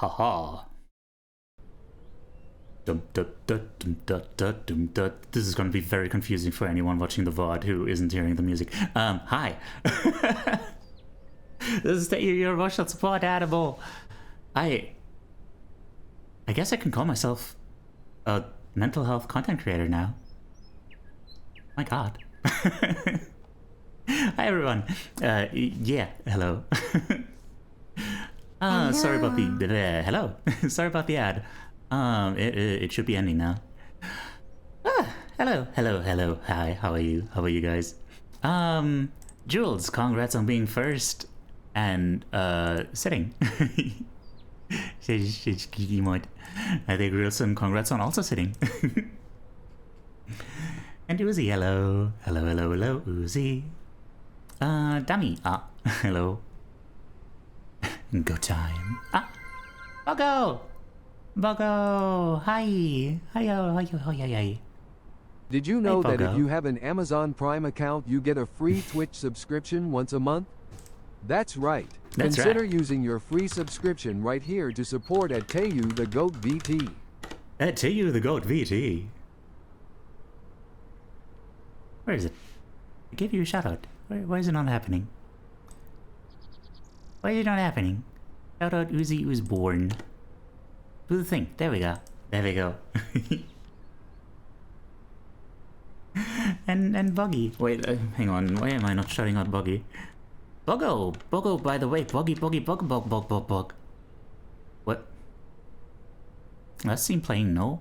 Haha. This is going to be very confusing for anyone watching the VOD who isn't hearing the music. Hi. This is Teiyu, your emotional support animal. I guess I can call myself a mental health content creator now. My god. Hi everyone. Yeah, hello. Sorry about the hello. Sorry about the ad. It should be ending now. Hello. Hi, how are you? How are you guys? Jules, congrats on being first and sitting. I think Wilson, congrats on also sitting. And Uzi, hello, Uzi. Dummy, hello. Go time. Buggo, hi. Did you know Hey, that if Buggo. you have an Amazon Prime account, you get a free Twitch subscription once a month? That's right. That's Consider right. using your free subscription right here to support at Teiyu the Goat VT. Teiyu the Goat VT. Where is it? I gave you a shout out. Why is it not happening? Why is it not happening? Shout out Uzi was born. Do the thing. There we go. and Buggy. Wait, hang on. Why am I not shouting out Buggy? Buggo, by the way. Bug. What? Last seen playing, no?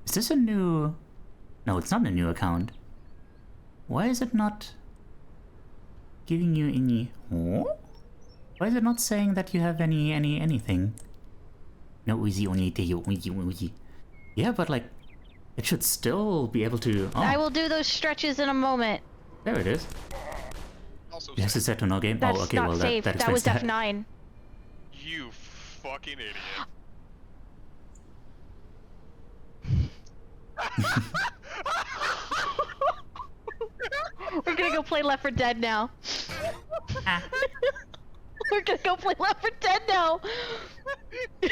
Is this a new... No, it's not a new account. Why is it not giving you any... Huh? Why is it not saying that you have anything? No, Uzi, only Uzi. Yeah, but like, it should still be able to... Oh, I will do those stretches in a moment. there it is. Also Yes, it's set to no game. That's Oh, okay, not well, safe. that That was explains F9. you fucking idiot. We're gonna go play Left 4 Dead now. We're gonna go play Left 4 Dead now. We're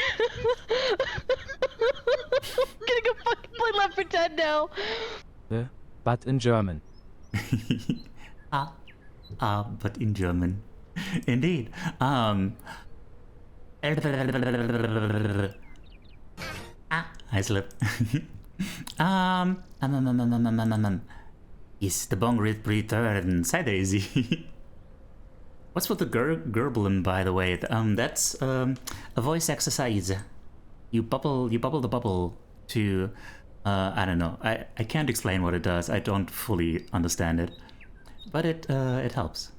gonna go fucking play Left 4 Dead now. But in German. But in German. Indeed. I slipped. Yes, the bong returns. Hi Daisy. What's with the gurgling, by the way? That's a voice exercise. You bubble the bubble to, I don't know. I can't explain what it does. I don't fully understand it, but it helps.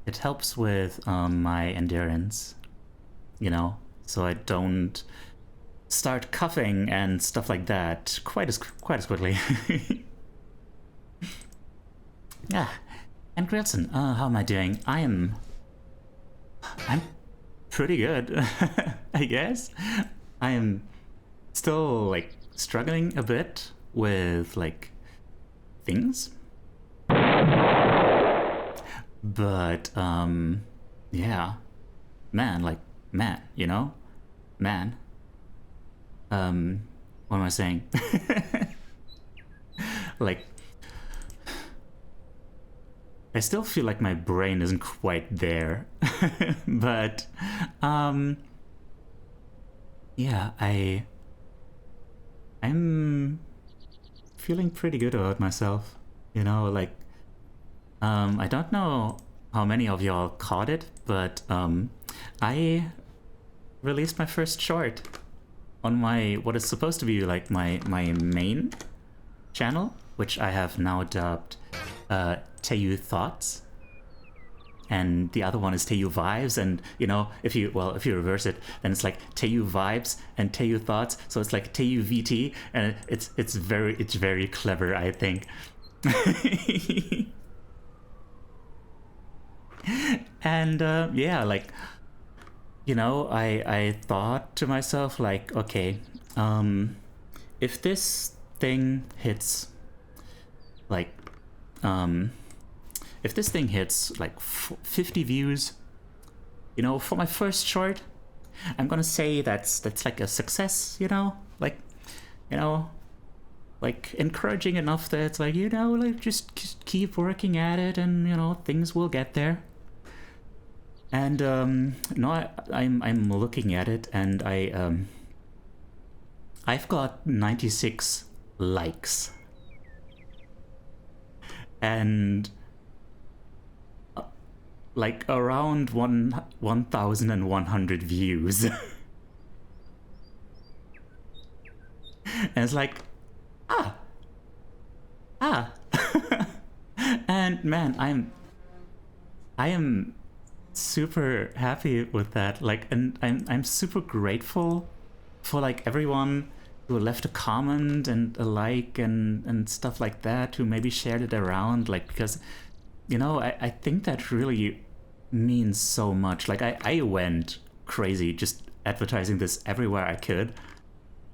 It helps with my endurance, you know, so I don't start coughing and stuff like that quite as quickly. Yeah. And Grilson, how am I doing? I'm pretty good, I guess. I am still, like, struggling a bit with, like, things. But, yeah. Man, you know? Man. What am I saying? Like, I still feel like my brain isn't quite there, but yeah, I'm feeling pretty good about myself, you know, like I don't know how many of y'all caught it, but I released my first short on my what is supposed to be like my main channel, which I have now dubbed Teiyu Thoughts, and the other one is Teiyu Vibes. And you know, if you reverse it, then it's like Teiyu Vibes and Teiyu Thoughts, so it's like Teiyu VT, and it's very clever, I think. And yeah, like, you know, I thought to myself, like, okay, if this thing hits like if this thing hits like 50 views, you know, for my first short, I'm gonna say that's like a success, you know, like, you know, like encouraging enough that it's like, you know, like just keep working at it, and you know things will get there. And no, I'm looking at it, and I've got 96 likes and like around 1,100 views. And it's like, ah. And man, I am super happy with that. Like, and I'm super grateful for like everyone who left a comment and a like and stuff like that, who maybe shared it around, like, because, you know, I think that really means so much. Like, I went crazy just advertising this everywhere I could.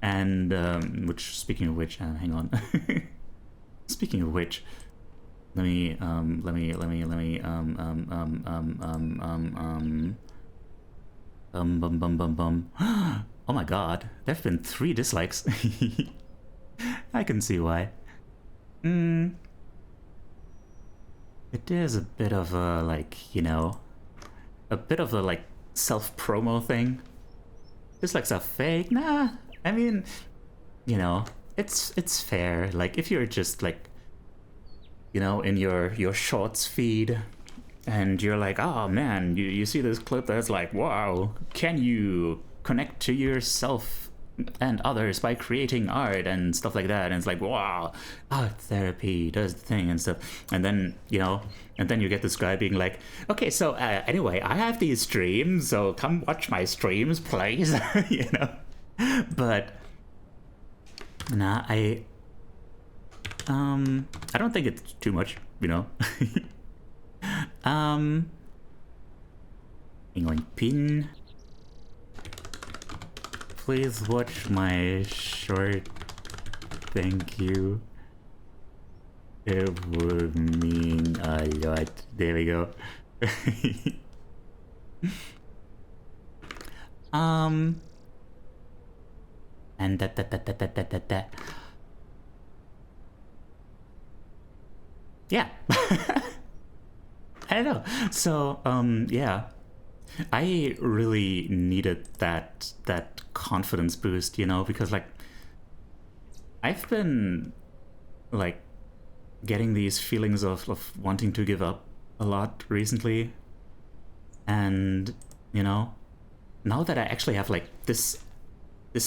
And which, speaking of which, hang on. Speaking of which, let me oh my god, there've been 3 dislikes. I can see why. It is a bit of a, like, you know, a bit of a like self-promo thing. Dislikes are fake. Nah, I mean, you know, it's fair. Like, if you're just like, you know, in your shorts feed, and you're like, oh man, you see this clip that's like, wow, can you connect to yourself and others by creating art and stuff like that, and it's like, wow, art therapy does the thing and stuff. And then, you know, and then you get this guy being like, okay, so anyway, I have these streams, so come watch my streams, please. You know. But nah, I don't think it's too much, you know. Going pin. Please watch my short. Thank you. It would mean a lot. There we go. And that. Yeah. I don't know. So, yeah. I really needed that confidence boost, you know, because like I've been like getting these feelings of wanting to give up a lot recently. And, you know, now that I actually have like this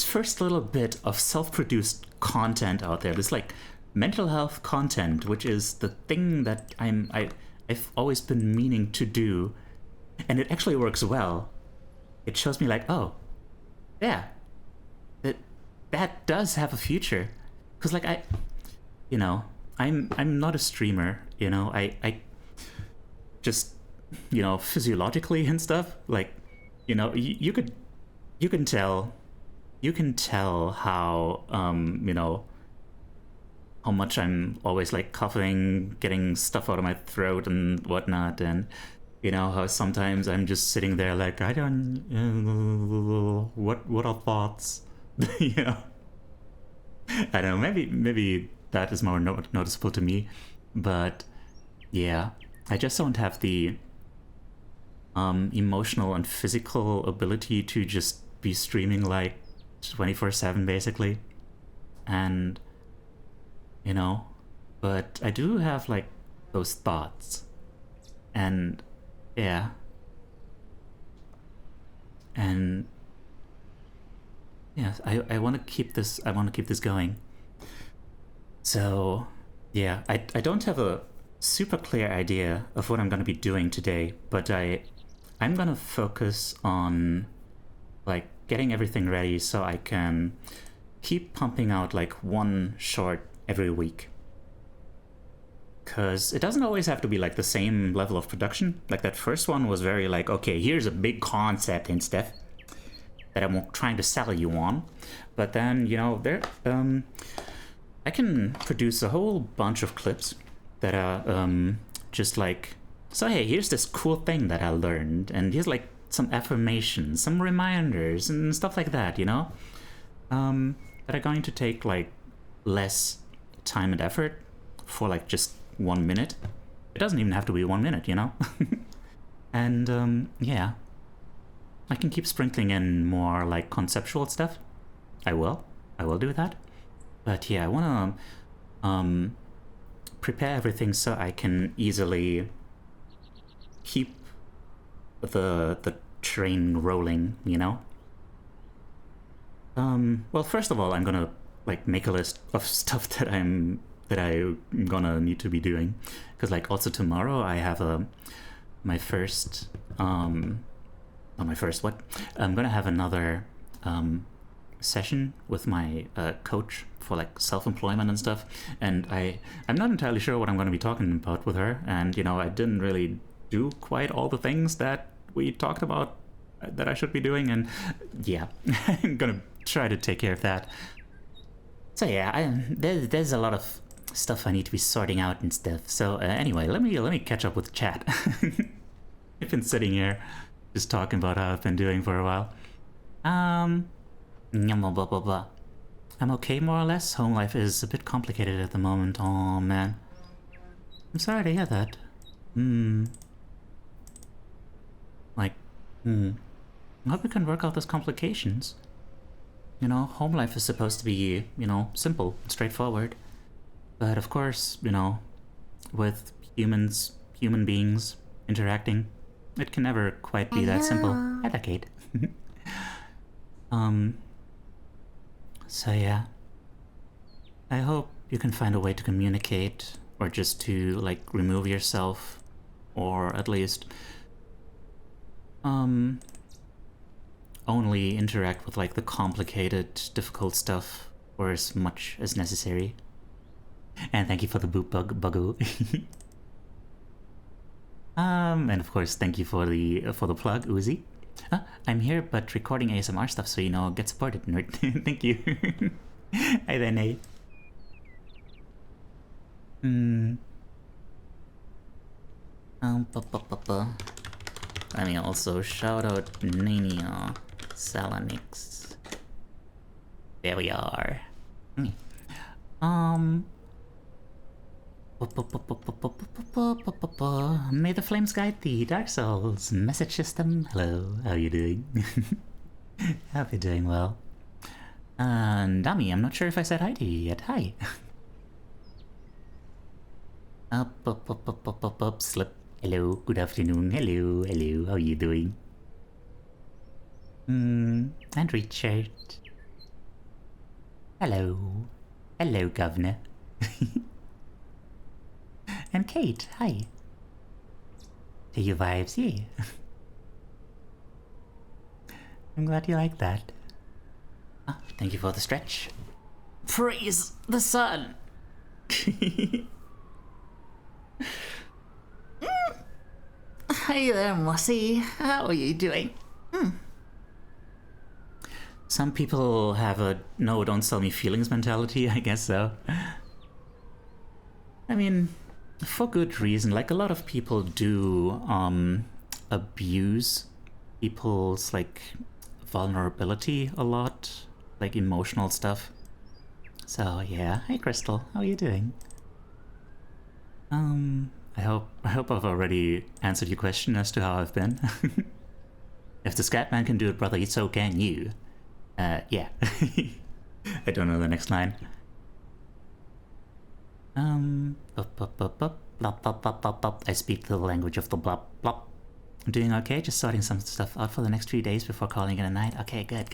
first little bit of self-produced content out there, this like mental health content, which is the thing that I've always been meaning to do, and it actually works well. It shows me like, oh, yeah, that does have a future. Because like you know, I'm not a streamer, you know, I just, you know, physiologically and stuff, like, you know, you can tell how you know, how much I'm always like coughing, getting stuff out of my throat and whatnot, and you know how sometimes I'm just sitting there like, I don't what are thoughts. You know, I don't know, maybe that is more noticeable to me, but yeah, I just don't have the emotional and physical ability to just be streaming like 24/7 basically. And you know, but I do have like those thoughts, and yeah, and yeah, I want to keep this going. So yeah, I don't have a super clear idea of what I'm going to be doing today, but I'm going to focus on like getting everything ready so I can keep pumping out like one short every week. Because it doesn't always have to be like the same level of production. Like that first one was very like, okay, here's a big concept and stuff that I'm trying to sell you on. But then, you know, I can produce a whole bunch of clips that are just like, so hey, here's this cool thing that I learned, and here's like some affirmations, some reminders, and stuff like that, you know? That are going to take like less time and effort for like just 1 minute. It doesn't even have to be 1 minute, you know? And yeah, I can keep sprinkling in more like conceptual stuff. I will do that. But yeah, I want to prepare everything so I can easily keep the train rolling, you know? Well, first of all, I'm gonna like make a list of stuff that I'm gonna need to be doing, because like also tomorrow I have my first not my first what I'm gonna have another session with my coach for like self-employment and stuff, and I'm not entirely sure what I'm gonna be talking about with her, and you know, I didn't really do quite all the things that we talked about that I should be doing, and yeah, I'm gonna try to take care of that. So yeah, there's a lot of stuff I need to be sorting out and stuff. So anyway, let me catch up with chat. I've been sitting here just talking about how I've been doing for a while. Blah, blah, blah, blah. I'm okay more or less. Home life is a bit complicated at the moment. Oh man, I'm sorry to hear that. I hope we can work out those complications. You know, home life is supposed to be, you know, simple, straightforward. But of course, you know, with human beings interacting, it can never quite be that simple. I like it. So yeah. I hope you can find a way to communicate, or just to, like, remove yourself, or at least only interact with like the complicated, difficult stuff for as much as necessary. And thank you for the boop buggle. And of course, thank you for the plug, Uzi. I'm here, but recording ASMR stuff, so you know, get supported, nerd. Thank you. Hi there, Nate. Let me also shout out Nania Salanix. There we are. May the flames guide thee, Dark Souls. Message system. Hello, how are you doing? Hope you're doing well. And Dami, I'm not sure if I said hi to you yet. Hi. Slip. Hello, good afternoon. Hello, hello, how are you doing? And Richard. Hello. Hello, Governor. And Kate, hi. Teiyu vibes, yeah. I'm glad you like that. Thank you for the stretch. Praise the sun! Hi there, Mossy. How are you doing? Some people have a no, don't sell me feelings mentality, I guess so. I mean, for good reason. Like, a lot of people do abuse people's like vulnerability a lot, like emotional stuff. So yeah, hi Crystal, how are you doing? I hope I've already answered your question as to how I've been. If the Scatman can do it, brother, so can you. Yeah. I don't know the next line. I speak the language of the blop blop. I'm doing okay, just sorting some stuff out for the next few days before calling it a night. Okay, good.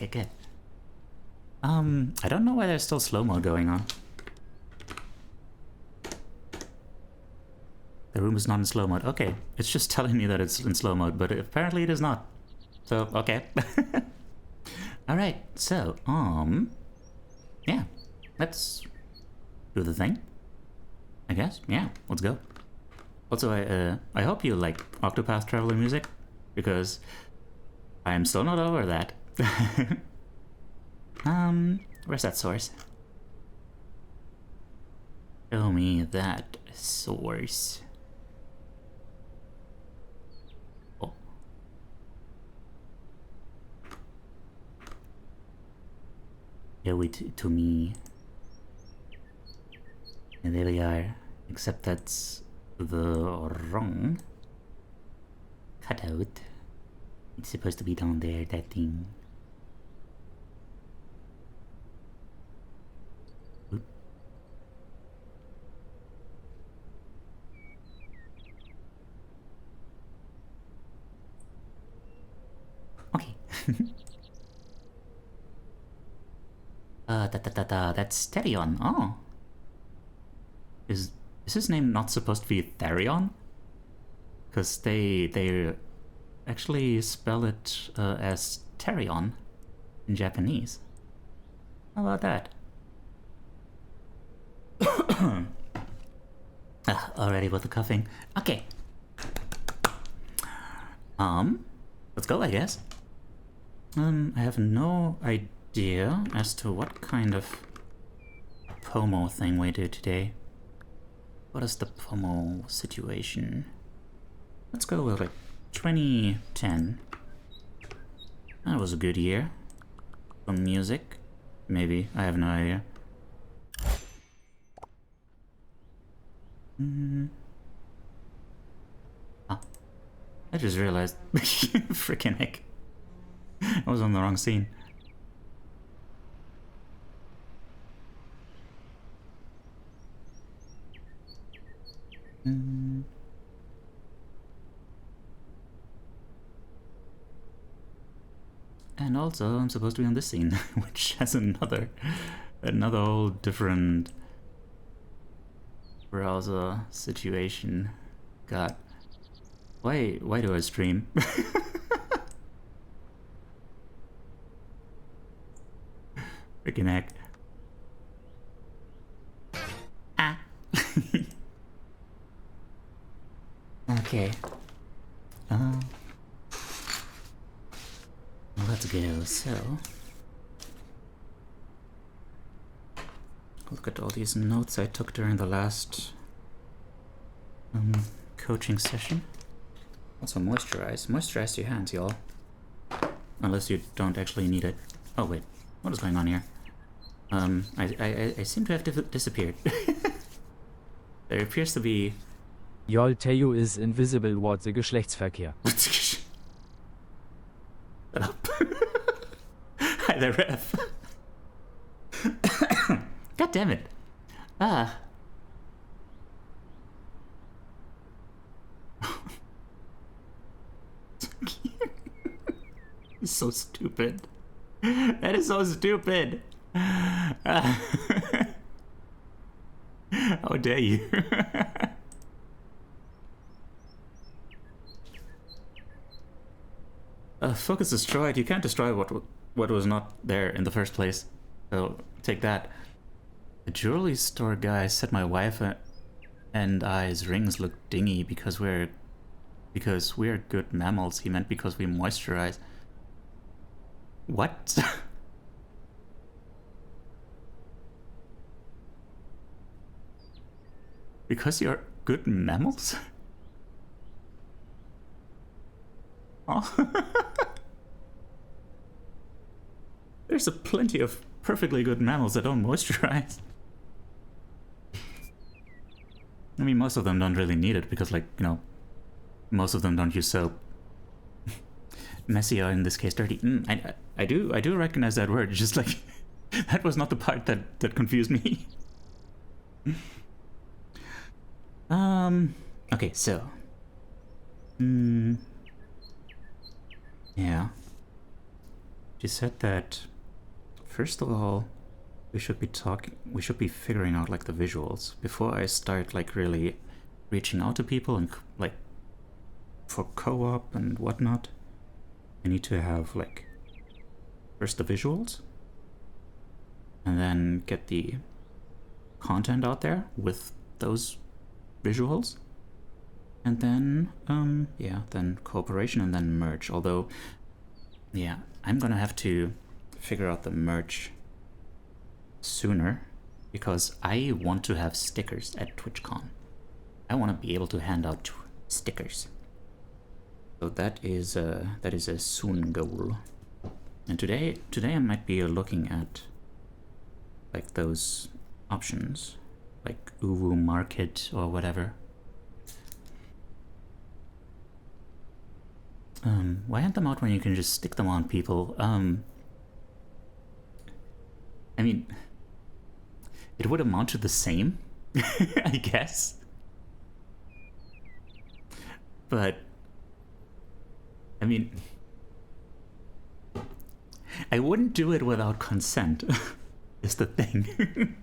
I don't know why there's still slow-mo going on. The room is not in slow mode. Okay, it's just telling me that it's in slow mode, but apparently it is not. So, okay. Alright, so, yeah, let's do the thing, I guess. Yeah, let's go. Also, I hope you like Octopath Traveler music, because I am still not over that. Where's that source? Show me that source. Show it to me. And there we are. Except that's the wrong cutout. It's supposed to be down there, that thing. Oop. Okay. That's Therion. Oh. Is his name not supposed to be Therion? Because they actually spell it as Therion in Japanese. How about that? Already with the coughing. Okay. Let's go, I guess. I have no idea as to what kind of pomo thing we do today. What is the pomo situation? Let's go with like 2010. That was a good year. For music? Maybe. I have no idea. Ah. I just realized. Freaking heck. I was on the wrong scene. And also, I'm supposed to be on this scene, which has another whole different browser situation. God, why do I stream? Freaking heck. Ah. Okay. Let's go. So, look at all these notes I took during the last coaching session. Also moisturize. Moisturize your hands, y'all. Unless you don't actually need it. Oh wait, what is going on here? I seem to have disappeared. There appears to be... Y'all, Teiyu is invisible what the Geschlechtsverkehr. Shut up. Hi there, Ref. God damn it. Ah. It's so stupid. That is so stupid. How dare you? Focus destroyed. You can't destroy what was not there in the first place. So take that. The jewelry store guy said my wife and I's rings look dingy because we're good mammals. He meant because we moisturize. What? Because you're good mammals? Oh. There's a plenty of perfectly good mammals that don't moisturize. I mean, most of them don't really need it because, like, you know, most of them don't use soap. Messy, or in this case, dirty. I do recognize that word. Just like that was not the part that confused me. Okay, so. Yeah. She said that first of all, we should be figuring out like the visuals before I start like really reaching out to people and like for co-op and whatnot. I need to have like first the visuals and then get the content out there with those visuals, and then yeah, then cooperation and then merch. Although yeah, I'm gonna have to figure out the merch sooner because I want to have stickers at TwitchCon. I want to be able to hand out stickers. So that is a soon goal. And today I might be looking at like those options, like Uwu Market or whatever. Why aren't them out when you can just stick them on people? I mean, it would amount to the same, I guess. But, I mean, I wouldn't do it without consent, is the thing.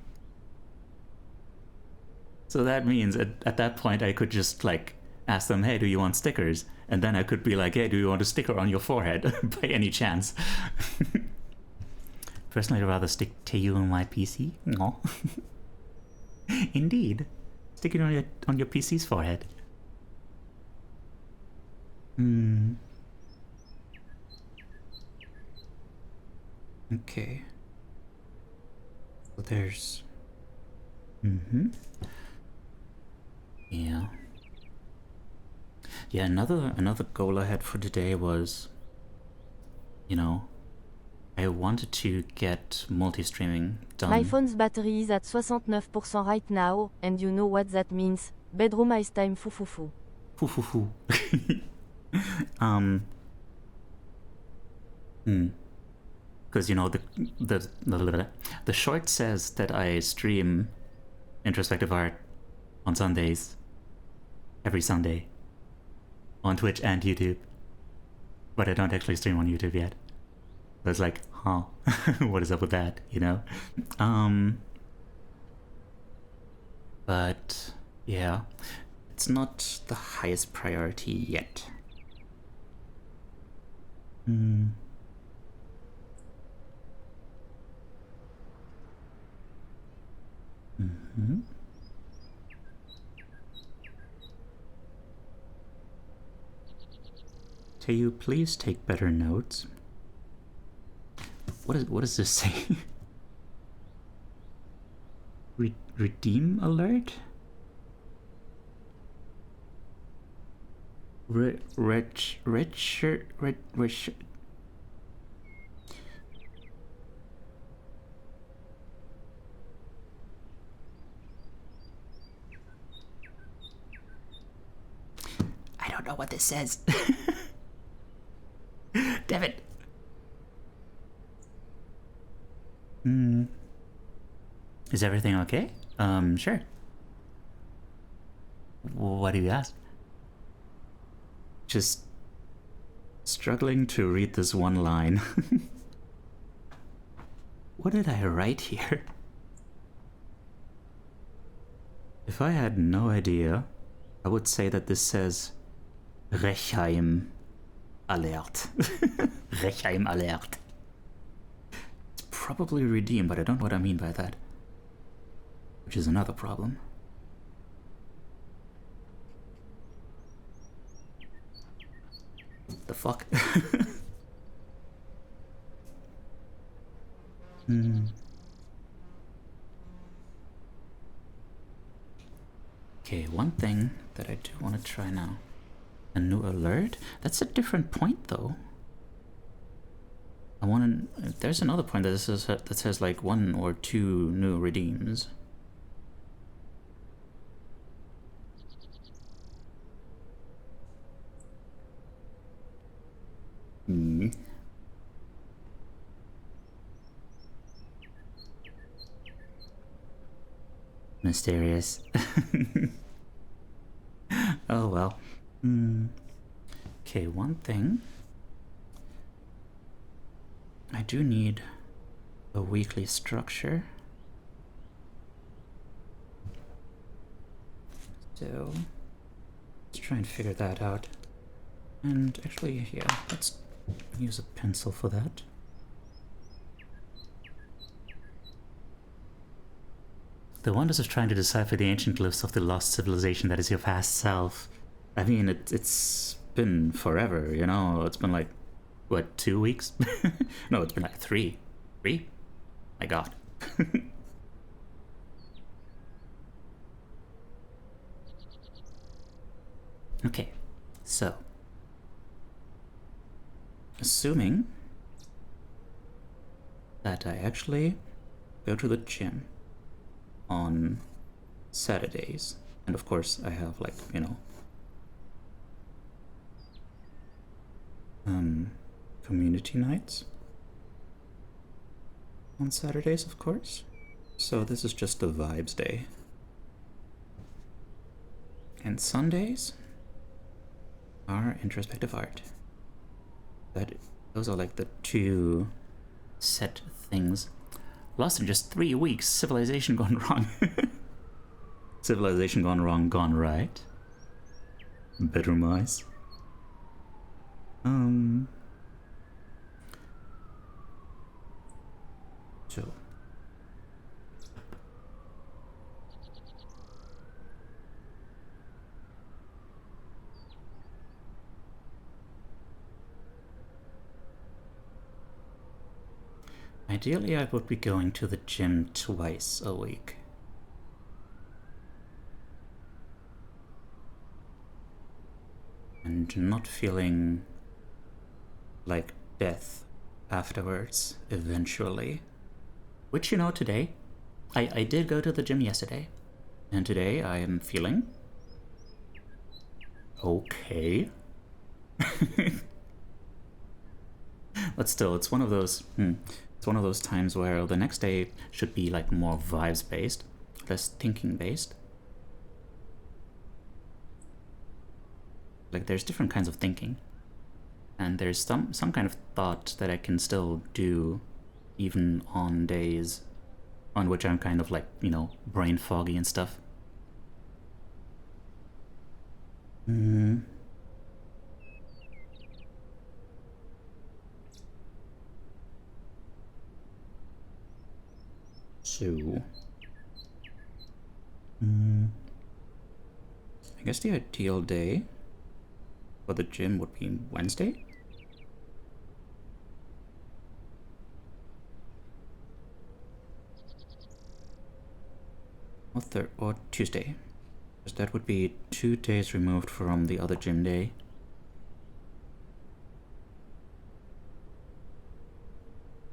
So that means at that point I could just, like, ask them, hey, do you want stickers? And then I could be like, hey, do you want a sticker on your forehead by any chance? Personally, I'd rather stick Teiyu on my PC. No. Indeed. Stick it on your PC's forehead. Okay. So there's... Yeah. Yeah, another goal I had for today was, you know, I wanted to get multi-streaming done. My phone's battery is at 69% right now, and you know what that means. Bedroom ice time foo foo foo. Foo foo foo. Because, you know, the short says that I stream introspective art on Sundays, every Sunday, on Twitch and YouTube, but I don't actually stream on YouTube yet. So it's like, huh, what is up with that, you know? But yeah, it's not the highest priority yet. Teiyu, please take better notes. What does this say? Redeem alert? Rich. I don't know what this says. Damn it. Is everything okay? Sure. What do you ask? Just struggling to read this one line. What did I write here? If I had no idea, I would say that this says Rechaim alert. Rechaim alert. It's probably redeem, but I don't know what I mean by that. Which is another problem. The fuck? Okay, one thing that I do want to try now. A new alert? That's a different point though. I want to... There's another point that says like 1 or 2 new redeems. Mysterious. Oh well. Okay, one thing. I do need a weekly structure. So let's try and figure that out. And actually, yeah, let's use a pencil for that. The wonders of trying to decipher the ancient glyphs of the lost civilization that is your past self. I mean, it's been forever, you know? It's been like, what, 2 weeks? No, it's been like 3. 3? My god. Okay, so assuming that I actually go to the gym on Saturdays. And of course I have, like, you know, community nights on Saturdays, of course. So this is just the vibes day. And Sundays are introspective art. Those are like the two set things. Lost in just 3 weeks. Civilization gone wrong. Civilization gone wrong, gone right. Bedroom eyes. So. Ideally, I would be going to the gym twice a week. And not feeling like death afterwards, eventually. Which, you know, today, I did go to the gym yesterday. And today I am feeling okay. But still, it's one of those... It's one of those times where the next day should be like more vibes based, less thinking based. Like there's different kinds of thinking, and there's some kind of thought that I can still do even on days on which I'm kind of like, you know, brain foggy and stuff. So, I guess the ideal day for the gym would be Wednesday. Or Tuesday. Because that would be 2 days removed from the other gym day.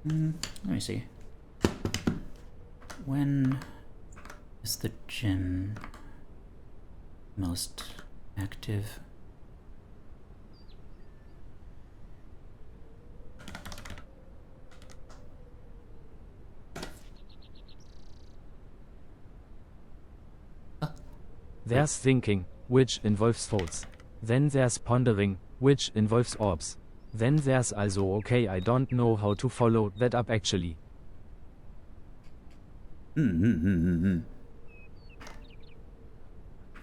Let me see. When is the gym most active? There's thinking, which involves thoughts. Then there's pondering, which involves orbs. Then there's also okay, I don't know how to follow that up actually.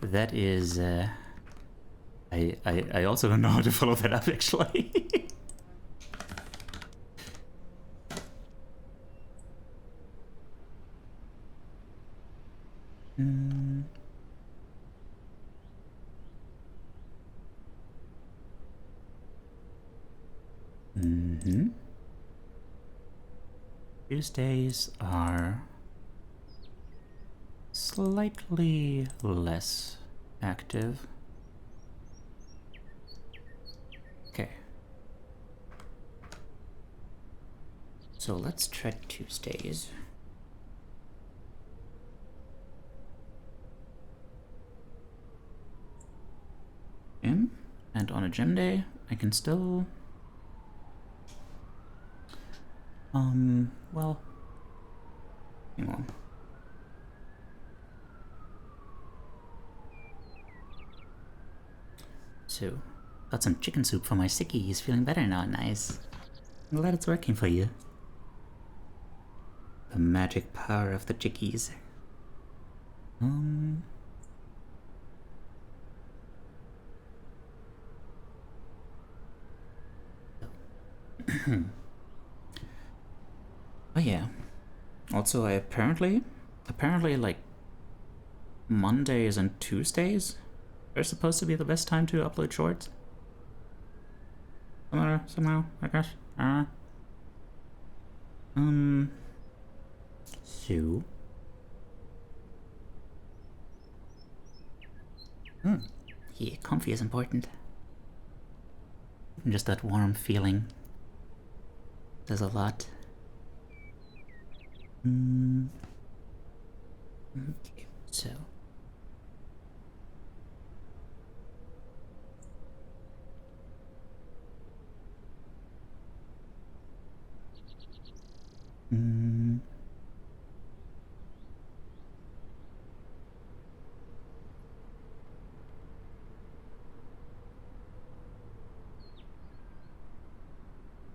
That is, I also don't know how to follow that up, actually. Tuesdays are slightly less active. Okay. So let's try Tuesdays. And on a gym day, I can still... well... Hang on. So, got some chicken soup for my sickie. He's feeling better now. Nice. I'm glad it's working for you. The magic power of the chickies. Oh yeah. Also, I apparently like Mondays and Tuesdays are supposed to be the best time to upload shorts. Somehow, I guess. So. Yeah, comfy is important. Just that warm feeling does a lot. Okay, so.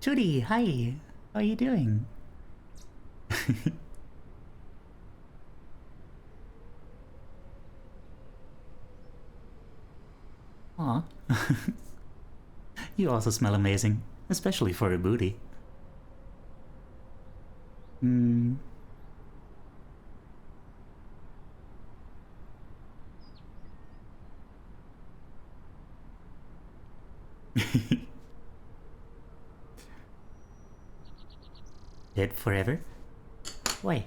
Judy, hi. How are you doing? Aw. You also smell amazing, especially for a booty. Dead forever? Why?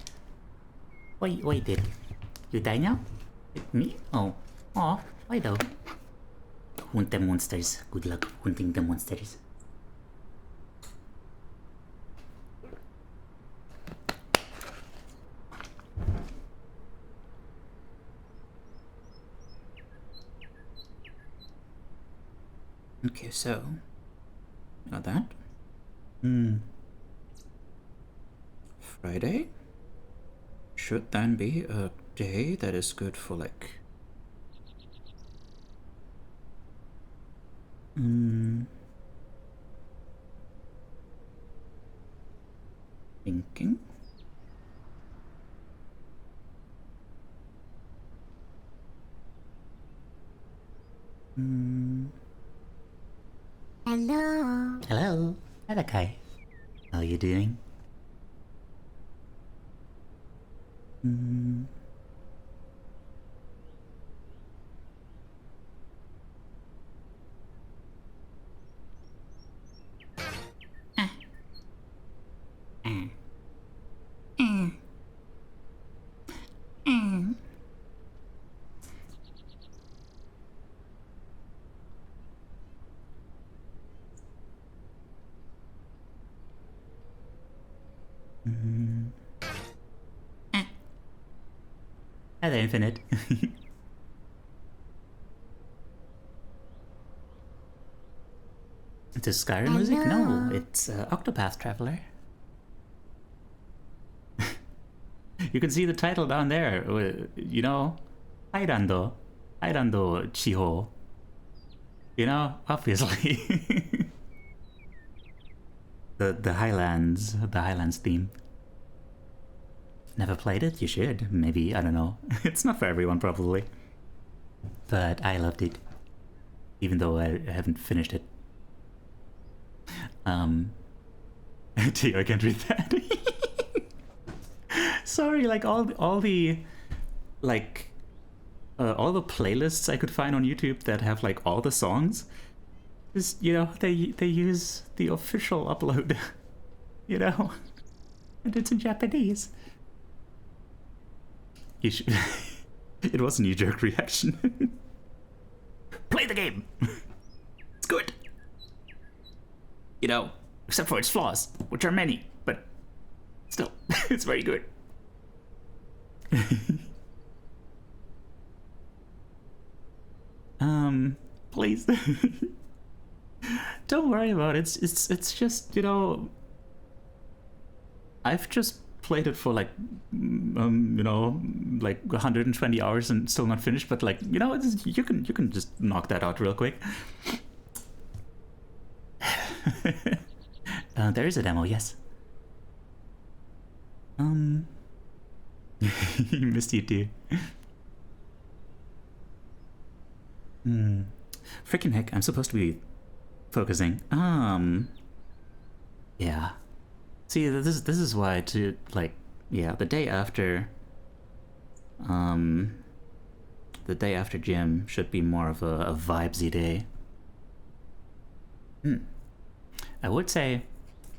Why dead? You die now? Me? Oh. Aw, why though? Hunt the monsters. Good luck hunting the monsters. Okay, so got that. Friday should then be a day that is good for like thinking. Hello. Hello, Malachi. How are you doing? Hi there, Infinite. It's a Skyrim music? No, it's Octopath Traveler. You can see the title down there. You know, Hairando Chiho. You know, obviously. the Highlands theme. Never played it? You should. Maybe, I don't know. It's not for everyone, probably. But I loved it. Even though I haven't finished it. Teiyu, I can't read that. Sorry, like all the like all the playlists I could find on YouTube that have like all the songs, just, you know, they use the official upload, you know, and it's in Japanese. You should. It was a knee-jerk reaction. Play the game. It's good. You know, except for its flaws, which are many, but still, it's very good. Please. Don't worry about it. It's just, you know, I've just played it for like you know, like 120 hours and still not finished, but like, you know, you can just knock that out real quick. There is a demo, yes. Missed you too. Freaking heck, I'm supposed to be focusing. Yeah. See, this is why to like, yeah, the day after gym should be more of a vibesy day. I would say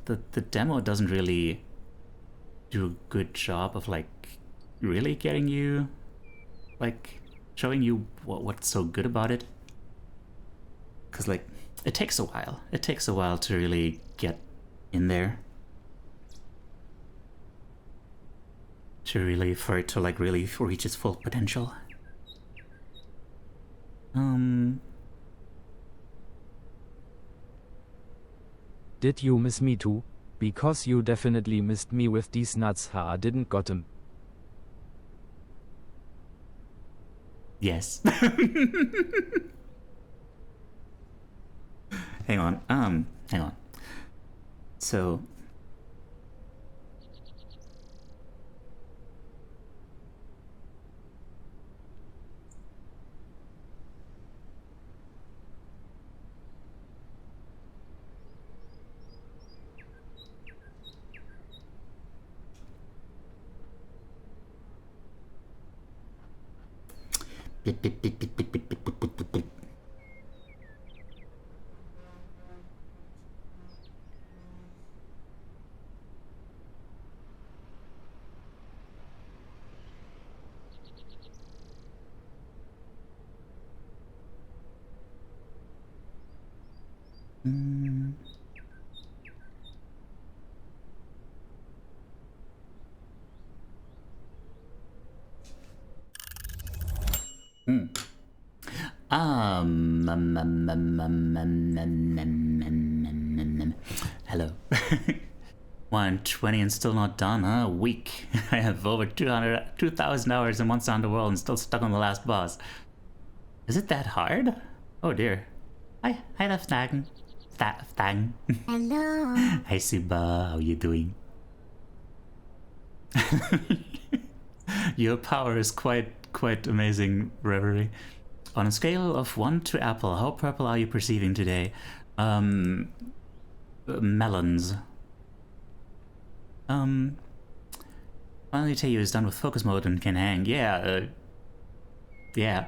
that the demo doesn't really do a good job of like really getting you, like, showing you what's so good about it. Cause like it takes a while. It takes a while to really get in there. for it to like really reach its full potential. Did you miss me too? Because you definitely missed me with these nuts. Ha, didn't got 'em. Yes. Hang on. Hang on. So. Hello. 120 and still not done, huh? Weak. I have over 2,000 hours in Monster Hunter World and still stuck on the last boss. Is it that hard? Oh dear. Hi there, Snag. Hello. Hi Suba, how you doing? Your power is quite amazing, Reverie. On a scale of 1 to apple, how purple are you perceiving today? Melons. Finally Teiyu is done with focus mode and can hang. Yeah, yeah.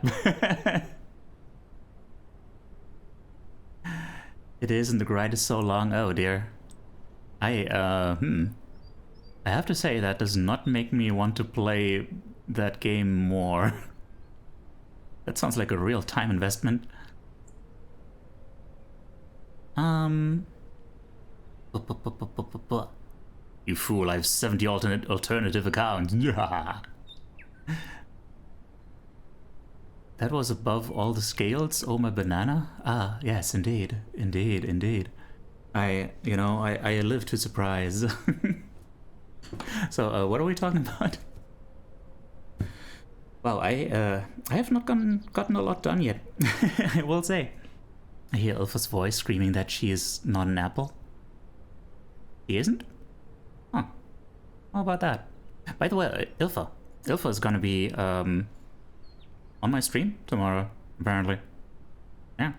It is, and the grind is so long. Oh dear. I have to say that does not make me want to play that game more. That sounds like a real time investment. You fool, I have 70 alternative accounts. That was above all the scales? Oh, my banana? Ah, yes, indeed. Indeed. I live to surprise. So, what are we talking about? Well, I have not gotten a lot done yet, I will say. I hear Ilfa's voice screaming that she is not an apple. She isn't? Huh. How about that? By the way, Ilfa is gonna be, on my stream tomorrow, apparently. Yeah.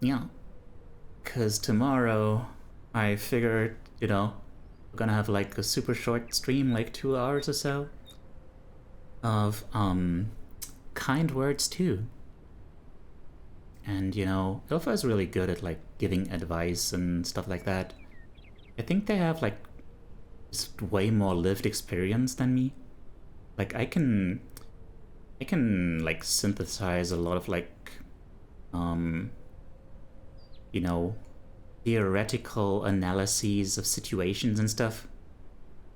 Yeah. 'Cause tomorrow, I figured, we're gonna have like a super short stream, like 2 hours or so, of, kind words too. And, Ilfa is really good at, like, giving advice and stuff like that. I think they have, like, just way more lived experience than me. Like, I can, like, synthesize a lot of, like, theoretical analyses of situations and stuff.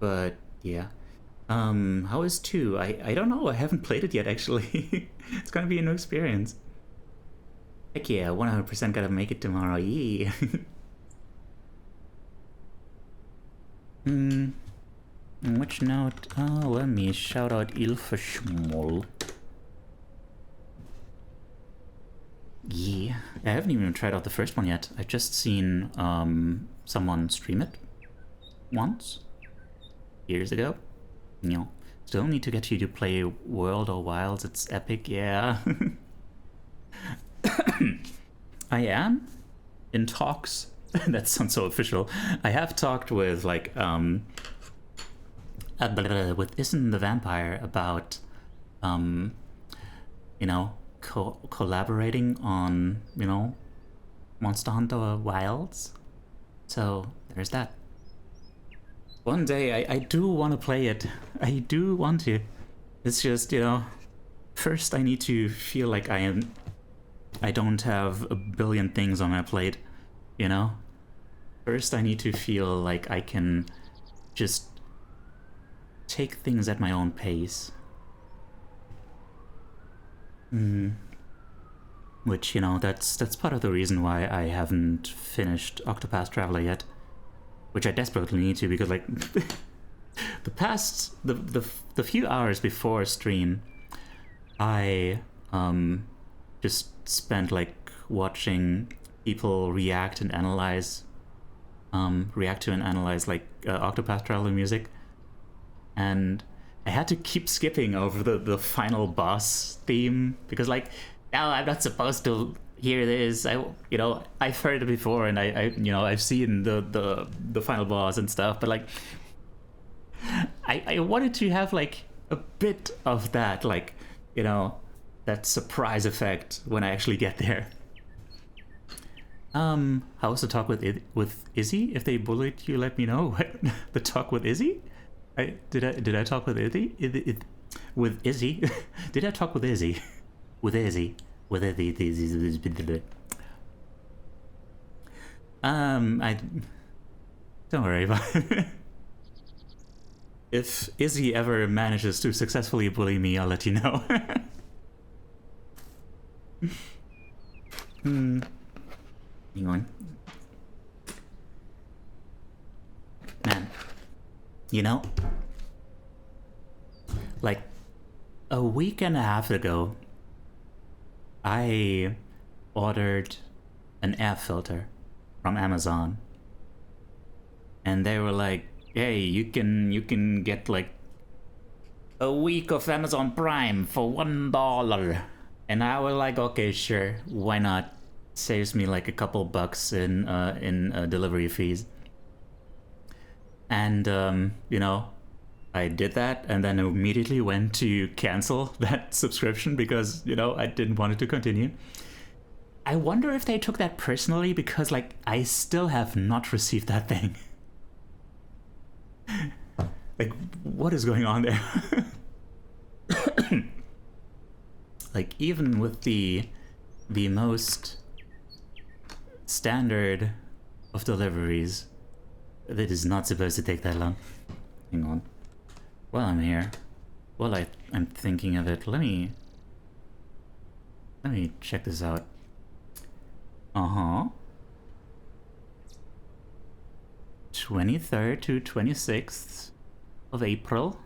But, yeah. How is 2? I don't know, I haven't played it yet, actually. It's gonna be a new experience. Heck yeah, 100% gotta make it tomorrow, yeah. Which note? Oh, let me shout out Ilfashmol. Yeah, I haven't even tried out the first one yet. I've just seen someone stream it once, years ago. Still need to get you to play World or Wilds, it's epic, yeah. I am in talks. That sounds so official. I have talked with like with Isn't the Vampire about collaborating on Monster Hunter Wilds. So there's that. One day I do want to play it. I do want to. It's just first I need to feel like I don't have a billion things on my plate, First, I need to feel like I can just take things at my own pace. Which, you know, that's part of the reason why I haven't finished Octopath Traveler yet. Which I desperately need to, because, like, the few hours before stream, I just spent, like, watching people react to and analyze like Octopath Traveler music, and I had to keep skipping over the final boss theme because, like, now I'm not supposed to hear this. I've heard it before, and I've seen the final boss and stuff, but, like, I wanted to have, like, a bit of that, like, you know, that surprise effect when I actually get there. How was the talk with Izzy? If they bullied you, let me know. What? The talk with Izzy? Did I talk with Izzy? With Izzy? Did I talk with Izzy? With Izzy? With Izzy? I don't worry about it. If Izzy ever manages to successfully bully me, I'll let you know. Hang on. Man, you know, like a week and a half ago, I ordered an air filter from Amazon, and they were like, hey, you can get like a week of Amazon Prime for $1. And I was like, okay, sure, why not? Saves me like a couple bucks in delivery fees. And you know, I did that, and then immediately went to cancel that subscription because, you know, I didn't want it to continue. I wonder if they took that personally, because, like, I still have not received that thing. Like, what is going on there? Like, even with the most standard of deliveries, it is not supposed to take that long. Hang on. While I'm here, while I'm thinking of it, let me check this out. 23rd to 26th of April.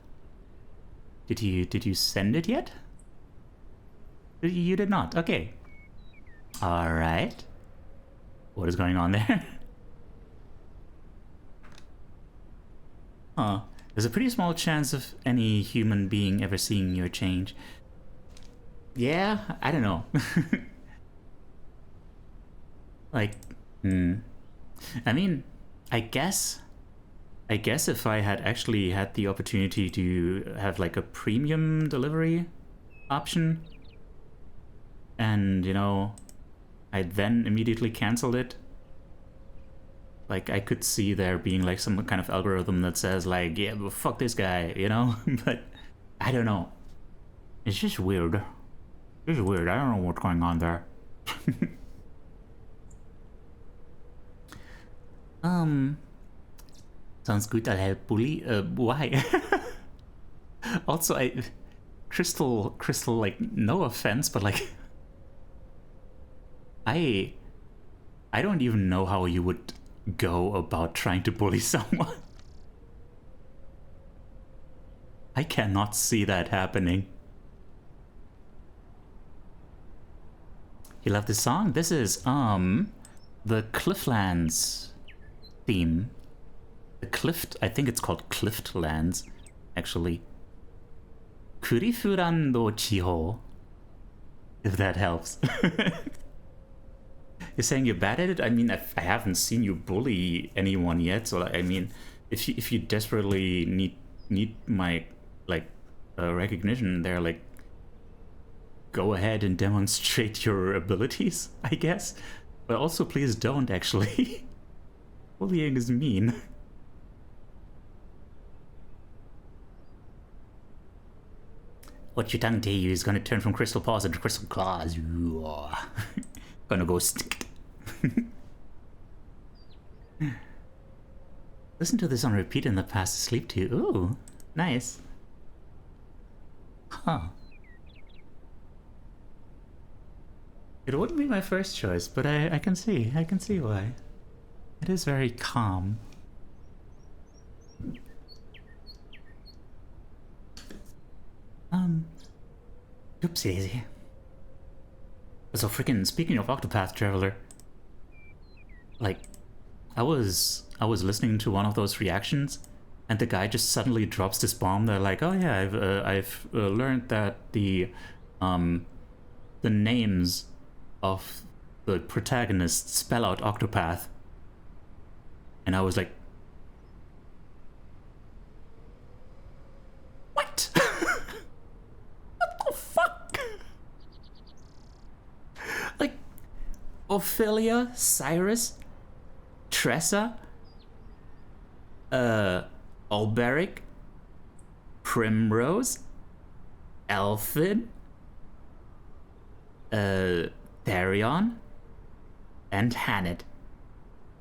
Did you send it yet? You did not. Okay. All right. What is going on there? Huh. There's a pretty small chance of any human being ever seeing your change. Yeah, I don't know. Like, I mean, I guess if I had actually had the opportunity to have like a premium delivery option, and, you know, I then immediately canceled it, like, I could see there being like some kind of algorithm that says like, yeah, but fuck this guy, you know? But I don't know. It's just weird. It's weird. I don't know what's going on there. Sounds good. I'll help bully. Why? Also, Crystal, like, no offense, but like, I don't even know how you would go about trying to bully someone. I cannot see that happening. You love this song? This is the Clifflands theme. I think it's called Cliftlands, actually. Kurifuran no Chiho, if that helps. You're saying you're bad at it? I mean, I haven't seen you bully anyone yet, so I mean, if you desperately need my, like, recognition there, like, go ahead and demonstrate your abilities, I guess. But also, please don't, actually. Bullying is mean. What you tongue Teiyu is gonna turn from crystal paws into crystal claws. Gonna go stick. Listen to this on repeat in the past to sleep to. Ooh, nice. Huh. It wouldn't be my first choice, but I can see why. It is very calm. Oops daisy. So freaking speaking of Octopath Traveler, like, I was listening to one of those reactions, and the guy just suddenly drops this bomb. They're like, "Oh yeah, I've learned that the names of the protagonists spell out Octopath," and I was like, "What? What the fuck?" Like, Ophelia, Cyrus, Tressa, Alberic, Primrose, Elfin, Therion, and Hannet.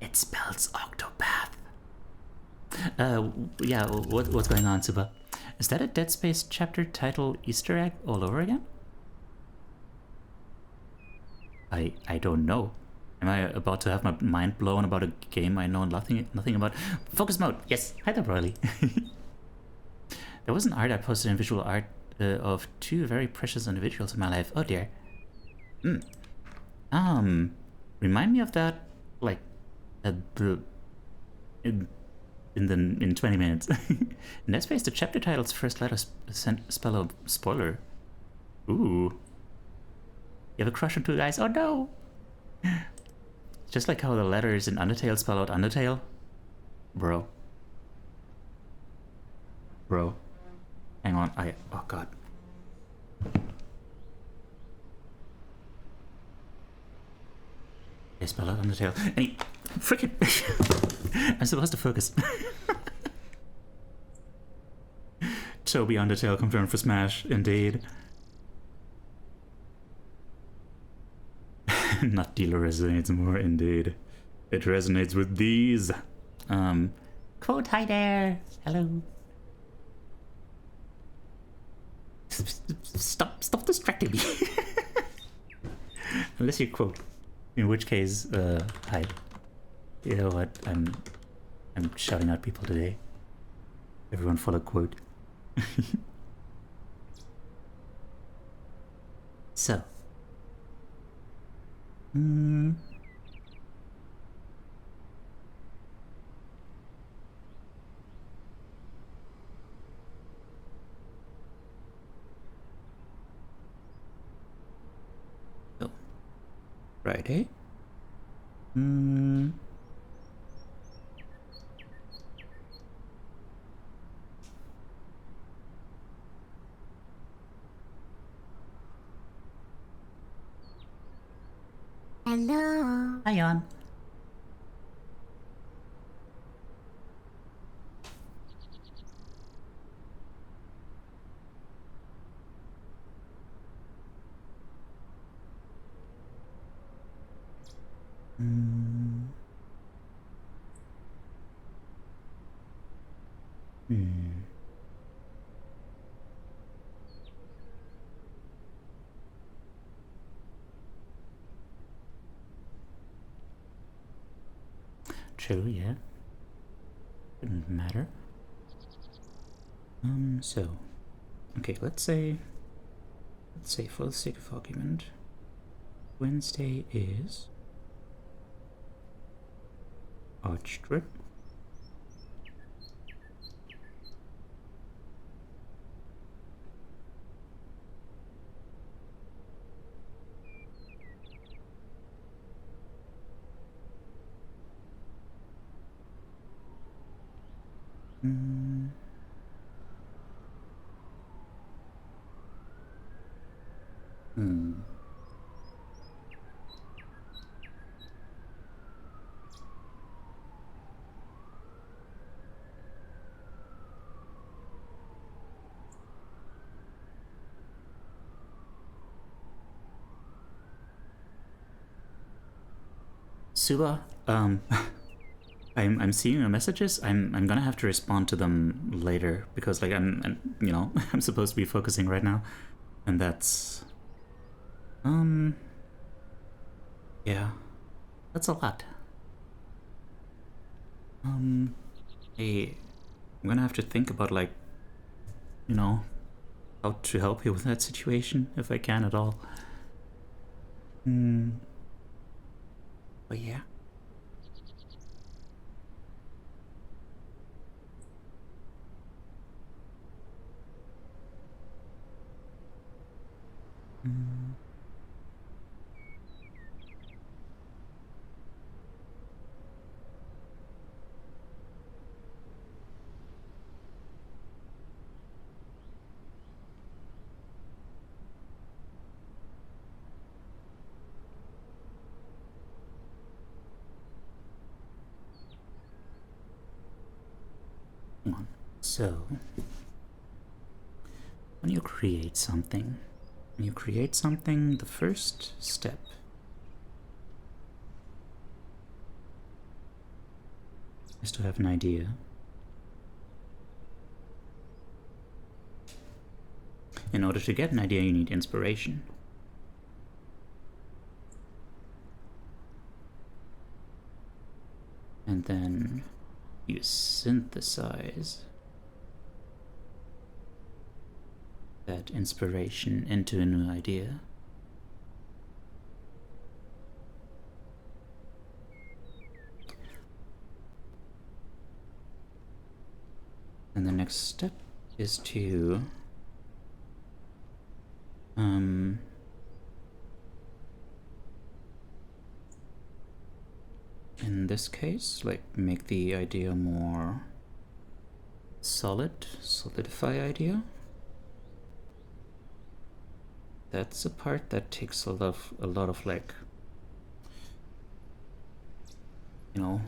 It spells Octopath. Yeah, what's going on, Suba? Is that a Dead Space chapter title Easter egg all over again? I don't know. Am I about to have my mind blown about a game I know nothing about? Focus mode! Yes! Hi there, Broly. There was an art I posted in visual art of two very precious individuals in my life. Oh dear. Remind me of that, like, in 20 minutes. In Dead Space, the chapter title's first letter spell a spoiler. Ooh. You have a crush on two guys? Oh no! Just like how the letters in Undertale spell out Undertale. Bro. Hang on, oh god. They spell out Undertale. Any frickin' I'm supposed to focus. Toby Undertale confirmed for Smash, indeed. Not dealer resonates more, indeed. It resonates with these. Quote, hi there. Hello. Stop distracting me. Unless you quote. In which case, hi. You know what? I'm shouting out people today. Everyone follow quote. So. Oh. Friday. Hello. Hi, Jan. True, yeah. Didn't matter. So, okay, let's say for the sake of argument, Wednesday is Arch Trip. Suba, I'm seeing your messages. I'm gonna have to respond to them later because like I'm you know I'm supposed to be focusing right now, and that's yeah, that's a lot. Hey, I'm gonna have to think about like, you know, how to help you with that situation if I can at all. But yeah. So, when you create something, the first step is to have an idea. In order to get an idea, you need inspiration. And then you synthesize that inspiration into a new idea. And the next step is to in this case, like make the idea more solidify idea. That's a part that takes a lot of like, you know,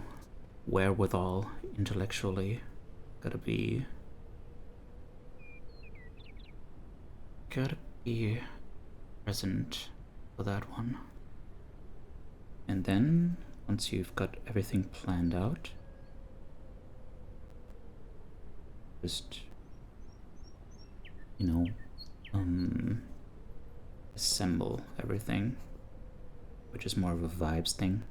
wherewithal intellectually. Gotta be present for that one. And then once you've got everything planned out, just, you know, assemble everything, which is more of a vibes thing.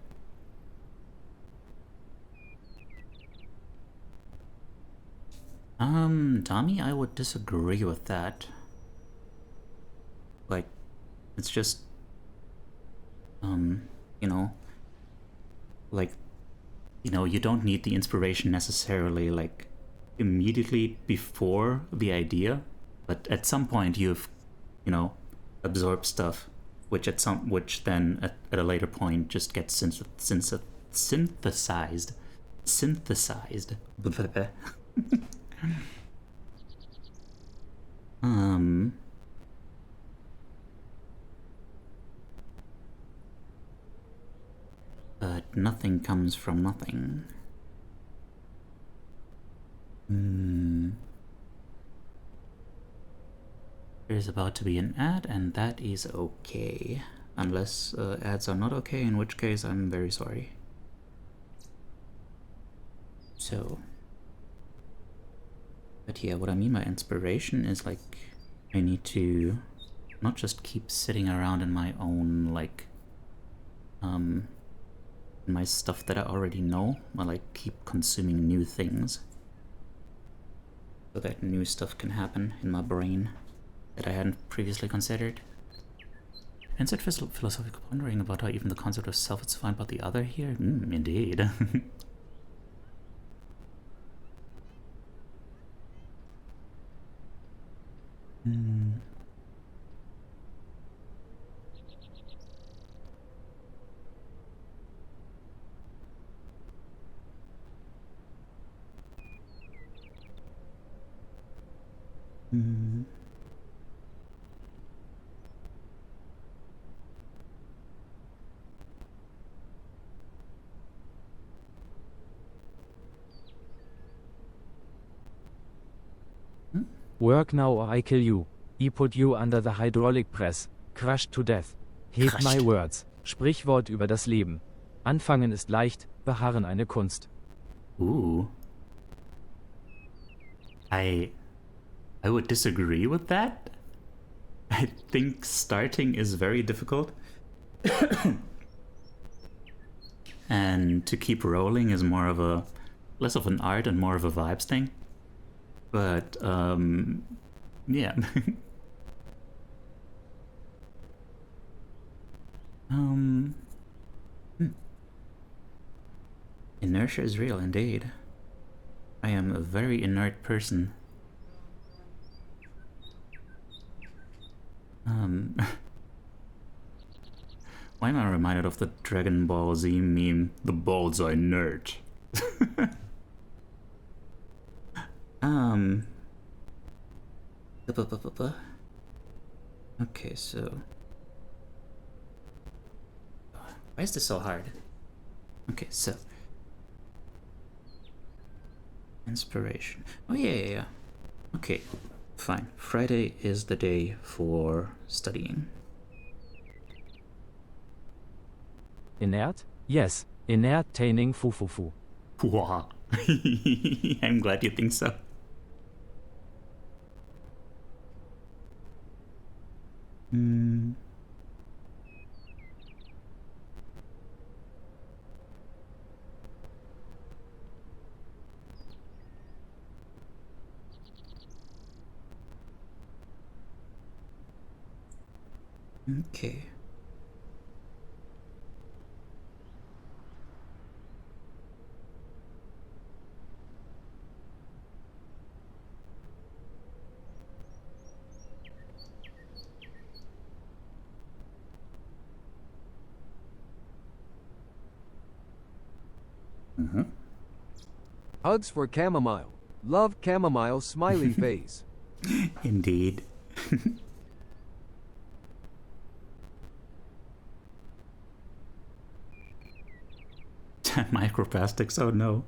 Dami, I would disagree with that. Like, it's just, you know, like, you know, you don't need the inspiration necessarily, like, immediately before the idea, but at some point you've, you know, absorbed stuff, which then at a later point just gets synthesized. But nothing comes from nothing. There's about to be an ad, and that is okay. Unless ads are not okay, in which case I'm very sorry. So, but yeah, what I mean by inspiration is like, I need to not just keep sitting around in my own, like, my stuff that I already know, but like keep consuming new things so that new stuff can happen in my brain that I hadn't previously considered. Insert philosophical pondering about how even the concept of self is defined by the other here? Indeed. Work now or I kill you. I put you under the hydraulic press. Crushed to death. Heed my words. Sprichwort über das Leben. Anfangen ist leicht, beharren eine Kunst. Ooh. I would disagree with that. I think starting is very difficult. And to keep rolling is more of a less of an art and more of a vibes thing. But yeah. Inertia is real indeed. I am a very inert person. Why am I reminded of the Dragon Ball Z meme? The balls are inert. Okay, so why is this so hard? Okay, so inspiration. Oh yeah. Okay, fine. Friday is the day for studying. Inert? Yes, entertaining fufufu. Wow. I'm glad you think so. Okay. Hugs for chamomile. Love chamomile smiley face. Indeed. Microplastics, oh no.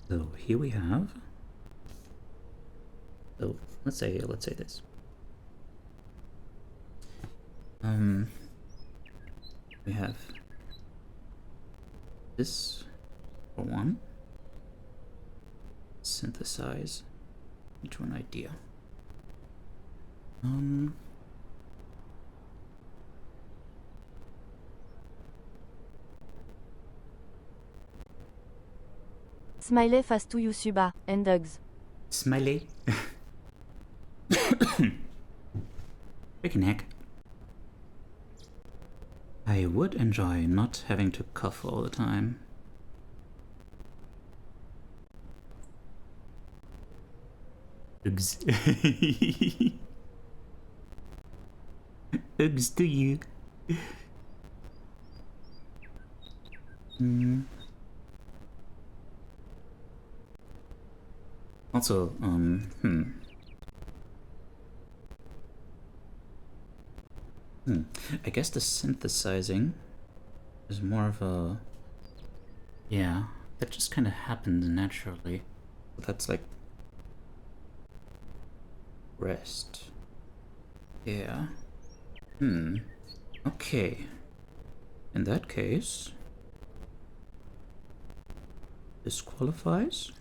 So here we have. So let's say this. We have this for one. Synthesize into an idea. Smiley face to you suba, and dogs. Smiley. Freaking heck. I would enjoy not having to cough all the time. Uggs. Uggs to you. Also, I guess the synthesizing is more of a... Yeah, that just kind of happens naturally. That's like... rest. Yeah. Okay. In that case... this qualifies?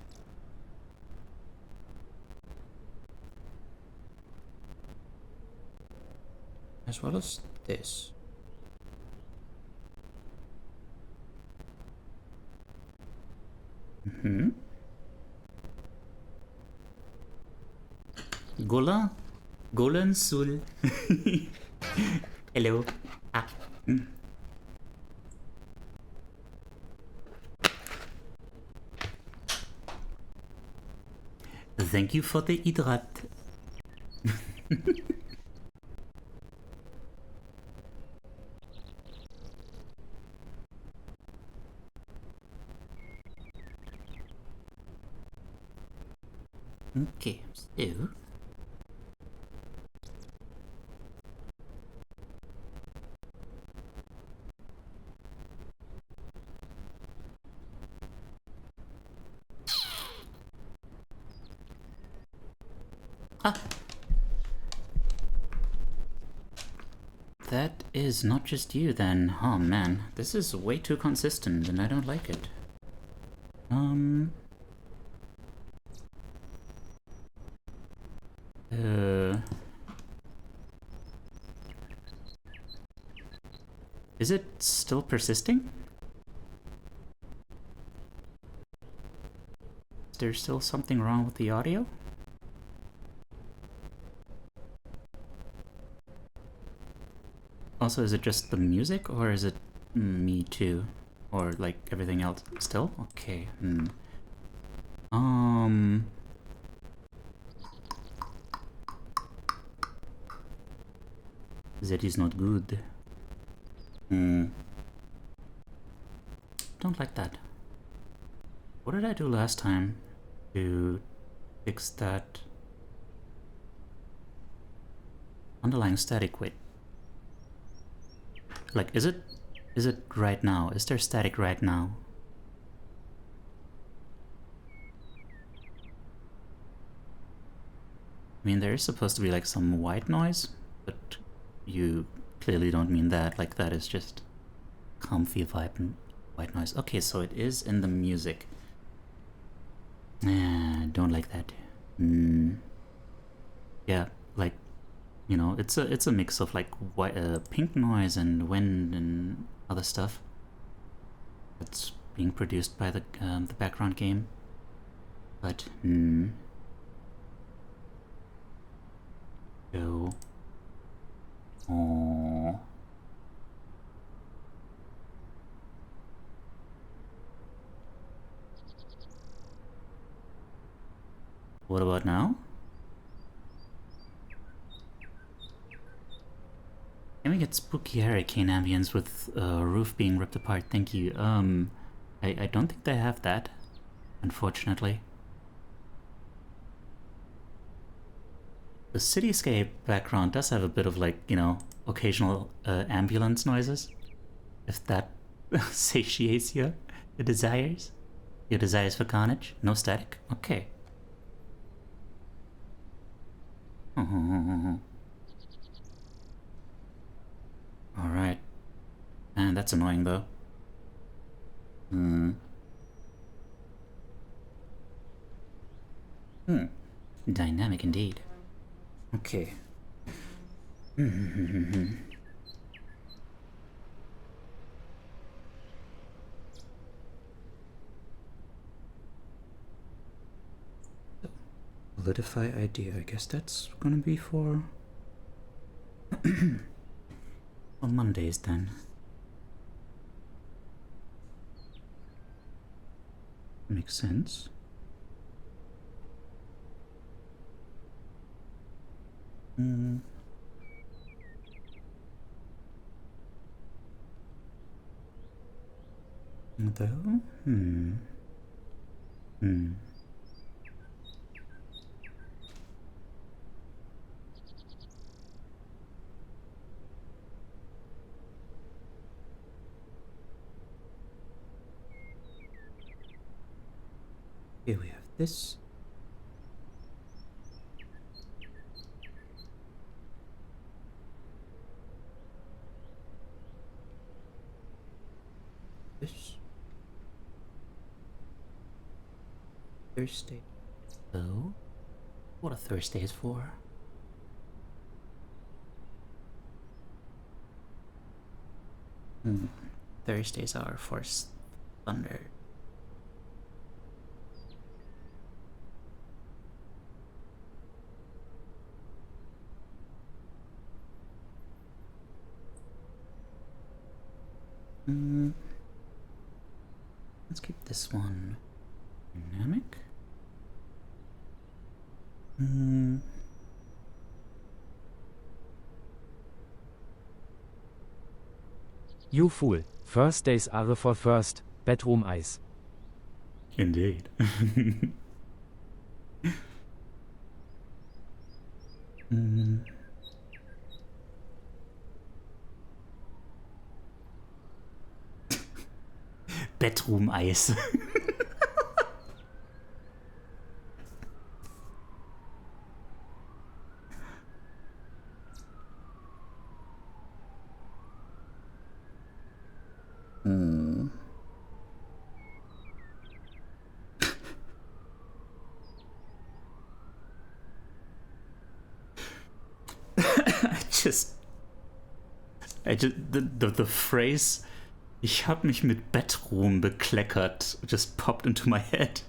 As well as this. Gola? Golan Sul. Hello. Thank you for the hydrat. Okay, so That is not just you then. Oh man, this is way too consistent and I don't like it. Is it still persisting? Is there still something wrong with the audio? Also, is it just the music or is it me too? Or like everything else still? Okay. That is not good. Don't like that. What did I do last time to fix that underlying static? Wait. Like, is it right now? Is there static right now? I mean, there is supposed to be like some white noise, but you clearly don't mean that. Like, that is just comfy vibe white noise. Okay, so it is in the music. Don't like that. Yeah, like, you know, it's a mix of like white, pink noise and wind and other stuff that's being produced by the background game. But so, oh. What about now? Can we get spooky hurricane ambience with roof being ripped apart? Thank you. I don't think they have that, unfortunately. The cityscape background does have a bit of like, you know, occasional ambulance noises. If that satiates your desires. Your desires for carnage? No static? Okay. Alright. And that's annoying though. Dynamic indeed. Okay. Solidify idea. I guess that's gonna be for on Mondays then. Makes sense. Though? Here we have this. This. Thursday. So, what are Thursdays for? Thursdays are for thunder. Let's keep this one dynamic. You fool. First days are for first bedroom eyes. Indeed. Bedroom-Eis. the phrase "Ich hab mich mit Bettruhm bekleckert" just popped into my head.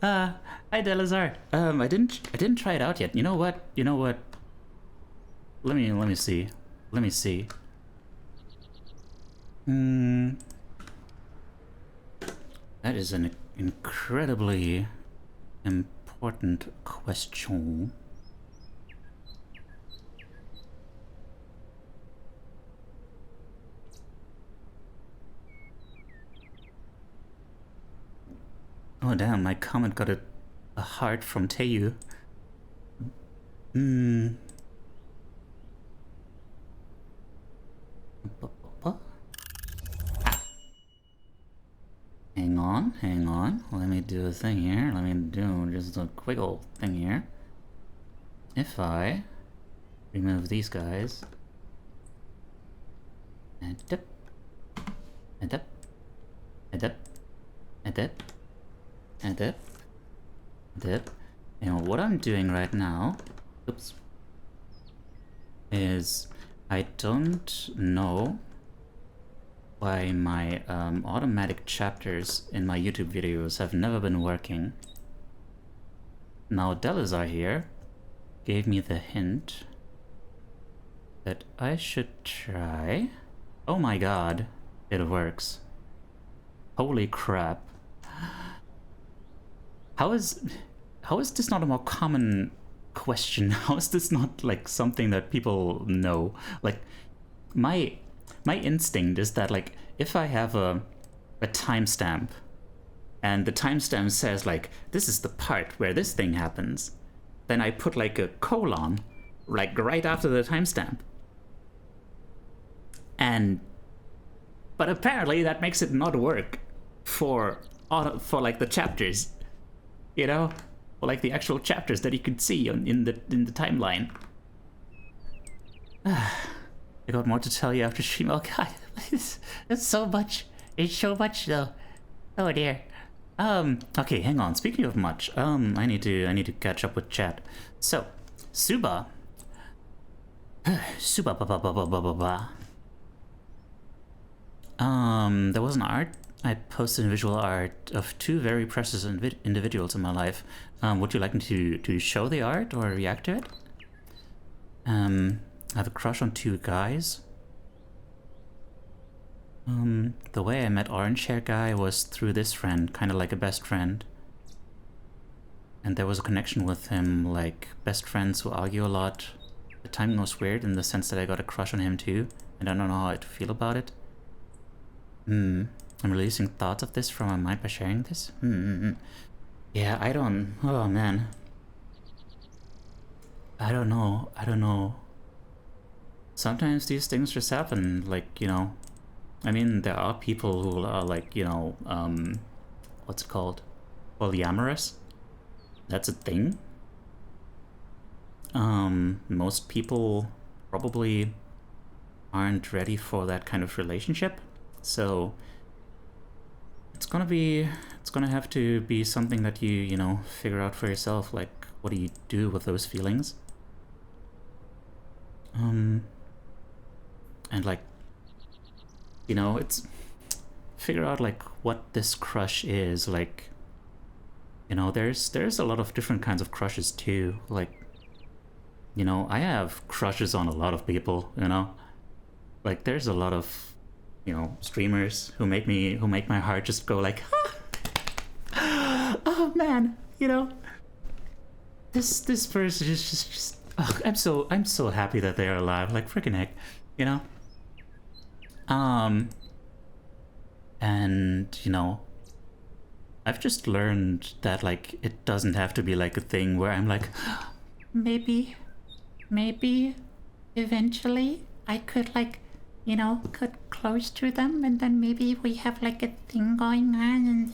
Hi Delazar. I didn't try it out yet. You know what? Let me see. That is an incredibly important question. Oh damn, my comment got a heart from Teiyu. Hang on. Let me do a thing here. Let me do just a quick old thing here. If I remove these guys, and dip, and dip, and dip, and dip, and dip, dip, and what I'm doing right now, oops, is I don't know why my automatic chapters in my YouTube videos have never been working. Now Delazar here gave me the hint that I should try. Oh my god, it works. Holy crap. How is this not a more common question? How is this not like something that people know? Like my instinct is that like if I have a timestamp and the timestamp says like this is the part where this thing happens, then I put like a colon like right after the timestamp. But apparently that makes it not work for like the chapters, you know, or like the actual chapters that you could see in the timeline. I got more to tell you after stream. Oh god, it's so much. It's so much though. Oh dear. Okay, hang on. Speaking of much, I need to catch up with chat. So, Suba. Suba ba ba ba ba ba ba ba. There was an art. I posted visual art of two very precious individuals in my life. Would you like me to show the art or react to it? I have a crush on two guys. The way I met Orange Hair Guy was through this friend, kind of like a best friend. And there was a connection with him, like best friends who argue a lot. The timing was weird in the sense that I got a crush on him too, and I don't know how to feel about it. I'm releasing thoughts of this from my mind by sharing this. Yeah, oh man. I don't know. Sometimes these things just happen, like, you know. I mean, there are people who are like, you know, what's it called? Polyamorous? That's a thing. Most people probably aren't ready for that kind of relationship. So it's gonna have to be something that you know, figure out for yourself, like what do you do with those feelings? And like, you know, it's figure out like what this crush is, like, you know, there's a lot of different kinds of crushes too. Like, you know, I have crushes on a lot of people, you know, like there's a lot of, you know, streamers who make my heart just go like, ah! Oh man, you know, this person is just oh, I'm so happy that they are alive, like freaking heck, you know. And you know, I've just learned that like it doesn't have to be like a thing where I'm like, maybe eventually I could like, you know, get close to them and then maybe we have like a thing going on.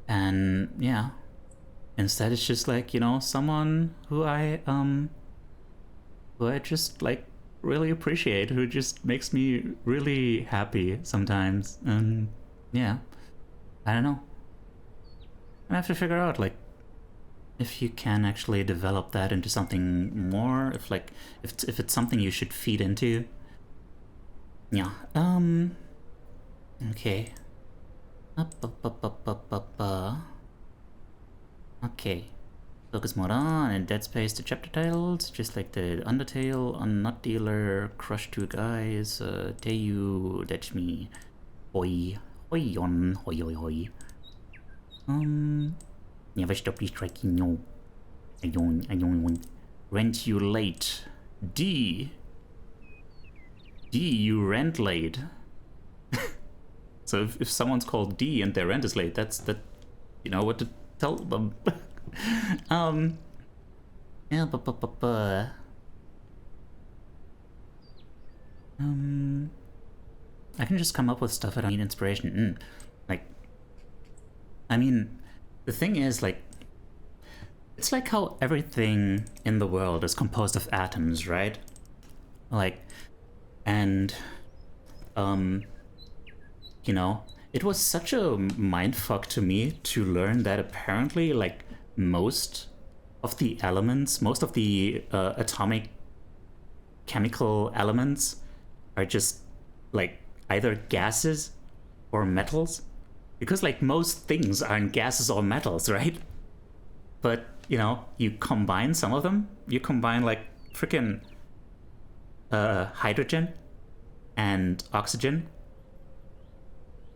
And yeah, instead it's just like, you know, someone who I just like really appreciate, who just makes me really happy sometimes. And yeah, I don't know. I have to figure out, like, if you can actually develop that into something more, if it's something you should feed into. Yeah. Okay. Okay. Focus mode on, and Dead Space the chapter titles, just like the Undertale, Unnut Dealer, Crush Two Guys, Teiyu, Detch Me, Hoi, Hoion, Hoi Hoi Hoi. Never stop striking no. I don't rent you late. D, you rent late. So if someone's called D and their rent is late, that you know what to tell them. Yeah, I can just come up with stuff. I don't need inspiration. Like, I mean, the thing is, like, it's like how everything in the world is composed of atoms, right? Like, and you know, it was such a mindfuck to me to learn that apparently, like, most of the elements, most of the atomic chemical elements are just, like, either gases or metals. Because, like, most things aren't gases or metals, right? But, you know, you combine some of them. You combine, like, freaking hydrogen and oxygen.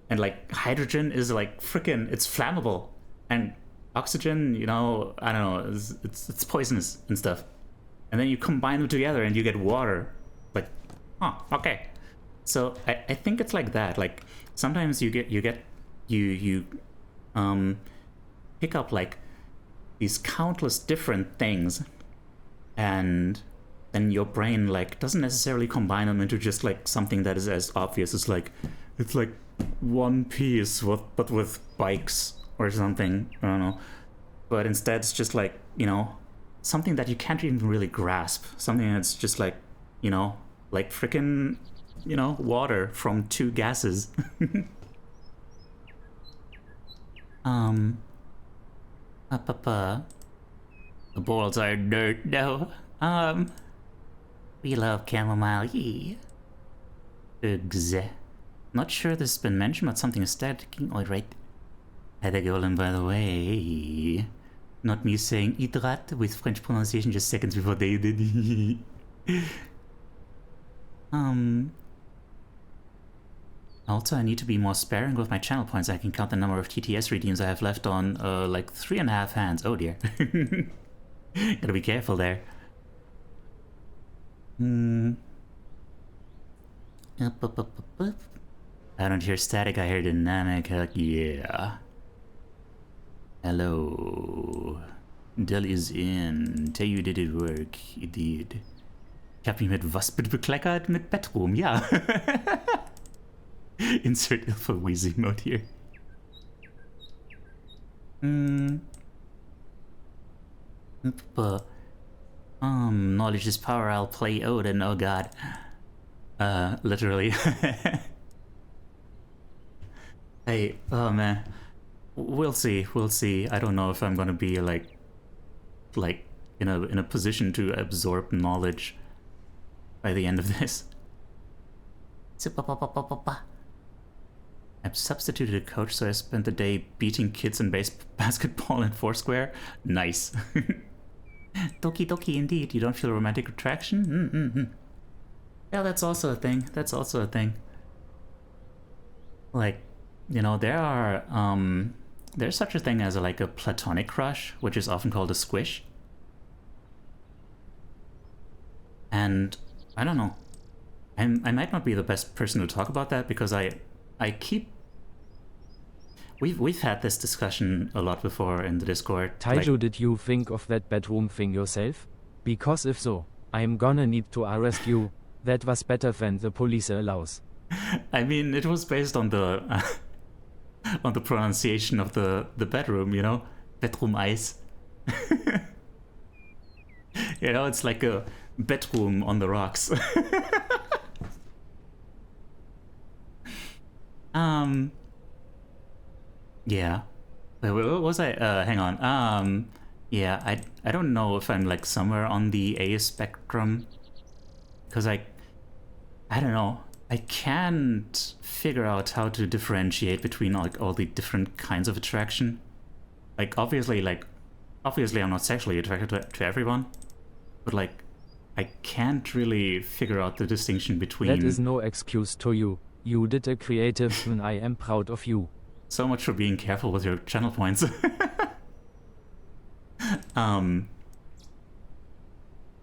And, like, hydrogen is, like, freaking, it's flammable. And oxygen, you know, I don't know, it's poisonous and stuff. And then you combine them together and you get water. Like, oh, okay. So I think it's like that. Like, sometimes you pick up, like, these countless different things, and then your brain, like, doesn't necessarily combine them into just, like, something that is as obvious as, like, it's like one piece but with bikes or something. I don't know. But instead it's just, like, you know, something that you can't even really grasp. Something that's just, like, you know, like freaking, you know, water from two gases. The balls are dirt, though. We love chamomile, yeah. Ugh. Not sure this has been mentioned, but something is staticking. Alright. Had a golem, by the way. Not me saying hydrat with French pronunciation just seconds before they did. Also, I need to be more sparing with my channel points. I can count the number of TTS redeems I have left on, like 3.5 hands. Oh dear. Gotta be careful there. I don't hear static, I hear dynamic. Heck yeah. Hello. Dell is in. Teiyu did it work. It did. Ich hab mich mit was bekleckert? Mit Bedroom, ja. Insert alpha wheezy mode here. Knowledge is power, I'll play Odin, oh god. Literally. Hey, oh man. We'll see. I don't know if I'm gonna be like in a position to absorb knowledge by the end of this. I've substituted a coach, so I spent the day beating kids in basketball in Foursquare. Nice. Doki doki indeed. You don't feel romantic attraction? Yeah, that's also a thing. Like, you know, there's such a thing as like a platonic crush, which is often called a squish. And I don't know. I might not be the best person to talk about that because we've had this discussion a lot before in the Discord. Teiyu, like, did you think of that bedroom thing yourself? Because if so, I'm gonna need to arrest you. That was better than the police allows. I mean, it was based on the on the pronunciation of the bedroom, you know, bedroom ice. You know, it's like a bedroom on the rocks. Yeah. Wait, what was I? Hang on. Yeah, I don't know if I'm like somewhere on the A spectrum, because I don't know. I can't figure out how to differentiate between like all the different kinds of attraction. Obviously I'm not sexually attracted to everyone, but like I can't really figure out the distinction between. That is no excuse to you. You did a creative and I am proud of you. So much for being careful with your channel points.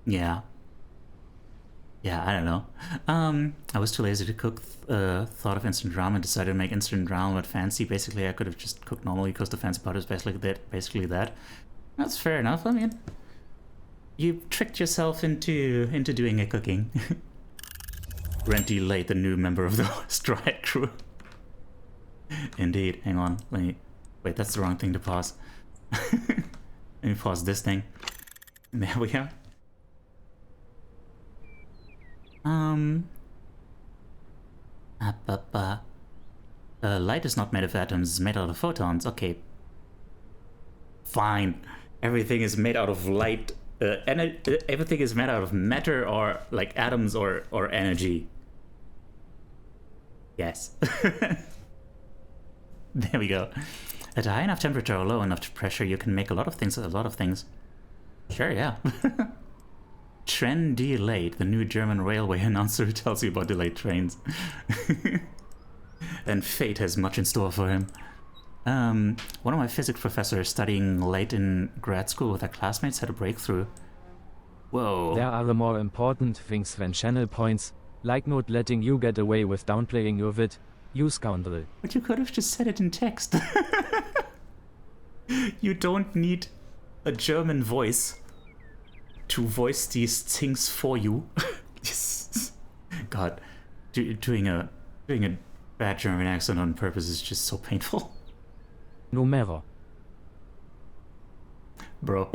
Yeah. Yeah, I don't know. I was too lazy to cook, thought of instant ramen, decided to make instant ramen but fancy. Basically, I could have just cooked normally because the fancy part is basically that. That's fair enough. I mean, you tricked yourself into doing a cooking. Renty Late, the new member of the Stride crew. Indeed. Hang on. Let me... Wait, that's the wrong thing to pause. Let me pause this thing. There we go. Light is not made of atoms, it's made out of photons. Okay. Fine. Everything is made out of light. Everything is made out of matter or like atoms or energy. Yes. There we go. At a high enough temperature or low enough pressure, you can make a lot of things. Sure, yeah. Trendy Late, the new German railway announcer who tells you about delayed trains. And fate has much in store for him. One of my physics professors studying late in grad school with their classmates had a breakthrough. Whoa. There are the more important things than channel points, like not letting you get away with downplaying your wit, you scoundrel. But you could have just said it in text. You don't need a German voice to voice these things for you. God, doing a bad German accent on purpose is just so painful. No matter. Bro.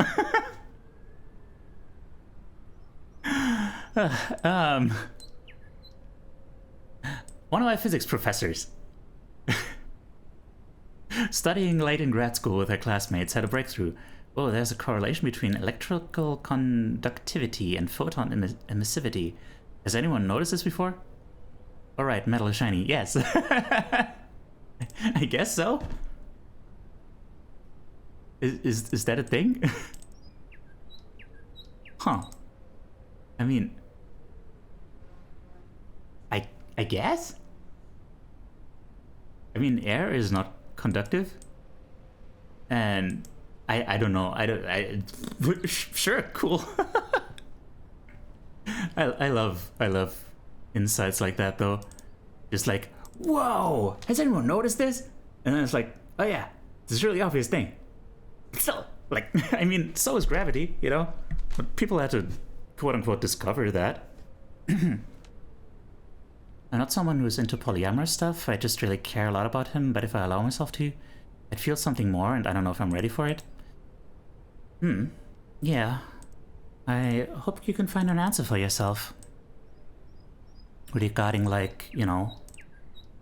One of my physics professors studying late in grad school with her classmates had a breakthrough. Oh, there's a correlation between electrical conductivity and photon emissivity. Has anyone noticed this before? Alright, metal is shiny. Yes. I guess so. Is that a thing? Huh. I mean... I guess? I mean, air is not conductive. And... I don't know. Sure, cool. I love insights like that though. Just like, whoa, has anyone noticed this? And then it's like, oh yeah, it's a really obvious thing. So, like, I mean, so is gravity, you know? But people had to quote unquote discover that. I'm not someone who's into polyamorous stuff. I just really care a lot about him, but if I allow myself to, I'd feel something more, and I don't know if I'm ready for it. Yeah. I hope you can find an answer for yourself. Regarding, like, you know,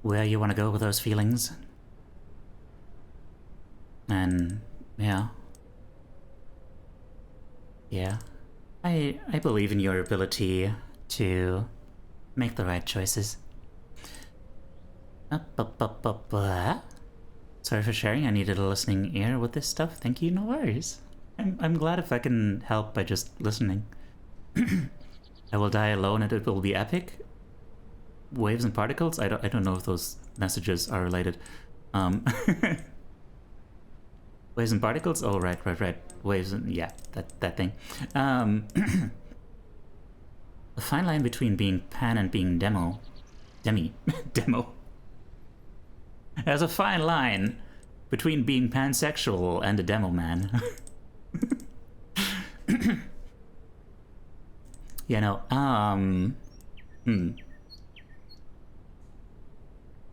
where you want to go with those feelings. And, yeah. Yeah. I believe in your ability to make the right choices. Sorry for sharing, I needed a listening ear with this stuff. Thank you, no worries. I'm glad if I can help by just listening. I will die alone and it will be epic. Waves and particles? I don't know if those messages are related. Waves and particles? Oh, right. Waves and... yeah, that thing. The fine line between being pan and being demo. Demo. There's a fine line between being pansexual and a demo man. You know,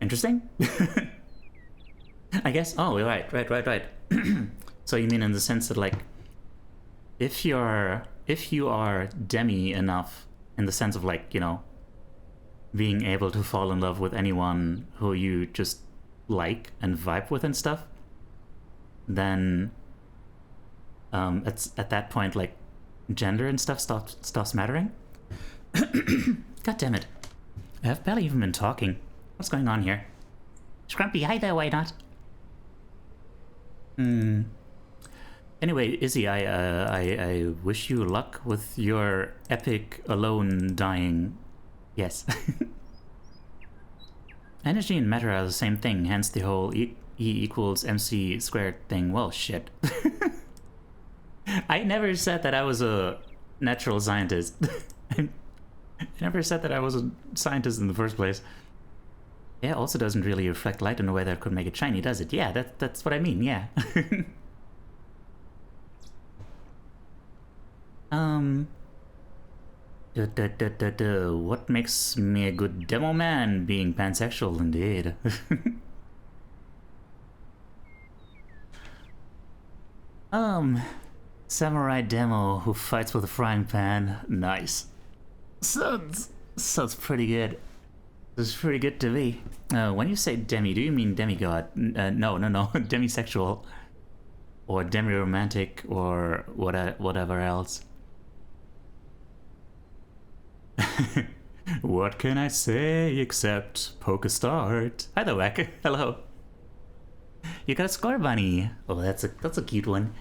Interesting? I guess, oh, right. So you mean in the sense that, like, if you are demi enough, in the sense of, like, you know, being able to fall in love with anyone who you just like and vibe with and stuff, then at that point, like, gender and stuff stops mattering. God damn it. I've barely even been talking. What's going on here? Scrumpy, hi there, why not? Anyway, Izzy, I wish you luck with your epic alone dying. Yes. Energy and matter are the same thing, hence the whole E equals MC squared thing. Well, shit. I never said that I was a natural scientist. I never said that I was a scientist in the first place. Yeah, also doesn't really reflect light in a way that could make it shiny, does it? Yeah, that's what I mean, yeah. What makes me a good demo man? Being pansexual, indeed. Samurai demo who fights with a frying pan. Nice. Sounds pretty good. It's pretty good to me. When you say demi, do you mean demigod? No, demisexual. Or demi-romantic, or whatever else. What can I say except poke a start? Hi there, Wack. Hello. You got a score bunny. Oh, that's a cute one.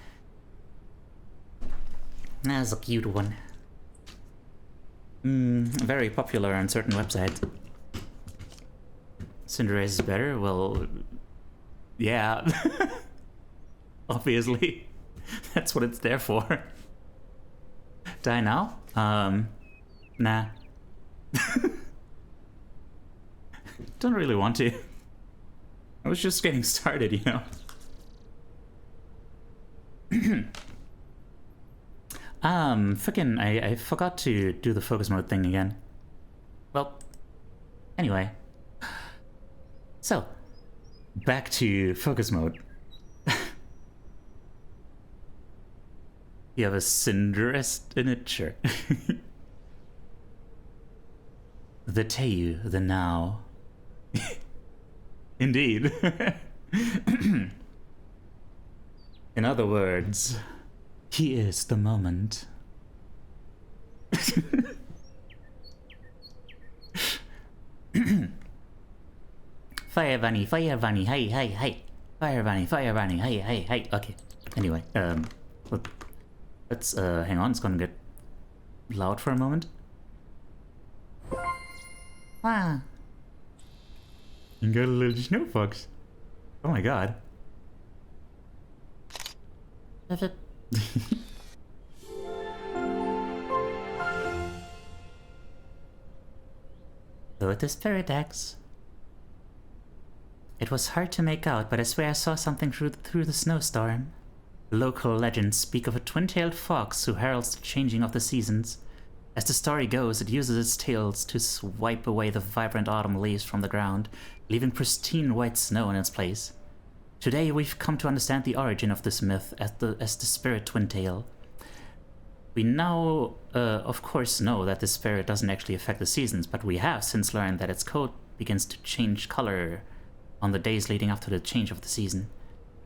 That's a cute one. Very popular on certain websites. Cinderace is better? Well, yeah. Obviously. That's what it's there for. Die now? Nah. Don't really want to. I was just getting started, you know? Frickin' I forgot to do the focus mode thing again. Well, anyway. So, back to focus mode. You have a Cinderest in it? Sure. The Teiyu, the now. Indeed. In other words, he is the moment. Fire bunny, hey, hey, hey. Fire bunny, hey, hey, hey. Okay. Anyway, let's hang on, it's gonna get loud for a moment. Wow. You got a little snow fox. Oh my god. Lotus Spirit Axe. It was hard to make out, but I swear I saw something through the snowstorm. Local legends speak of a twin-tailed fox who heralds the changing of the seasons. As the story goes, it uses its tails to swipe away the vibrant autumn leaves from the ground, leaving pristine white snow in its place. Today we've come to understand the origin of this myth as the spirit twin-tail. We now, of course, know that this spirit doesn't actually affect the seasons, but we have since learned that its coat begins to change color on the days leading up to the change of the season.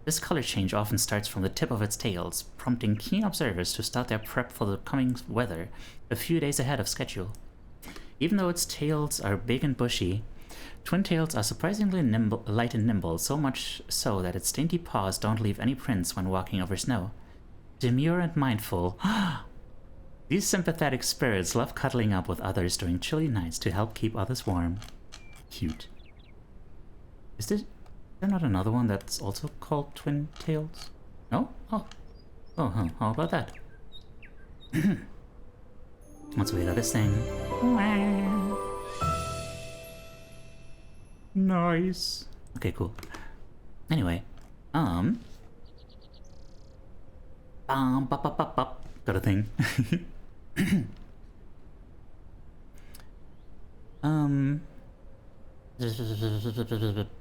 This color change often starts from the tip of its tails, prompting keen observers to start their prep for the coming weather a few days ahead of schedule. Even though its tails are big and bushy, twin tails are surprisingly light and nimble, so much so that its dainty paws don't leave any prints when walking over snow. Demure and mindful, these sympathetic spirits love cuddling up with others during chilly nights to help keep others warm. Cute. Is there not another one that's also called Twin Tails? No? Oh. Oh, huh. How about that? Let's wait out this thing. Nice. Okay, cool. Anyway, got a thing.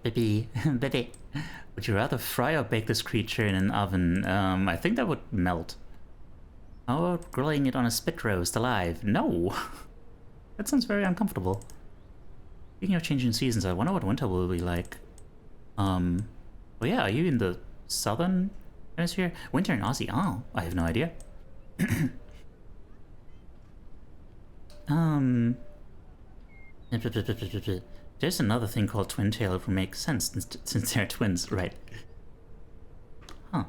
Baby. Would you rather fry or bake this creature in an oven? I think that would melt. How about grilling it on a spit roast alive? No! That sounds very uncomfortable. Speaking of changing seasons, I wonder what winter will be like. Well, yeah, are you in the southern Hemisphere? Winter in Aussie. Oh, I have no idea. There's another thing called twin tail. It would make sense since they're twins, right? Huh.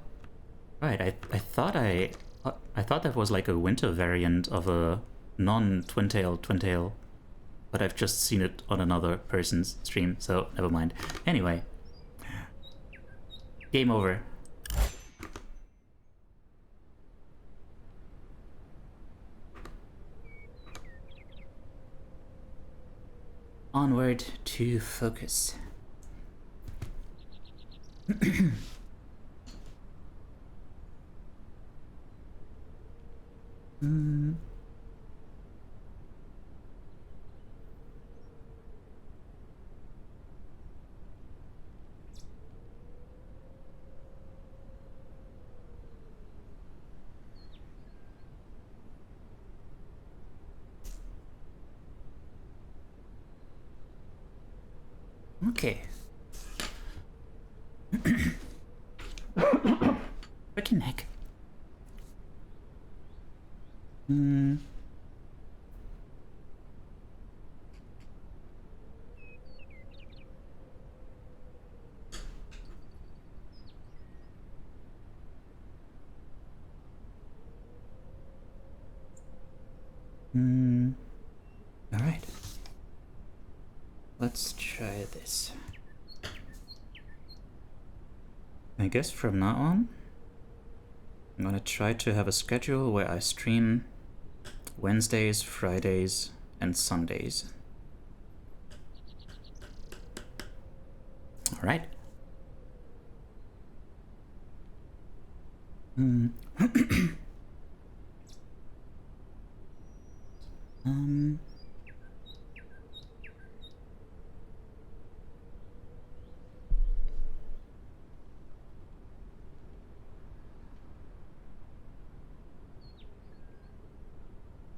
Right. I thought that was like a winter variant of a non-twin tail, but I've just seen it on another person's stream, so never mind. Anyway, game over. Onward to focus. Okay. Freaking heck. All right. Let's try this. I guess from now on, I'm gonna try to have a schedule where I stream Wednesdays, Fridays, and Sundays. All right.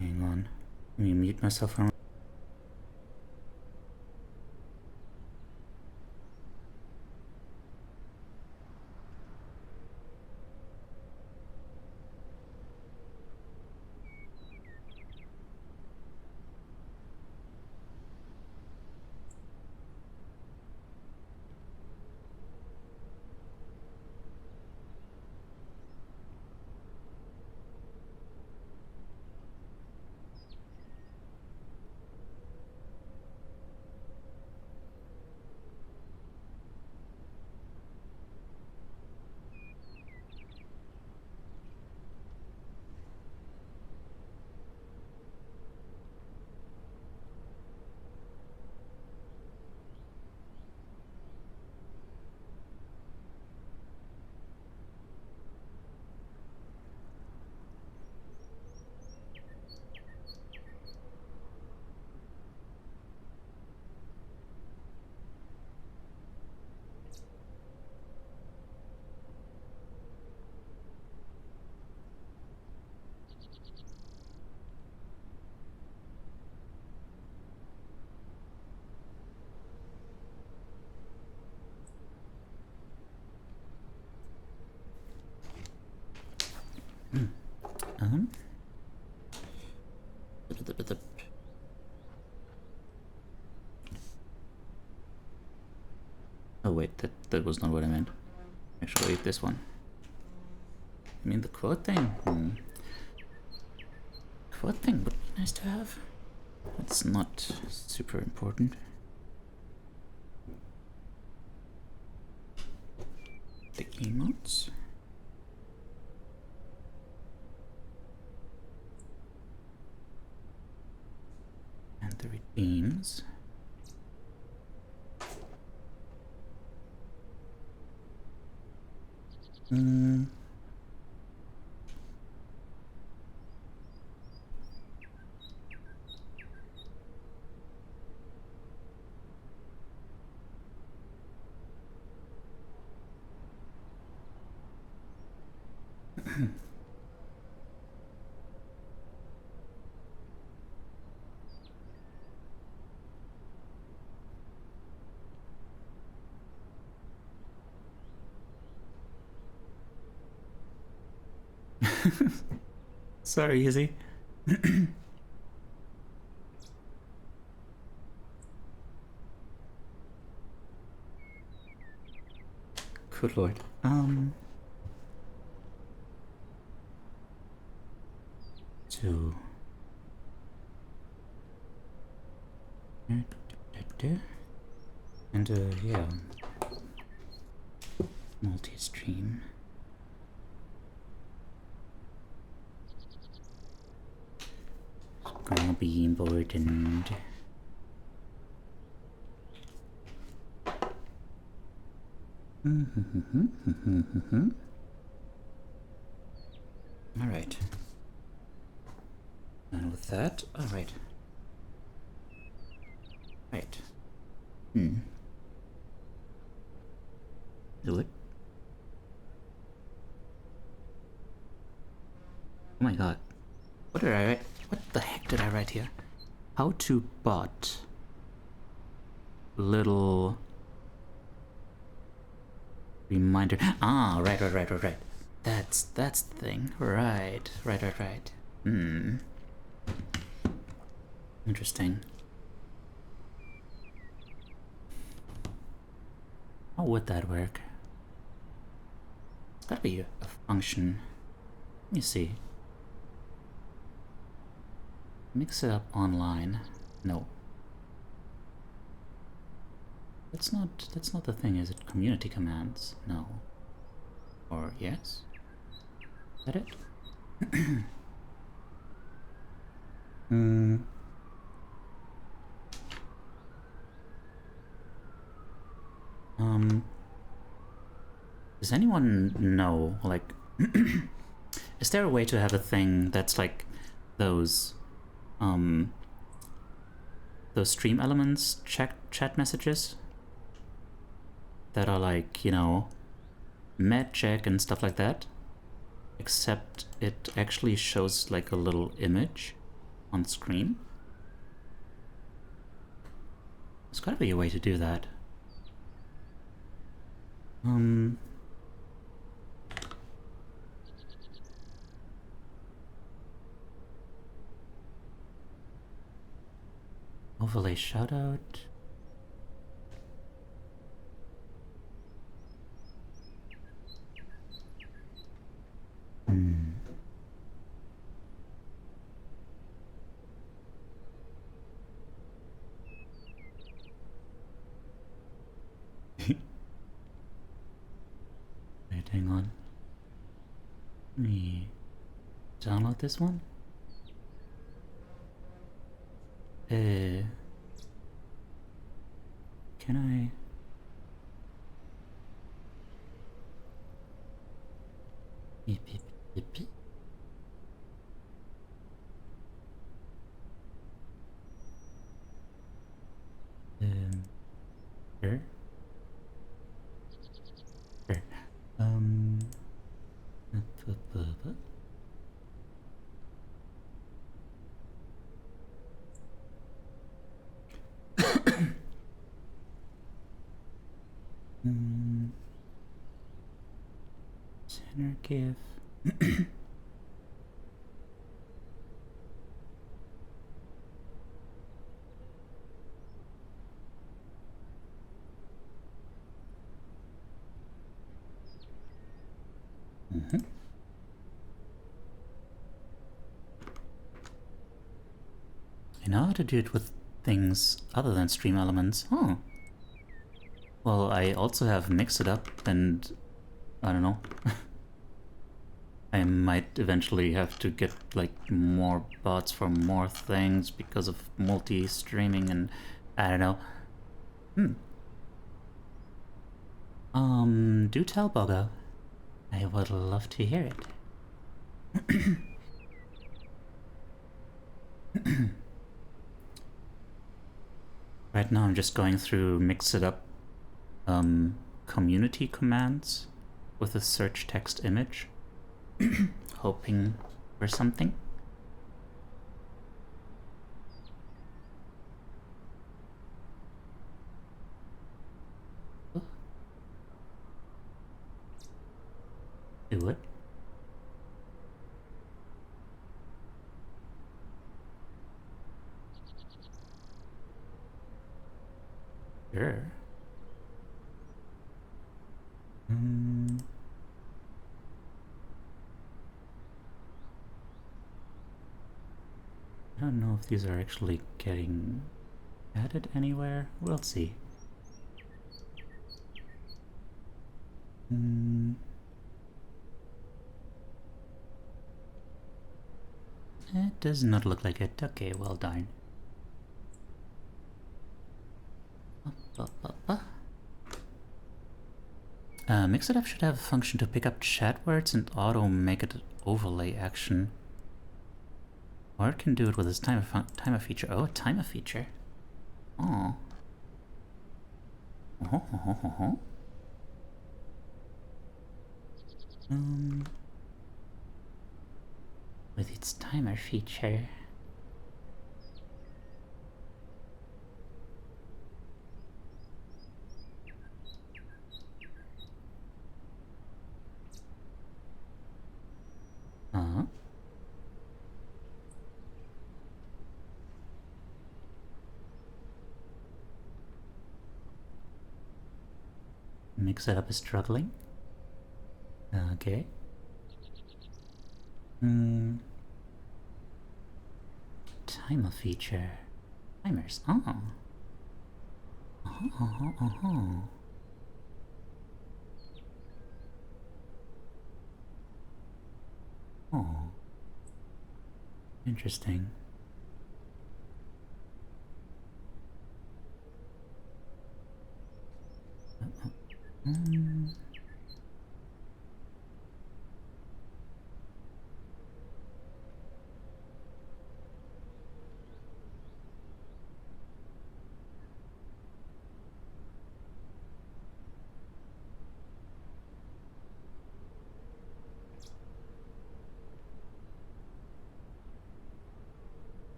Hang on. Let me mute myself for a moment. Oh wait, that was not what I meant. Actually, this one. I mean the quote thing? Quote thing would be nice to have. It's not super important. The emotes. And the redeems. Sorry, Izzy. Good lord. So and yeah, multi-stream. Gonna be important. All right. And with that, all right. Right. Do it. Oh my god. What did I write? What the heck did I write here? How to bot little reminder. Ah, right. That's the thing. Right. Interesting. How would that work? It's gotta be a function. Let me see. Mix it up online. No. That's not the thing, is it? Community commands? No. Or yes? Is that it? Does anyone know, like, is there a way to have a thing that's like those stream elements chat messages that are like, you know, med check and stuff like that, except it actually shows like a little image on screen? There's gotta be a way to do that. Overlay shoutout. Wait, hang on. Let me download this one. Can I? Beep, beep, beep, beep. Sure. Sure. ßʀᴄಘɪᴠᴇ. I know how to do it with things other than stream elements. Oh. Well, I also have mixed it up, and I don't know. I might eventually have to get like more bots for more things because of multi-streaming, and I don't know. Do tell, Bogo. I would love to hear it. Right now I'm just going through mix it up community commands with a search text image, hoping for something. Do it. Sure. I don't know if these are actually getting added anywhere. We'll see. It does not look like it. Okay, well done. Mix It Up should have a function to pick up chat words and auto make it an overlay action. Or it can do it with its timer feature. Oh, a timer feature. Oh. With its timer feature. Mix It Up is struggling. Okay. Timer feature. Timers. Oh. Oh. Interesting.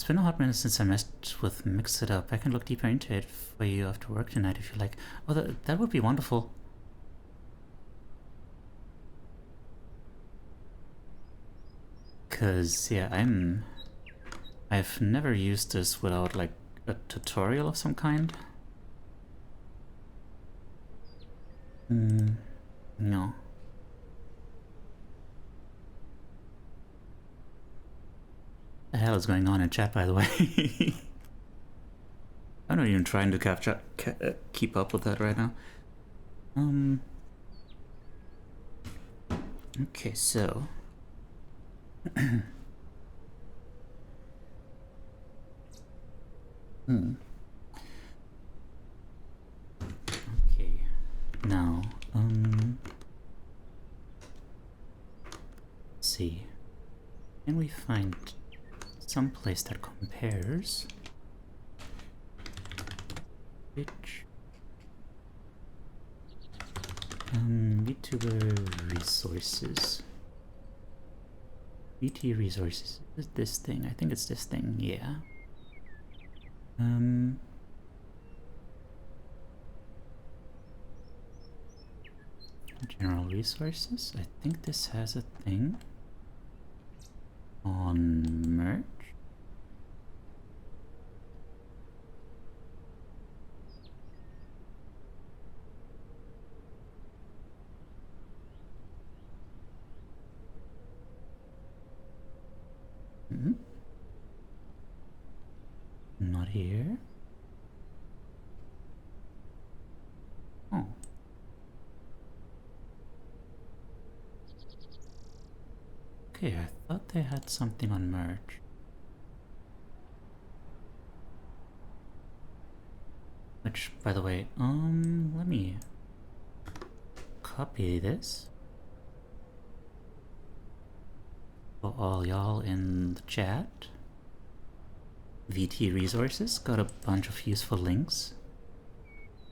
It's been a hot minute since I messed with Mix It Up. I can look deeper into it for you after work tonight if you like. Oh, that would be wonderful. Cause yeah, I've never used this without like a tutorial of some kind. No. The hell is going on in chat, by the way? I'm not even trying to keep up with that right now. Okay, so okay, now let's see. Can we find some place that compares which VTuber resources. VT resources. Is it this thing? I think it's this thing, yeah. General resources. I think this has a thing on merch. Not here. Oh. Okay, I thought they had something on merch. Which, by the way, let me copy this for all y'all in the chat. VT resources, got a bunch of useful links.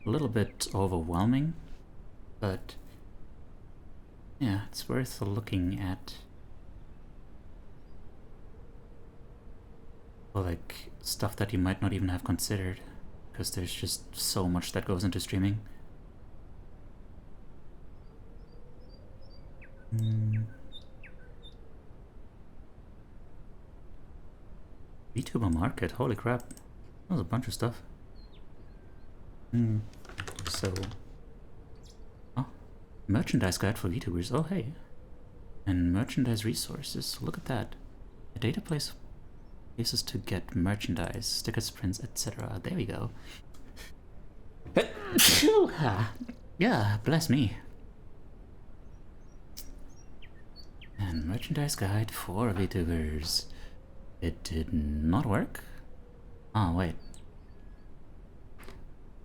A little bit overwhelming, but yeah, it's worth looking at. or like stuff that you might not even have considered, because there's just so much that goes into streaming. VTuber market, holy crap. That was a bunch of stuff. So... Oh, merchandise guide for VTubers, oh hey. And merchandise resources, look at that. A data place places to get merchandise, stickers, prints, etc. There we go. Yeah, bless me. And merchandise guide for VTubers. It did not work. Oh, wait.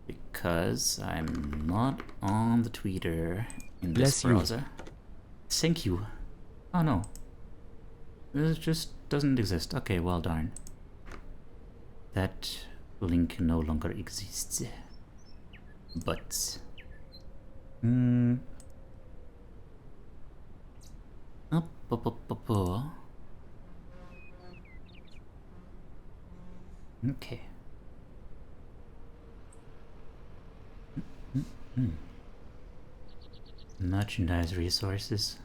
Because I'm not on the tweeter in this browser. Thank you. Oh no. This just doesn't exist. Okay, well darn. That link no longer exists. But... Okay. Merchandise resources.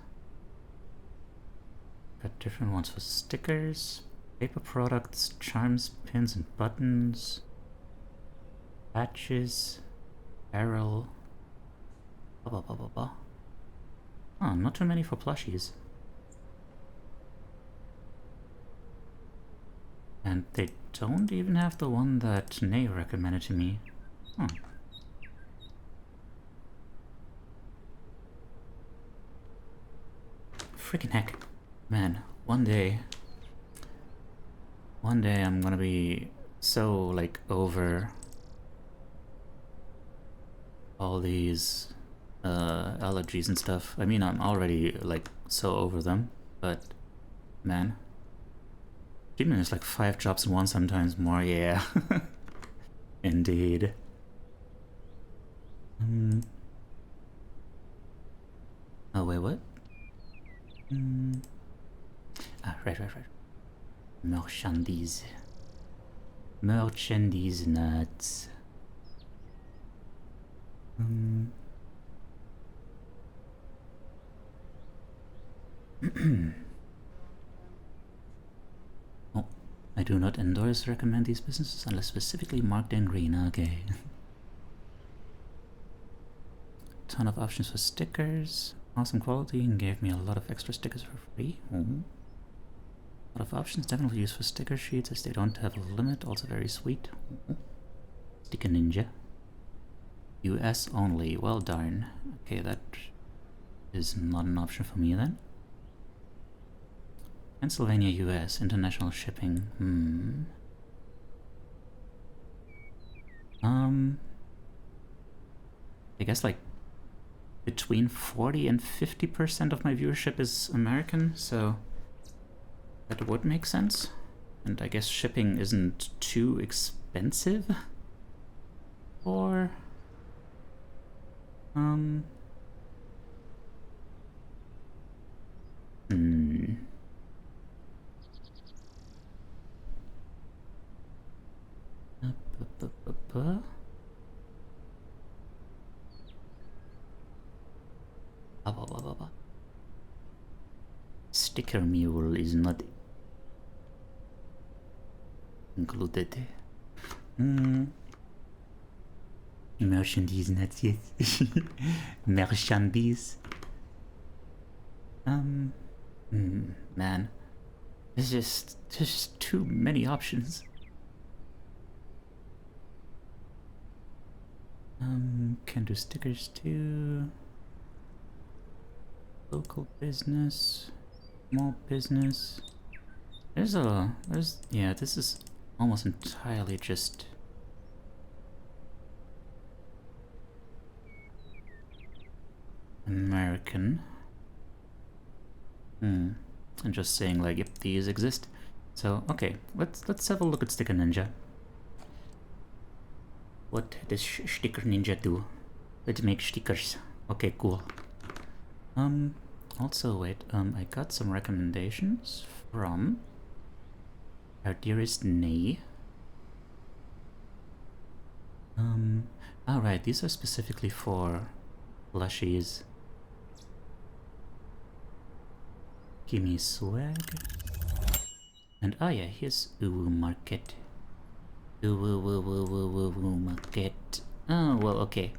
Got different ones for stickers, paper products, charms, pins and buttons, patches, apparel, blah blah blah blah blah. Oh, not too many for plushies. And they don't even have the one that Nay recommended to me. Huh. Freaking heck. Man, one day I'm gonna be so, like, over all these allergies and stuff. I mean, I'm already, like, so over them, but man. Streaming is like 5 jobs in one, sometimes more, yeah. Indeed. Oh, wait, what? Ah, right. Merchandise. Merchandise nuts. Oh, I do not endorse recommend these businesses unless specifically marked in green. Okay. Ton of options for stickers. Awesome quality and gave me a lot of extra stickers for free. A lot of options, definitely used for sticker sheets as they don't have a limit, also very sweet. Sticker Ninja. US only, well darn. Okay, that is not an option for me then. Pennsylvania, US, international shipping. I guess like between 40 and 50% of my viewership is American, so that would make sense. And I guess shipping isn't too expensive. Or Sticker mule is not included. Merchandise nuts, yes. Merchandise. Man, there's just too many options. Can do stickers too. Local business, small business. Yeah, this is almost entirely just American. And just saying like, yep, these exist. So okay, let's have a look at Sticker Ninja. What does Sticker Ninja do? Let's make stickers. Okay, cool. Also wait, I got some recommendations from Our dearest Nay. Alright, these are specifically for plushies. Gimme swag. And oh yeah, here's Uwu Market. Uwu Market. Oh, well, okay.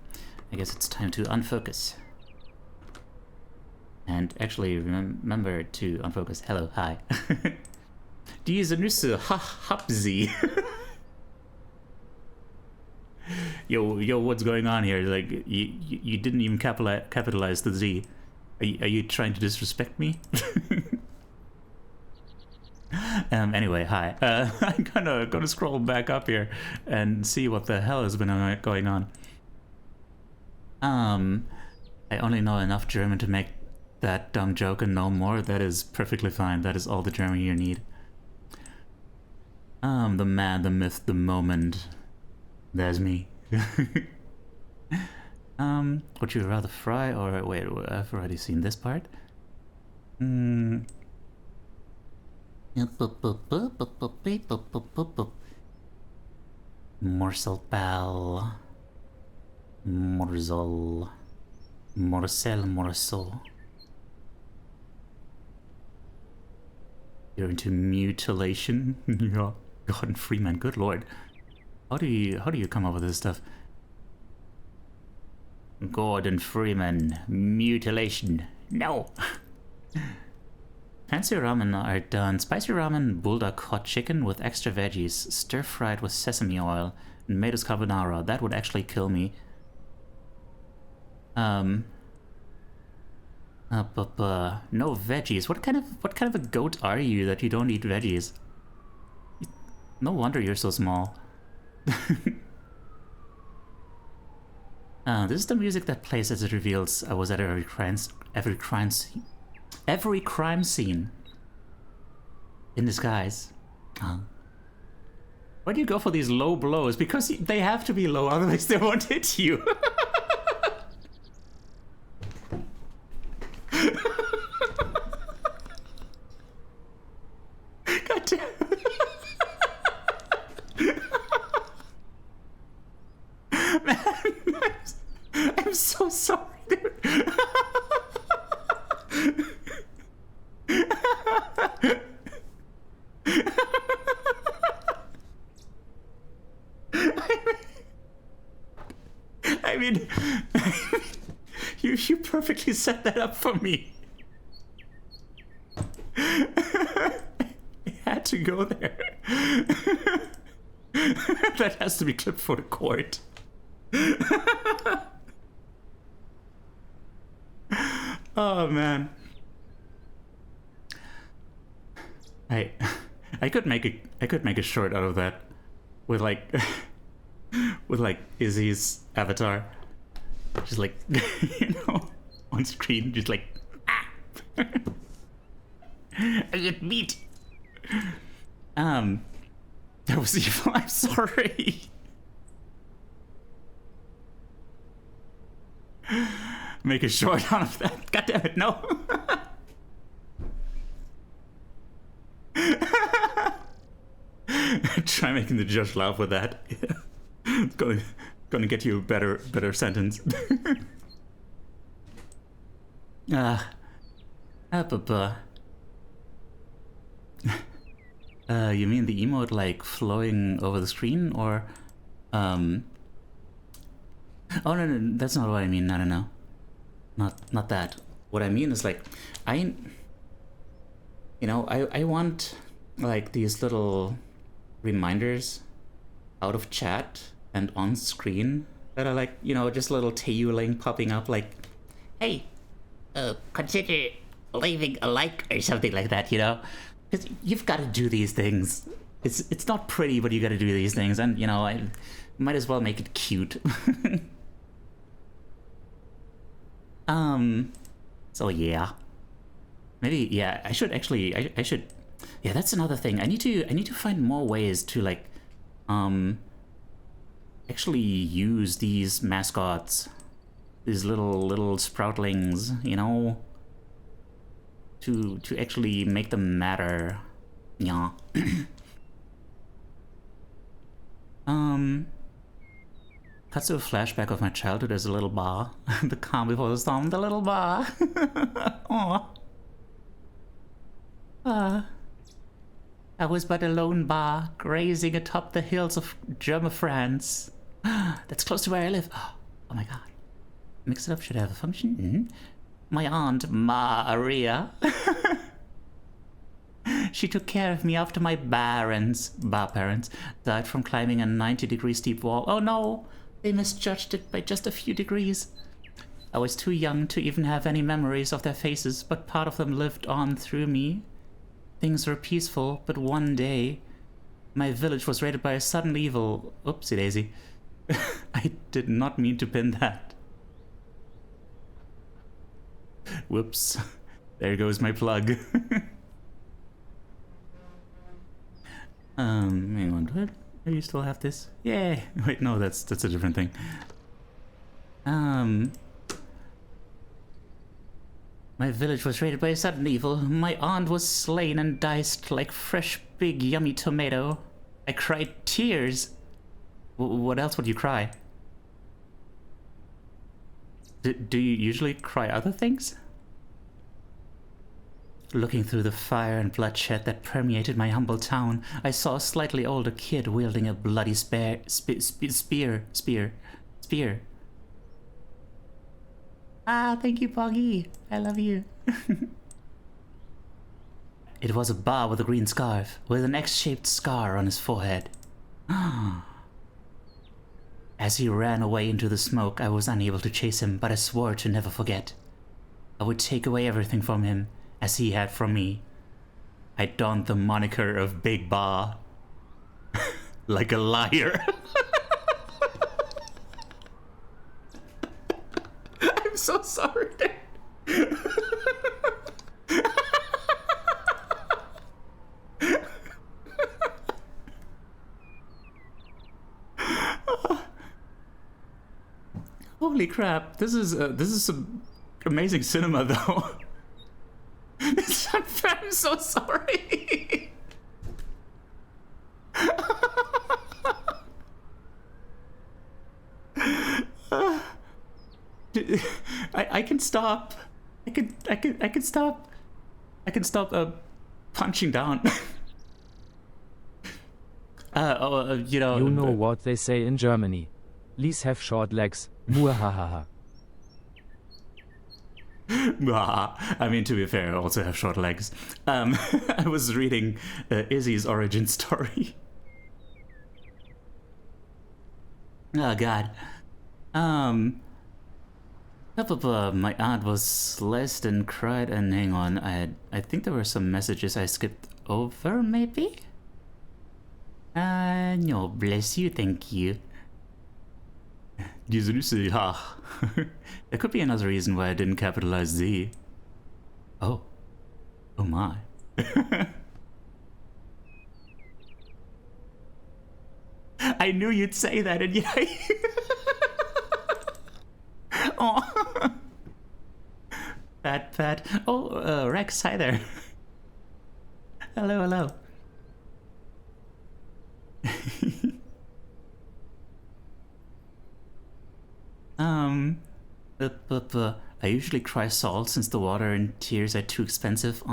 I guess it's time to unfocus. And actually remember to unfocus. Hello, hi. Diese Nüsse, hapsi. Yo, what's going on here? Like, you didn't even capitalize the Z. Are you trying to disrespect me? Anyway, hi. I'm gonna scroll back up here and see what the hell has been going on. I only know enough German to make that dumb joke and no more. That is perfectly fine. That is all the German you need. The man, the myth, the moment. There's me. Would you rather fry or wait? I've already seen this part. Morsel pal. Morsel. Morsel. You're into mutilation? Yeah. Gordon Freeman, good lord. How do you come up with this stuff? Gordon Freeman, mutilation. No. Fancy ramen are done. Spicy ramen, bulldog hot chicken with extra veggies, stir fried with sesame oil, and tomatoes carbonara. That would actually kill me. No veggies. What kind of a goat are you that you don't eat veggies? No wonder you're so small. This is the music that plays as it reveals I was at every crime scene in disguise. Why do you go for these low blows? Because they have to be low, otherwise they won't hit you. God damn. Man, I'm so sorry, dude. I mean, you perfectly set that up for me. I had to go there. That has to be clipped for the court. Oh man, I could make a short out of that with like Izzy's avatar, just like on screen, just like I get meat. That was evil. I'm sorry. Make a short out of that. God damn it, no. Try making the judge laugh with that. It's gonna get you a better sentence. You mean the emote like flowing over the screen, or oh no, that's not what I mean. No. Not that. What I mean is like I want like these little reminders out of chat and on screen that are like, just a little Teiyu link popping up like, hey, consider leaving a like or something like that, because you've got to do these things. It's not pretty, but you got to do these things, and I might as well make it cute. So yeah, maybe, yeah, I should actually, I should, yeah, that's another thing. I need to find more ways to like, actually use these mascots, these little sproutlings, to actually make them matter. Yeah. Cuts to a flashback of my childhood as a little bar. The calm before the storm, the little bar. Aww. I was but a lone bar, grazing atop the hills of German France. That's close to where I live. Oh my god. Mix it up should have a function. My aunt, Maria. She took care of me after my bar parents, died from climbing a 90-degree steep wall. Oh no! They misjudged it by just a few degrees. I was too young to even have any memories of their faces, but part of them lived on through me. Things were peaceful, but one day, my village was raided by a sudden evil. Oopsie daisy. I did not mean to pin that. Whoops. There goes my plug. Hang on, what? Do you still have this? Yay! Wait, no, that's a different thing. My village was raided by a sudden evil. My aunt was slain and diced like fresh, big, yummy tomato. I cried tears. What else would you cry? Do you usually cry other things? Looking through the fire and bloodshed that permeated my humble town, I saw a slightly older kid wielding a bloody spear. Ah, thank you, Poggy. I love you. It was a bar with a green scarf, with an X-shaped scar on his forehead. As he ran away into the smoke, I was unable to chase him, but I swore to never forget. I would take away everything from him, as he had from me. I donned the moniker of Big Bar. Like a liar. I'm so sorry. Holy crap! This is some amazing cinema, though. I'm so sorry. I can stop. I can stop. I can stop punching down. You know. You know what they say in Germany. Lees have short legs. Muahahaha. I mean, to be fair, I also have short legs. I was reading Izzy's origin story. Oh god. My aunt was sliced and cried, and hang on, I think there were some messages I skipped over, maybe? No, bless you, thank you. There could be another reason why I didn't capitalize Z. Oh. Oh my. I knew you'd say that, and yet Oh. Pat. Oh, Rex, hi there. Hello. I usually cry salt since the water and tears are too expensive.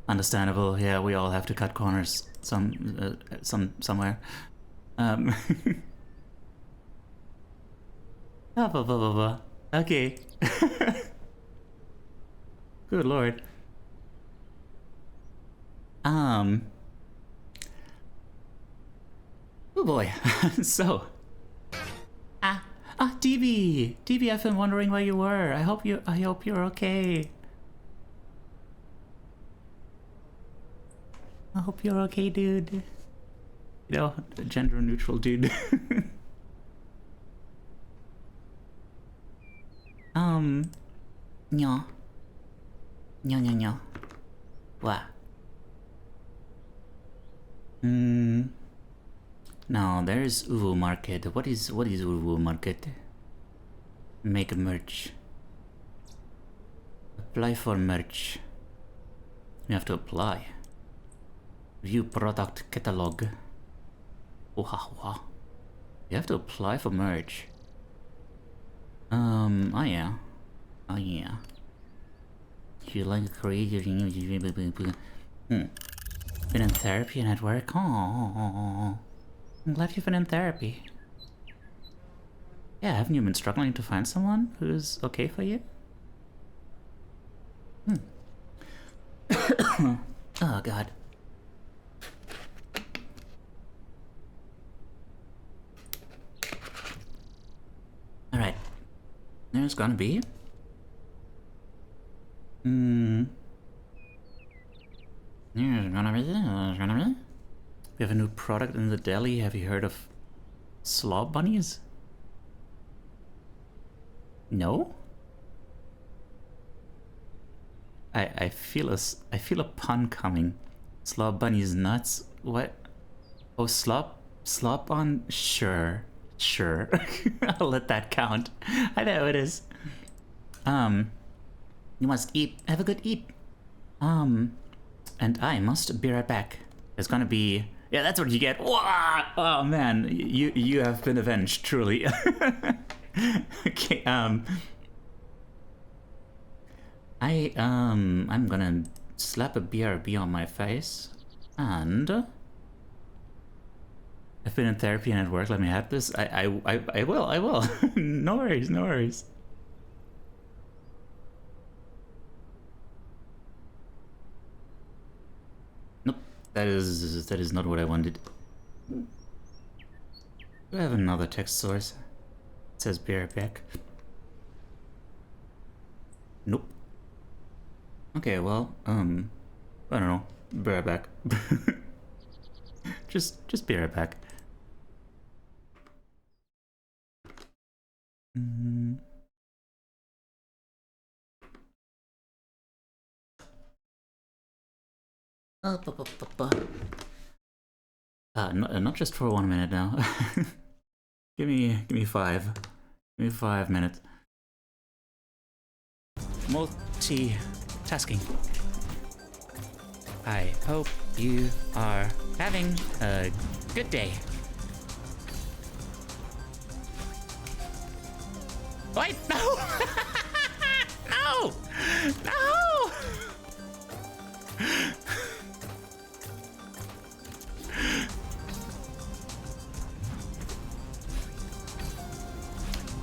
Understandable. Yeah, we all have to cut corners somewhere. Okay. Good lord. Oh boy. So. DB, I've been wondering where you were. I hope you're okay. I hope you're okay, dude. You know, gender neutral dude. Nya. What? Now there's Uwu Market. What is Uwu Market? Make merch. Apply for merch. You have to apply. View product catalog. You have to apply for merch. Oh yeah. Oh yeah. You like to create your... Been in therapy and at work? Oh, I'm glad you've been in therapy. Yeah, haven't you been struggling to find someone who's okay for you? Oh god. Alright. There's gonna be... There's gonna be... We have a new product in the deli. Have you heard of slob bunnies? No? I feel a pun coming. Slob bunnies nuts? What? Oh, slop on? Sure. I'll let that count. I know it is. You must eat. Have a good eat. And I must be right back. There's gonna be... Yeah, that's what you get. Wah! Oh man, you have been avenged, truly. Okay, I'm gonna slap a BRB on my face, and I've been in therapy and at work. Let me have this. I will. No worries. Nope, that is not what I wanted. Do I have another text source? It says be right back. Nope. Okay, well, I don't know. Be right back. just be right back. Not just for 1 minute now. give me 5. Give me 5 minutes. Multitasking. I hope you are having a good day. Wait, no! No!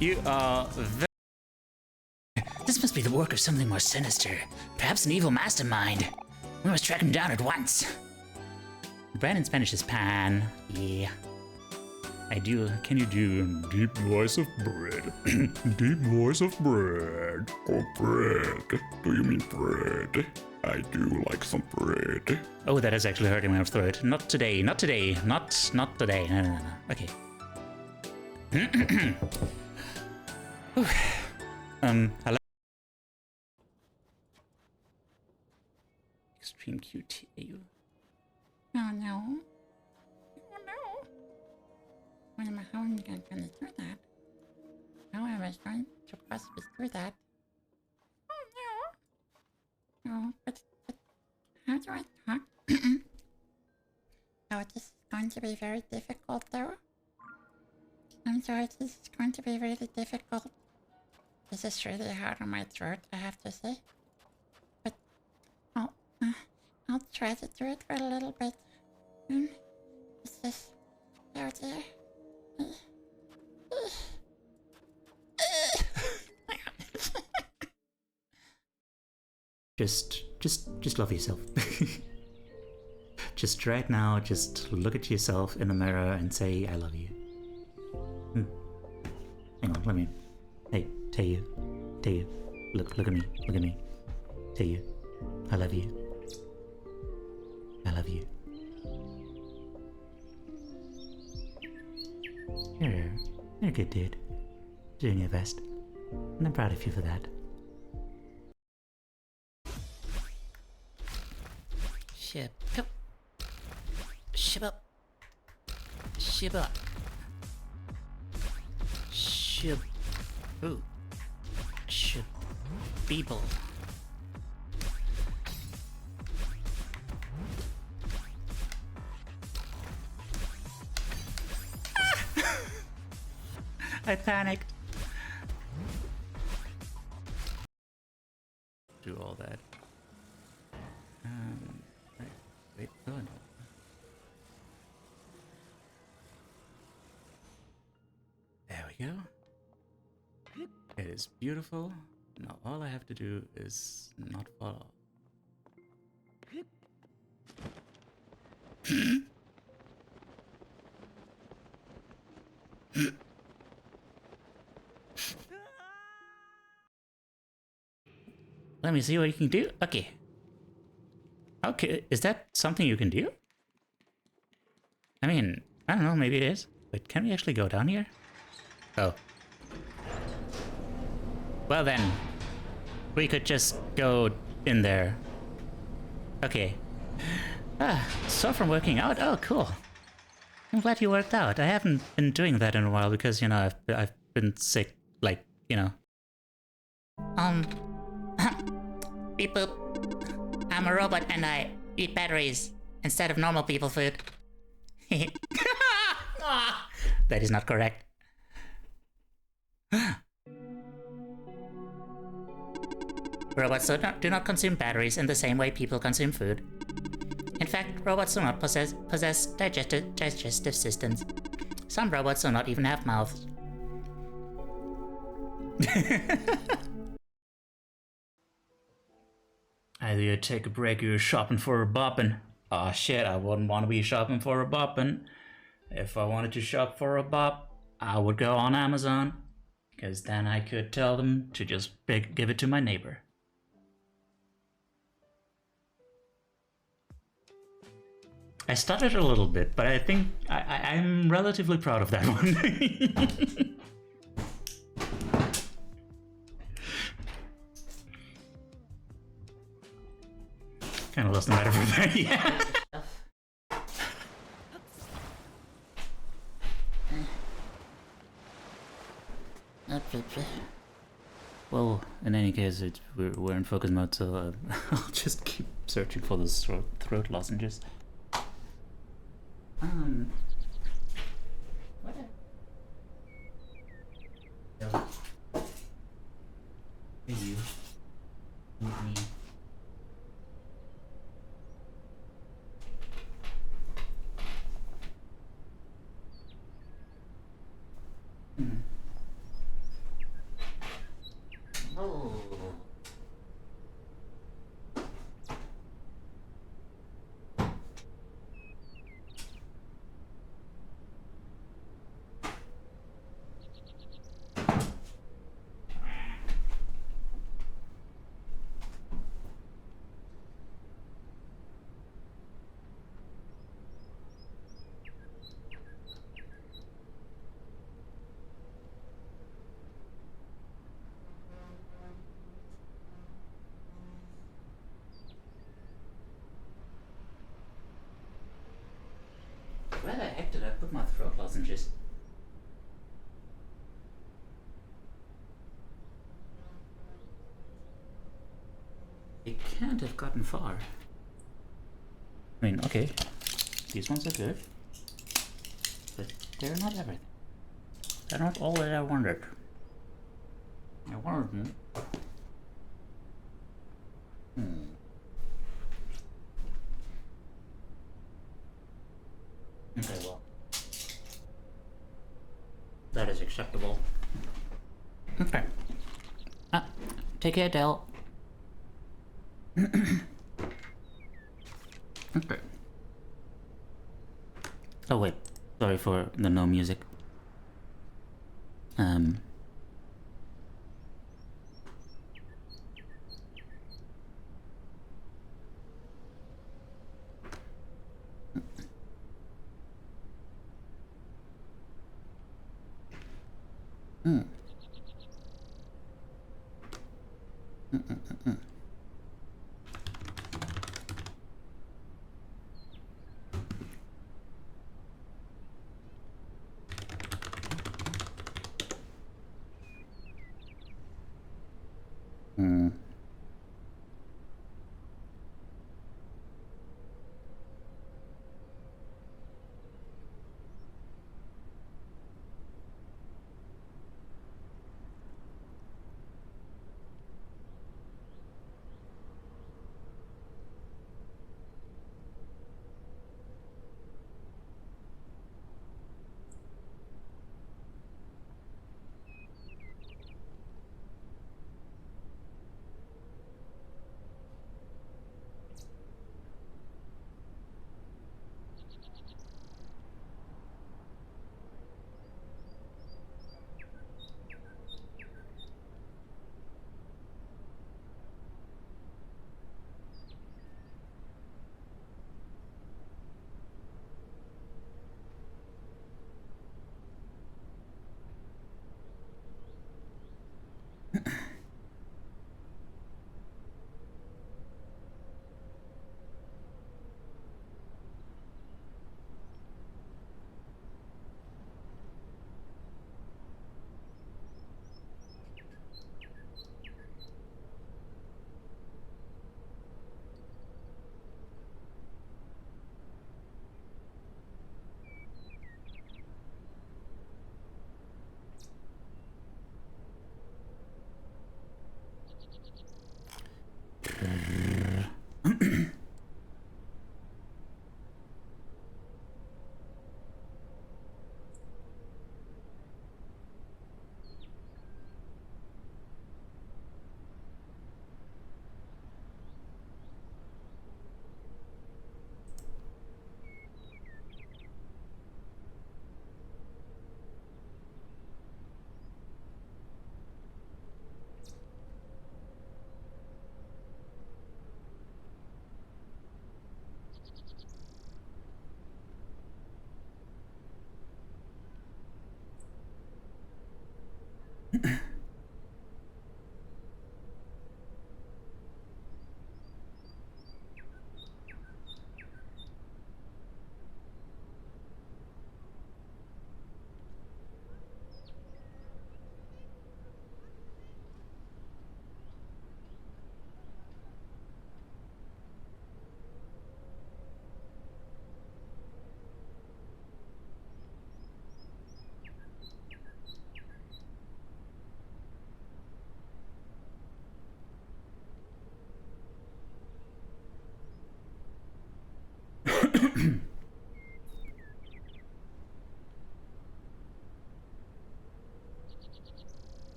You are very... This must be the work of something more sinister. Perhaps an evil mastermind. We must track him down at once. Bread in Spanish is pan. Yeah. I do. Can you do deep voice of bread? Deep voice of bread. Oh, bread. Do you mean bread? I do like some bread. Oh, that is actually hurting my throat. Not today. Not today. Not today. No. Okay. Hello. Extreme cute Teiyu. Oh no. Oh no. How am I going to do that? How am I going to possibly do that? Oh no. No, but how do I talk? Oh, this is going to be very difficult though. I'm sorry, this is going to be really difficult. This is really hard on my throat, I have to say. But I'll try to do it for a little bit. It's just... Oh dear. Just love yourself. Just right now, just look at yourself in the mirror and say, I love you. Hang on, let me... Hey, Teiyu. Look at me. Teiyu, I love you. I love you. You're a good dude. Doing your best. And I'm proud of you for that. Ship up. Ooh. People. I panicked. Do all that. Wait, oh no. There we go. It is beautiful. Now all I have to do is not fall off. Let me see what you can do. Okay. Okay, is that something you can do? I mean, I don't know, maybe it is. But can we actually go down here? Oh. Well then, we could just go in there. Okay. Ah, so from working out? Oh, cool. I'm glad you worked out. I haven't been doing that in a while because, you know, I've been sick, like, you know. Beep boop. I'm a robot and I eat batteries instead of normal people food. That is not correct. Robots do not consume batteries in the same way people consume food. In fact, robots do not possess digestive systems. Some robots do not even have mouths. Either you take a break or you're shopping for a boppin'. Aw shit, I wouldn't want to be shopping for a boppin'. If I wanted to shop for a bop, I would go on Amazon. Because then I could tell them to just give it to my neighbor. I stuttered a little bit, but I think I'm relatively proud of that one. Kind of lost the metaphor there, yeah. Well, in any case, we're in focus mode, so I'll just keep searching for those throat lozenges. What? Teiyu. Move me. Oh. Where the heck did I put my throat lozenges? It can't have gotten far. I mean, okay, these ones are good, but they're not everything. They're not all that I wanted. I wanted them. Okay, well, that is acceptable. Okay. Take care, Del. Okay. Oh wait, sorry for the no music.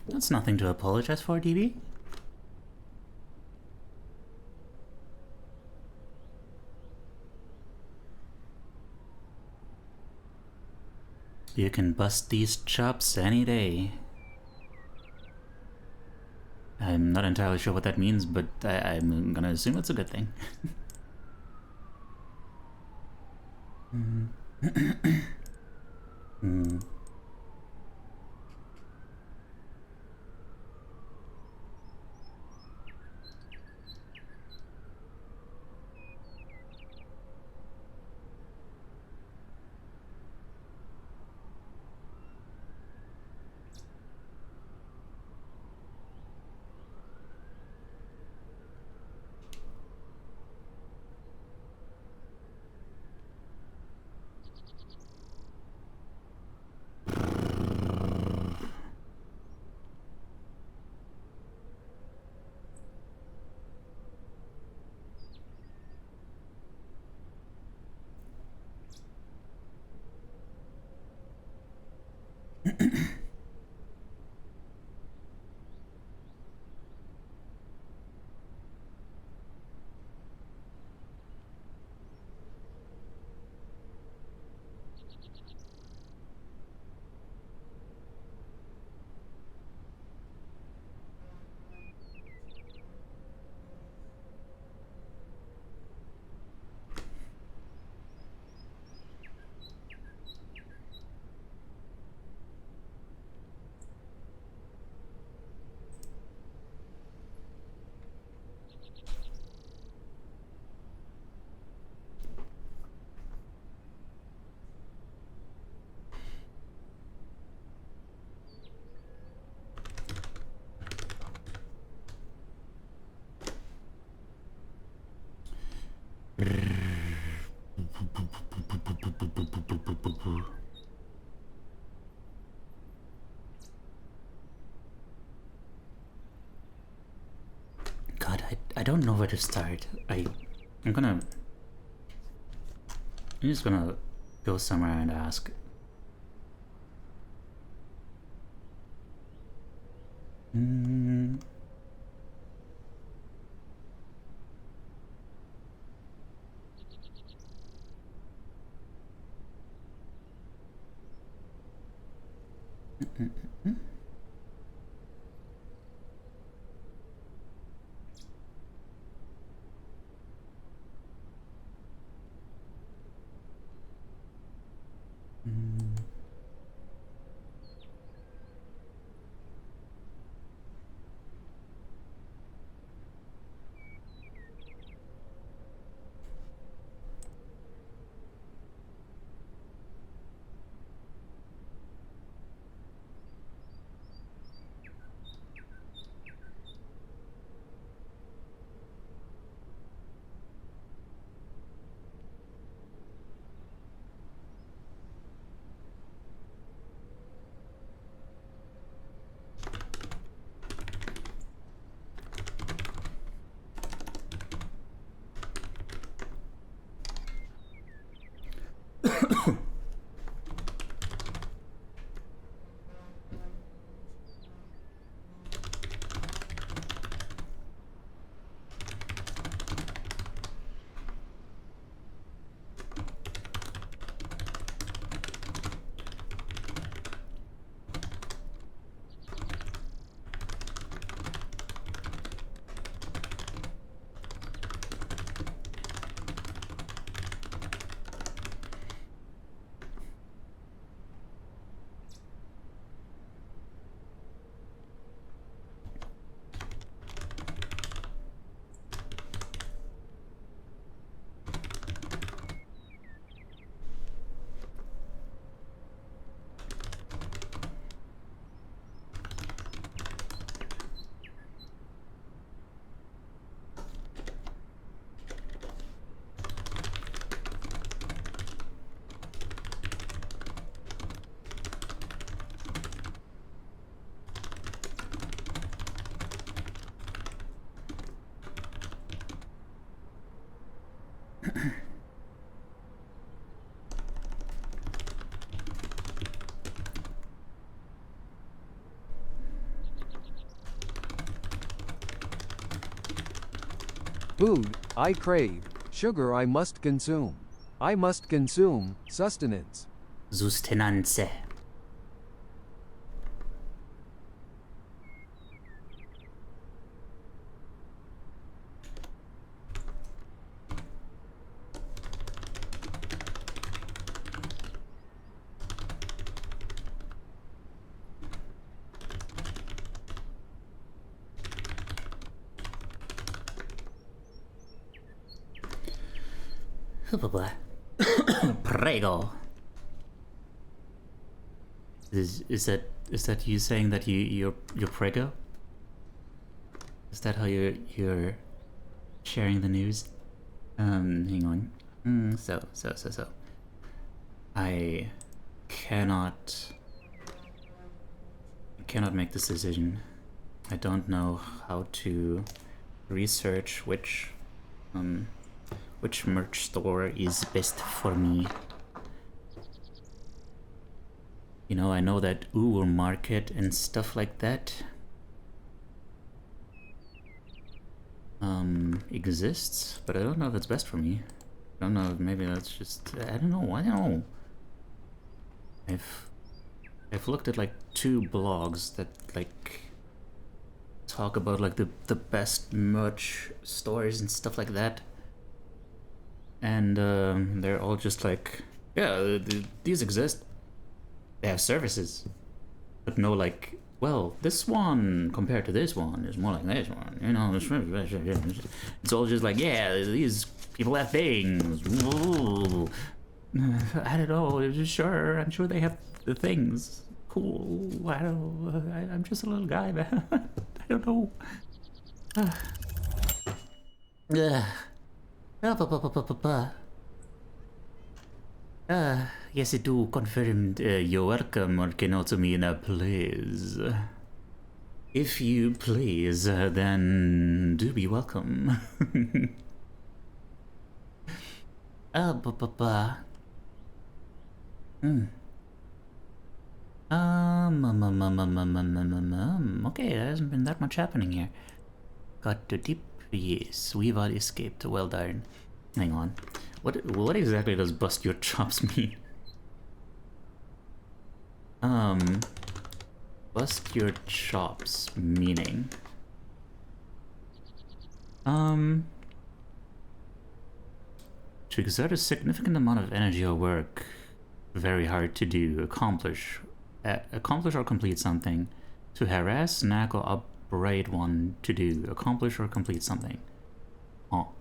That's nothing to apologize for, DB. You can bust these chops any day. I'm not entirely sure what that means, but I'm gonna assume it's a good thing. God, I don't know where to start. I'm just gonna go somewhere and ask. Food, I crave. Sugar I must consume. I must consume sustenance. Sustenance. Prego. Is that you saying that you're prego? Is that how you're sharing the news? Hang on. So. I cannot make this decision. I don't know how to research which merch store is best for me. You know, I know that Uber Market and stuff like that exists, but I don't know if it's best for me. I don't know, maybe that's just, I don't know. I've looked at like 2 blogs that like talk about like the best merch stores and stuff like that. And they're all just like, yeah, these exist. They have services, but no like, well, this one compared to this one is more like this one. You know, it's all just like, yeah, these people have things. Ooh. I don't know. Sure, I'm sure they have the things. Cool. I'm just a little guy, man. I don't know. Yes, I do confirm you're welcome, or can also mean please. If you please, then do be welcome. Okay, there hasn't been that much happening here. Got to deep, yes, we've all escaped, well done. Hang on. What exactly does bust your chops mean? Bust your chops meaning. To exert a significant amount of energy or work, very hard to do, accomplish or complete something. To harass, snag, or upbraid one to do, accomplish or complete something. Oh.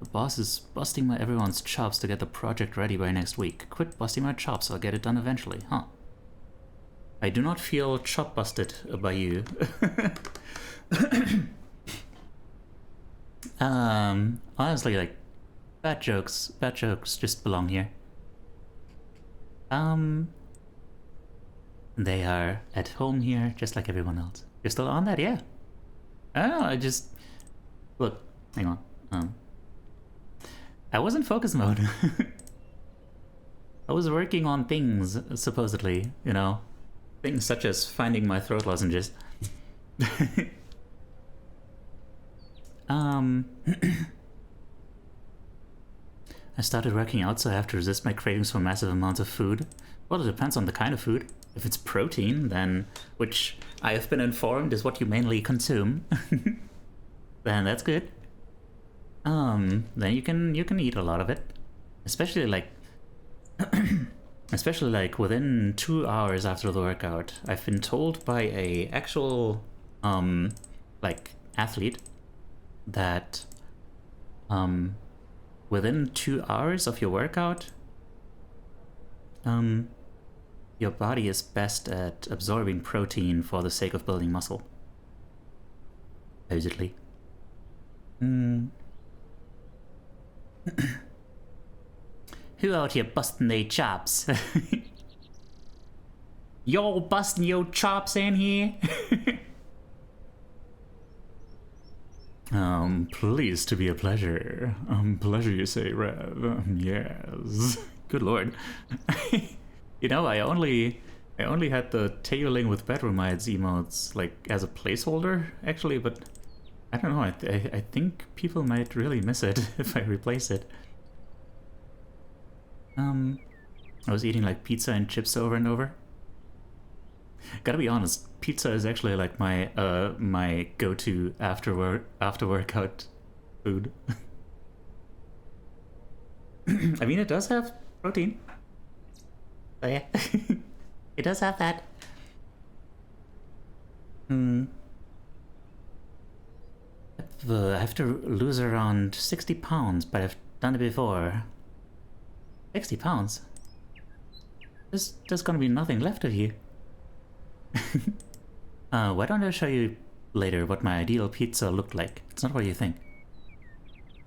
The boss is busting everyone's chops to get the project ready by next week. Quit busting my chops, I'll get it done eventually, huh? I do not feel chop busted by you. Honestly, like, bad jokes just belong here. They are at home here, just like everyone else. You're still on that, yeah? Oh, look, hang on, I was in focus mode. I was working on things, supposedly, you know? Things such as finding my throat lozenges. I started working out, so I have to resist my cravings for massive amounts of food. Well, it depends on the kind of food. If it's protein, then, which I have been informed is what you mainly consume, then that's good. Then you can eat a lot of it, especially like within 2 hours after the workout. I've been told by a actual like athlete that within 2 hours of your workout, your body is best at absorbing protein for the sake of building muscle. Supposedly. Who out here busting they chops? Y'all busting your chops in here? Pleased to be a pleasure. Pleasure you say, Rev. Yes. Good lord. You know, I only had the Teiyu with bedroomites emotes, like, as a placeholder, actually, but I don't know, I think people might really miss it if I replace it. I was eating like pizza and chips over and over. Gotta be honest, pizza is actually like my my go-to after workout food. I mean, it does have protein. Oh yeah. It does have that. I have to lose around 60 pounds, but I've done it before. 60 pounds? There's gonna be nothing left of you. Why don't I show you later what my ideal pizza looked like? It's not what you think.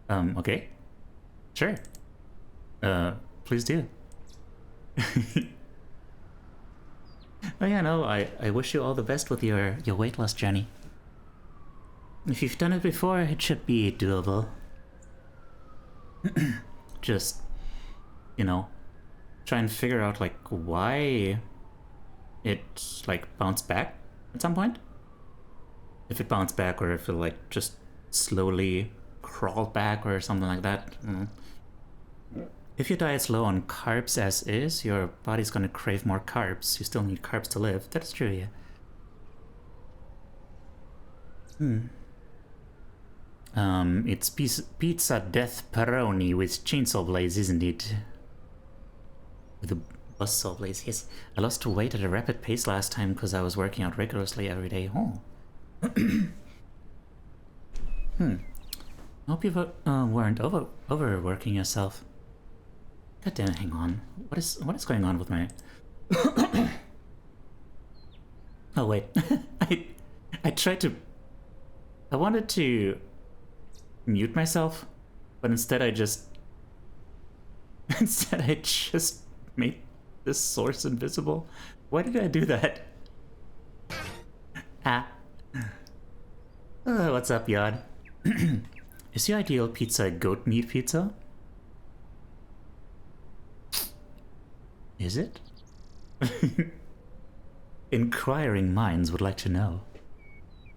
Okay. Sure. Please do. Oh yeah, no, I wish you all the best with your weight loss journey. If you've done it before, it should be doable. Just, you know, try and figure out like why it like bounced back at some point. If it bounced back or if it like just slowly crawled back or something like that. If your diet's low on carbs as is, your body's gonna crave more carbs. You still need carbs to live. That's true, yeah. It's pizza death pepperoni with chainsaw blades, isn't it? With a buzzsaw blades, yes. I lost weight at a rapid pace last time because I was working out rigorously every day. Oh. I hope you weren't overworking yourself. God damn, hang on. What is going on with my... Oh wait, I tried to... I wanted to mute myself, but instead I just... Instead I just made this source invisible. Why did I do that? Ah. What's up, Yod? Is your ideal pizza goat meat pizza? Is it? Inquiring minds would like to know.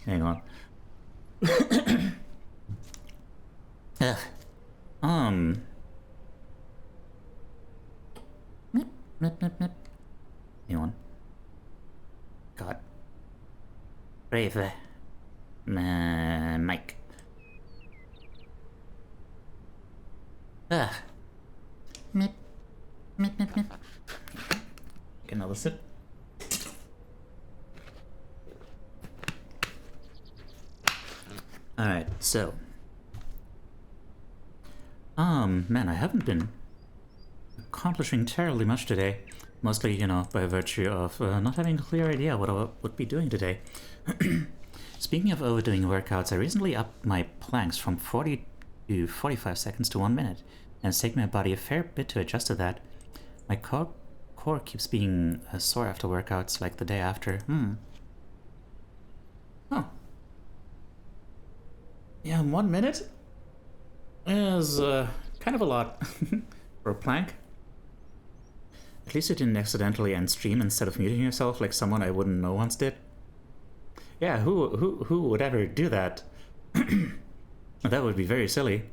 Hang on. Ugh. Hang on. God. Brave. Mike. Ugh. Mip. Mip, mip, mip. Get another sip. Alright, so. Man, I haven't been accomplishing terribly much today. Mostly, you know, by virtue of not having a clear idea what I would be doing today. Speaking of overdoing workouts, I recently upped my planks from 40 to 45 seconds to 1 minute, and it's taken my body a fair bit to adjust to that. My core keeps being sore after workouts, like the day after. Oh. Yeah, 1 minute is kind of a lot for a plank. At least you didn't accidentally end stream instead of muting yourself like someone I wouldn't know once did. Yeah, who would ever do that? That would be very silly.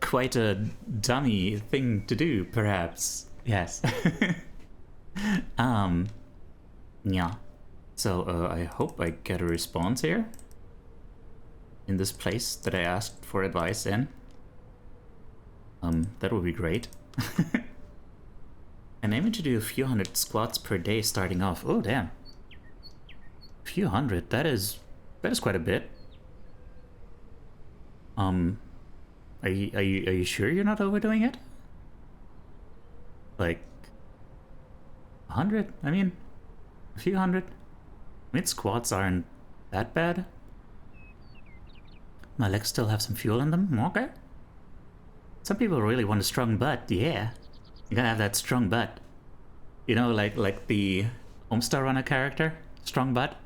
Quite a dummy thing to do, perhaps. Yes. Yeah. So, I hope I get a response here. In this place that I asked for advice in. That would be great. I'm aiming to do a few hundred squats per day starting off. Oh, damn. A few hundred, that is quite a bit. Are you sure you're not overdoing it? Like 100? I mean, a few hundred. I mean, squats aren't that bad. My legs still have some fuel in them. Okay. Some people really want a strong butt. Yeah, you gotta have that strong butt. You know, like the Homestar Runner character, strong butt.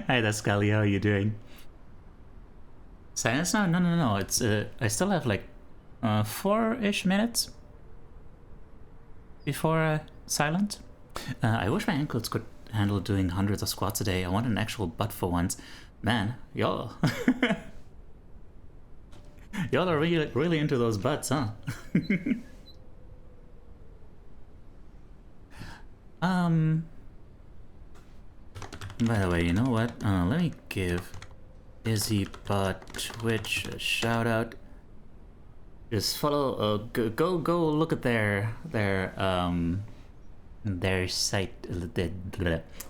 Hi there, Scully. How are you doing? Silence now? No. It's I still have like 4-ish minutes before silent. I wish my ankles could handle doing hundreds of squats a day. I want an actual butt for once. Man, y'all. Y'all are really into those butts, huh? By the way, you know what? Let me give Izzy Butt Twitch a shout out. Just follow. Go look at their site. They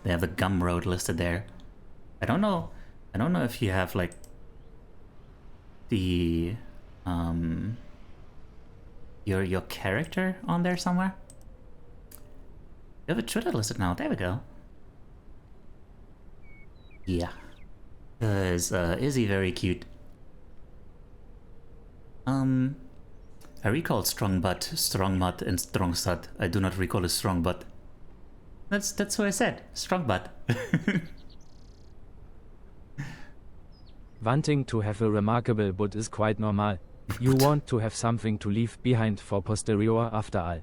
have the Gumroad listed there. I don't know if you have like the your character on there somewhere. You have a Twitter listed now. There we go. Yeah, cause Izzy very cute. I recall strong butt, strong mutt, and strong stud. I do not recall a strong butt. That's what I said. Strong butt. Wanting to have a remarkable butt is quite normal. You want to have something to leave behind for posterior after all.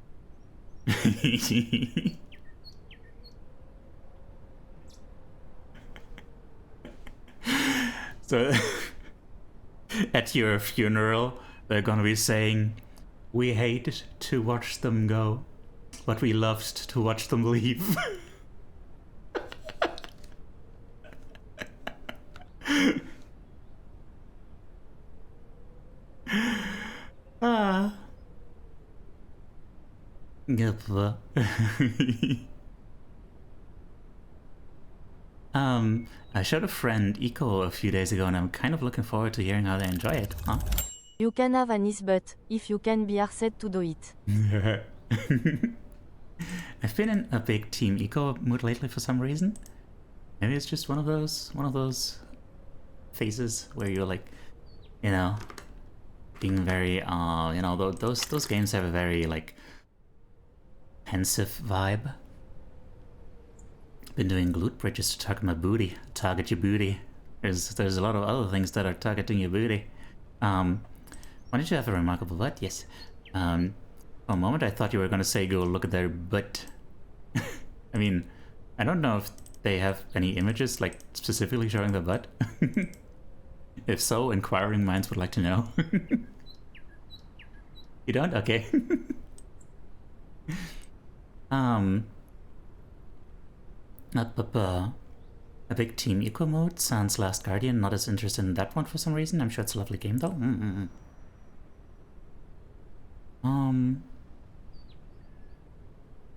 So, at your funeral, they're gonna be saying, "We hated to watch them go, but we loved to watch them leave." Yep. I showed a friend Eco a few days ago, and I'm kind of looking forward to hearing how they enjoy it, huh? You can have a nice butt, if you can be arsed to do it. I've been in a big Team Eco mood lately for some reason. Maybe it's just one of those phases where you're like, you know, being very, you know, those games have a very like pensive vibe. Been doing glute bridges to target my booty. Target your booty. There's a lot of other things that are targeting your booty. Why did you have a remarkable butt? Yes. For a moment I thought you were gonna say go look at their butt. I mean, I don't know if they have any images like specifically showing the butt. If so, inquiring minds would like to know. You don't? Okay. A big Team Eco mode, sans Last Guardian, not as interested in that one for some reason. I'm sure it's a lovely game though.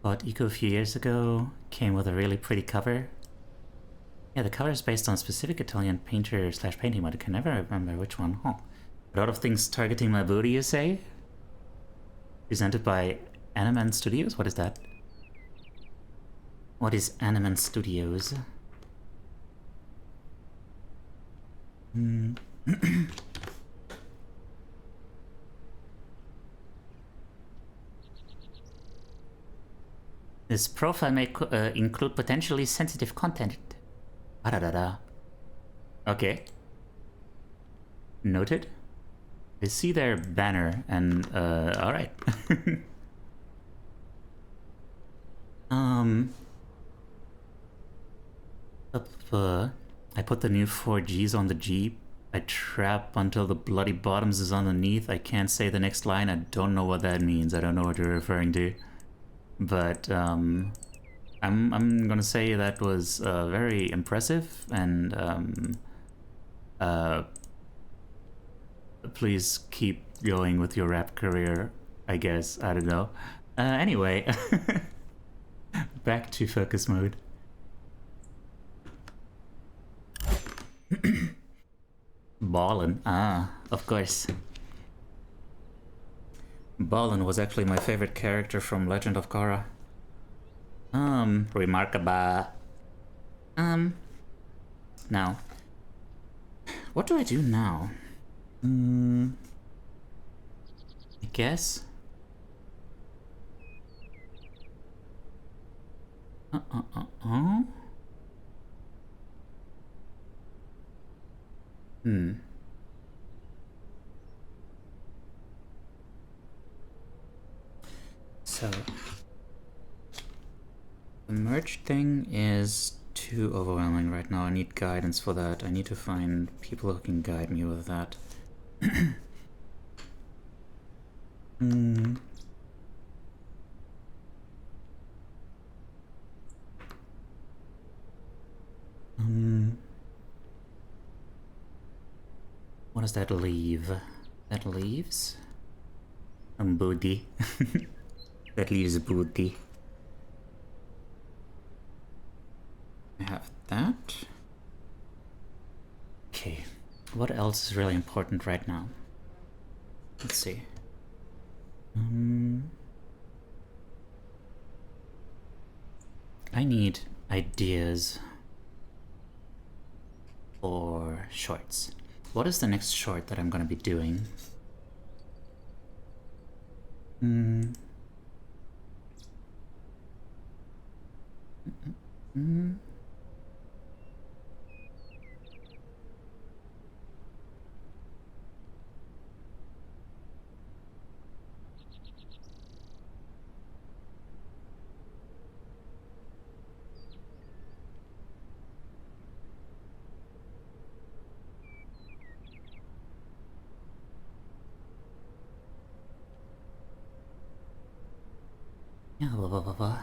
Bought Eco a few years ago, came with a really pretty cover. Yeah, the cover is based on a specific Italian painter / painting mod. I can never remember which one. Huh. A lot of things targeting my booty, you say? Presented by Animan Studios? What is that? What is Animan Studios? This profile may include potentially sensitive content. Okay. Noted. I see their banner and alright. I put the new 4Gs on the Jeep. I trap until the bloody bottoms is underneath. I can't say the next line. I don't know what that means. I don't know what you're referring to. But I'm gonna say that was very impressive, and please keep going with your rap career, I guess. I don't know. Anyway, back to focus mode. Ballin', of course. Ballin was actually my favorite character from Legend of Korra. Remarkable. Now, what do I do now? I guess. So the merge thing is too overwhelming right now. I need guidance for that. I need to find people who can guide me with that. What does that leave? That leaves booty. That leaves booty. I have that. Okay, what else is really important right now? Let's see. I need ideas for shorts. What is the next short that I'm gonna be doing? Yeah, blah, blah, blah, blah.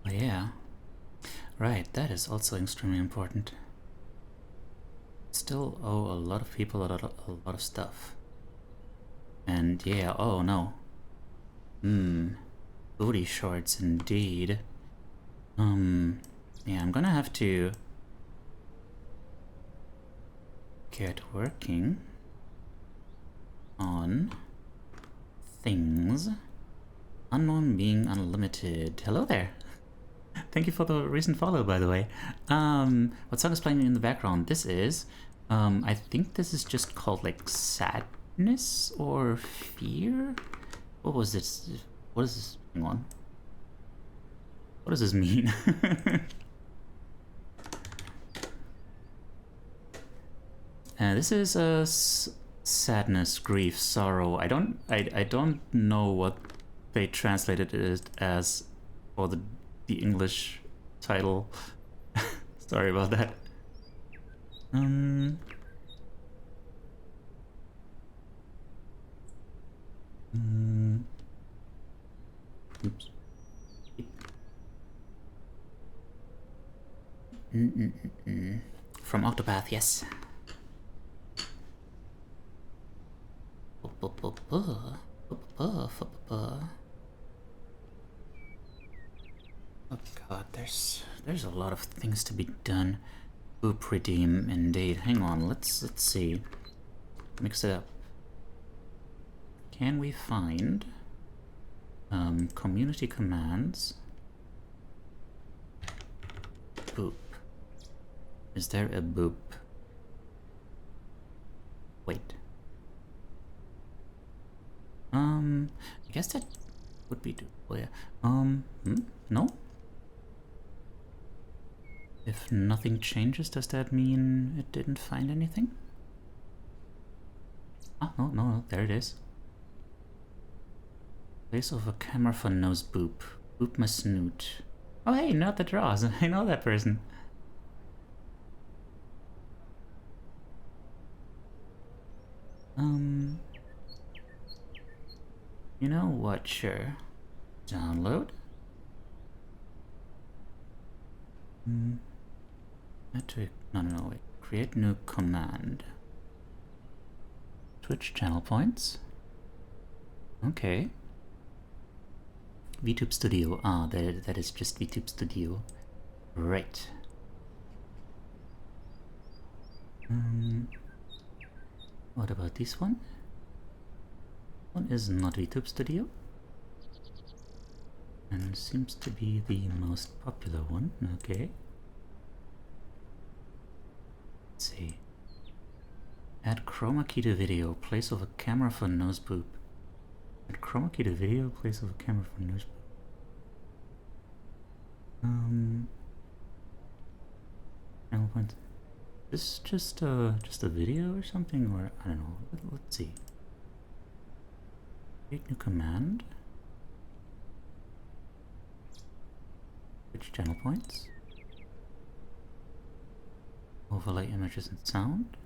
Oh yeah. Right, that is also extremely important. Still owe a lot of people a lot of stuff. And yeah, oh no. Booty shorts indeed. Yeah, I'm gonna have to get working on things. Unknown being unlimited. Hello there. Thank you for the recent follow, by the way. What song is playing in the background? This is, I think this is just called like sadness or fear. What was this? What is this? Hang on. What does this mean? This is a sadness, grief, sorrow. I don't know what they translated it as for the English title. Sorry about that. Oops. From Octopath, yes. Oh god, there's a lot of things to be done. Boop redeem indeed. Hang on, let's see. Mix it up. Can we find community commands? Boop. Is there a boop? Wait. I guess that would be doable, yeah. No? If nothing changes, does that mean it didn't find anything? Ah, no, there it is. Place of a camera for nose boop. Boop my snoot. Oh hey, not the draws. I know that person. You know what, sure. Download. No, wait. Create new command. Twitch channel points. Okay. VTube Studio. Ah, that is just VTube Studio. Right. What about this one? One is not VTube Studio. And seems to be the most popular one. Okay. Let's see. Add chroma key to video. Place of a camera for nose boop. Add chroma key to video. Place of a camera for nose boop. Channel point. Is this just a video or something, or I don't know. Let's see. Create new command. Switch channel points. Overlay images and sound.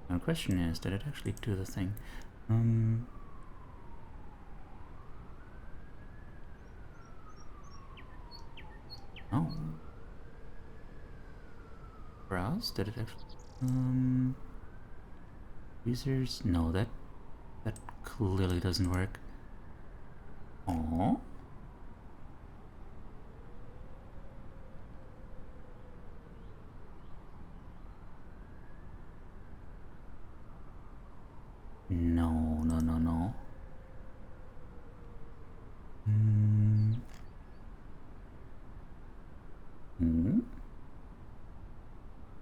Now the question is, did it actually do the thing? Oh. Browse? Did it actually? Users? No, that clearly doesn't work. Oh. No.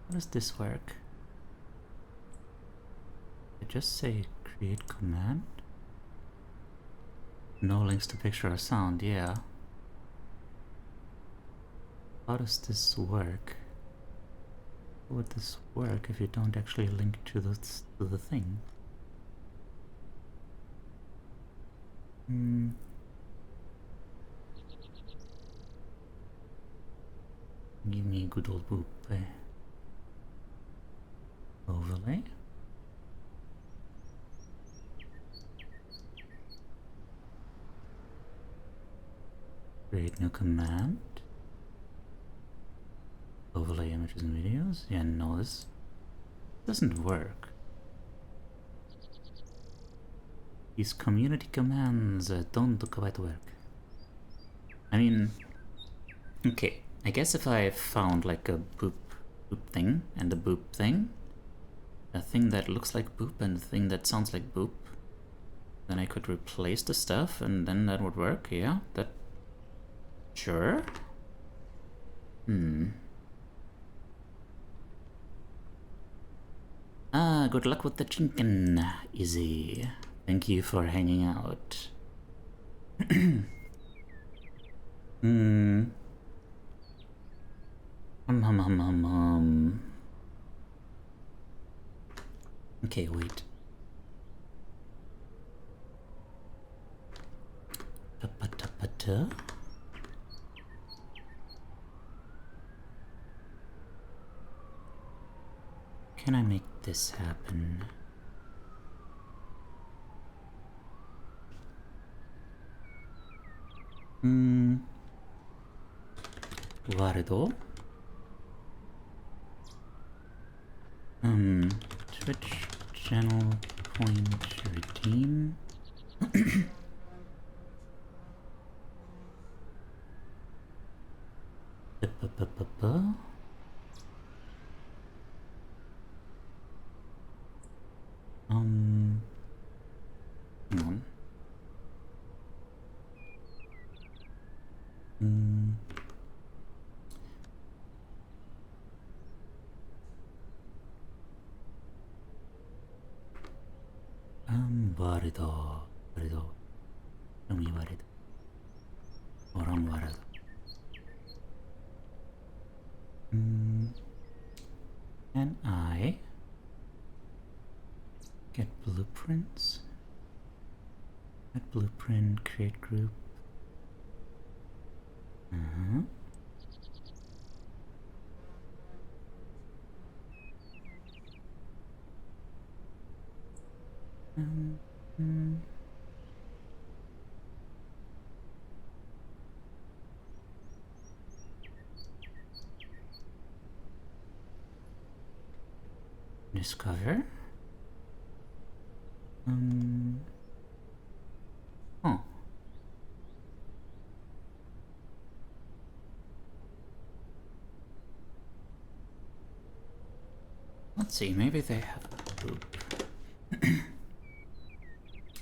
How does this work? I just say create command. No links to picture or sound, yeah. How does this work? How would this work if you don't actually link to the thing? Give me a good old boop. Overlay. Create new command. Overlay images and videos. Yeah, no, this doesn't work. These community commands don't quite work. I mean, okay, I guess if I found like a boop thing and a boop thing, a thing that looks like boop and a thing that sounds like boop, then I could replace the stuff and then that would work, yeah, that... Sure. Good luck with the chinkin, Izzy. Thank you for hanging out. Okay, wait. Ta-pa-ta-pa-ta. Can I make this happen? Vardo. Twitch channel point redeem. Hang on. Varido. Nomi varido. Orang varido. Can I get blueprints? Add blueprint, create group. Discover. Oh. Let's see, maybe they have a boop.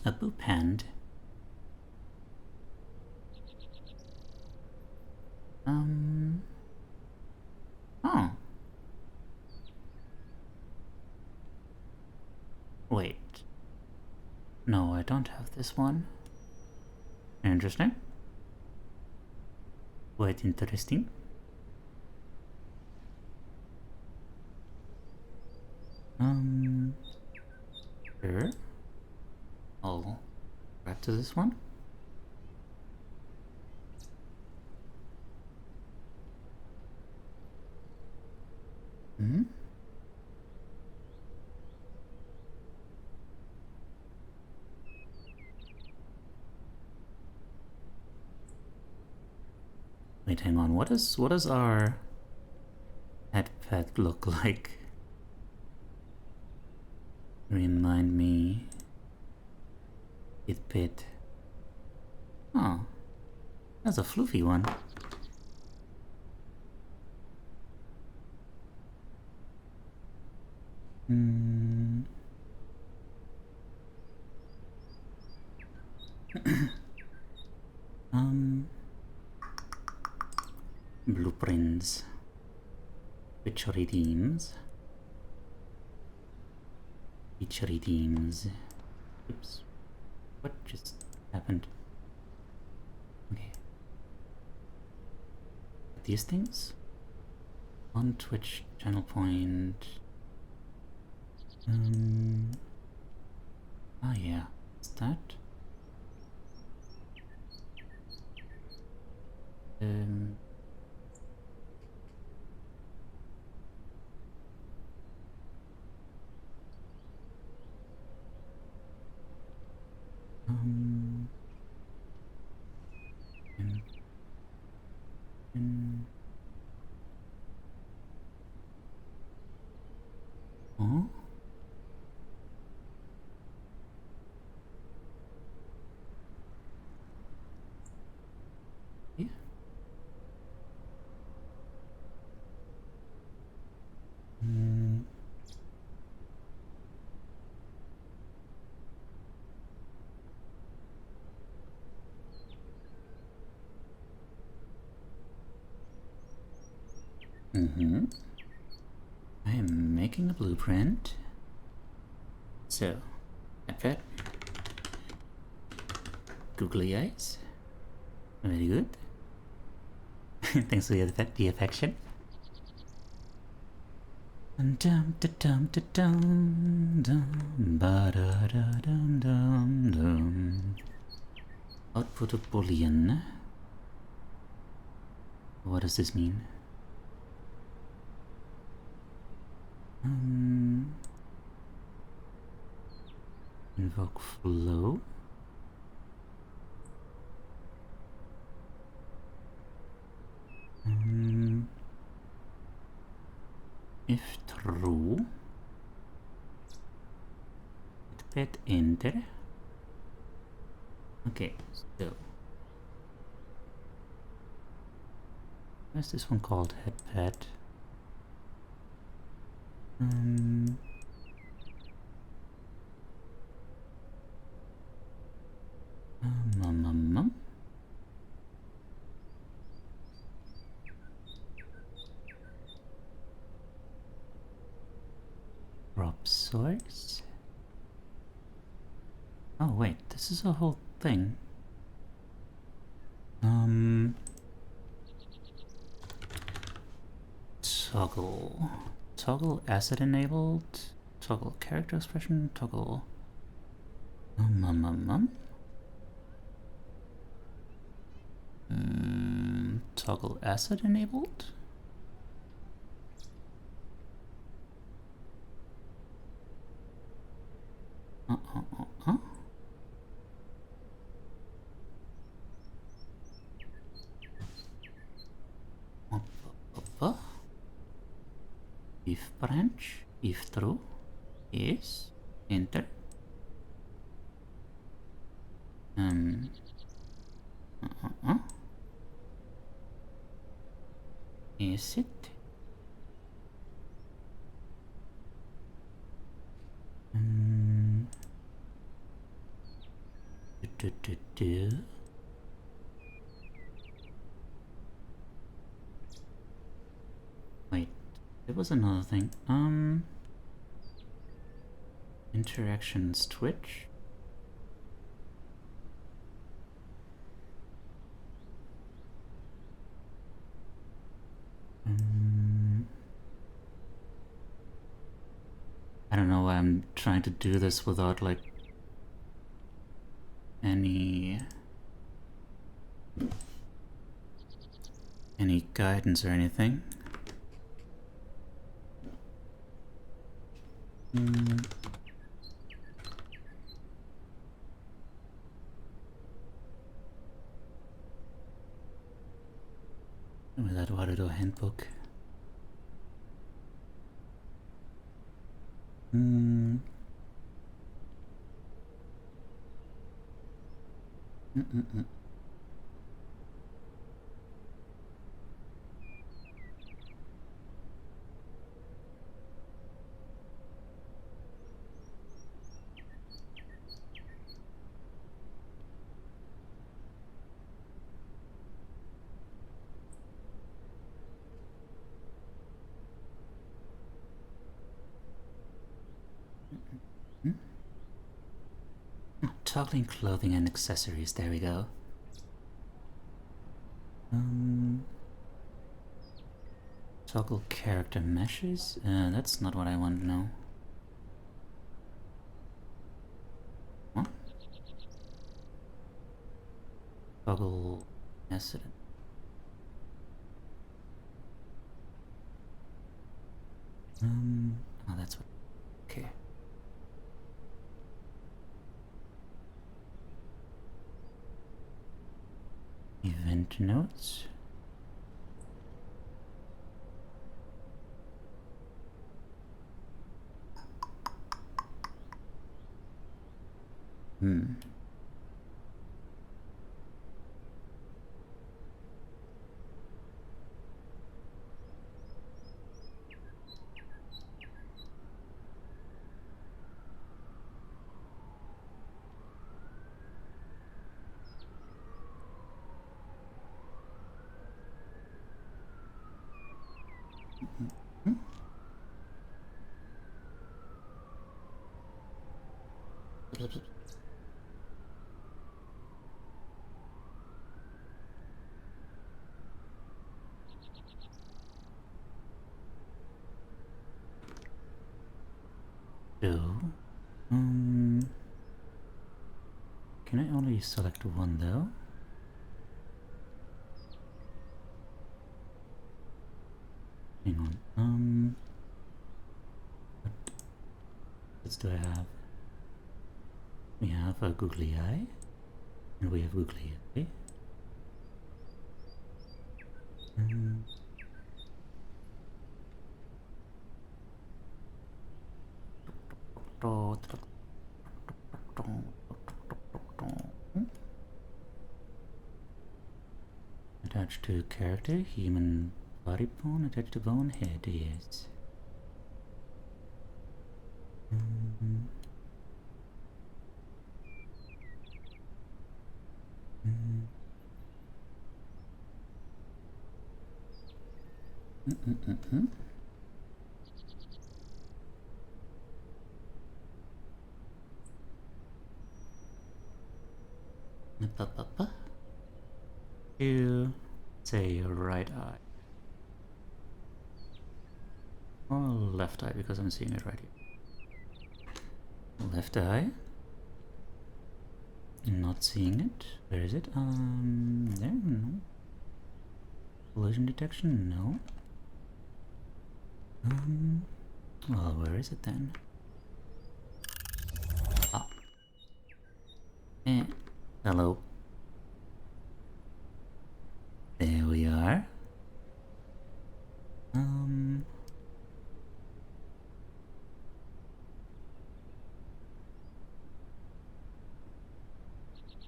A boop hand. Oh. Wait. No, I don't have this one. Interesting. Quite interesting. to this one. Hmm? Wait, hang on. What does our head pet look like? Remind me. It pet. Oh, that's a floofy one. Hmm. Blueprints. Which redeems. Which redeems. Oops. What just happened? Okay. These things? On Twitch channel point. Oh yeah. Is that? Um, oh? Yeah. I am making a blueprint. So, that. Googly eyes. Very good. Thanks for the affection. Dum dum dum dum dum ba da da dum dum dum. Output of Boolean. What does this mean? Invoke flow. If true, hit enter. Okay, so what's this one called? Headpad. Prop source. Oh wait, this is a whole thing. Toggle asset enabled, toggle character expression, toggle toggle asset enabled. If branch, if true, yes, enter. Is it? Wait, there was another thing. Interactions Twitch. I don't know why I'm trying to do this without like any any guidance or anything. With that Warudo handbook. Toggling clothing and accessories, there we go. Toggle character meshes? That's not what I want to know. What? Toggle acid. Oh, that's what. Okay. Event notes. So, can I only select one though? Hang on. What else do I have? We have a googly eye, and we have googly eye. Attached to character, human body bone, attached to bone head, yes. You say your right eye or left eye, because I'm seeing it right here. Left eye. Not seeing it. Where is it? There. No. Collision detection. No. Well, where is it then? Ah. Hello. There we are.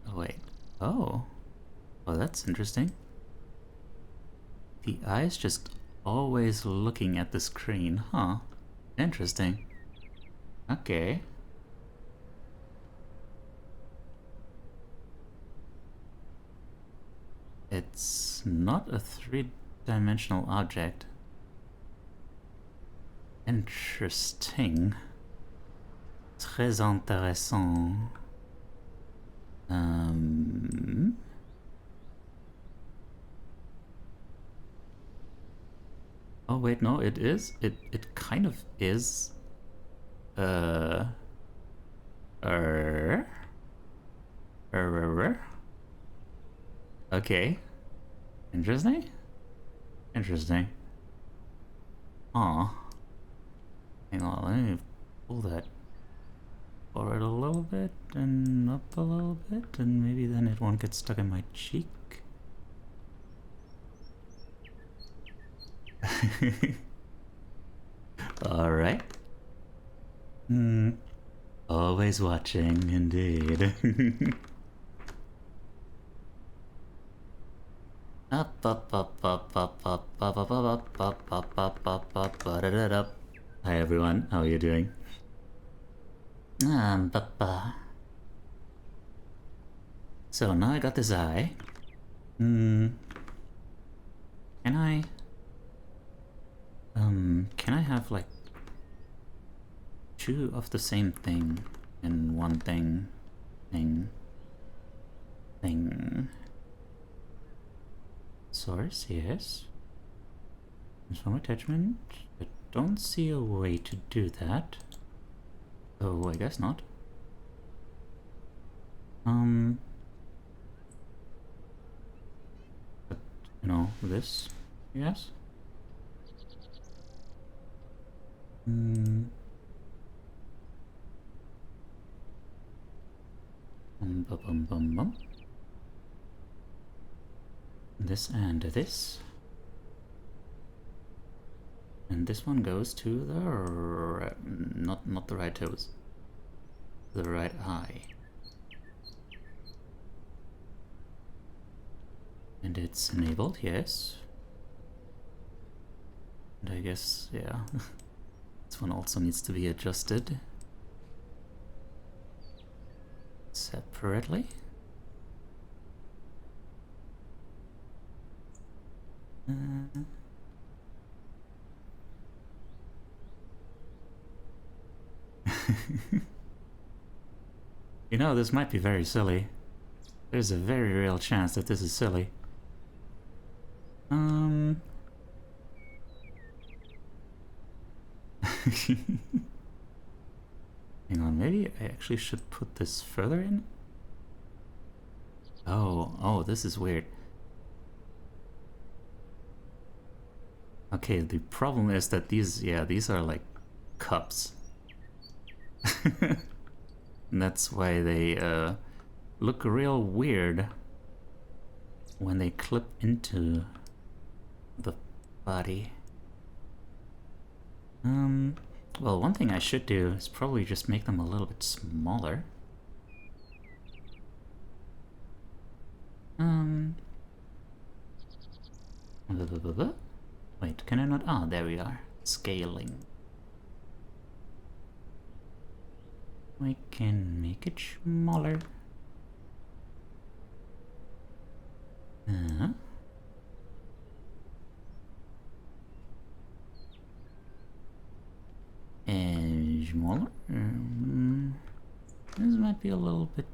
Oh, wait. Oh. Well, that's interesting. The eye's just always looking at the screen, huh? Interesting. Okay. It's not a three-dimensional object. Interesting. Très intéressant. Oh wait, no, it is. It kind of is. Okay. Interesting. Interesting. Aw. Hang on, let me pull that forward a little bit and up a little bit, and maybe then it won't get stuck in my cheek. Alright. Always watching, indeed. Up, up, up, up, up, up, up, up, up, up, up, up, up, up, up. Hi everyone, how are you doing? So now I got this eye. Can I have like two of the same thing in one thing? Source, yes. Transform attachment. I don't see a way to do that. Oh, I guess not. But, you know, this, yes. Bum, bum, bum, bum, bum. This and this. And this one goes to the not the right toes. The right eye. And it's enabled, yes. And I guess, yeah. This one also needs to be adjusted separately. You know, this might be very silly. There's a very real chance that this is silly. Hang on, maybe I actually should put this further in? Oh, this is weird. Okay, the problem is that these are like cups. And that's why they look real weird when they clip into the body. Well, one thing I should do is probably just make them a little bit smaller. Wait, can I not? Ah, there we are. Scaling. We can make it smaller. And smaller. This might be a little bit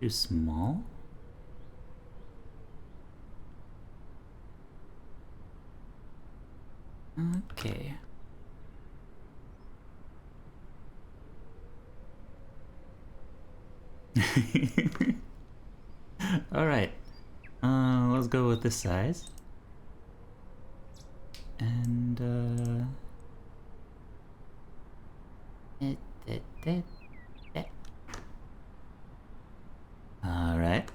too small. Okay. Alright. Let's go with this size. And alright.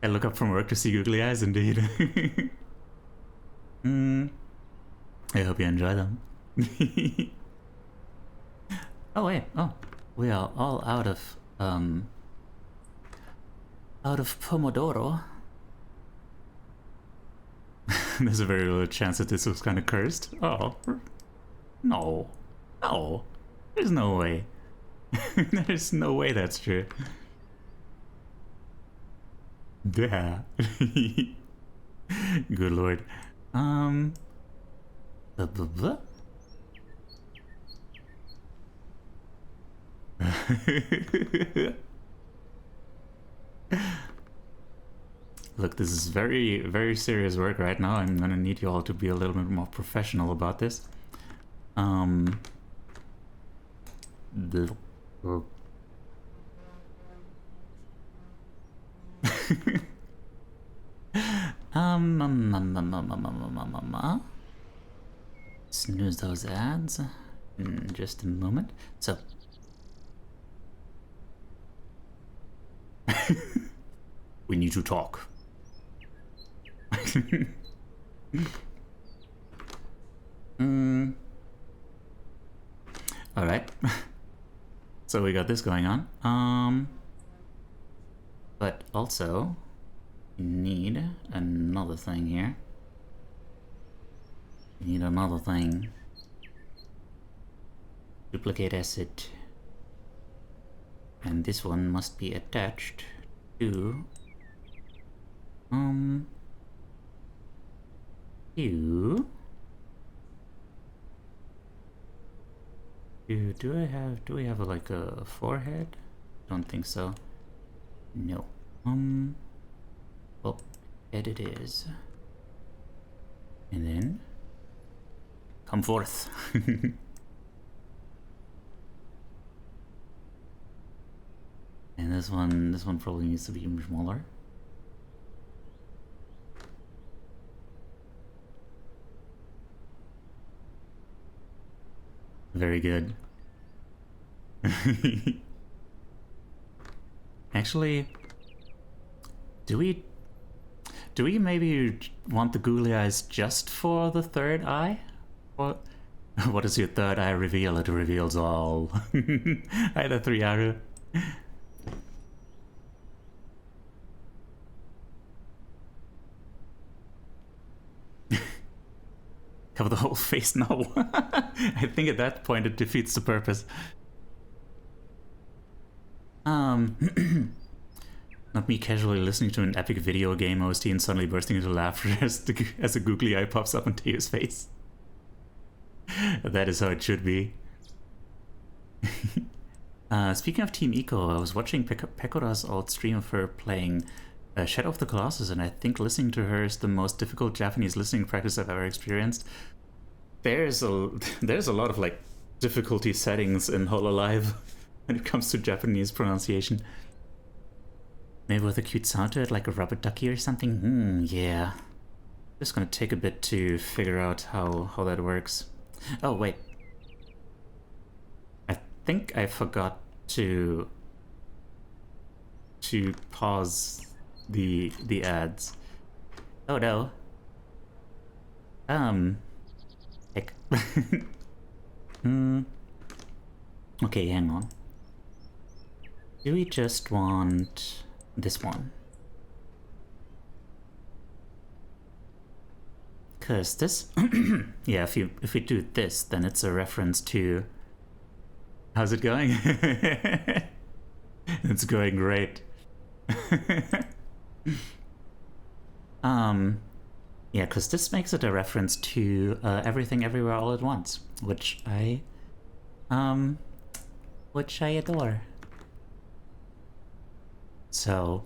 I look up from work to see googly eyes, indeed. I hope you enjoy them. Oh wait, we are all out of pomodoro. There's a very little chance that this was kind of cursed. Oh, no, there's no way. There's no way that's true. Yeah. Good lord. Look, this is very, very serious work right now. I'm gonna need you all to be a little bit more professional about this. Snooze those ads in just a moment. So we need to talk. All right. So we got this going on. But also we need another thing here. We need another thing. Duplicate asset. And this one must be attached to you. Do we have like a forehead? Don't think so. No. Well, head it is. And then come forth. And this one probably needs to be even smaller. Very good. Actually, do we maybe want the googly eyes just for the third eye? What does your third eye reveal? It reveals all. Either 3 aru. Cover the whole face? No. I think at that point it defeats the purpose. Not me casually listening to an epic video game OST and suddenly bursting into laughter as a googly eye pops up on Teiyu's face. That is how it should be. Speaking of Team Eco, I was watching Pekora's old stream of her playing Shadow of the Colossus, and I think listening to her is the most difficult Japanese listening practice I've ever experienced. There's a lot of like difficulty settings in Hololive when it comes to Japanese pronunciation. Maybe with a cute sound to it, like a rubber ducky or something? Yeah. Just gonna take a bit to figure out how that works. Oh, wait. I think I forgot to pause the ads. Oh no. Heck. Okay, hang on. Do we just want this one? Cause this, yeah, if we do this, then it's a reference to. How's it going? It's going great. Yeah, because this makes it a reference to Everything Everywhere All at Once, which I adore. So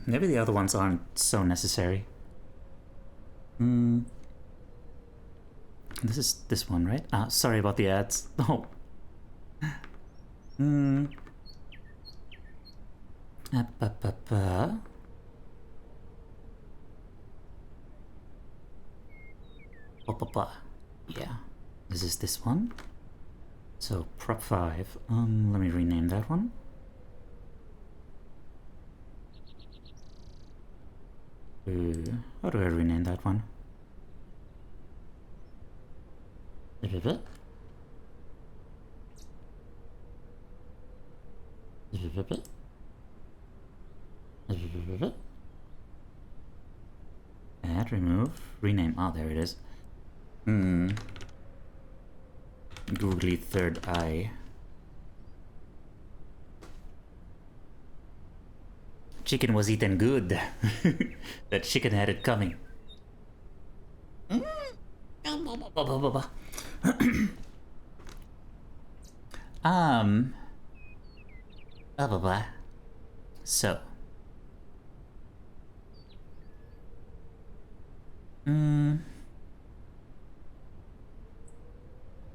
maybe the other ones aren't so necessary. This is this one, right? Sorry about the ads. Oh. Yeah, this is this one. So prop 5. Let me rename that one. How do I rename that one? Add, remove, rename. Ah, there it is. Googly third eye. Chicken was eaten good. That chicken had it coming. So.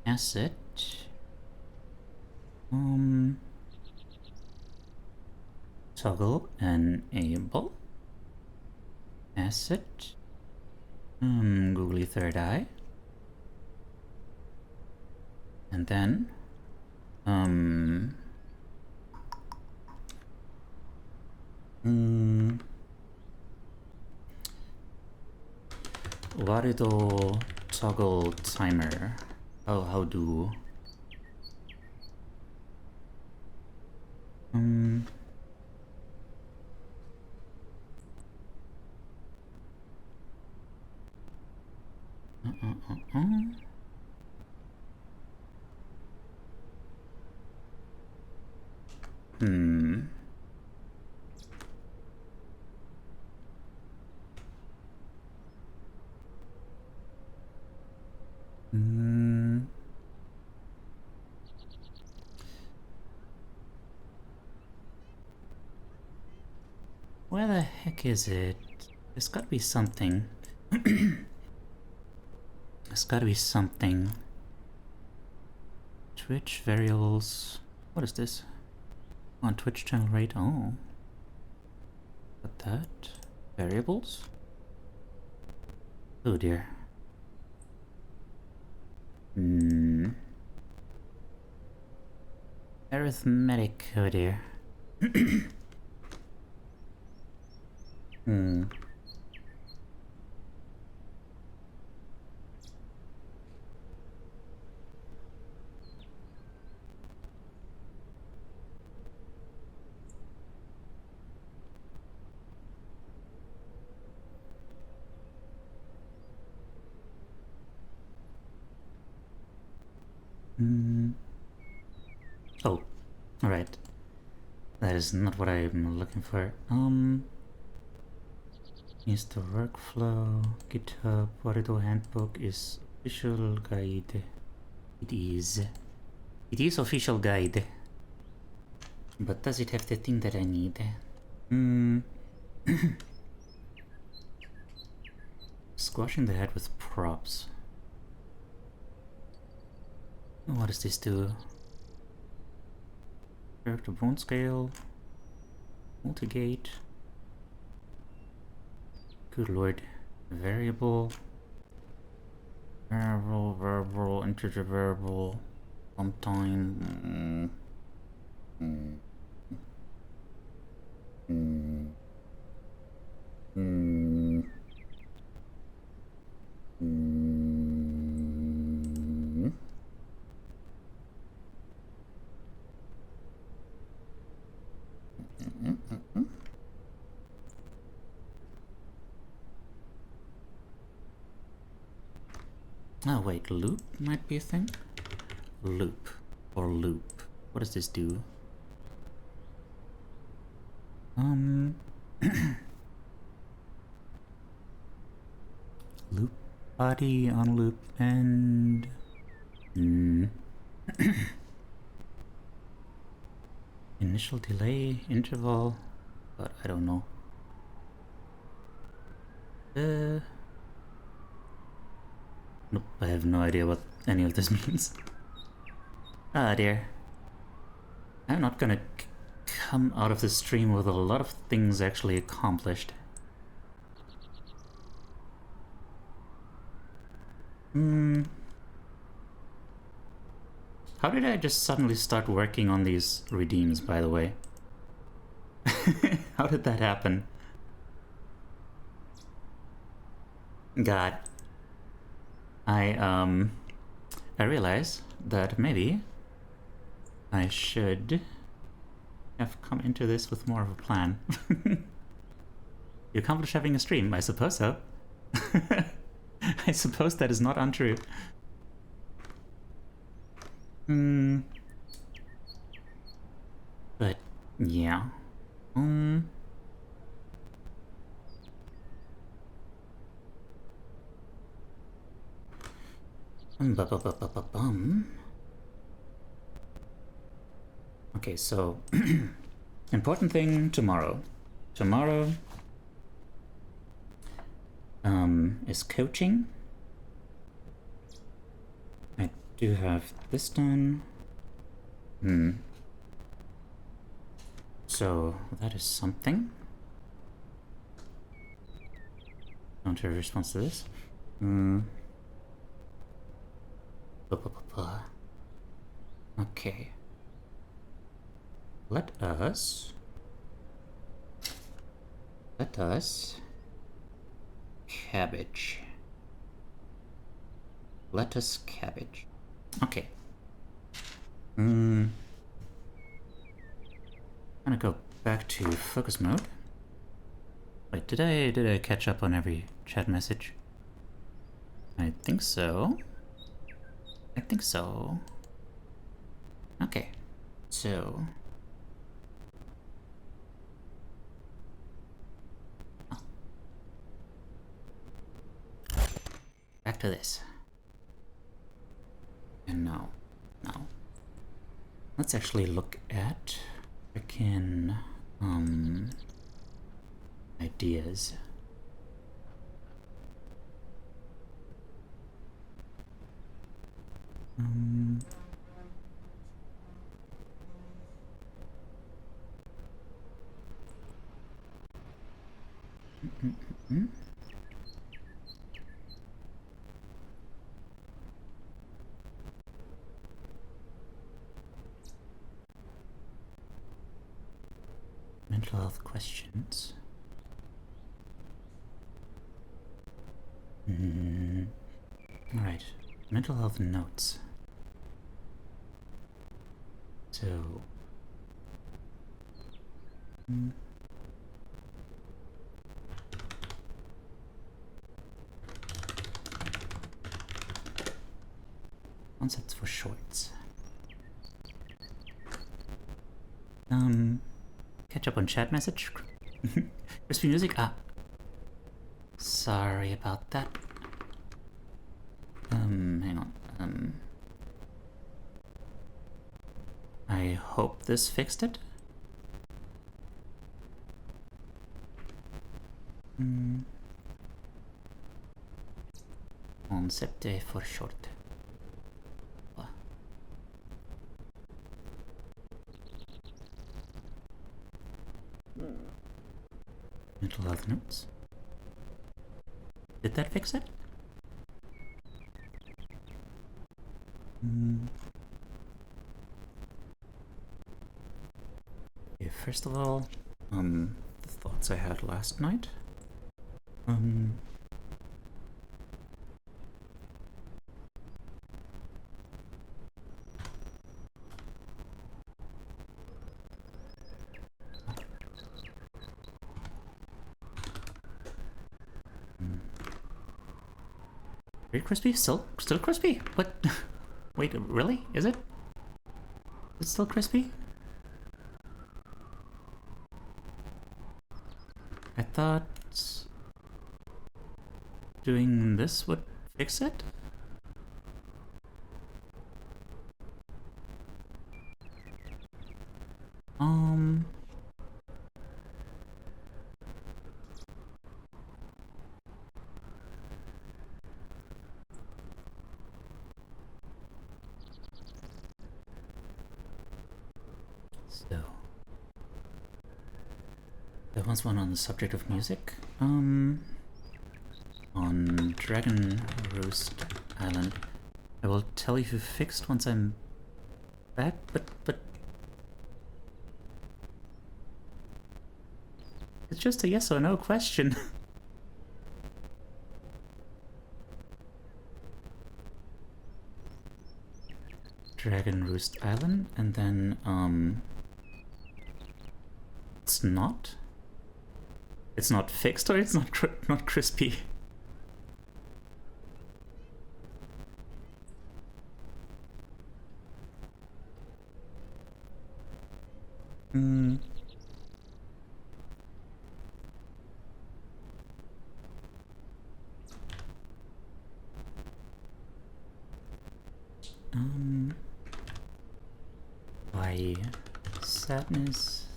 Asset. toggle enable asset googly third eye, and then Warido toggle timer. How do where the heck is it? There's gotta be something. There's gotta be something. Twitch variables. What is this? On Twitch channel rate. Oh. What that? Variables? Oh dear. Arithmetic. Oh dear. Oh, alright. That is not what I'm looking for. Is the workflow GitHub Warido handbook is official guide. It is. It is official guide. But does it have the thing that I need? Squashing the head with props. What does this do? Character bone scale. Multigate. Good lord. Variable. Variable, integer variable. Sometime. Oh wait, loop might be a thing? Loop. Or loop. What does this do? Loop body on loop end. Initial delay, interval, but I don't know. Nope, I have no idea what any of this means. Ah dear. I'm not gonna come out of this stream with a lot of things actually accomplished. How did I just suddenly start working on these redeems, by the way? How did that happen? God. I realize that maybe I should have come into this with more of a plan. You accomplish having a stream, I suppose so. I suppose that is not untrue. But yeah. Okay, so important thing tomorrow. Tomorrow is coaching. I do have this done. So that is something. Don't have a response to this. Okay. Let us cabbage. Lettuce cabbage. Okay. I'm gonna go back to focus mode. Wait, did I catch up on every chat message? I think so. Okay. So back to this. And now, let's actually look at frickin' ideas. Mental health questions. Alright, mental health notes. So concepts for shorts. Catch up on chat message. Crispy music. Sorry about that. Hang on. I hope this fixed it. Concept for short. Mental health notes. Did that fix it? Okay, first of all, the thoughts I had last night. Very crispy? Still crispy? What? Wait, really? Is it? It's still crispy? I thought doing this would fix it? So there was one on the subject of music. On Dragon Roast Island. I will tell you if fixed once I'm back, but it's just a yes or no question. Dragon Roost Island, and then it's not fixed, or it's not crispy. Why sadness?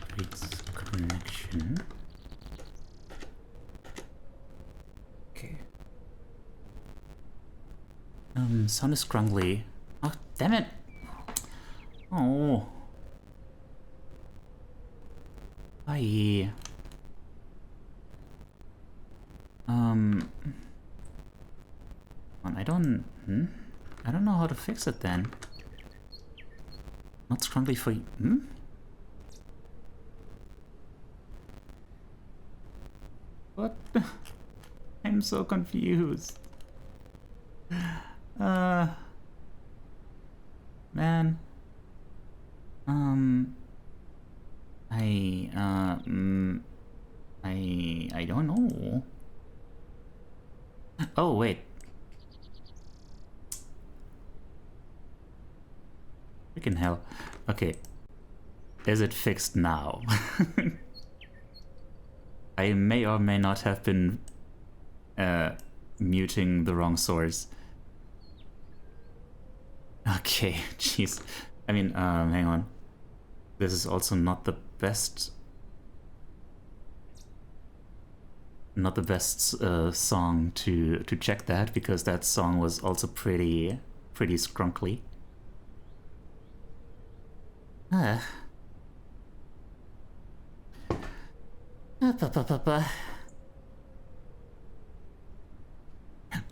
Creates connection. Okay. Sound is scrungly. Damn it! Oh. Bye. I don't... I don't know how to fix it then. Not scrumbly for you. What? I'm so confused. Man. I don't know. Oh, wait. Freaking hell. Okay. Is it fixed now? I may or may not have been muting the wrong source. Okay, jeez. I mean, hang on. This is also not the best... Not the best song to check that, because that song was also pretty scrunkly. By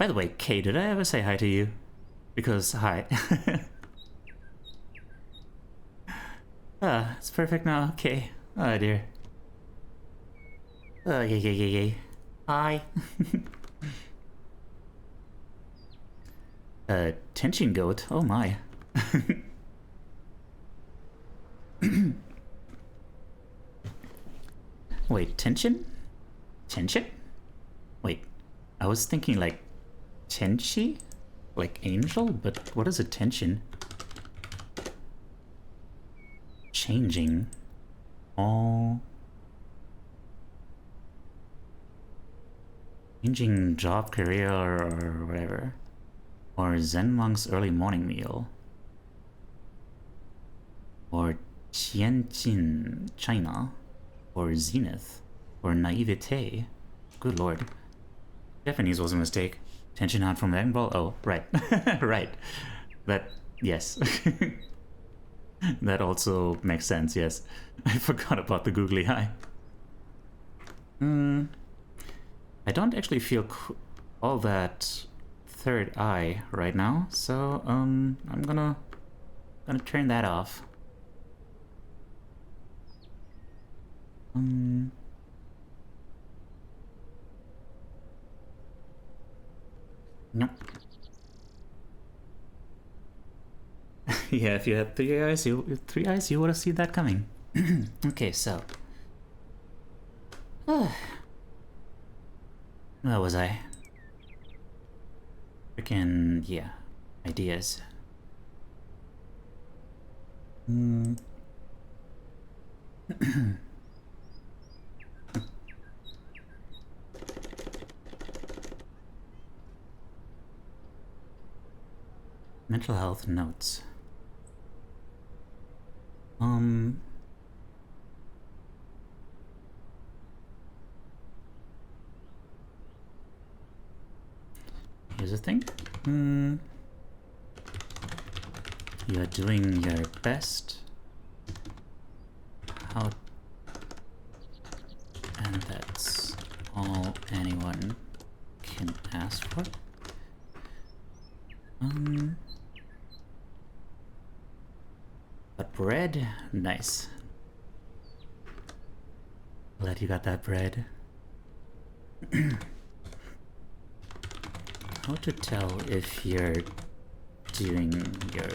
the way, Kay, did I ever say hi to you? Because hi. It's perfect now. Okay. Oh dear. Oh yeah. Hi. Tension goat. Oh my. Wait, tension? Tension? Wait, I was thinking like Tenchi? Like angel? But what is a tension? Changing. Oh. Changing job, career, or whatever. Or Zen monk's early morning meal. Or Tianjin, China. Or zenith. Or naivete. Good lord. Japanese was a mistake. Tension out from Dragon Ball? Oh, right. Right. That, yes. That also makes sense, yes. I forgot about the googly eye. I don't actually feel all that third eye right now, so I'm gonna turn that off. Nope. Yeah, if you had three eyes, you would have seen that coming. Okay, so where was I? Freaking yeah, ideas. Mental health notes. Here's the thing. You are doing your best. How? And that's all anyone can ask for. But bread? Nice. Glad you got that bread. How to tell if you're doing your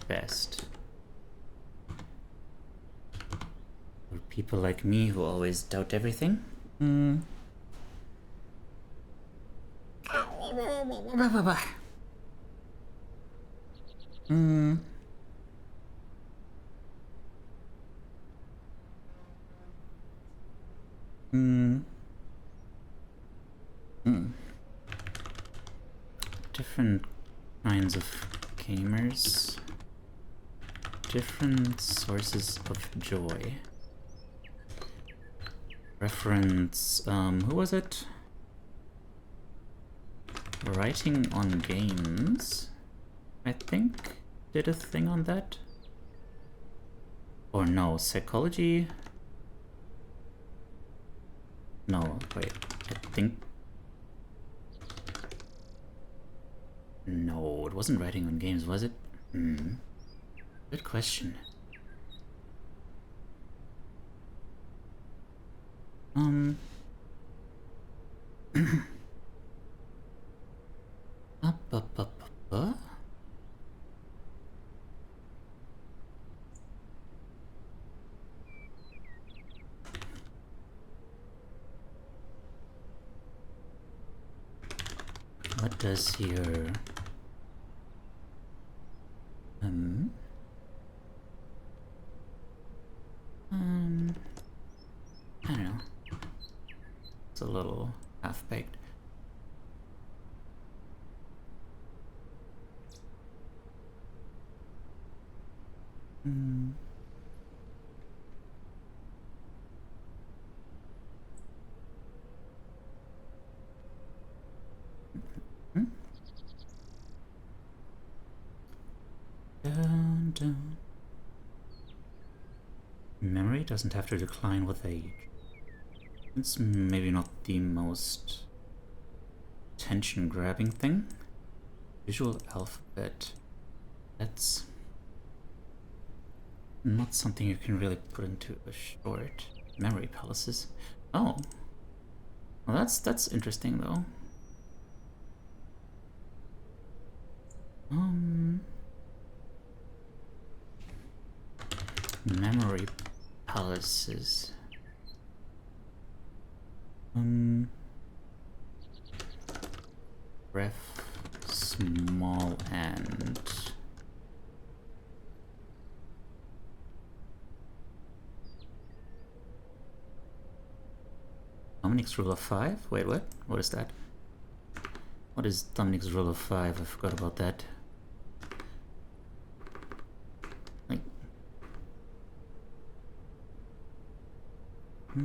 best? For people like me who always doubt everything? Different kinds of gamers. Different sources of joy. Reference, who was it? Writing on games, I think? did a thing on that. Or no, psychology. No, wait, I think. No, it wasn't writing on games, was it? Good question. Up. What does your I don't know. It's a little half-baked. Down. Memory doesn't have to decline with age. It's maybe not the most attention-grabbing thing. Visual alphabet. That's not something you can really put into a short. Memory palaces. Oh. Well, that's interesting though. Memory palaces. Ref small and Dominic's rule of 5? Wait, what? What is that? What is Dominic's rule of 5? I forgot about that. Like a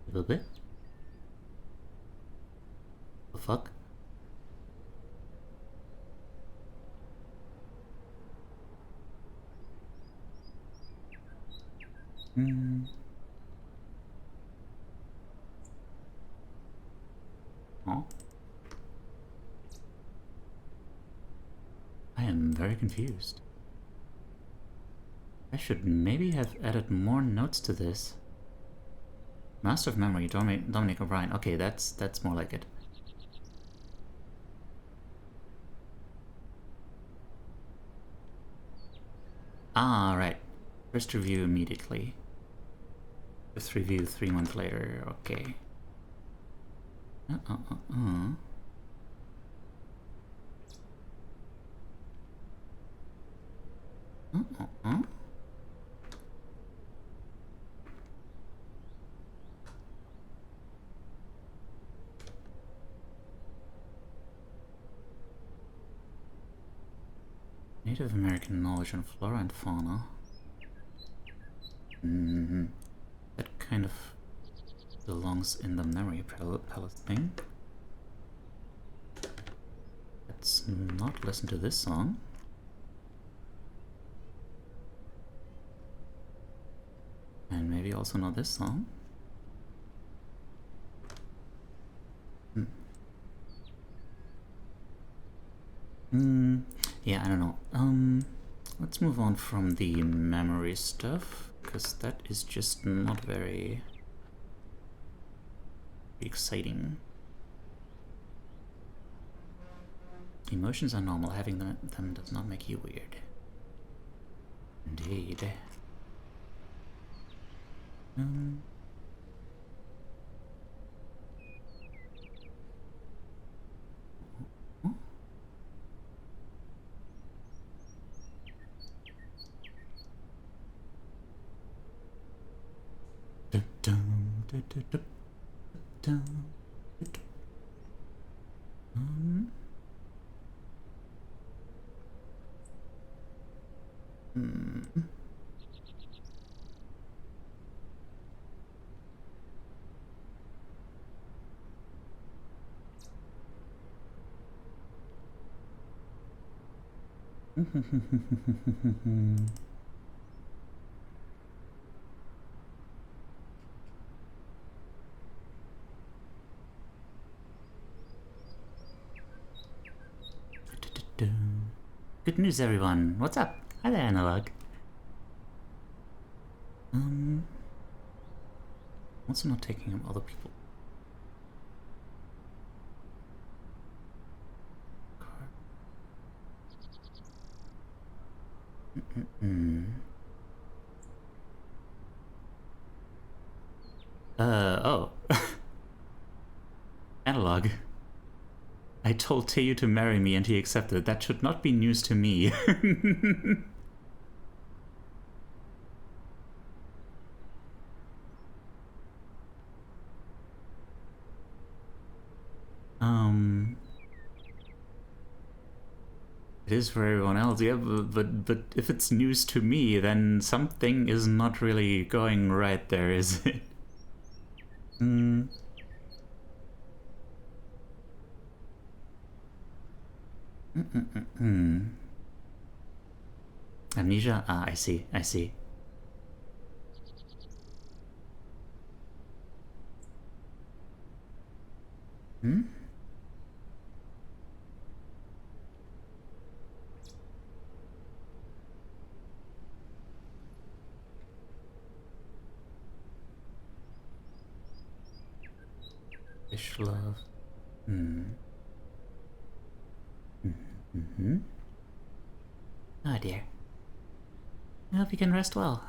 little bit. The fuck? Oh. I am very confused. I should maybe have added more notes to this. Master of Memory, Dominic O'Brien. Okay, that's more like it. Ah, right. First review immediately. First review 3 months later. Okay. Native American knowledge on flora and fauna. That kind of belongs in the memory palace thing. Let's not listen to this song. And maybe also not this song. Yeah, I don't know. Let's move on from the memory stuff, because that is just not very exciting. Emotions are normal. Having them does not make you weird. Indeed. Good news, everyone. What's up? Hi there, Analog. Also not taking other people. Oh. Analog. I told Teiyu to marry me and he accepted. That should not be news to me. It is for everyone else, yeah, but if it's news to me, then something is not really going right there, is it? Amnesia? Ah, I see, I see. Fish love. Oh dear. I hope you can rest well.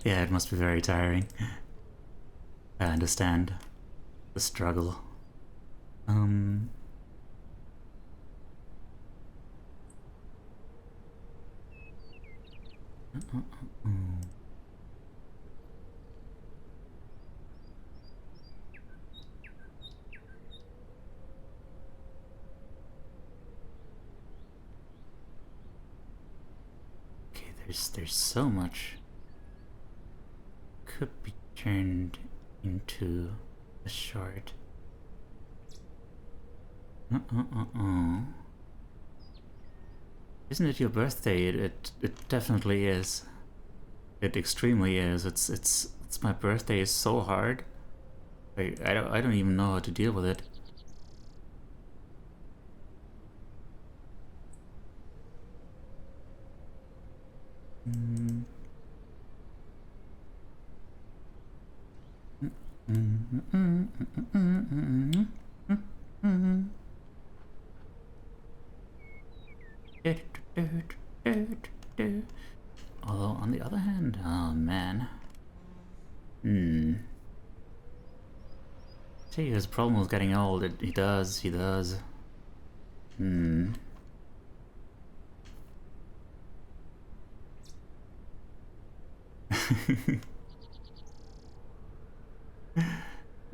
Yeah, it must be very tiring. I understand the struggle. Okay, there's so much could be turned into a short. Isn't it your birthday? It definitely is. It extremely is. It's my birthday is so hard. I don't even know how to deal with it. Although on the other hand, oh man. See, his problem with getting old. He does.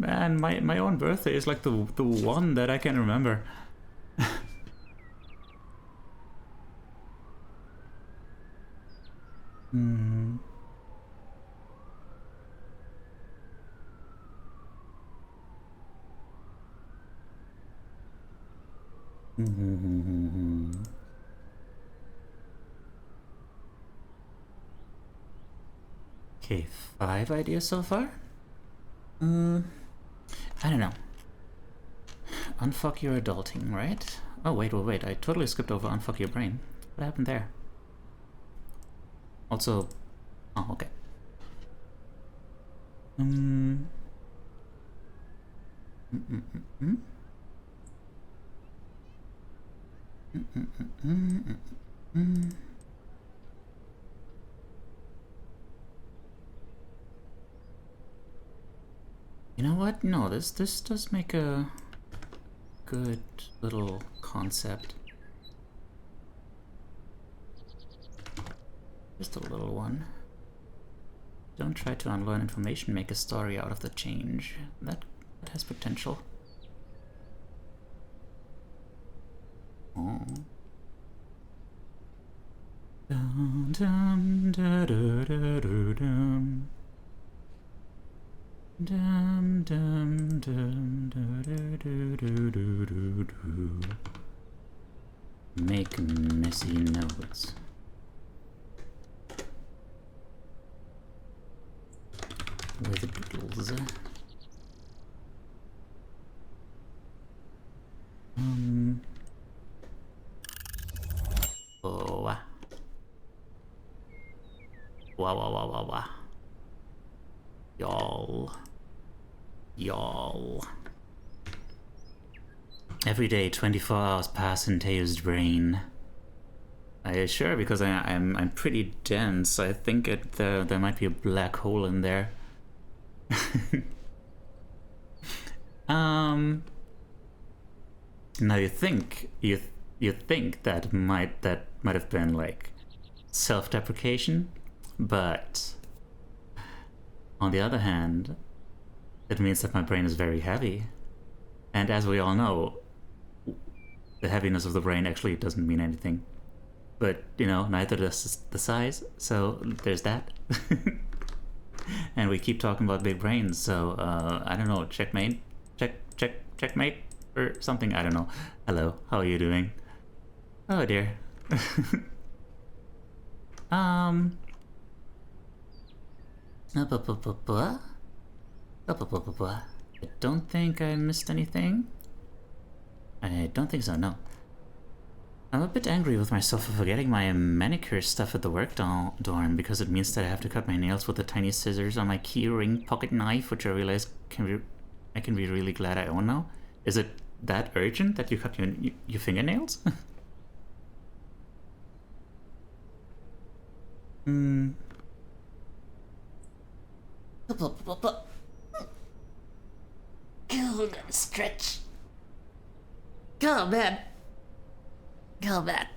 Man, my own birthday is like the one that I can remember. Okay, 5 ideas so far? I don't know. Unfuck your adulting, right? Oh, wait, I totally skipped over unfuck your brain. What happened there? Also... Oh, okay. You know what? No, this does make a good little concept. Just a little one. Don't try to unlearn information, make a story out of the change. That has potential. Oh. Dum, dum, da, da, da, da, dum. Dum, dum, dum, da, da, da, da, da, da, da. Make messy notes. With doodles. Oh. Wow, wow, wow, wow, wow. Y'all. Every day, 24 hours pass in Teiyu's brain. Sure, because I'm pretty dense. I think there might be a black hole in there. Now you think that might have been like self-deprecation, but on the other hand, it means that my brain is very heavy, and as we all know, the heaviness of the brain actually doesn't mean anything. But you know, neither does the size. So there's that. And we keep talking about big brains, so I don't know, checkmate, checkmate, or something. I don't know. Hello, how are you doing? Oh dear. I don't think I missed anything. I don't think so, no. I'm a bit angry with myself for forgetting my manicure stuff at the work dorm, because it means that I have to cut my nails with the tiny scissors on my keyring pocket knife, which I realize I can be really glad I own now. Is it that urgent that you cut your fingernails? Stretch. Oh man. Oh man.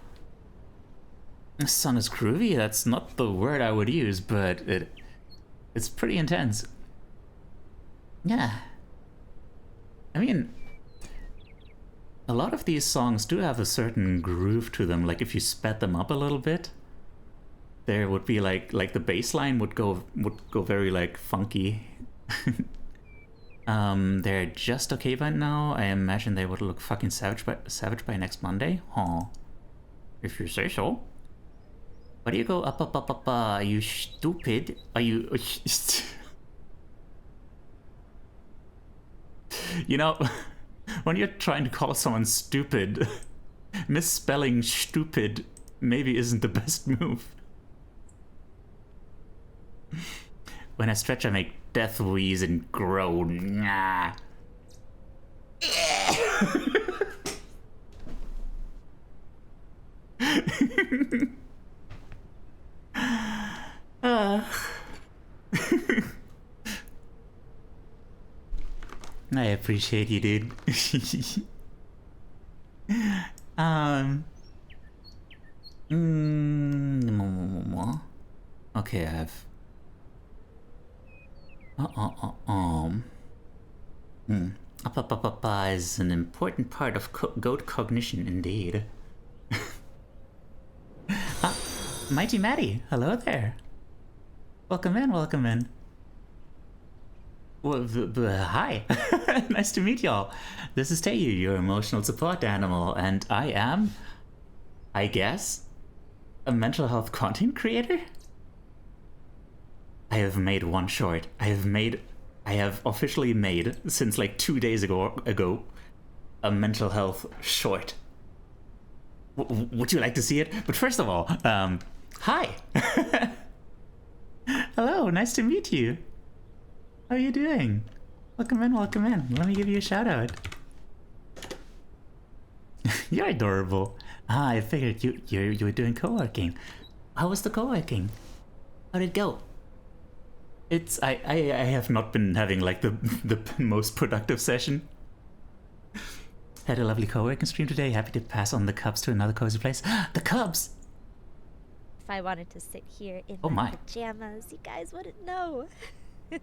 The sun is groovy. That's not the word I would use, but it's pretty intense. Yeah. I mean, a lot of these songs do have a certain groove to them. Like if you sped them up a little bit, there would be like the bass line would go very like funky. They're just okay by now. I imagine they would look fucking savage by next Monday. Huh. If you say so. Why do you go up? Are you stupid? Are you... You know, when you're trying to call someone stupid, misspelling stupid maybe isn't the best move. When I stretch, I make death wheeze and groan. Nah. I appreciate you, dude. Okay, I have. Is an important part of goat cognition, indeed. Mighty Maddie, hello there. Welcome in, welcome in. Well, hi. Nice to meet y'all. This is Teiyu, your emotional support animal, and I am, I guess, a mental health content creator? I have made one short. I have officially made, since like 2 days ago, a mental health short. Would you like to see it? But first of all, hi. Hello, nice to meet you. How are you doing? Welcome in, welcome in. Let me give you a shout out. You're adorable. I figured you were doing co-working. How was the co-working? How did it go? I have not been having like the most productive session. Had a lovely co-working stream today. Happy to pass on the Cubs to another cozy place. The Cubs! I wanted to sit here in Oh my my. pajamas, you guys wouldn't know. You're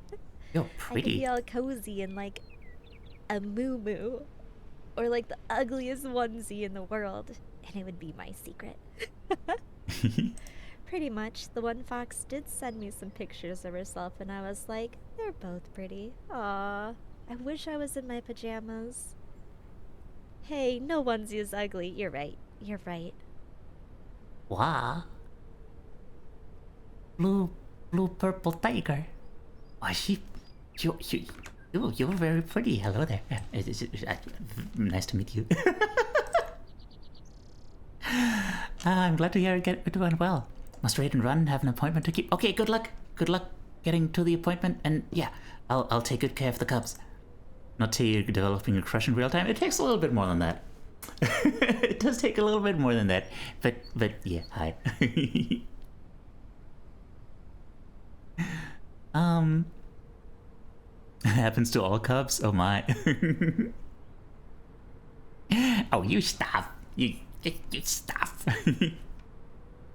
I could pretty. be all cozy in like a moo or like the ugliest onesie in the world, and it would be my secret. Pretty much, the one fox did send me some pictures of herself, and I was like, they're both pretty. Aww, I wish I was in my pajamas. Hey, no onesie is ugly. You're right. You're right. Wow. Blue purple tiger. Oh, you're very pretty. Hello there. Nice to meet you. I'm glad to hear it went well. Must read and run, have an appointment to keep. Okay, good luck. Good luck getting to the appointment, and yeah, I'll take good care of the cubs. Not Teiyu developing a crush in real time. It takes a little bit more than that. It does take a little bit more than that. But yeah, hi. Happens to all cubs? Oh my. Oh, you stop. You stop.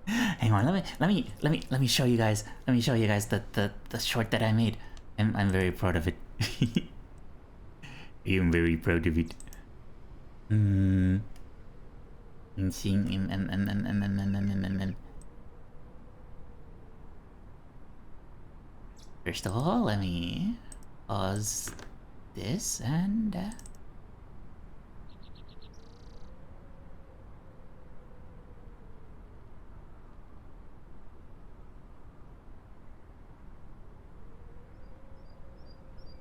Hang on, let me show you guys. Let me show you guys the short that I made. I'm very proud of it. I'm very proud of it. First of all, let me pause this and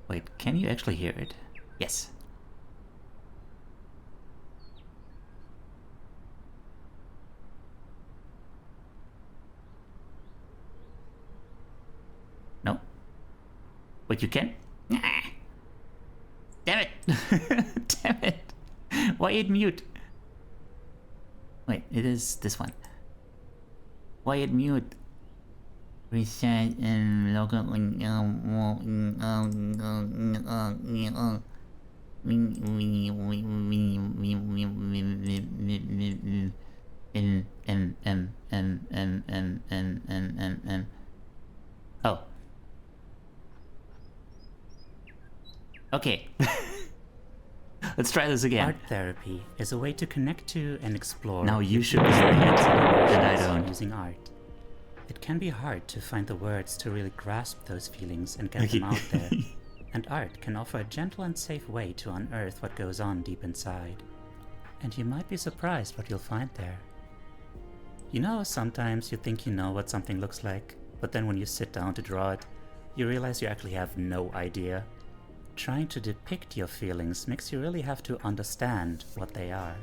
wait, can you actually hear it? Yes. No? Wait, you can? Damn it! Damn it! Why it mute? Wait, it is this one. Why it mute? Reset and local link. Oh. Okay. Let's try this again. Art therapy is a way to connect to and explore. Now you should be saying it, and I don't. Using art. It can be hard to find the words to really grasp those feelings and get them out there. And art can offer a gentle and safe way to unearth what goes on deep inside. And you might be surprised what you'll find there. You know, sometimes you think you know what something looks like, but then when you sit down to draw it, you realize you actually have no idea. Trying to depict your feelings makes you really have to understand what they are.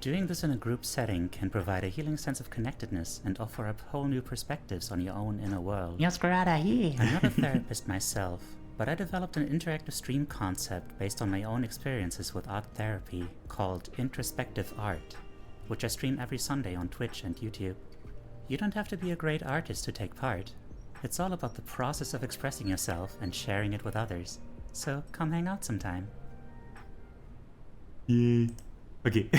Doing this in a group setting can provide a healing sense of connectedness and offer up whole new perspectives on your own inner world. I'm not a therapist myself, but I developed an interactive stream concept based on my own experiences with art therapy called introspective art, which I stream every Sunday on Twitch and YouTube. You don't have to be a great artist to take part. It's all about the process of expressing yourself and sharing it with others. So come hang out sometime. Yay. Okay.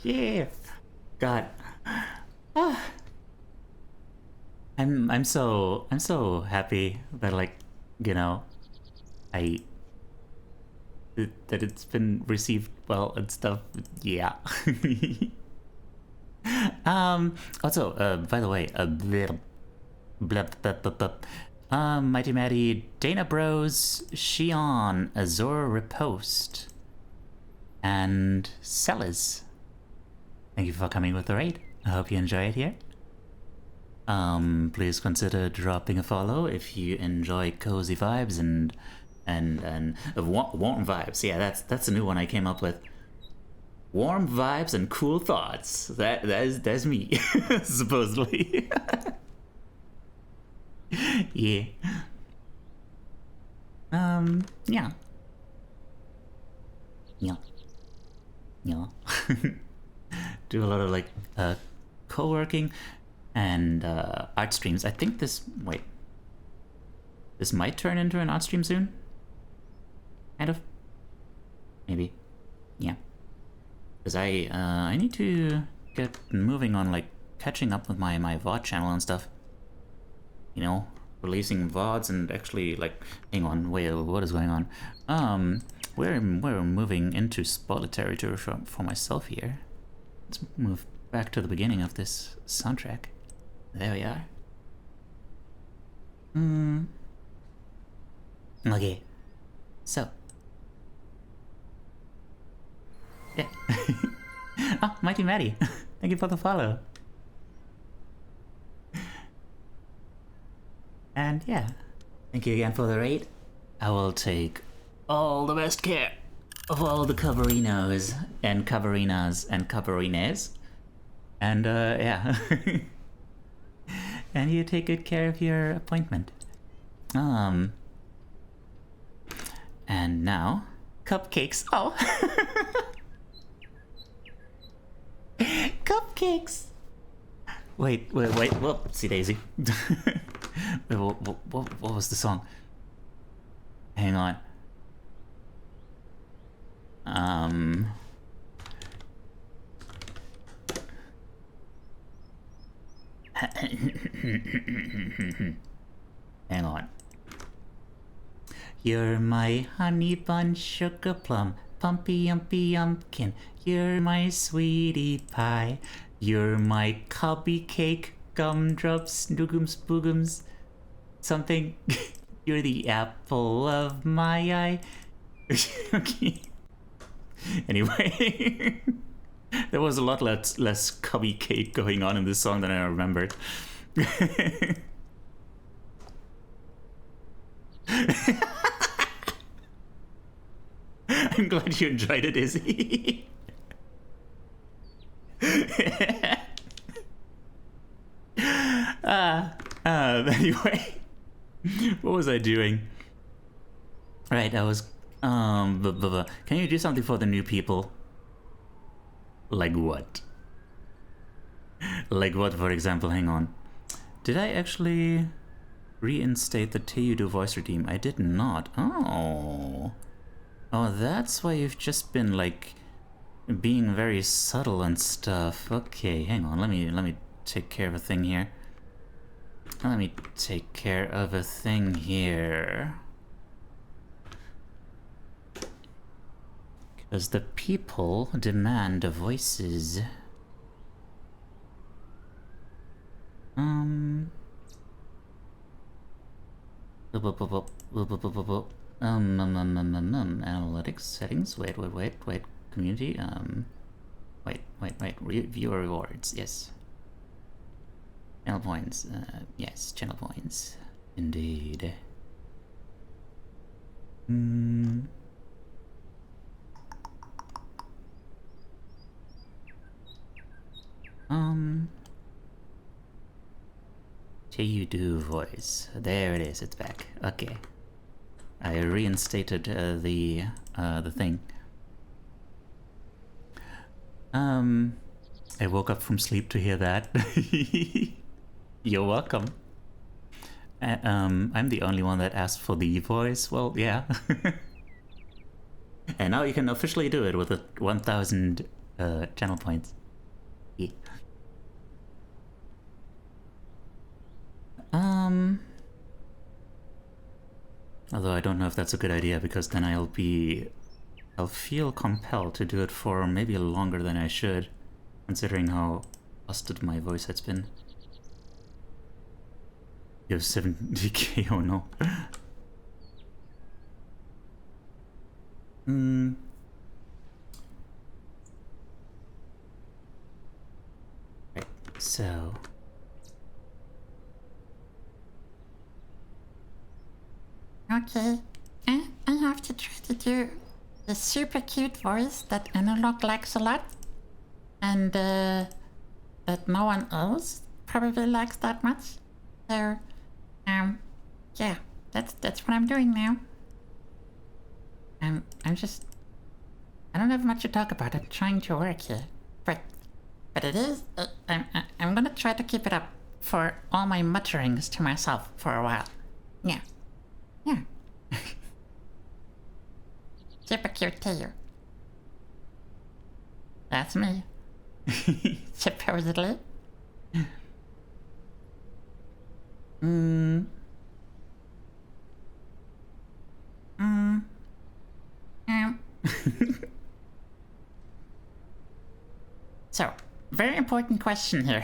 Yeah. God. Ah. I'm so happy that, like, you know, that it's been received well and stuff. Yeah. Also, by the way, Mighty Matty, Dana Bros, Shion, Azor Riposte, and Sellers. Thank you for coming with the raid. I hope you enjoy it here. Please consider dropping a follow if you enjoy cozy vibes and warm vibes. Yeah, that's a new one I came up with. Warm vibes and cool thoughts. That's me, supposedly. Yeah. Yeah. Yeah. Yeah. Do a lot of, like, co-working and art streams. I think this might turn into an art stream soon. Kind of. Maybe. Yeah. because I need to get moving on like catching up with my VOD channel and stuff. You know, releasing VODs and actually like, hang on, wait, what is going on? We're moving into spoiler territory for myself here. Let's move back to the beginning of this soundtrack. There we are. Okay. So. Yeah. Oh, Mighty Maddie. Thank you for the follow. And yeah. Thank you again for the raid. I will take all the best care of all the coverinos and coverinas and coverines. And yeah. And you take good care of your appointment. And now, cupcakes. Oh. Cupcakes. Wait. Whoopsie daisy. Wait, what was the song? Hang on. Hang on. You're my honey bun sugar plum, pumpy umpy umpkin. You're my sweetie pie. You're my cubby cake, gumdrops, noogums boogums. Something. You're the apple of my eye. Okay. Anyway. There was a lot less cubby cake going on in this song than I remembered. I'm glad you enjoyed it, Izzy. Anyway, what was I doing? Right, I was can you do something for the new people? Like what? Like what, for example? Hang on. Did I actually reinstate the Teiyu voice redeem? I did not. Oh, that's why you've just been like being very subtle and stuff. Okay, hang on. Let me take care of a thing here. Because the people demand voices. Analytics settings. Wait. Community. Viewer rewards. Yes. Channel points. Yes. Channel points. Indeed. Teiyu voice. There it is. It's back. Okay. I reinstated the thing. I woke up from sleep to hear that. You're welcome. I'm the only one that asked for the voice. Well, yeah. And now you can officially do it with the 1,000 channel points. Yeah. Although I don't know if that's a good idea, because then I'll feel compelled to do it for maybe longer than I should, considering how busted my voice has been. You have 70k, oh no. Right, so... Okay, I have to try to do the super cute voice that Analog likes a lot, and that no one else probably likes that much. So, yeah, that's what I'm doing now. I don't have much to talk about. I'm trying to work here, but it is. I'm gonna try to keep it up for all my mutterings to myself for a while. Yeah. Super cute Teiyu. That's me. Supposedly. So, very important question here.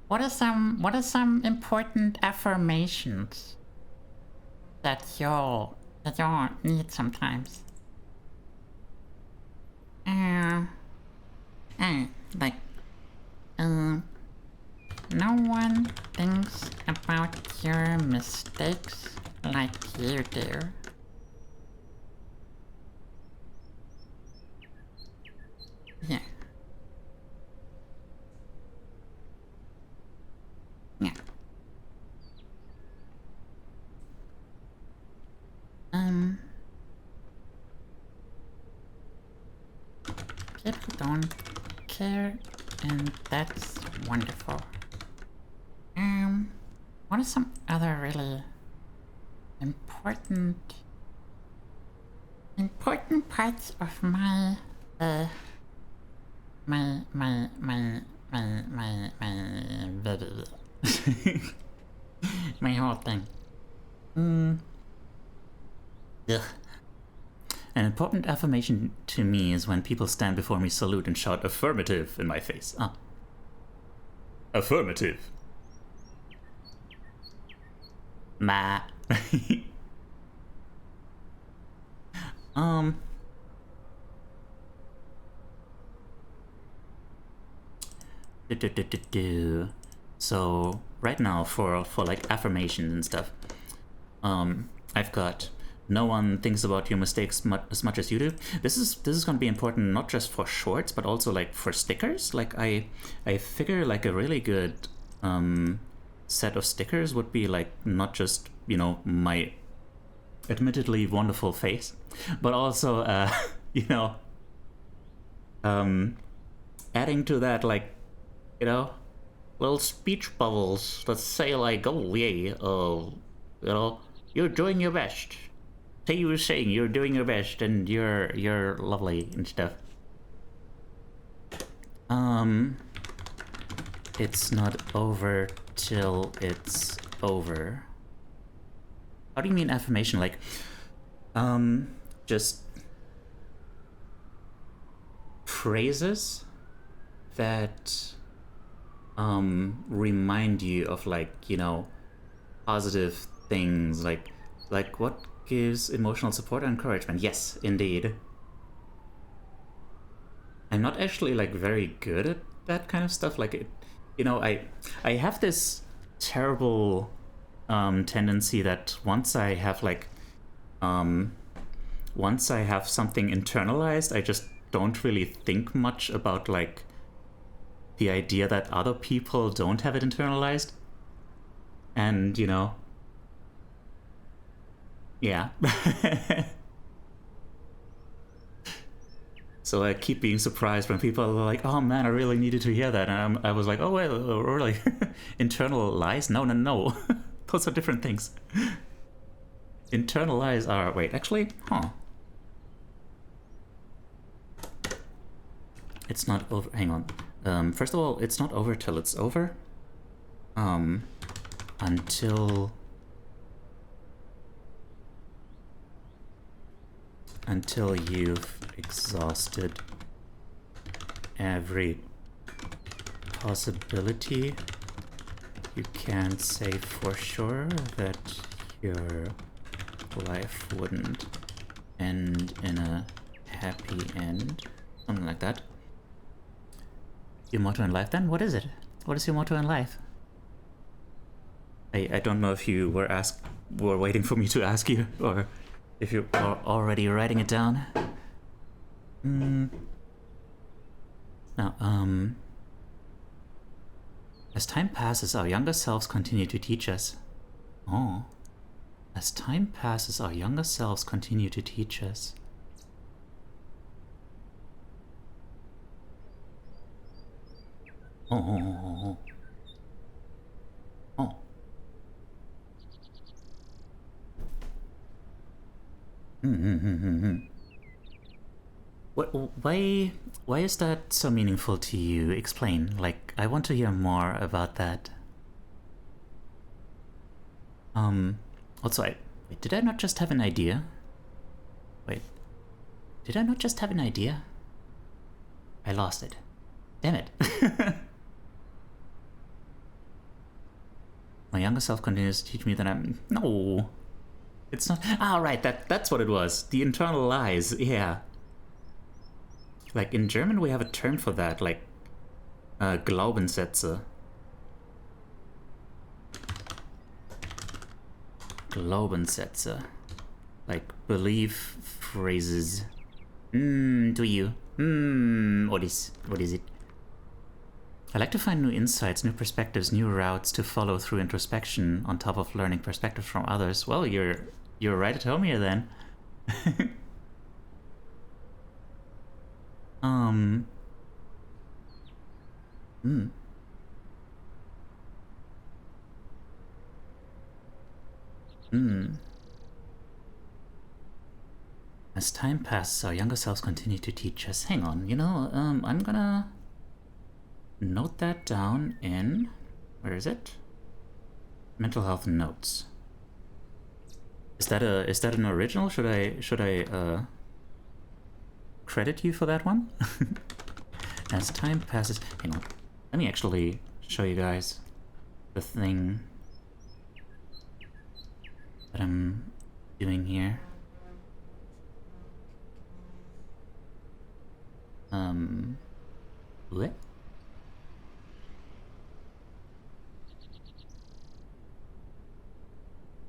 What are some important affirmations that y'all need sometimes? Like, no one thinks about your mistakes like you do. Yeah. Yeah. People don't care, and that's wonderful. What are some other really important parts of my my whole thing? Ugh. An important affirmation to me is when people stand before me, salute, and shout affirmative in my face. Affirmative. Ma. So right now for like affirmations and stuff, I've got no one thinks about your mistakes as much as you do. This is going to be important not just for shorts but also like for stickers. Like I figure like a really good set of stickers would be like not just, you know, my admittedly wonderful face, but also you know, adding to that, like, you know, little speech bubbles that say like, oh yeah, you know, you're doing your best. Teiyu was saying you're doing your best and you're lovely and stuff. It's not over till it's over. How do you mean affirmation? Like, just phrases that remind you of, like, you know, positive things, like what gives emotional support and encouragement. Yes, indeed. I'm not actually like very good at that kind of stuff. Like, you know, I have this terrible tendency that once I have something internalized, I just don't really think much about like the idea that other people don't have it internalized. And, you know, yeah. So I keep being surprised when people are like, oh man, I really needed to hear that. And I was like, oh, wait, really? Internal lies? No. Those are different things. Internal lies are, wait, actually? Huh. It's not over, hang on. First of all, it's not over till it's over. Until you've exhausted every possibility, you can't say for sure that your life wouldn't end in a happy end. Something like that. Your motto in life then? What is it? What is your motto in life? I don't know if you were waiting for me to ask you, or if you're already writing it down. Now, as time passes, our younger selves continue to teach us. Oh. As time passes, our younger selves continue to teach us. Oh. Why is that so meaningful to you? Explain. Like, I want to hear more about that. Also, wait, did I not just have an idea? Wait, did I not just have an idea? I lost it. Damn it. My younger self continues to teach me that I'm... No! It's not... Ah, right, that's what it was. The internal lies, yeah. Like, in German we have a term for that, like... Glaubenssätze. Glaubenssätze. Like, belief phrases. Do you? What is it? I like to find new insights, new perspectives, new routes to follow through introspection on top of learning perspectives from others. Well, you're right at home here then. As time passes, our younger selves continue to teach us. Hang on, you know, I'm gonna note that down in... Where is it? Mental health notes. Is that an original? Should I credit you for that one? As time passes... Hang on. Let me actually show you guys the thing that I'm doing here. What?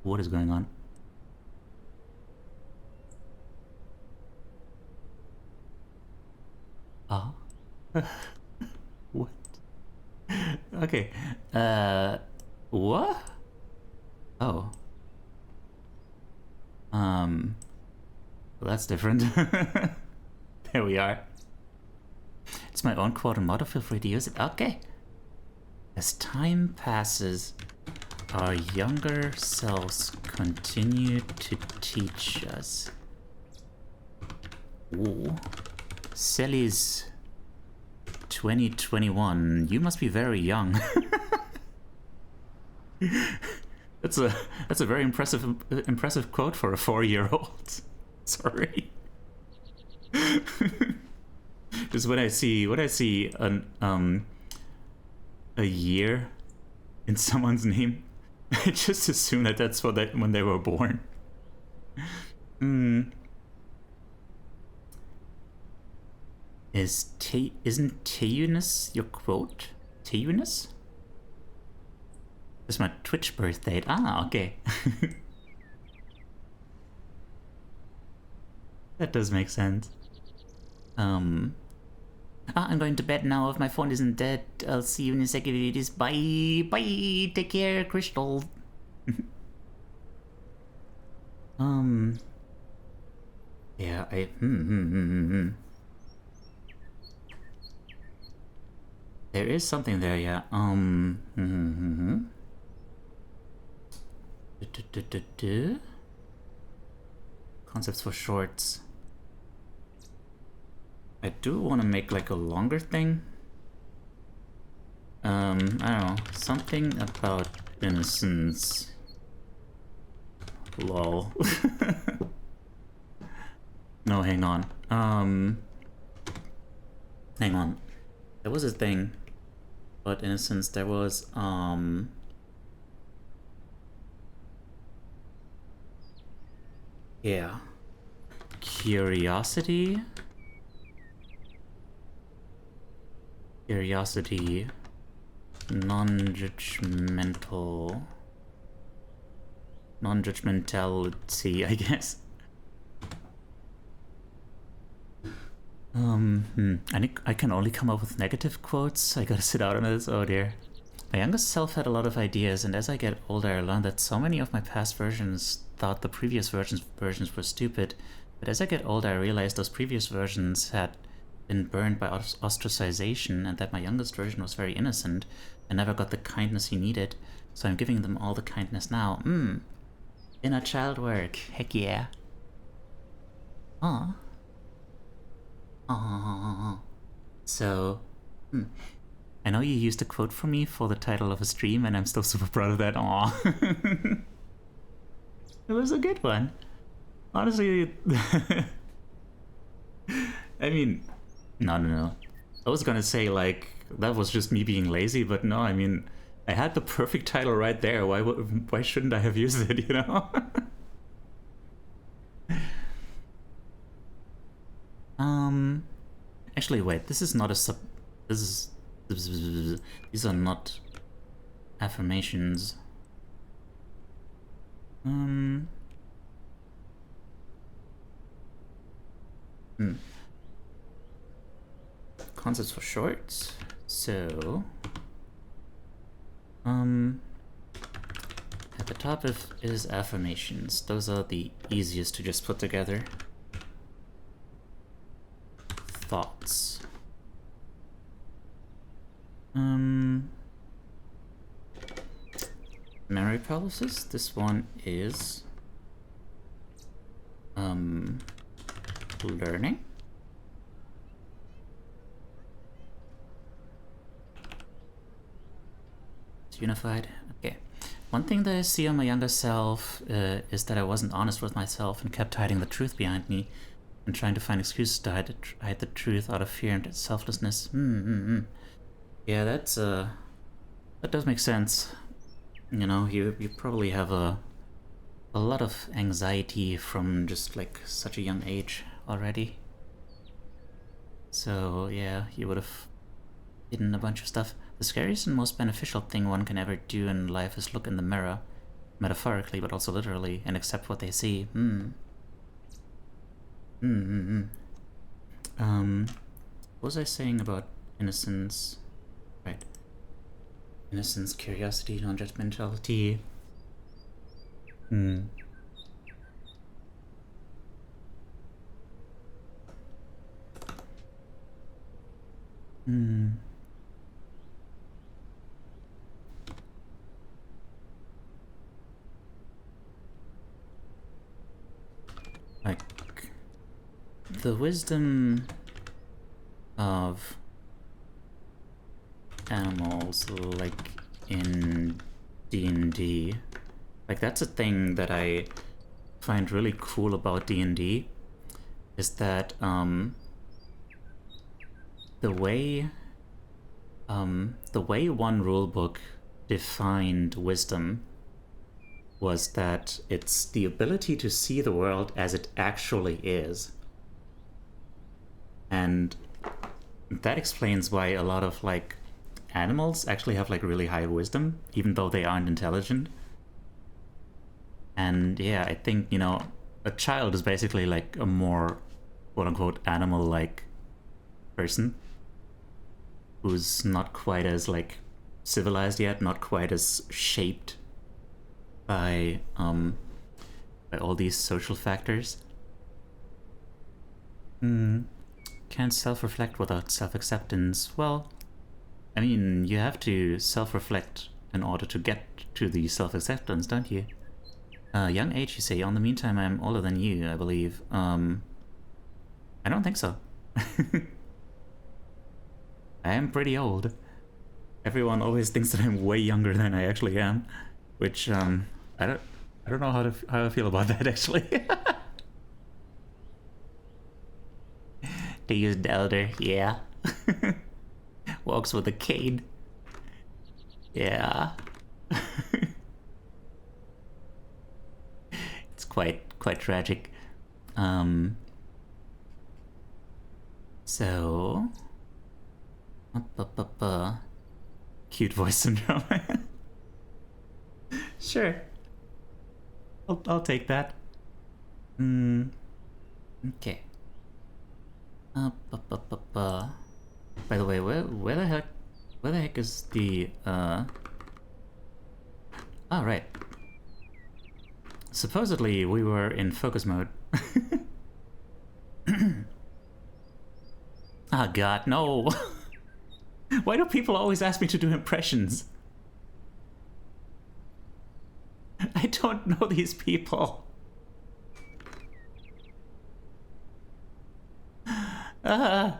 What is going on? Oh. What? Okay. What? Oh. Well, that's different. There we are. It's my own quote and motto, feel free to use it. Okay. As time passes, our younger selves continue to teach us. Ooh. Sally's 2021. You must be very young. That's a very impressive quote for a 4-year-old. Sorry. Just when I see a year in someone's name, I just assume that that's when they were born. Isn't Teiyuness your quote? Teiyuness? It's my Twitch birth date. Ah, okay. That does make sense. I'm going to bed now. If my phone isn't dead, I'll see you in a second. It is bye. Bye. Take care, Crystal. Yeah, There is something there, yeah. Concepts for shorts. I do want to make like a longer thing. I don't know, something about innocence. Lol. No, hang on. Hang on. There was a thing about innocence. There was yeah. Curiosity. Curiosity. Non-judgmental. Non-judgmentality, I guess. I can only come up with negative quotes. I gotta sit out on this. Oh dear. My youngest self had a lot of ideas, and as I get older, I learned that so many of my past versions thought the previous versions were stupid. But as I get older, I realized those previous versions had been burned by ostracization, and that my youngest version was very innocent and never got the kindness he needed. So I'm giving them all the kindness now. Inner child work. Heck yeah. Aw. So, I know you used a quote from me for the title of a stream, and I'm still super proud of that. Aww. It was a good one. Honestly, I mean, no. I was gonna say, like, that was just me being lazy, but no, I mean, I had the perfect title right there. Why shouldn't I have used it, you know? Actually, wait, this is not a sub... This is... These are not affirmations. Concepts for shorts. So... At the top is affirmations. Those are the easiest to just put together. Thoughts. Memory palaces. This one is learning. It's unified. Okay. One thing that I see on my younger self is that I wasn't honest with myself and kept hiding the truth behind me and trying to find excuses to hide the truth out of fear and selflessness. Yeah, that's that does make sense. You know, you probably have a lot of anxiety from just like such a young age already. So yeah, you would have hidden a bunch of stuff. The scariest and most beneficial thing one can ever do in life is look in the mirror, metaphorically but also literally, and accept what they see. What was I saying about innocence? Right. Innocence, curiosity, non-judgmentality. Like, the wisdom of animals, like in D&D, like that's a thing that I find really cool about D&D, is that the way one rulebook defined wisdom was that it's the ability to see the world as it actually is. And that explains why a lot of like animals actually have like really high wisdom, even though they aren't intelligent. And yeah, I think, you know, a child is basically like a more quote-unquote animal-like person who's not quite as like civilized yet, not quite as shaped by all these social factors. Can't self-reflect without self-acceptance. Well, I mean, you have to self-reflect in order to get to the self-acceptance, don't you? Young age, you say. On the meantime, I'm older than you, I believe. I don't think so. I am pretty old. Everyone always thinks that I'm way younger than I actually am, which I don't know how I feel about that actually. Teiyu's the elder, yeah. Walks with a cane. Yeah. It's quite tragic. So cute voice syndrome. Sure. I'll take that. Okay. By the way, where the heck is the Oh, right. Supposedly we were in focus mode. Oh god, no. Why do people always ask me to do impressions? I don't know these people. Ah!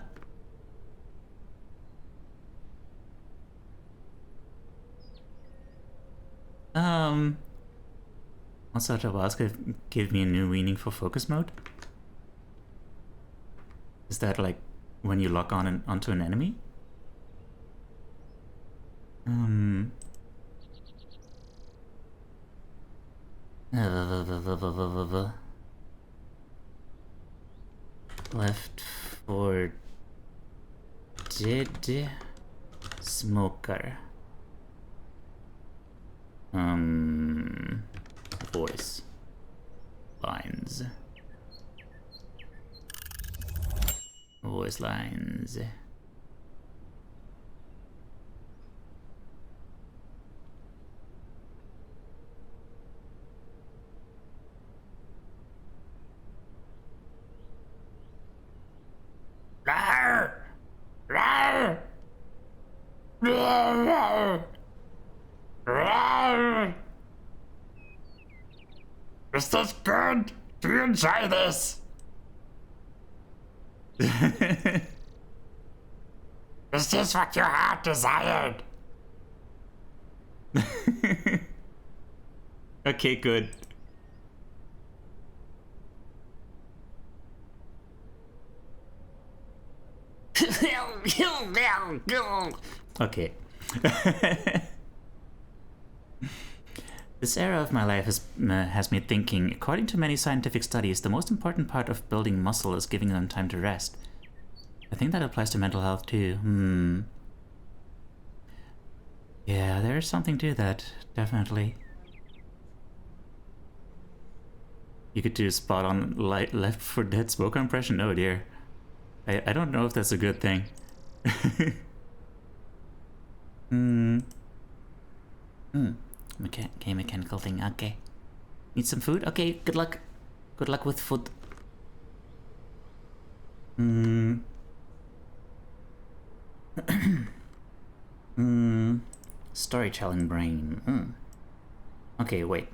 Also, Tabasco gave me a new meaning for focus mode. Is that like when you lock on onto an enemy? Left for dead smoker. Voice lines. Voice lines. Rawr! Rawr! Rawr! Rawr! Is this good? Do you enjoy this? Is this what your heart desired? Okay, good. Okay. This era of my life has me thinking, according to many scientific studies, the most important part of building muscle is giving them time to rest. I think that applies to mental health too. Yeah, there's something to that, definitely. You could do spot on Left for Dead smoker impression? Oh dear. I don't know if that's a good thing. Okay, mechanical thing, okay. Need some food? Okay, good luck. Good luck with food. Storytelling brain. Okay, wait.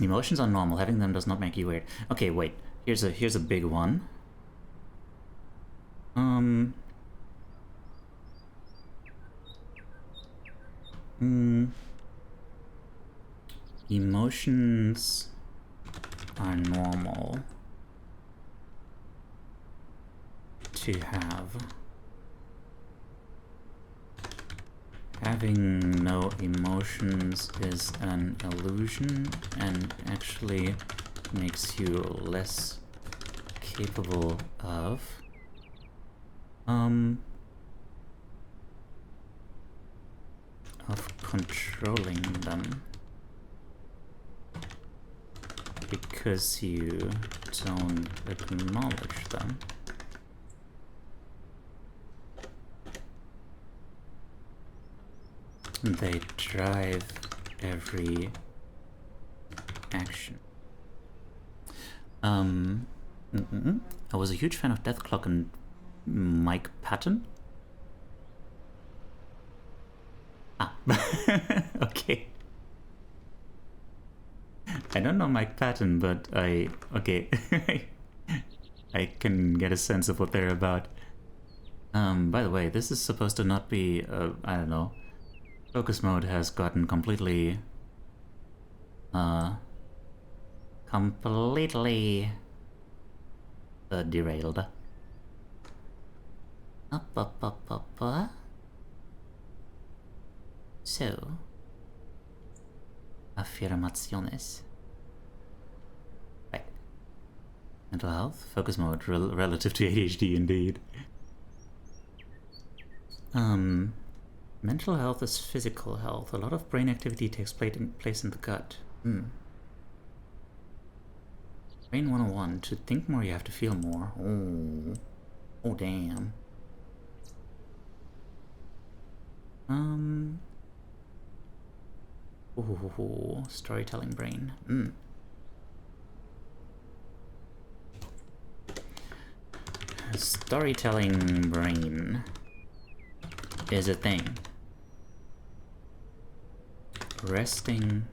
Emotions are normal. Having them does not make you weird. Okay, wait. Here's a big one. Emotions are normal to have. Having no emotions is an illusion and actually makes you less capable of controlling them because you don't acknowledge them. They drive every action. I was a huge fan of Death Clock and Mike Patton. Ah, okay. I don't know Mike Patton, but okay. I can get a sense of what they're about. By the way, this is supposed to not be, I don't know. Focus mode has gotten completely derailed. Up. So, afirmaciones. Right. Mental health, focus mode, relative to ADHD indeed. Mental health is physical health. A lot of brain activity takes place in the gut. Brain 101. To think more, you have to feel more. Oh damn. Storytelling brain. Storytelling brain is a thing. Resting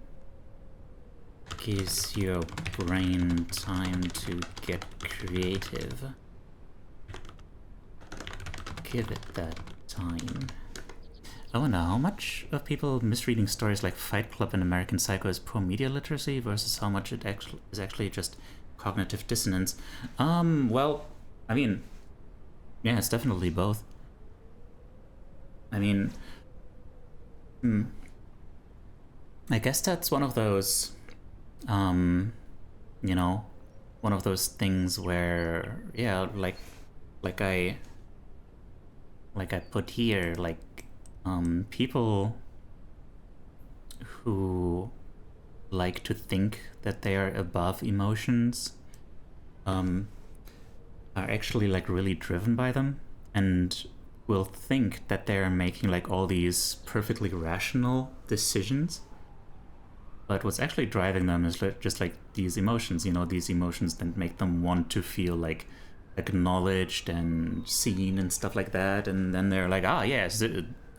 gives your brain time to get creative. give it that time. I wonder how much of people misreading stories like Fight Club and American Psycho is poor media literacy versus how much it is actually just cognitive dissonance. Well, I mean, yeah, it's definitely both. I mean, I guess that's one of those, you know, one of those things where, yeah, like I put here, like, people who like to think that they are above emotions, are actually like really driven by them and will think that they're making like all these perfectly rational decisions. But what's actually driving them is just like these emotions, you know, these emotions that make them want to feel like acknowledged and seen and stuff like that. And then they're like, ah, yes,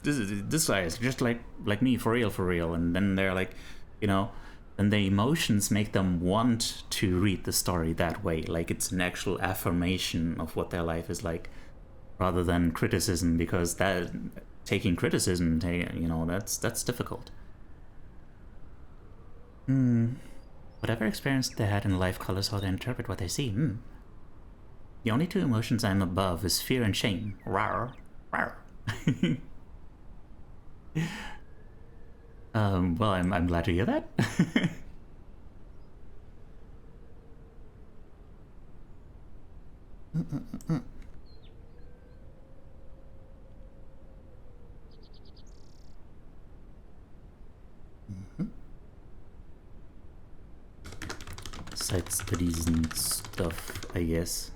this guy is just like me, for real. And then they're like, you know, then the emotions make them want to read the story that way. Like it's an actual affirmation of what their life is like, rather than criticism, because that taking criticism, you know, that's difficult. Whatever experience they had in life colors how they interpret what they see. The only two emotions I'm above is fear and shame. Rawr. Rawr. Well, I'm glad to hear that. Side studies and stuff, I guess.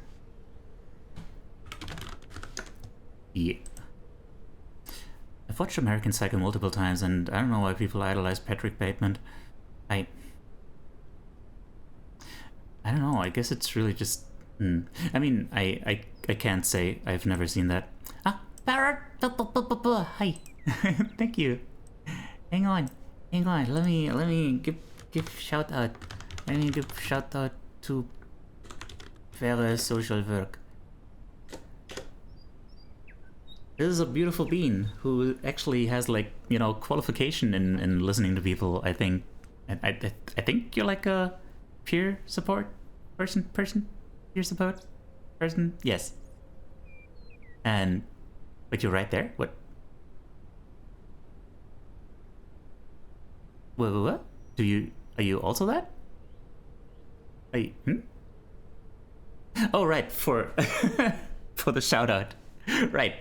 Yeah. I've watched American Psycho multiple times, and I don't know why people idolize Patrick Bateman. I don't know, I guess it's really just... I mean, I can't say I've never seen that. Ah, Barrett! Hi! Thank you. Hang on. Let me give shout out. Let me give shout out to Vera Social Work. This is a beautiful being who actually has, like, you know, qualification in listening to people, I think. I think you're like a peer support person? Peer support person? Yes. And, but you're right there? What? What? Are you also that? Are you, Oh, right, for the shout out. Right.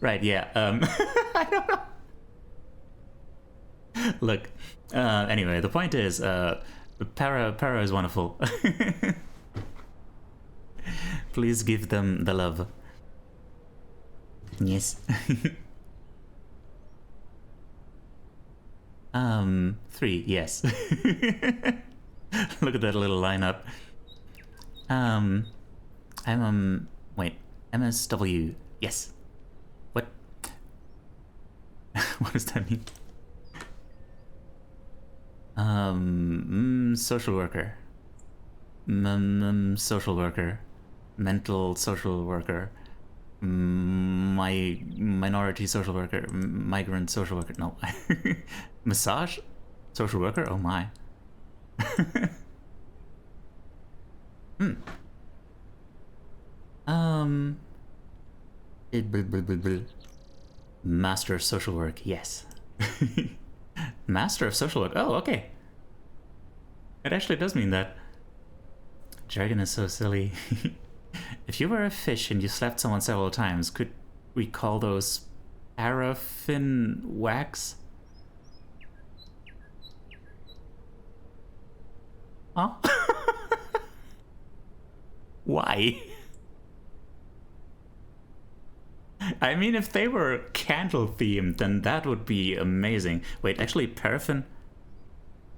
Right, yeah. I don't know. Look, anyway, the point is, Para is wonderful. Please give them the love. Yes. 3, yes. Look at that little lineup. Wait, MSW, yes. What? What does that mean? Social worker. Social worker. Mental social worker. Minority social worker. Migrant social worker. No. Massage social worker? Oh my. Master of social work, yes. Master of social work, oh, okay. It actually does mean that. Jargon is so silly. If you were a fish and you slapped someone several times, could we call those paraffin wax? Huh? Why? I mean, if they were candle themed, then that would be amazing. Wait, actually, paraffin?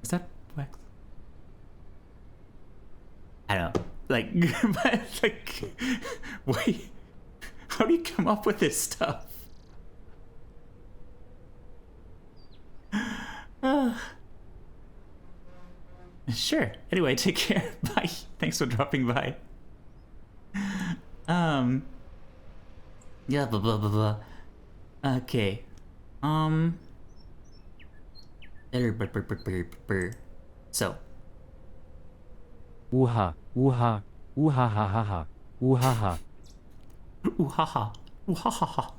Is that wax? I don't know. Like, but, like, wait. How do you come up with this stuff? Sure. Anyway, take care. Bye. Thanks for dropping by. Yeah, blah blah blah blah. Okay. So. Uha, uha, uhahaha, uhaha. Uhaha. Uhahaha.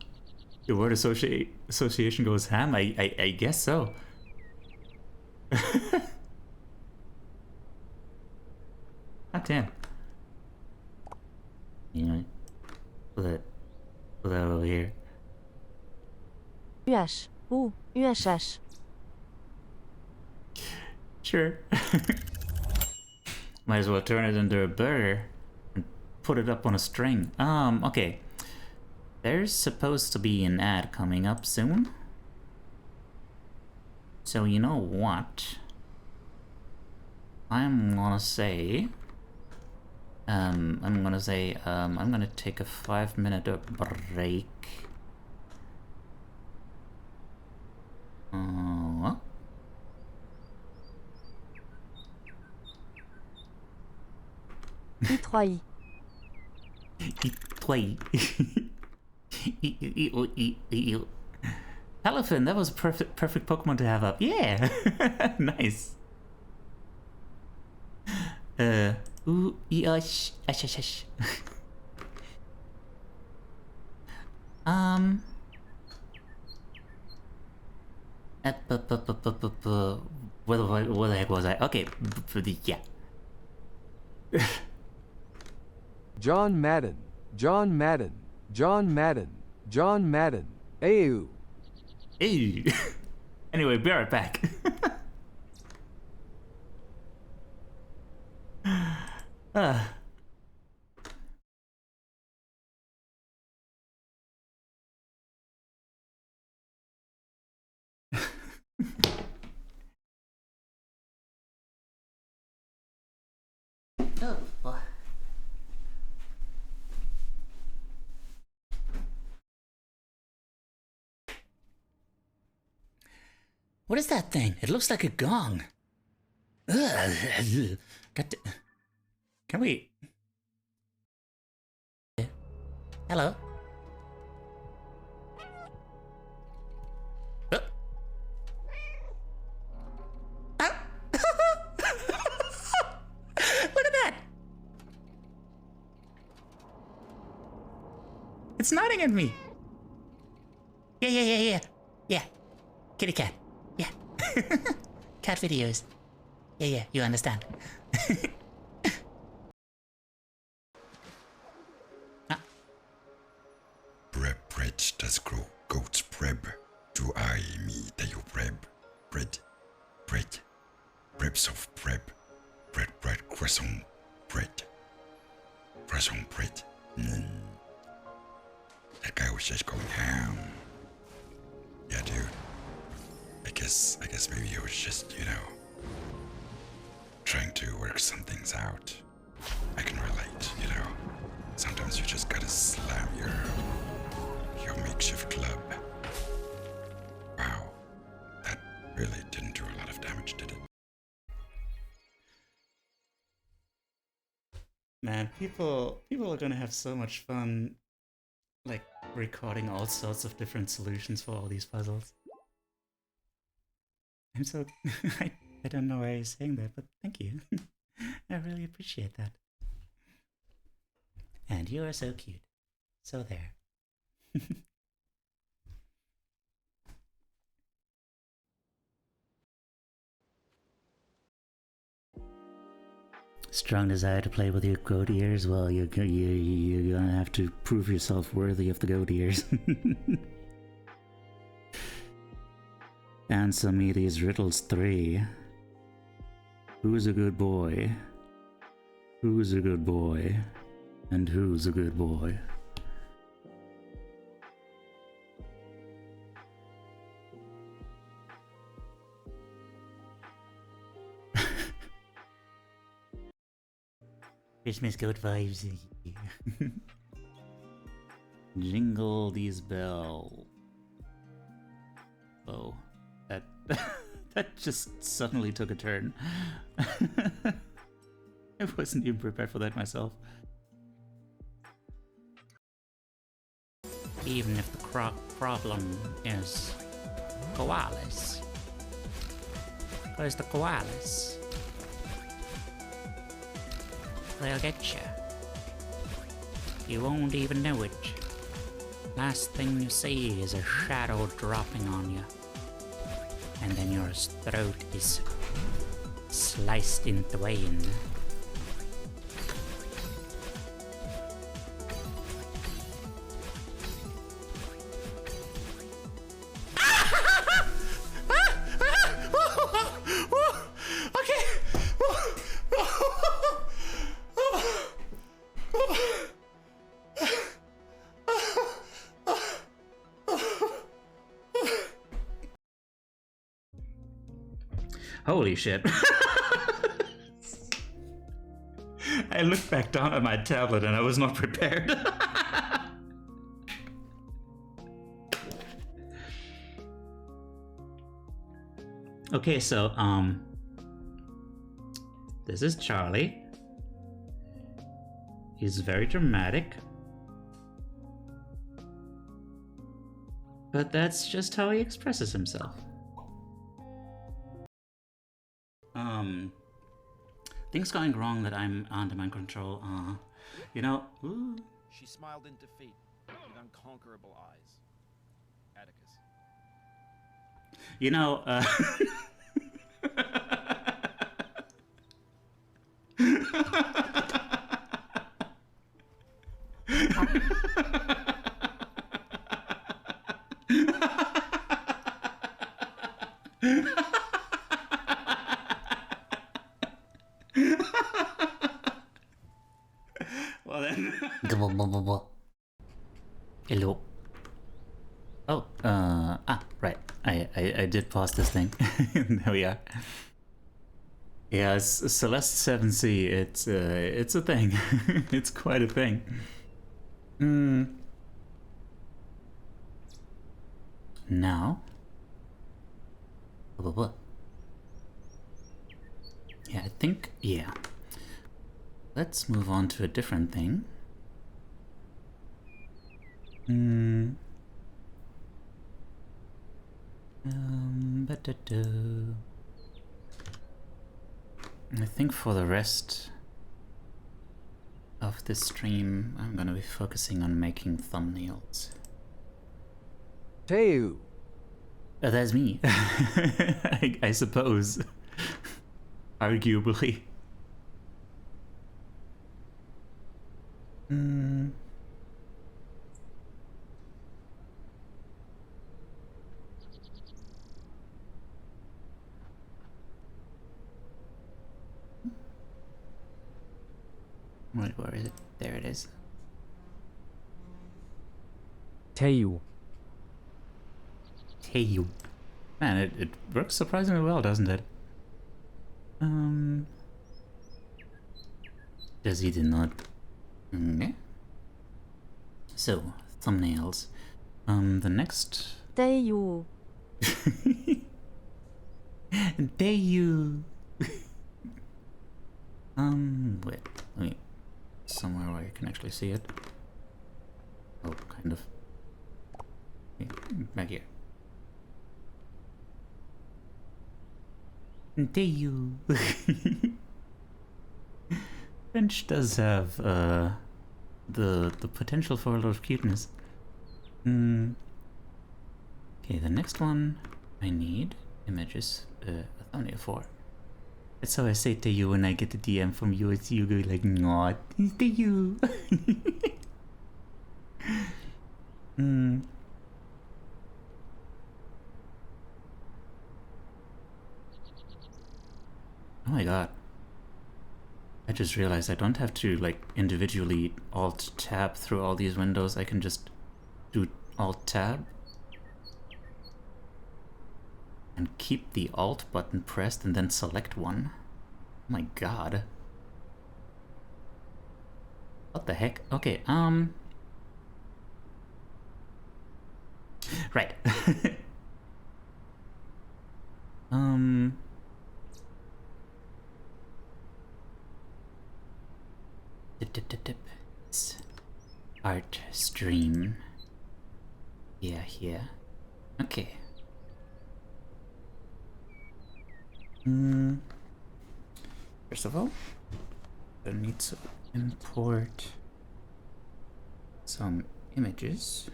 Your word association goes ham? I guess so. God damn. You know, put that over here. UH. Ou, UHH. Sure. Might as well turn it into a burger and put it up on a string. Okay. There's supposed to be an ad coming up soon. So you know what? I'm gonna take a 5-minute break. I3I. Elephant, that was a perfect Pokemon to have up. Yeah. Nice. Where the heck was I? Okay, yeah. John Madden, John Madden, John Madden, John Madden, Ayu. Hey. Anyway, be right back. Oh, boy. What is that thing? It looks like a gong. Ugh. Can we... Hello? Look at that! It's nodding at me. Yeah. Kitty cat. Yeah. Cat videos. Yeah, you understand. Bread does grow. Goats preb. Do I me Teiyu preb. Bread. Brebs of preb. Bread, croissant, bread. Croissant bread. That guy was just going ham. Yeah, dude. I guess maybe he was just, trying to work some things out. I can relate, Sometimes you just gotta slam your makeshift club. Wow. That really didn't do a lot of damage, did it? Man, people are gonna have so much fun, like, recording all sorts of different solutions for all these puzzles. I'm so... I don't know why you're saying that, but thank you. I really appreciate that. And you are so cute. So there. Strong desire to play with your goat ears? Well, you're gonna have to prove yourself worthy of the goat ears. Answer me these riddles 3. Who's a good boy? Who's a good boy? And who's a good boy? Christmas goat vibes. Jingle these bells. Oh, that That just suddenly took a turn. I wasn't even prepared for that myself. Even if the problem is koalas. Because the koalas, they'll get you. You won't even know it. Last thing you see is a shadow dropping on you. And then your throat is sliced in twain. Holy shit. I looked back down at my tablet and I was not prepared. Okay, so, this is Charlie. He's very dramatic. But that's just how he expresses himself. Things going wrong that I'm under my control. You know, ooh. She smiled in defeat with unconquerable eyes. Atticus. You know, well then. Hello. Oh, right. I did pause this thing. There we are. Yeah, Celeste 7C. It's a thing. It's quite a thing. Now. Yeah, I think, yeah. Let's move on to a different thing. I think for the rest of this stream, I'm gonna be focusing on making thumbnails. Teiyu. That's me. I suppose. Arguably. Wait, where is it? There it is. Teiyu. Teiyu. Man, it works surprisingly well, doesn't it? Does he did not? Okay. So, thumbnails. The next. Teiyu. Teiyu. Wait. Let me. Somewhere where you can actually see it. Oh, kind of. Okay, back here. Teiyu. French does have the potential for a lot of cuteness. Okay, the next one I need images a thumbnail for. That's how I say to you when I get a DM from you. It's you go like, "Aw, it's to you." Oh my god. I just realized I don't have to like individually Alt-Tab through all these windows. I can just do Alt-Tab and keep the Alt button pressed and then select one. Oh my god. What the heck? Okay, right. Um... Dip. It's art stream. Yeah, here. Okay. First of all, I need to import some images.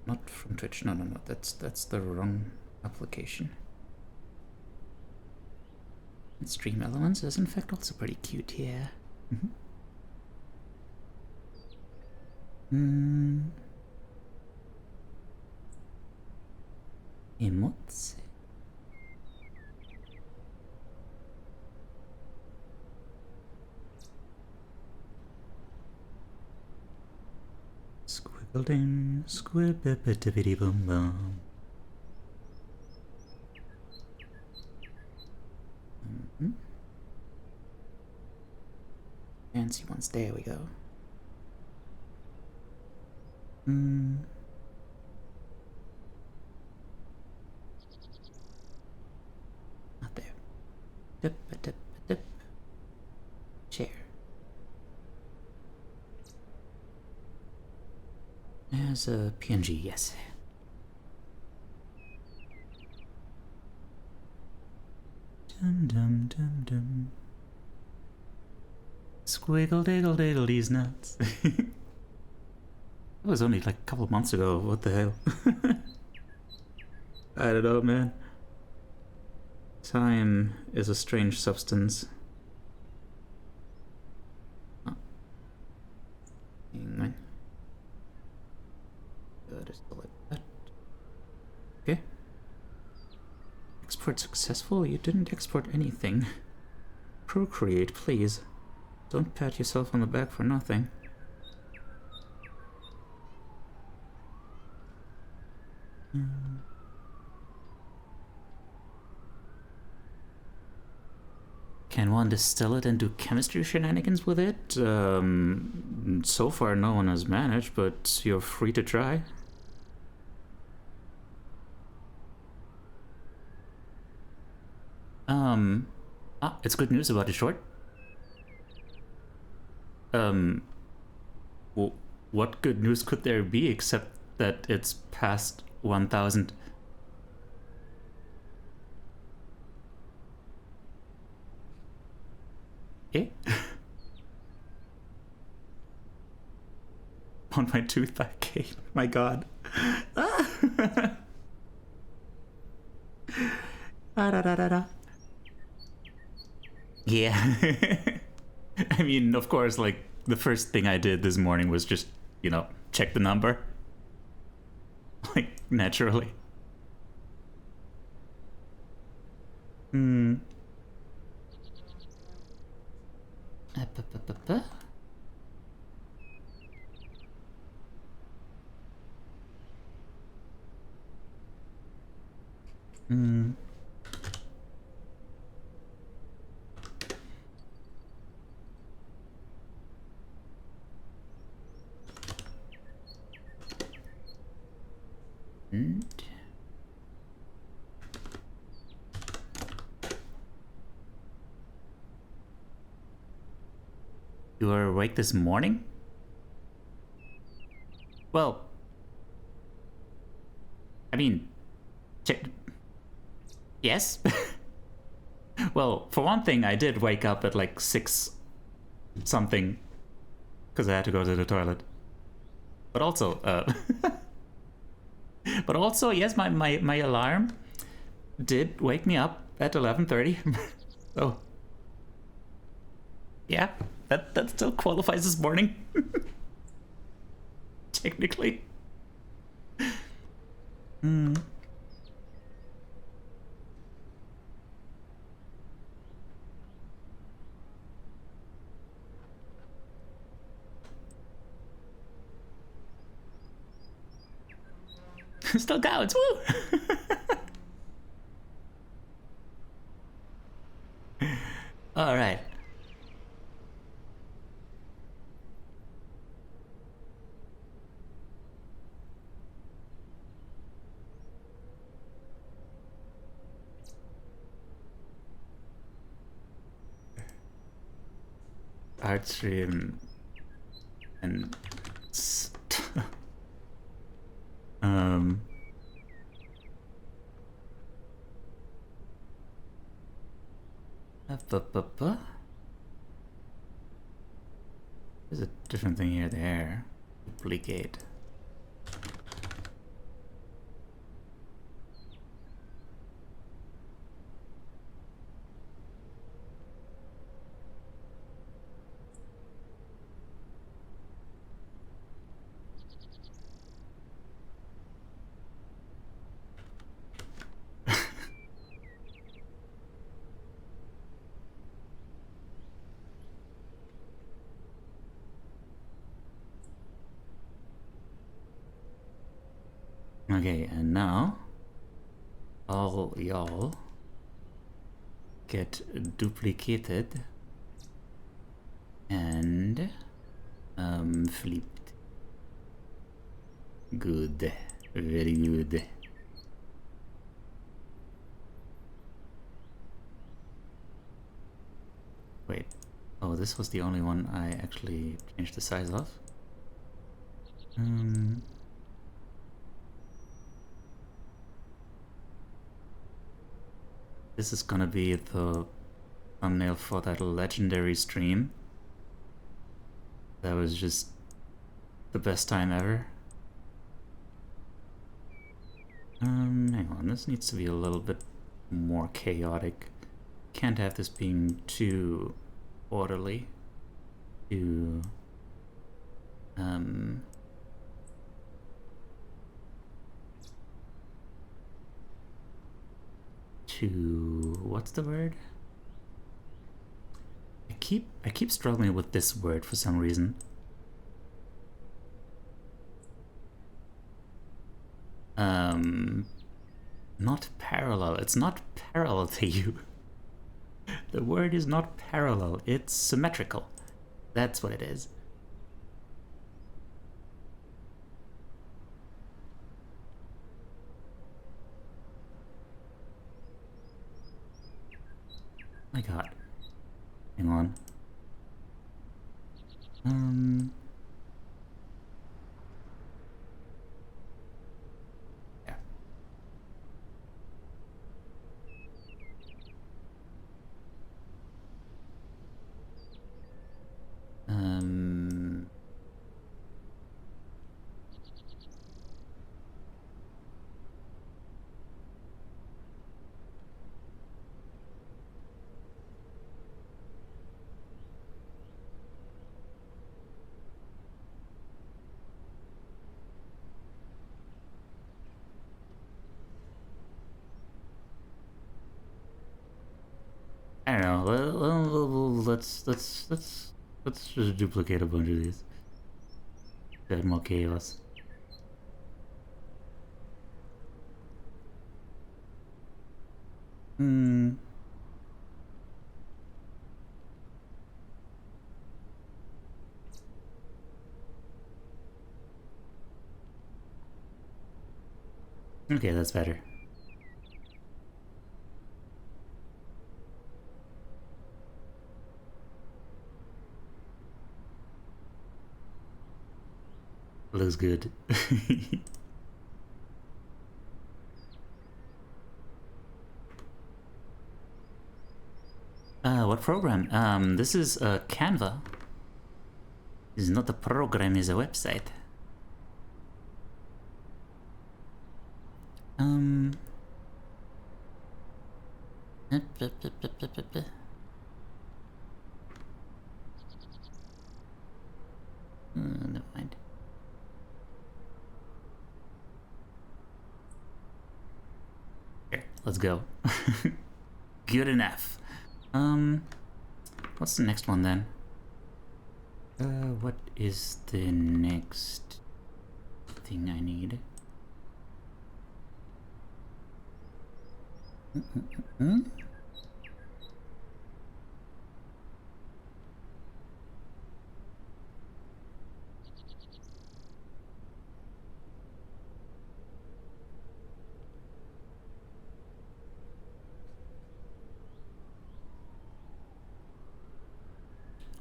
Not from Twitch. No. That's the wrong application. And Stream Elements is in fact also pretty cute here. Emotes. Squiggleding, squibbity boom boom. Fancy ones, there we go. Not there. Dip. Chair. There's a PNG, yes. Dum. Squiggle diggle diddle these nuts. It was only like a couple of months ago. What the hell? I don't know, man. Time is a strange substance. Oh. Hang on. Just like that. Okay. Export successful? You didn't export anything. Procreate, please. Don't pat yourself on the back for nothing. Can one distill it and do chemistry shenanigans with it? So far no one has managed, but you're free to try. It's good news about the short. What good news could there be except that it's past 1,000? Eh? 1.25k, my god. Yeah. I mean, of course, like, the first thing I did this morning was just, you know, check the number. Like, naturally. You were awake this morning? Well, I mean, yes. Well, for one thing, I did wake up at like 6 something because I had to go to the toilet. But also, yes, my alarm did wake me up at 11:30. So, yeah, that still qualifies as morning. Technically. Still counts, woo! All right. art stream and there's a different thing here. There, duplicate. Okay, and now all y'all get duplicated and flipped. Good, very good. Wait, oh, this was the only one I actually changed the size of. This is gonna be the thumbnail for that legendary stream. That was just the best time ever. Hang on, this needs to be a little bit more chaotic. Can't have this being too orderly. Too what's the word? I keep struggling with this word for some reason. Not parallel. It's not parallel to you. The word is not parallel. It's symmetrical. That's what it is. My god. Hang on. Yeah. I don't know. Let's just duplicate a bunch of these. Get more chaos. Okay, that's better. Looks good. What program? This is Canva. This is not a program, it's a website. Never mind. Here, let's go. Good enough. What's the next one then? What is the next thing I need?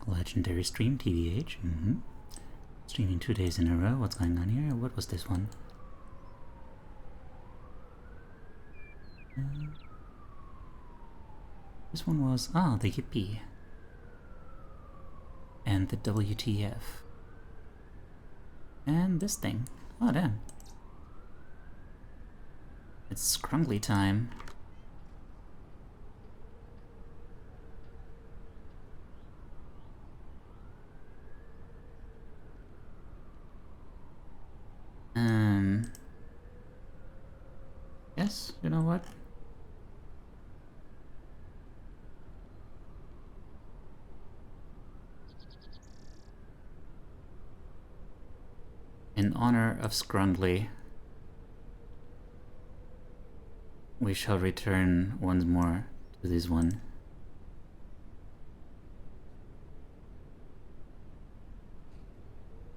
Legendary stream, TBH. Streaming 2 days in a row. What's going on here? What was this one? This one was... Ah, the Yippee. And the WTF. And this thing. Oh, damn. It's scrungly time. Yes, you know what? In honor of Scrungly, we shall return once more to this one.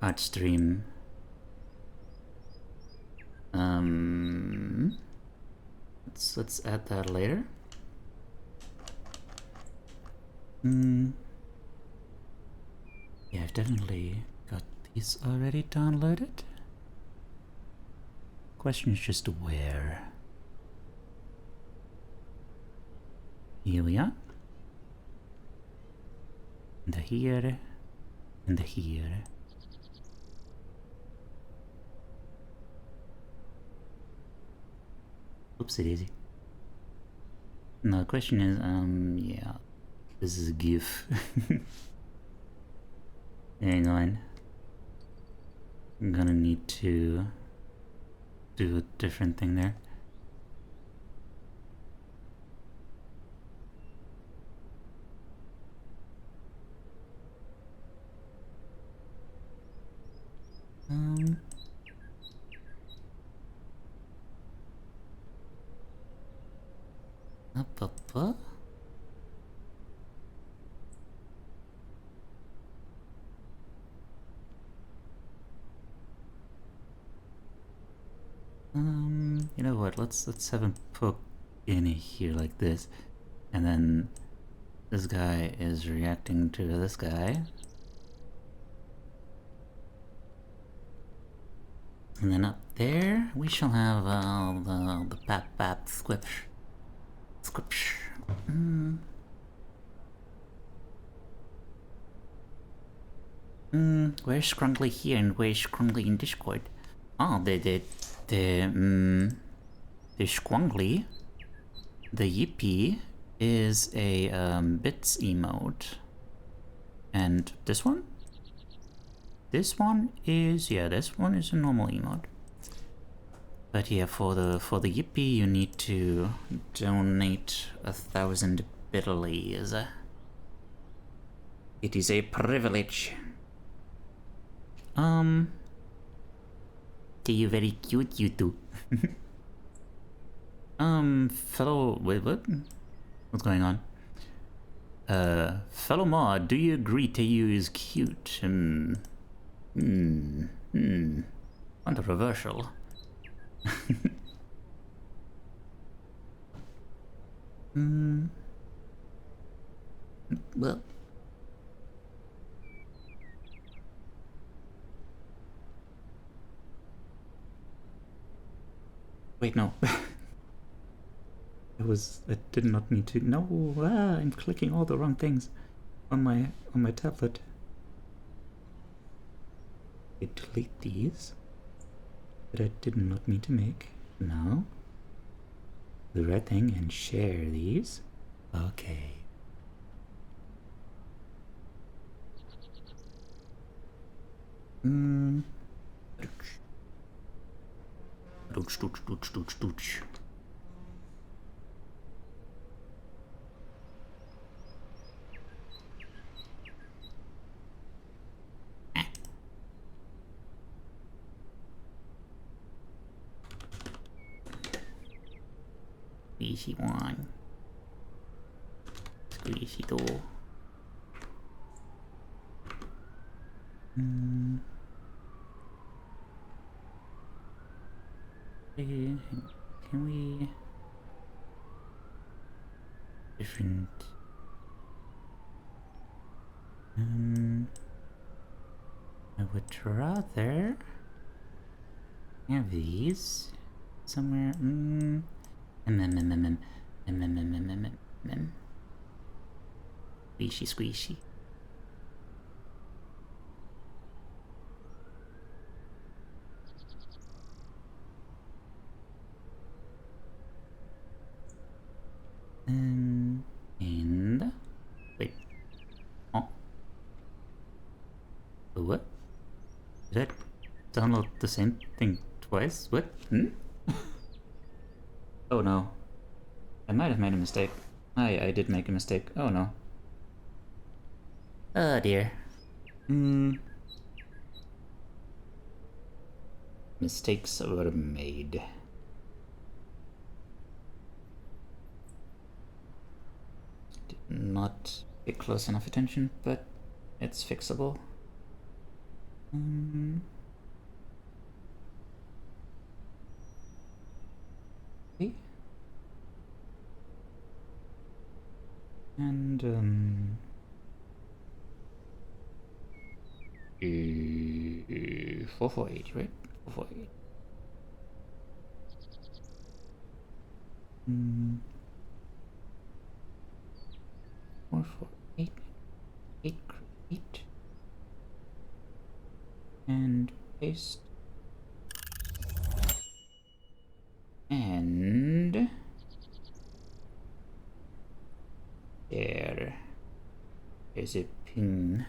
Art stream. Let's add that later. Yeah, I've definitely got these already downloaded. Question is just where. Here we are. And the here. And the here. Oopsie daisy. No, the question is, yeah. This is a GIF. Hang on. I'm gonna need to do a different thing there. Up. You know what? Let's have him poke in here like this, and then this guy is reacting to this guy, and then up there we shall have the bap squish. Where's Scrungly here and where's Scrungly in Discord? Oh, the Scrungly, the Yippee is a bits emote, and this one is this one is a normal emote. But yeah, for the Yippee, you need to donate 1,000 biddies. It is a privilege. You very cute, you two. Fellow, wait, what? What's going on? Fellow mod, do you agree Teiyu is cute? Controversial. Well. Wait, no. I did not need to. No, I'm clicking all the wrong things on my tablet. Okay, delete these that I did not mean to make. Now, the red thing and share these. Okay. Dooch. Squeezy one. Squeezy two. Can we different I would rather have these somewhere. Squishy, squishy. And wait. Oh. What? Did I download the same thing twice? What? Oh no. I might have made a mistake. I did make a mistake. Oh no. Oh dear. Mistakes were made. Did not pay close enough attention, but it's fixable. Okay. And 448, right? 448. 448. 8 create. And paste. And there's a ping.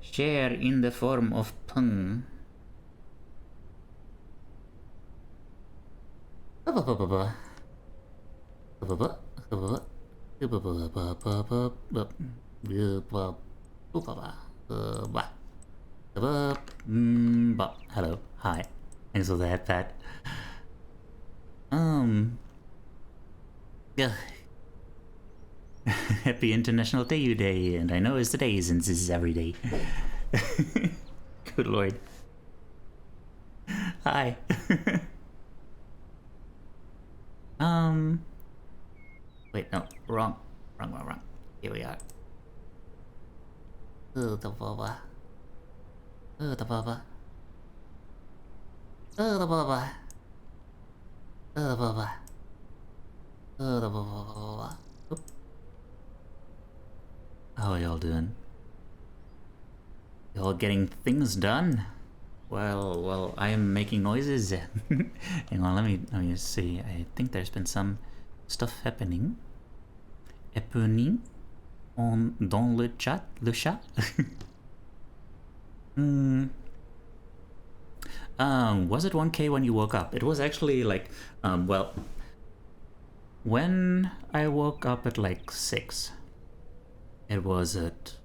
Share in the form of ping. Hello, hi. Thanks for that, Pat. Yeah. Happy International Teiyu Day, and I know it's today since this is every day. Good lord. Hi. Wait, no, wrong. Here we are. The baba. The baba. The baba. The baba. The baba. How are y'all doing? Y'all getting things done? Well, I am making noises. Hang on, let me see. I think there's been some stuff happening. Dans le chat. Was it 1K when you woke up? It was actually like, well, when I woke up at like 6, it was at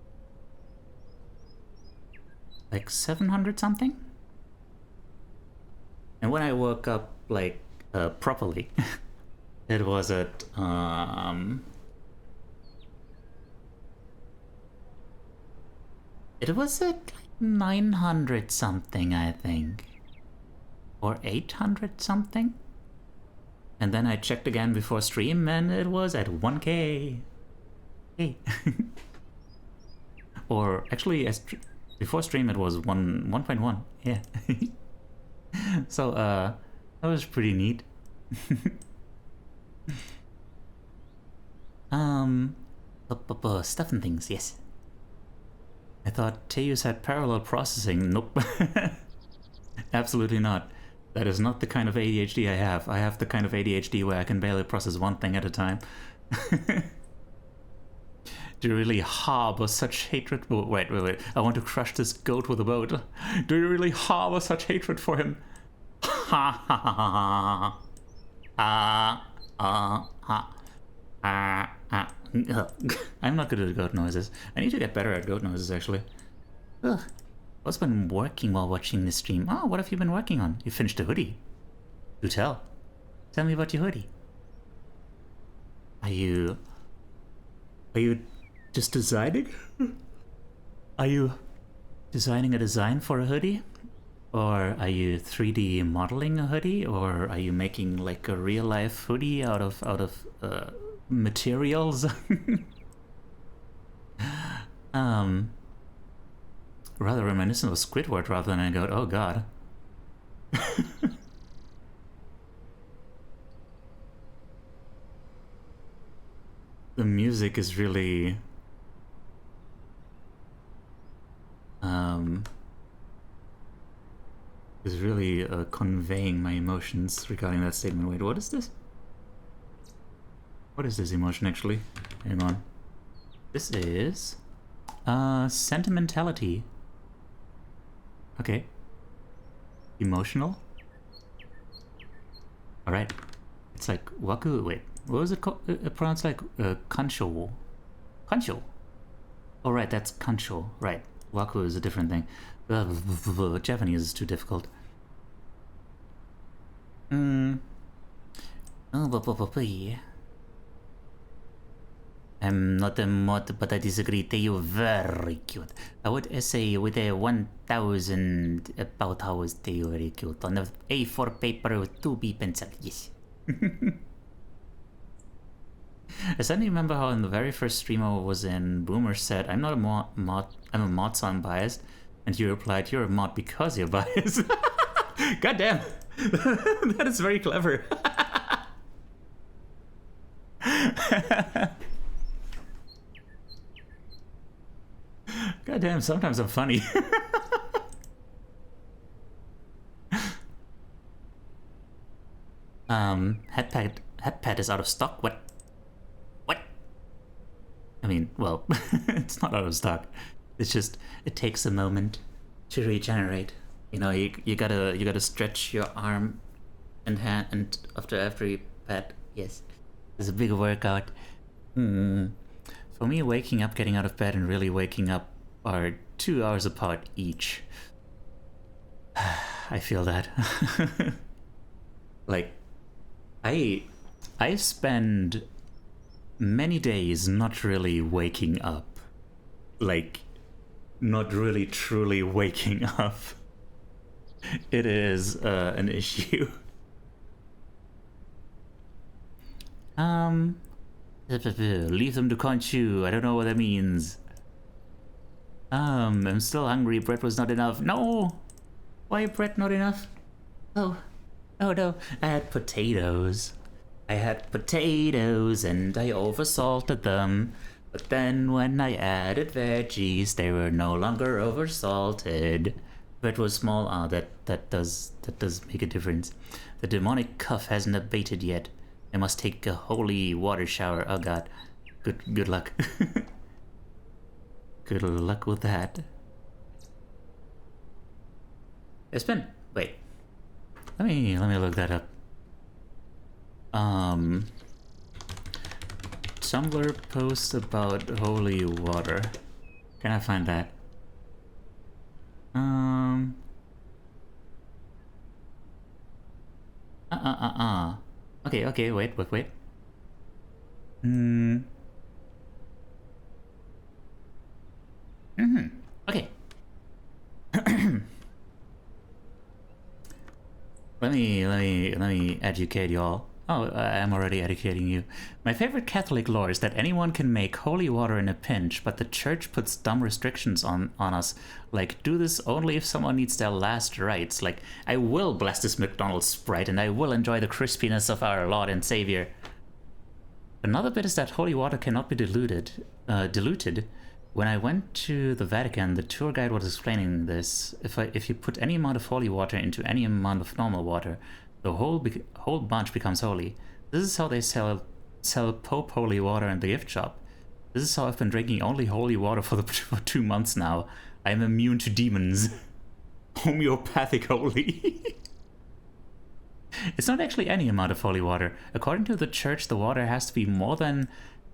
like 700 something. And when I woke up like properly, it was at it was at like 900 something, I think, or 800 something. And then I checked again before stream, and it was at 1K. Hey. Or actually, before stream it was 1.1. Yeah. So that was pretty neat. Stuff and things, yes. I thought Teiyu's had parallel processing. Nope. Absolutely not. That is not the kind of ADHD I have. I have the kind of ADHD where I can barely process one thing at a time. Do you really harbor such hatred? Oh, wait. I want to crush this goat with a boat. Do you really harbor such hatred for him? Ha ha ha ha ha. I'm not good at goat noises. I need to get better at goat noises, actually. Ugh. What's been working while watching this stream? Oh, what have you been working on? You finished a hoodie. Do tell. Tell me about your hoodie. Are you just designing? Are you designing a design for a hoodie? Or are you 3D modeling a hoodie? Or are you making like a real life hoodie out of materials? Rather reminiscent of Squidward rather than a goat. Oh god. The music is really conveying my emotions regarding that statement. Wait, what is this? What is this emotion actually? Hang on. This is sentimentality. Okay. Emotional? Alright. It's like waku. Wait, what was it called? Pronounced like kansho. Kansho. Oh right, that's kansho. Right. Waku is a different thing. Japanese is too difficult. Oh, I'm not a mod, but I disagree. Teiyu very cute. I would essay with a 1000 about how is Teiyu very cute on the A4 paper with 2B pencil. Yes. I suddenly remember how in the very first stream I was in, Boomer said, "I'm not a mod. I'm a mod, so I'm biased." And you replied, "You're a mod because you're biased." God damn. That is very clever. God damn, sometimes I'm funny. Headpad is out of stock. What? I mean, well, it's not out of stock. It's just it takes a moment to regenerate. You know, you gotta stretch your arm and hand and after every pad. Yes, it's a big workout. For me, waking up, getting out of bed, and really waking up are 2 hours apart each. I feel that. Like, I spend many days not really waking up. Like, not really truly waking up. It is an issue. Leave them to Khonshu. I don't know what that means. I'm still hungry. Bread was not enough. No! Why bread not enough? Oh no. I had potatoes. and I oversalted them. But then when I added veggies, they were no longer oversalted. Bread was small. Ah, that does make a difference. The demonic cough hasn't abated yet. I must take a holy water shower. Oh god. Good luck. Good luck with that. It's been... wait. Let me look that up. Tumblr post about holy water. Can I find that? Okay, wait. Okay. Let me educate y'all. Oh, I'm already educating you. My favorite Catholic lore is that anyone can make holy water in a pinch, but the church puts dumb restrictions on us. Like, do this only if someone needs their last rites. Like, I will bless this McDonald's Sprite and I will enjoy the crispiness of our Lord and Savior. Another bit is that holy water cannot be diluted. When I went to the Vatican, the tour guide was explaining this. If you put any amount of holy water into any amount of normal water, the whole bunch becomes holy. This is how they sell Pope holy water in the gift shop. This is how I've been drinking only holy water for 2 months now. I am immune to demons. Homeopathic holy. It's not actually any amount of holy water. According to the church, the water has to be more than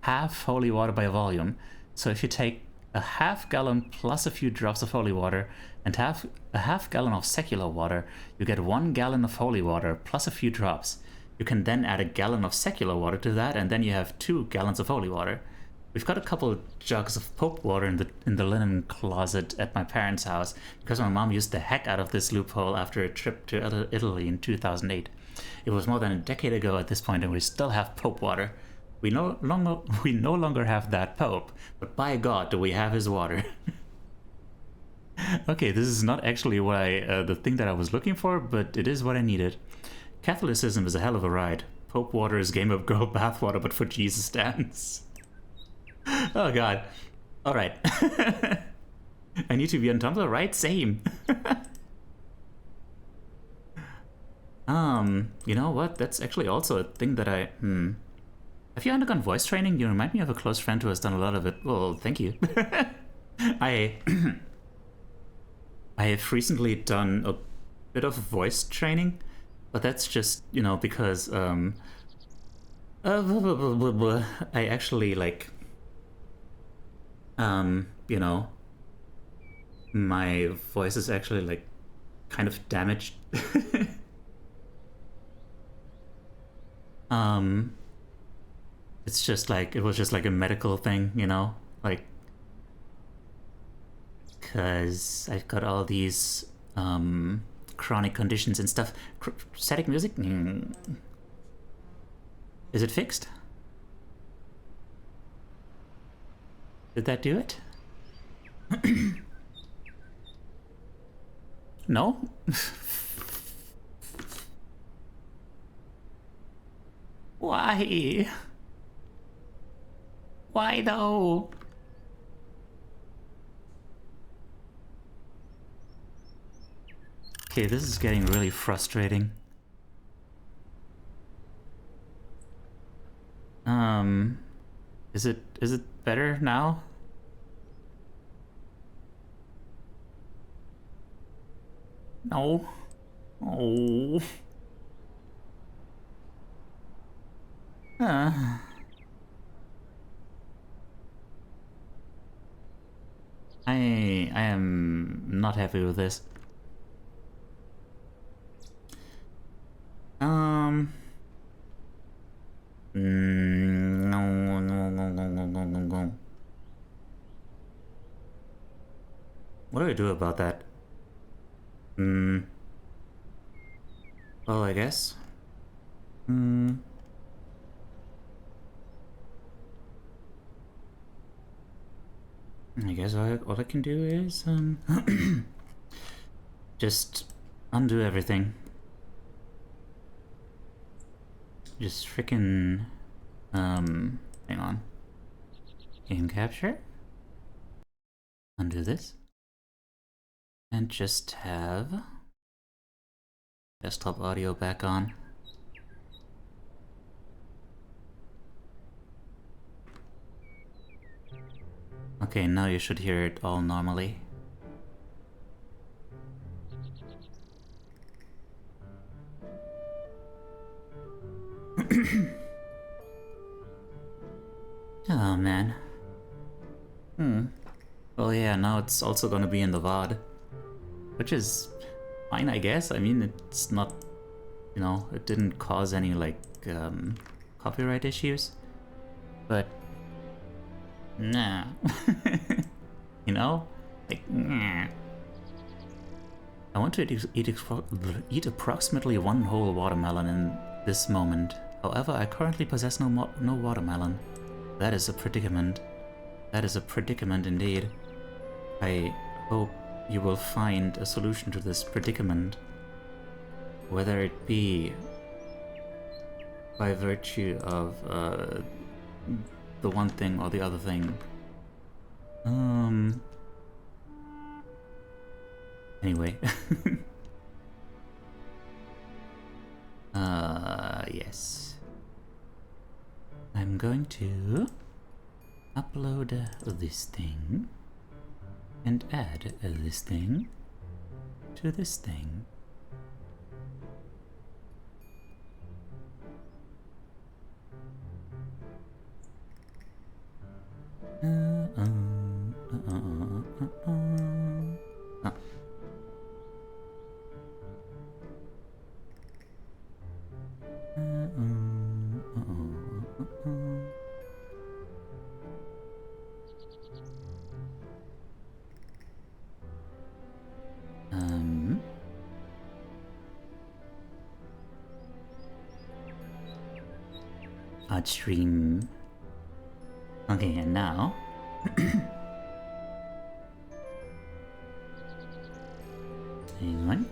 half holy water by volume. So if you take a half gallon plus a few drops of holy water and a half gallon of secular water, you get 1 gallon of holy water plus a few drops. You can then add a gallon of secular water to that, and then you have 2 gallons of holy water. We've got a couple jugs of Pope water in the linen closet at my parents' house because my mom used the heck out of this loophole after a trip to Italy in 2008. It was more than a decade ago at this point, and we still have Pope water. We no longer have that Pope, but by God do we have his water. Okay, this is not actually what the thing that I was looking for, but it is what I needed. Catholicism is a hell of a ride. Pope water is Game of Girl bathwater, but for Jesus stands. Oh God. Alright. I need to be on Tumblr, right? Same. You know what? That's actually also a thing that I... Have you undergone voice training? You remind me of a close friend who has done a lot of it. Well, thank you. I have recently done a bit of voice training, but that's just, you know, because I actually like you know, my voice is actually like kind of damaged. It's just like, it was just like a medical thing, you know, like, because I've got all these chronic conditions and stuff. Static music? Is it fixed? Did that do it? No? Why? Why though? Okay, this is getting really frustrating. Is it better now? No. Oh. I am not happy with this. No. What do I do about that? Well, I guess. I guess all I can do is just undo everything. Just frickin' hang on. Game capture. Undo this. And just have desktop audio back on. Okay, now you should hear it all normally. Oh man. Well yeah, now it's also gonna be in the VOD. Which is fine, I guess. I mean, it's not, you know, it didn't cause any like copyright issues. But nah. You know? Like, nah. I want to eat approximately one whole watermelon in this moment. However, I currently possess no watermelon. That is a predicament. That is a predicament indeed. I hope you will find a solution to this predicament. Whether it be by virtue of the one thing or the other thing. Anyway. Yes. I'm going to upload this thing and add this thing to this thing. odd stream. Okay, and now hang on.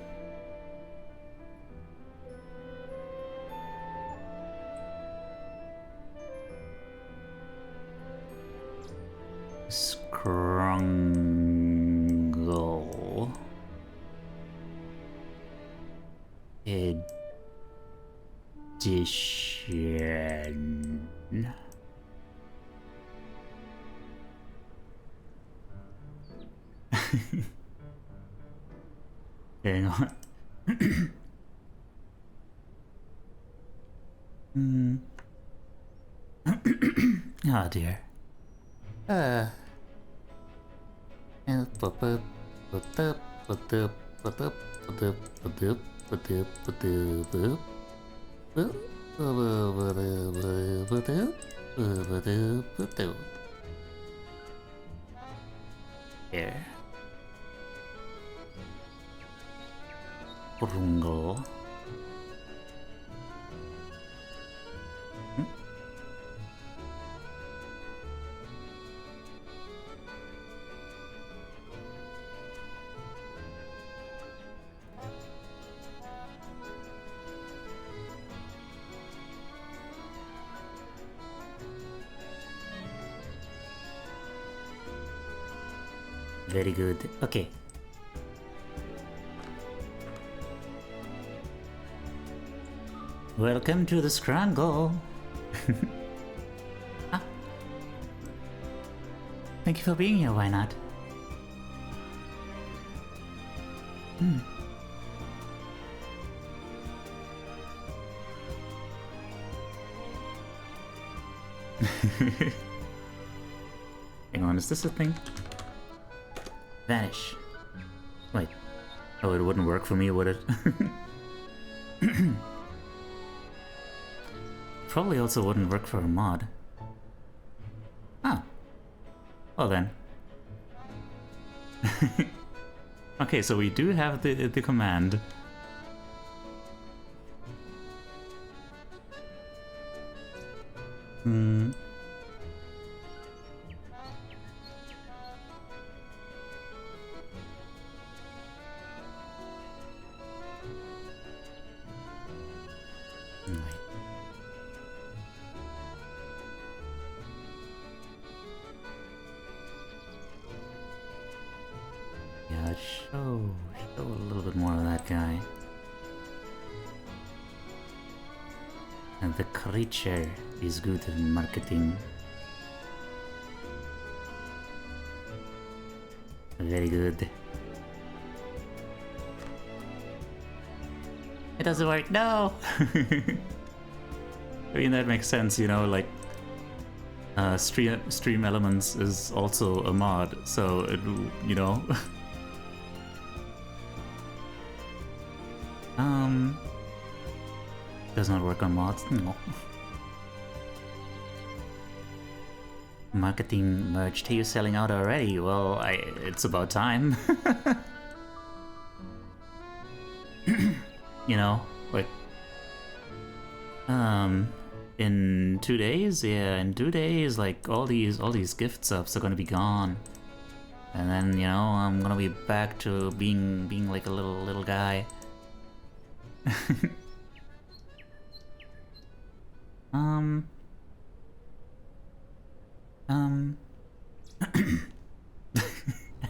Scrungle edition. Hang on. Oh dear. There. Brungle. Very good. Okay. Welcome to the Scrangle. Ah. Thank you for being here, why not? Hang on, is this a thing? Vanish. Wait. Oh, it wouldn't work for me, would it? Probably also wouldn't work for a mod. Ah. Well then. Okay, so we do have the command. Yeah, show a little bit more of that guy. And the creature is good at marketing. Very good. It doesn't work, no! I mean, that makes sense, you know, like Stream Elements is also a mod, so it, you know. Does not work on mods? No. Marketing merch. Teiyu selling out already? Well, it's about time. You know, like in 2 days, yeah, in 2 days, like all these gift subs are gonna be gone, and then, you know, I'm gonna be back to being like a little guy.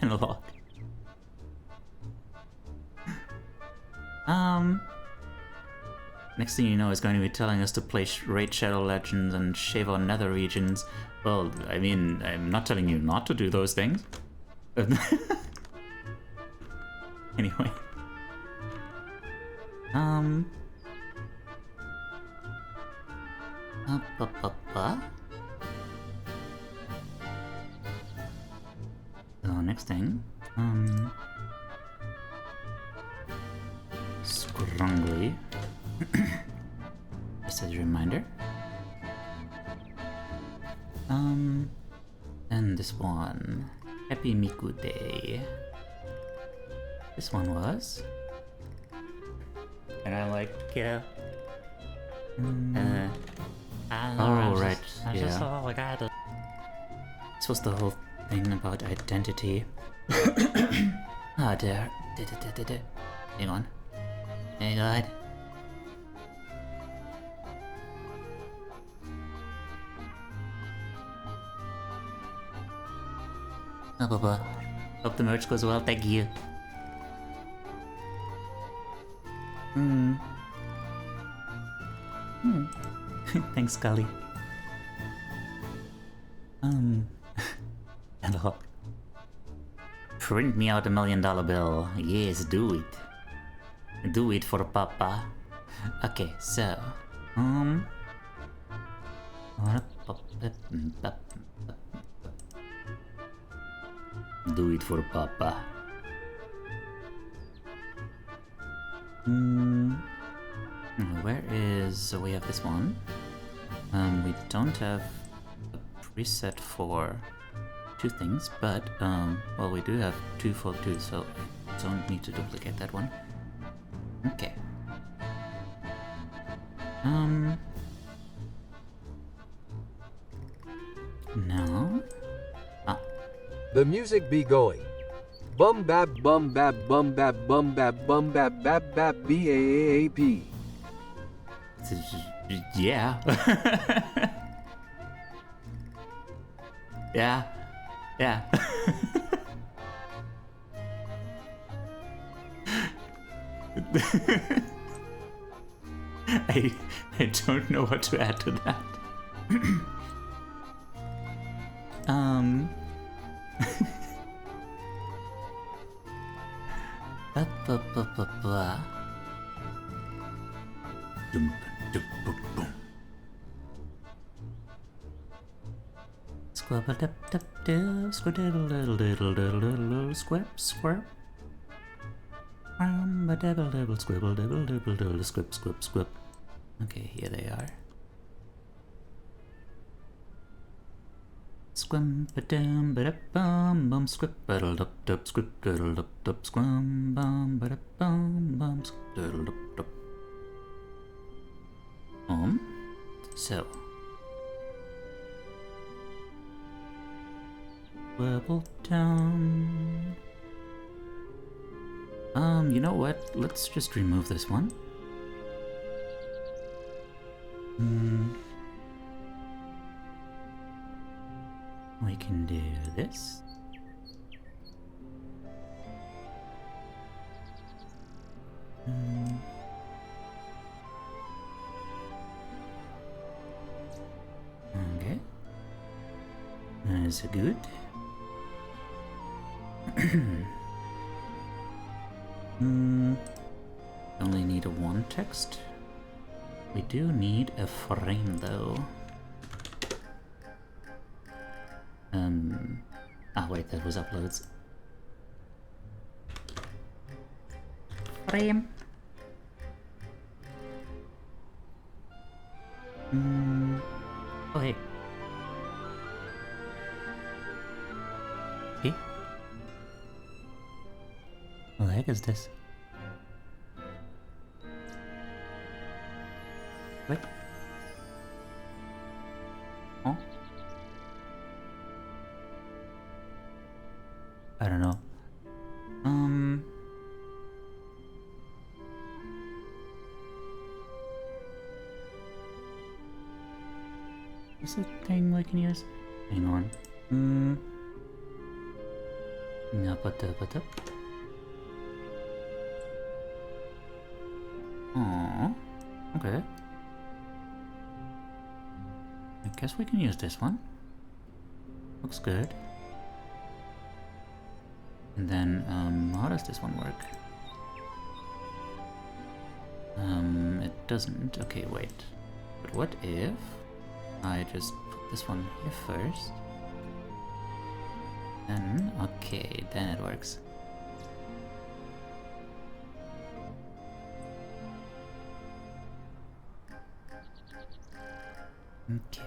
Analog. Next thing you know, is going to be telling us to play Raid Shadow Legends and shave our nether regions. Well, I mean, I'm not telling you not to do those things. Anyway. So next thing, Scrungly. Just as a reminder. And this one, Happy Miku Day. This one was, and I'm like, you know, Oh, right, I'm just a yeah. little guy. This was the whole thing about identity. Ah, there. Hang on. Hang on. Oh, Baba. Hope the merch goes well, thank you. Thanks, Scully. Hello. Print me out $1 million bill. Yes, do it. Do it for Papa. Okay, so... Do it for Papa. Where is... So we have this one. We don't have a preset for 2 things, but, well, we do have 2 for 2, so I don't need to duplicate that one. Okay. Now... The music be going. Bum bab bum bab bum bab bum bab bum bab bab bab BAAAP. Yeah. Yeah. Yeah. I don't know what to add to that. Squabble dip dip dip, squiddle diddle diddle diddle diddle, squib squirp. A dibble dibble squibble dibble dibble diddle, squib squib squib. Okay, here they are. Squim ba dum ba da bum bum squib diddle dup dup squib diddle dup dup squim bum ba da bum bum squib diddle dup dup. So. Squibble down. You know what? Let's just remove this one. We can do this. Okay. That's good. Only need a 1 text. We do need a frame though. Wait, that was uploads. Frame. Oh hey. Hey. What the heck is this? Wait. Oh? I don't know. Is this a thing we can use? Hang on. No, but oh, okay. I guess we can use this one. Looks good. And then, how does this one work? It doesn't. Okay, wait. But what if I just put this one here first? Then, okay, then it works. Okay.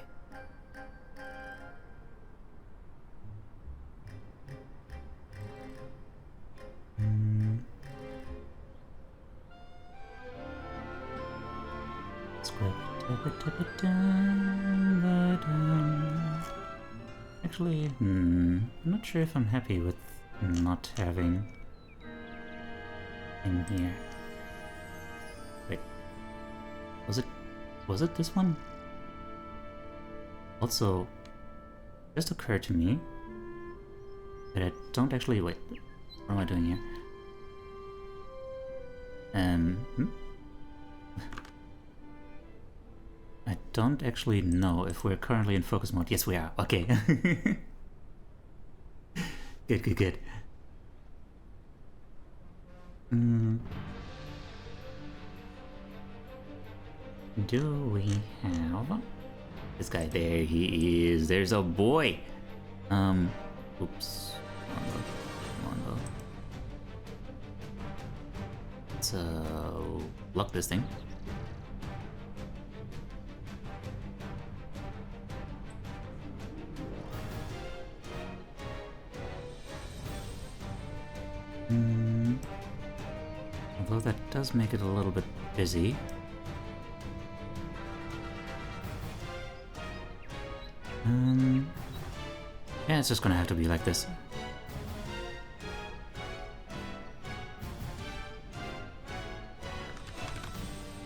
Actually, I'm not sure if I'm happy with not having in here. Wait, was it this one? Also, just occurred to me that I don't actually wait. What am I doing here? I don't actually know if we're currently in focus mode. Yes, we are. Okay. Good. Do we have this guy? There he is. There's a boy. Oops. Come on, though. Let's lock this thing. Although that does make it a little bit busy. Yeah, it's just gonna have to be like this.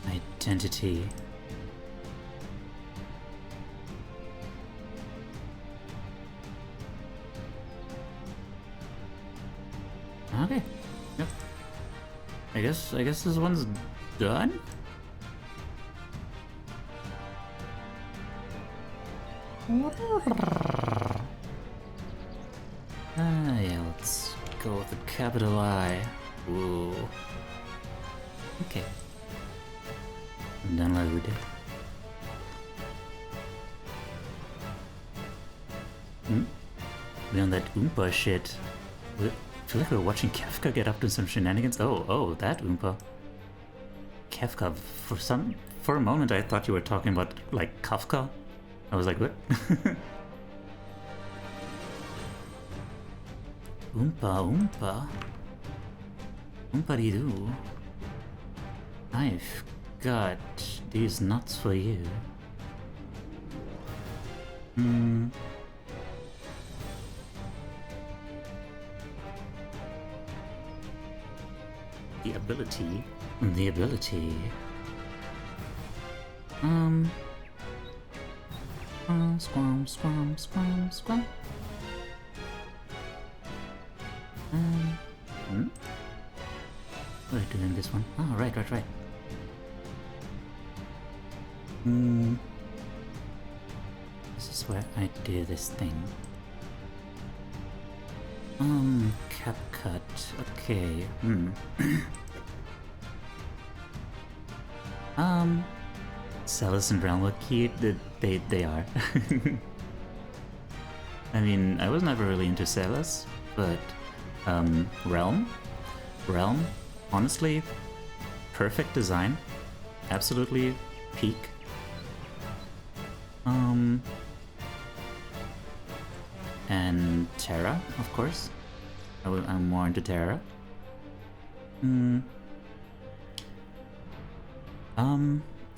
Identity. Okay. Yep. I guess this one's done. Yeah, let's go with the capital I. Ooh. Okay. Download. Beyond that Oompa shit. I feel like we're watching Kefka get up to some shenanigans. Oh, that Oompa. Kefka. For a moment I thought you were talking about like Kafka. I was like, what? Oompa. Oompa-dee-doo. I've got these nuts for you. The ability. Squam. What are we doing this one? Oh, right. This is where I do this thing. Cap cut. Okay. Celis and Realm look cute. They are. I mean, I was never really into Celis, but Realm, honestly, perfect design, absolutely peak. And Terra, of course. I'm more into Terra.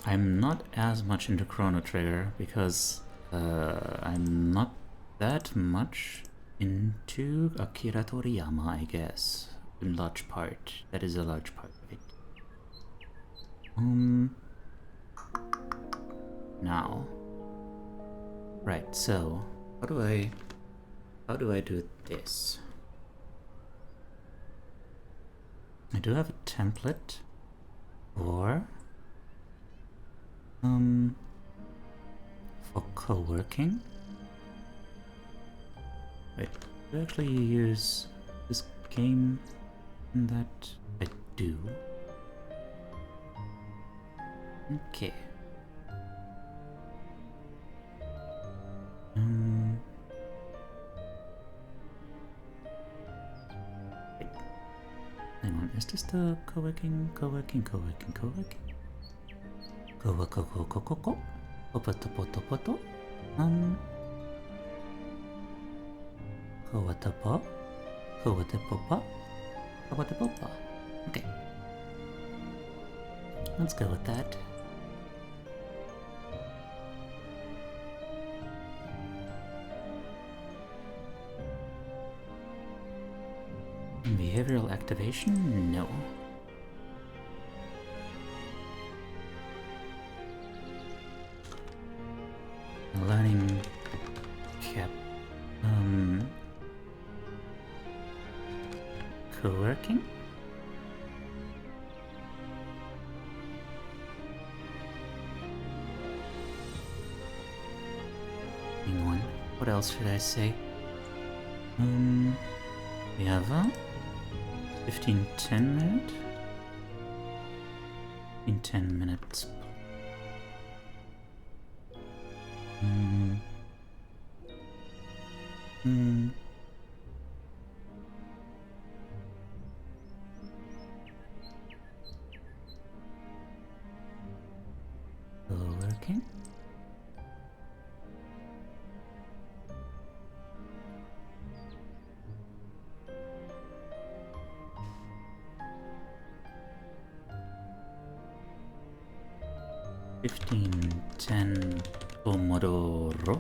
I'm not as much into Chrono Trigger because I'm not that much into Akira Toriyama, I guess. In large part. That is a large part of it. Now. Right, so how do I do this? I do have a template for co-working. Wait, do I actually use this game in that? I do. Okay. Wait. Hang on, is this the co-working? Okay. Let's go with that. Behavioral activation? No. Learning cap. Co-working? Hang on. What else should I say? We have a 15-10 minute. In 10 minutes. Working. $15.10 pomodoro.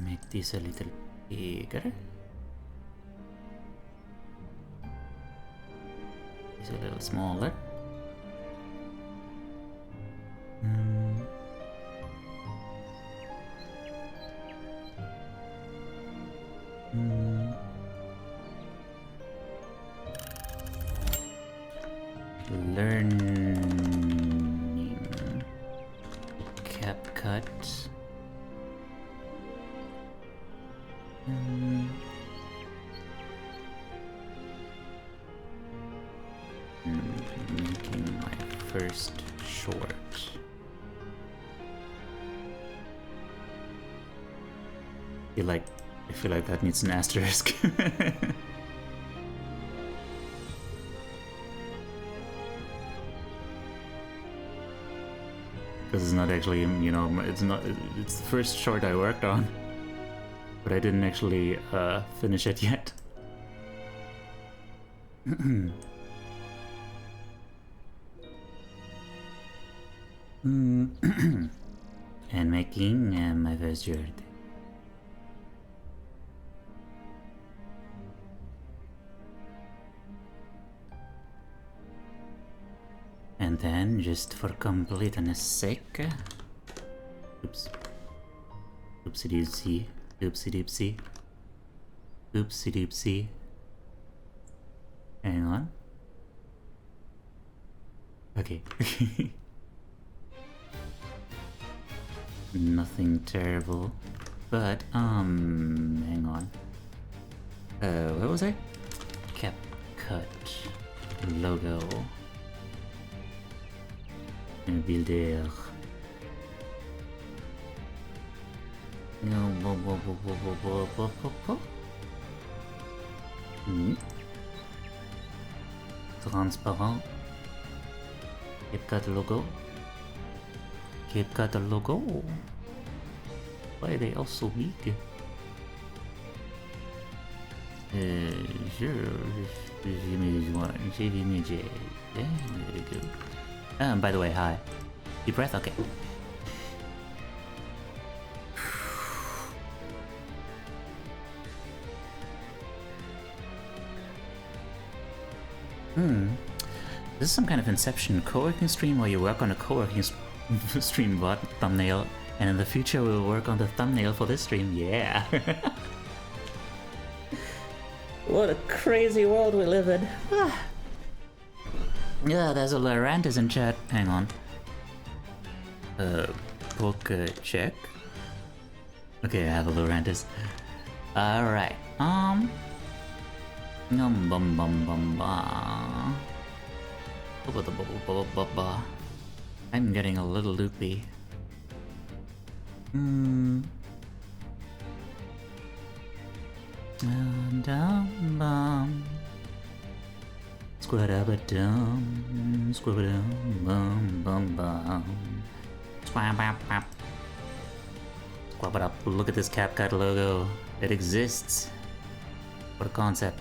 Make this a little bigger. This a little smaller. Learning CapCut. Making my first short. I feel like that needs an asterisk. Because it's not actually, you know, it's the first short I worked on, but I didn't actually finish it yet. And making my first short. And then, just for completeness sake, oops, oopsie doopsie, oopsie doopsie, oopsie doopsie. Hang on. Okay. Nothing terrible, but hang on. Where was I? CapCut logo. Builder. Transparent. CapCut logo. CapCut logo. Why are they all so big? Sure. Image 1. Save image. Yeah, there we go. By the way, hi. Deep breath? Okay. This is some kind of Inception co-working stream where you work on a co-working stream thumbnail, and in the future we'll work on the thumbnail for this stream. Yeah. What a crazy world we live in. Yeah, there's a Laurentius in chat. Hang on. Book check. Okay, I have a Laurentius. Alright. I'm getting a little loopy. Squabba-dum, squabba-dum, bum, bum, bum. Squab-bap-bap. Squab-bap. Look at this CapCut logo. It exists. What a concept.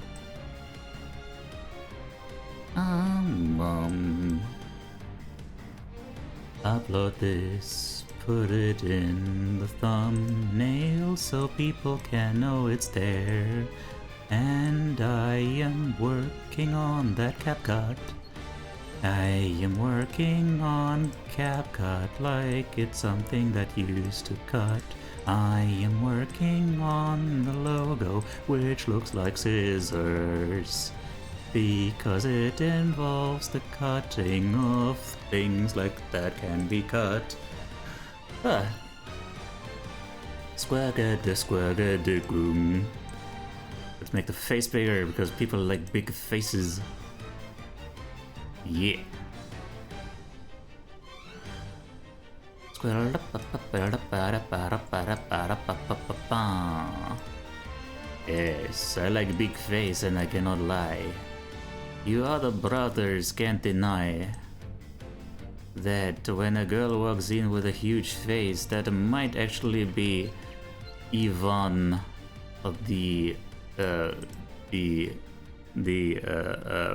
Upload this put it in the thumbnail so people can know it's there. And I am working on that CapCut. I am working on CapCut like it's something that used to cut. I am working on the logo, which looks like scissors, because it involves the cutting of things like that can be cut. Squagga-da-squagga-da-goom. Let's make the face bigger because people like big faces. Yeah. Yes, I like big face and I cannot lie. You other brothers can't deny that when a girl walks in with a huge face, that might actually be Yvonne of the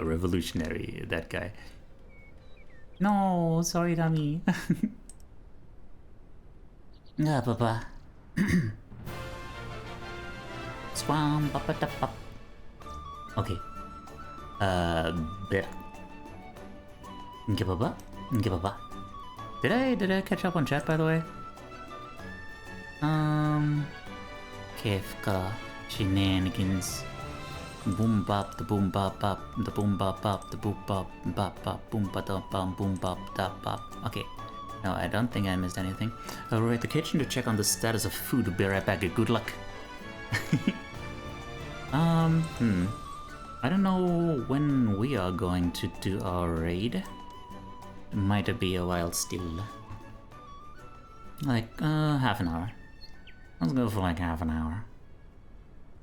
revolutionary, that guy. No, sorry, Rami. Ah, papa. Swam, papa, papa. Okay. There. Okay, papa. Okay, papa. Did I catch up on chat, by the way? Kefka shenanigans. Boom bop, the boom bop bop, the boom bop bop, the boop bop bop bop, boom ba da bum, boom bop da bop. Okay. No, I don't think I missed anything. I'll go to the kitchen to check on the status of food. Be right back. Good luck. I don't know when we are going to do our raid. It might be a while still. Like, half an hour. Let's go for like half an hour.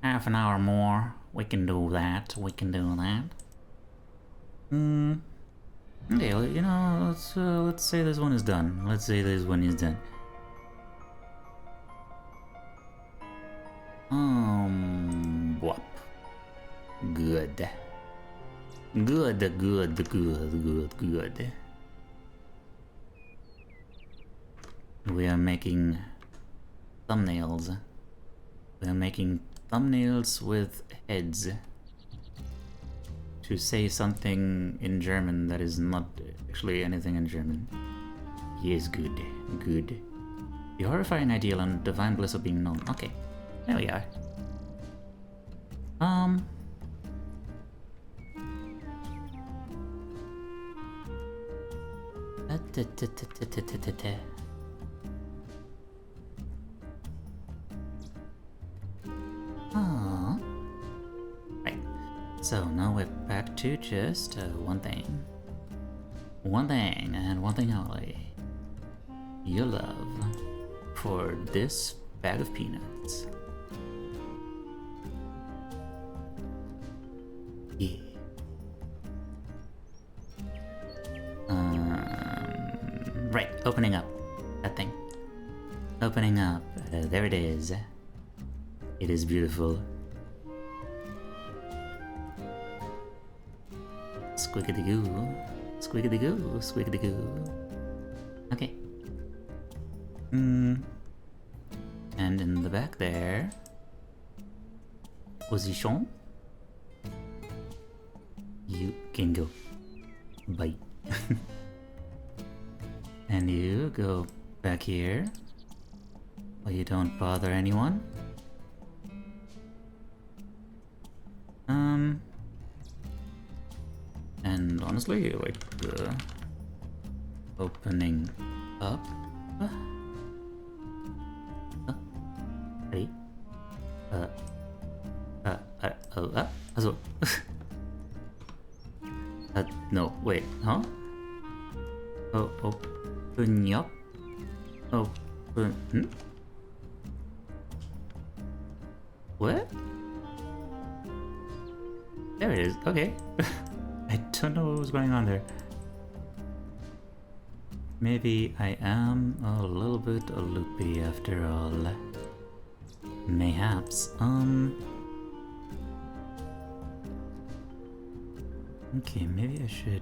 Half an hour more. We can do that. We can do that. Okay, you know, let's say this one is done. Let's say this one is done. Whoop. Good. Good. We are making thumbnails. We are making thumbnails with heads. To say something in German that is not actually anything in German. Yes, good. The horrifying ideal and divine bliss of being known. Okay, there we are. Right. So now we're back to just one thing. One thing and one thing only. Your love for this bag of peanuts. Yeah. Right, opening up. That thing. Opening up. There it is. It is beautiful. Squiggity-goo. Squiggity-goo. Squiggity-goo. Okay. And in the back there... Position. You can go. Bye. And you go back here. Well, you don't bother anyone. And honestly, like, opening up. Hey. Also. No, wait, huh? Oh, open up. Open. What? There it is. Okay. I don't know what was going on there. Maybe I am a little bit loopy after all. Mayhaps. Okay, maybe I should...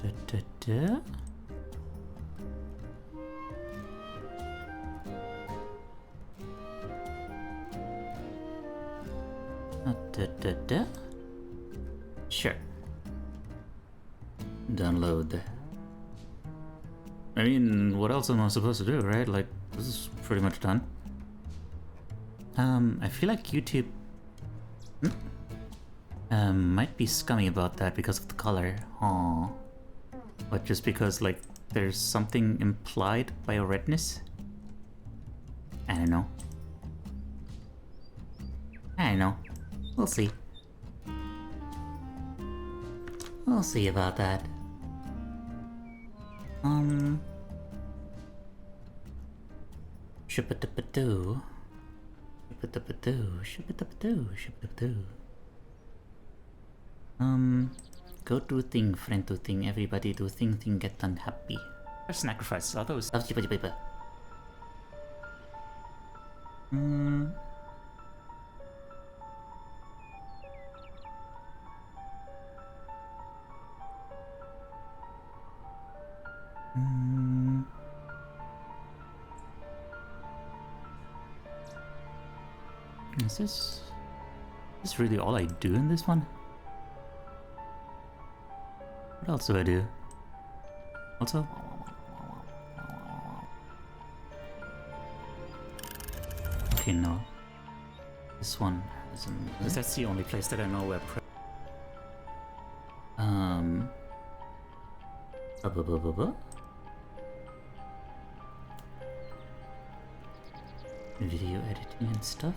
Da-da-da-da. Da-da-da-da. Sure. Download. I mean, what else am I supposed to do, right? Like, this is pretty much done. I feel like YouTube might be scummy about that because of the color. Aww. But just because, like, there's something implied by a redness? I don't know. I don't know. We'll see. We'll see about that. Ship-a-dip-a-doo. Ship-a-dip-a-doo. Ship-a-dip-a-doo. Ship-a-dip-a-doo. Go do thing, friend do thing, everybody do thing, get done happy. What sacrifices are those? Is this really all I do in this one? What else do I do? Also? Okay, no. This one isn't. Because that's the only place that I know where video editing and stuff.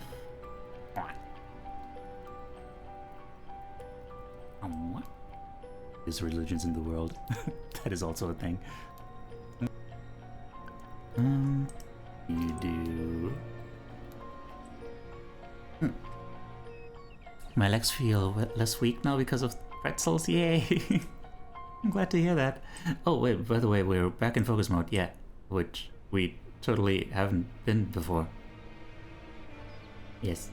There's religions in the world. That is also a thing. You do. My legs feel less weak now because of pretzels. Yay! I'm glad to hear that. Oh wait, by the way, we're back in focus mode. Yeah, which we totally haven't been before. Yes.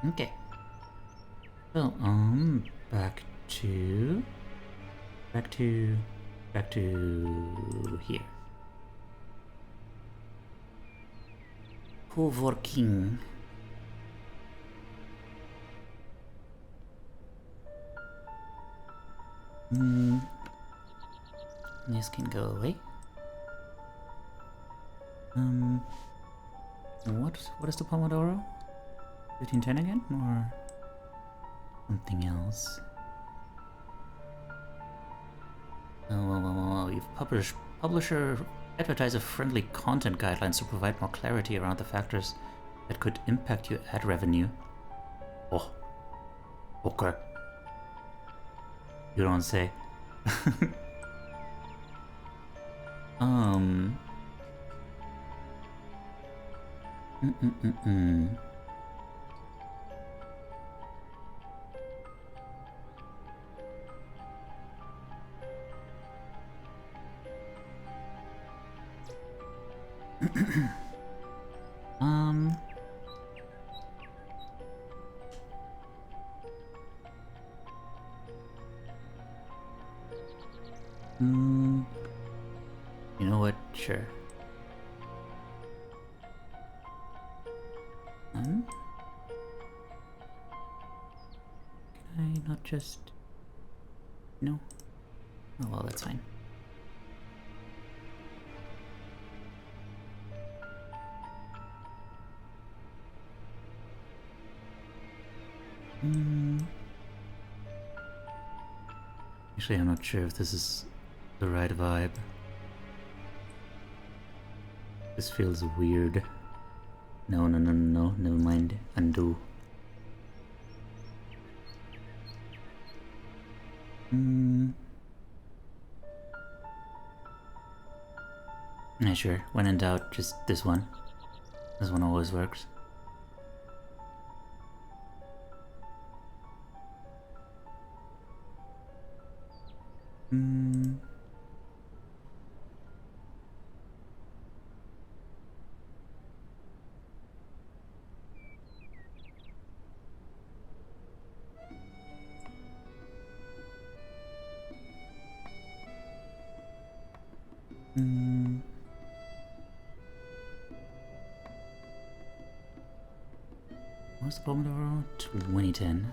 Okay. So, back to here. Co-working. This can go away. What is the pomodoro? 1510 again, or something else? Oh, you've publisher advertiser-friendly content guidelines to provide more clarity around the factors that could impact your ad revenue. Oh, okay. You don't say. You know what? Sure. Can I not just... No? Oh well, that's fine. Actually, I'm not sure if this is the right vibe. This feels weird. No, never mind. Undo. Yeah, sure. When in doubt, just this one. This one always works. What's the pomodoro? 2010.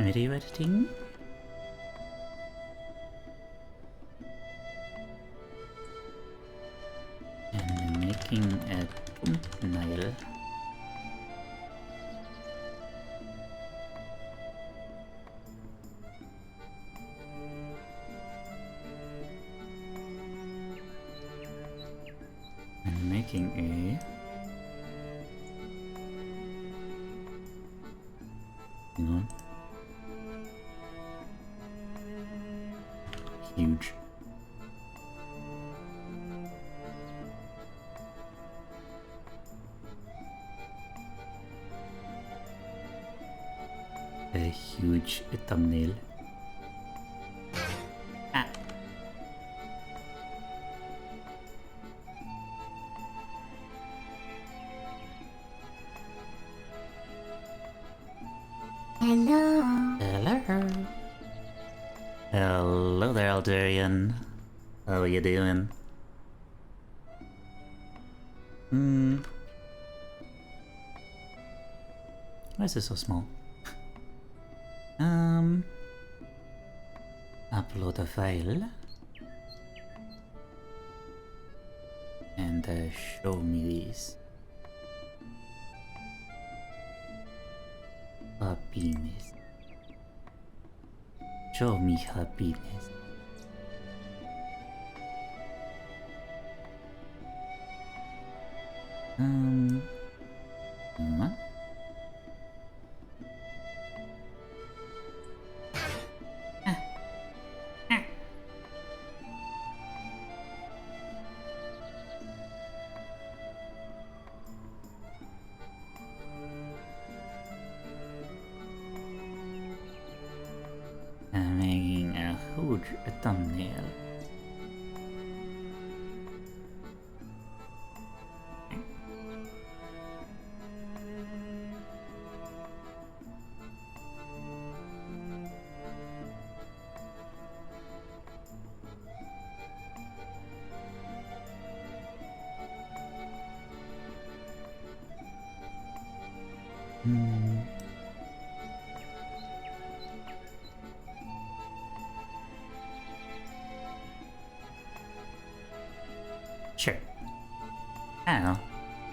Video editing? And making a thumbnail. And making a... Hang on. Huge. A huge thumbnail. Ah. Hello. Hello. Hello there, Aldarian. How are you doing? Why is this so small? Upload a file. And show me this. Happiness. Show me happiness. What? I'm making a huge thumbnail. Sure. I don't know.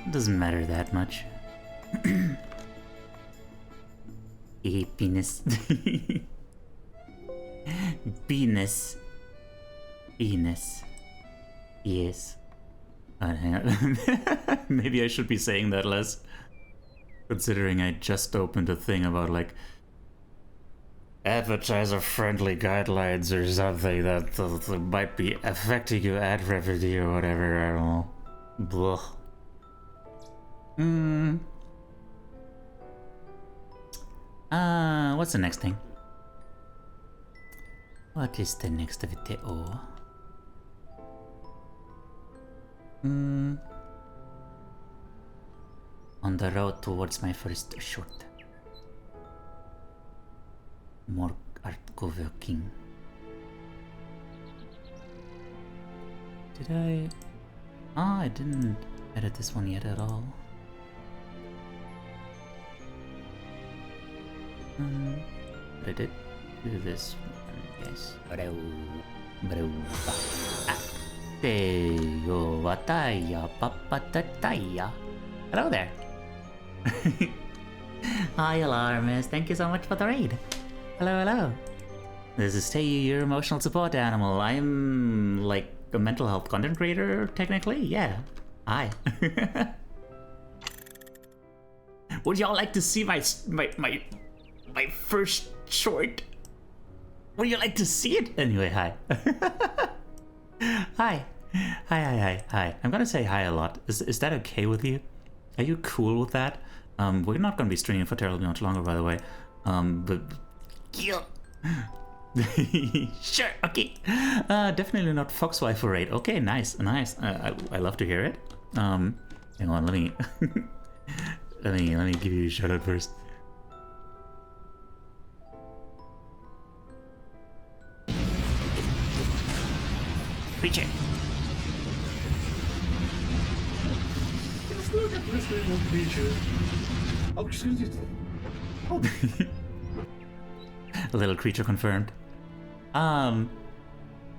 It doesn't matter that much. Penis. Penis. Penis. Yes. Hang on. Maybe I should be saying that less. Considering I just opened a thing about like advertiser-friendly guidelines or something that might be affecting your ad revenue or whatever, I don't know. Blah. What's the next thing? What is the next video? On the road towards my first short. More art co-working. Did I? Oh, I didn't edit this one yet at all. But I did do this one, yes. Teiyu wataya papatataya. Hello there. Hi, Alarmist. Thank you so much for the raid. Hello, hello. This is Teiyu, your emotional support animal. I'm like a mental health content creator, technically. Yeah. Hi. Would y'all like to see my first short? Would you like to see it? Anyway, hi. Hi. Hi. I'm gonna say hi a lot. Is that okay with you? Are you cool with that? We're not gonna be streaming for terribly much longer, by the way. But Sure, okay. Definitely not Foxwife for raid. Okay, nice, nice. I love to hear it. Hang on, let me let me give you a shout out first. Preacher. A little creature confirmed.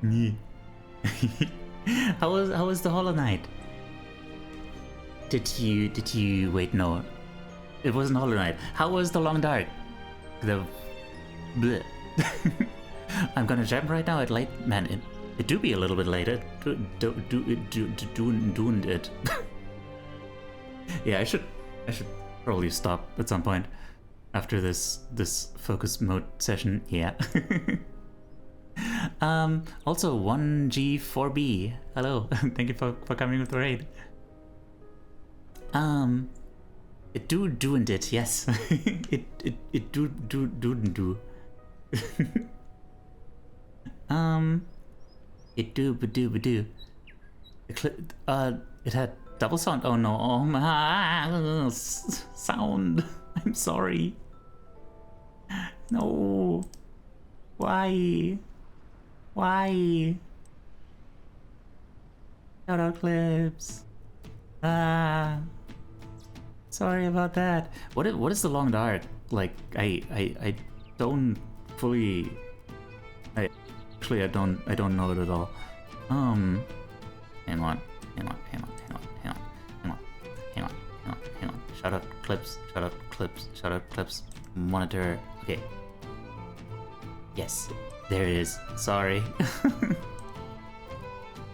Me. How was the Hollow Knight? Did you wait? No, it wasn't Hollow Knight. How was the Long Dark? The bleh. I'm gonna jump right now. It late, man. It do be a little bit later. Doing it. Yeah, I should probably stop at some point after this focus mode session. Yeah. Also 1G4B. Hello. Thank you for coming with the raid. It doing it, yes. it do. It do. It had double sound. Oh no! Oh my sound. I'm sorry. No. Why? Shout out clips. Sorry about that. What is the Long Dark? Like I don't fully. I don't know it at all. Hang on. Shout out clips. Monitor. Okay. Yes, there it is. Sorry.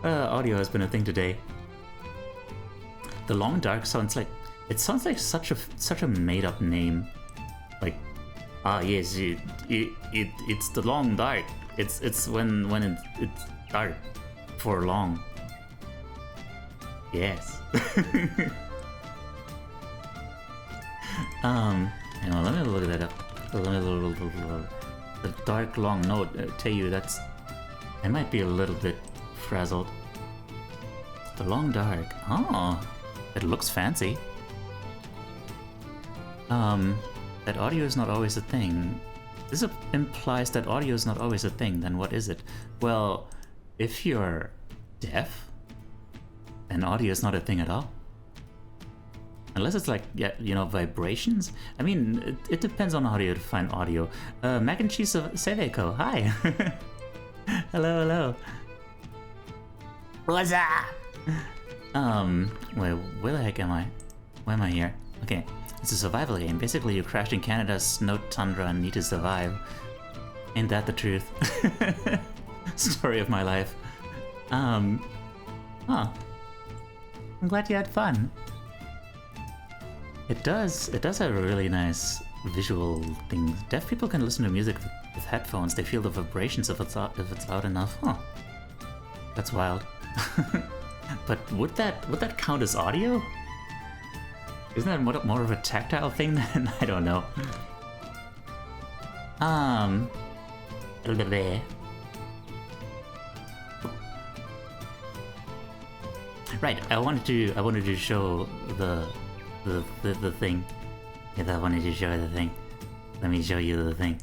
Audio has been a thing today. The Long Dark sounds like such a made up name. Like, yes, it's the Long Dark. It's when it's dark for long. Yes. Hang on, let me look that up. The dark long note, Teiyu, that's... I might be a little bit frazzled. The Long Dark. Oh, it looks fancy. That audio is not always a thing. This implies that audio is not always a thing. Then what is it? Well, if you're deaf, then audio is not a thing at all. Unless it's like, yeah, you know, vibrations. I mean, it depends on how you define audio. Mac and cheese of 쏘촄ઘɪᴠᴇ. Hi. Hello. What's up? Wait, where the heck am I? Why am I here? Okay, it's a survival game. Basically, you crashed in Canada's snow tundra and need to survive. Ain't that the truth? Story of my life. I'm glad you had fun. It does have a really nice visual thing. Deaf people can listen to music with headphones. They feel the vibrations if it's loud enough. Huh. That's wild. But would that count as audio? Isn't that more of a tactile thing then? I don't know. Right, I wanted to show the thing. Because I wanted to show the thing. Let me show you the thing.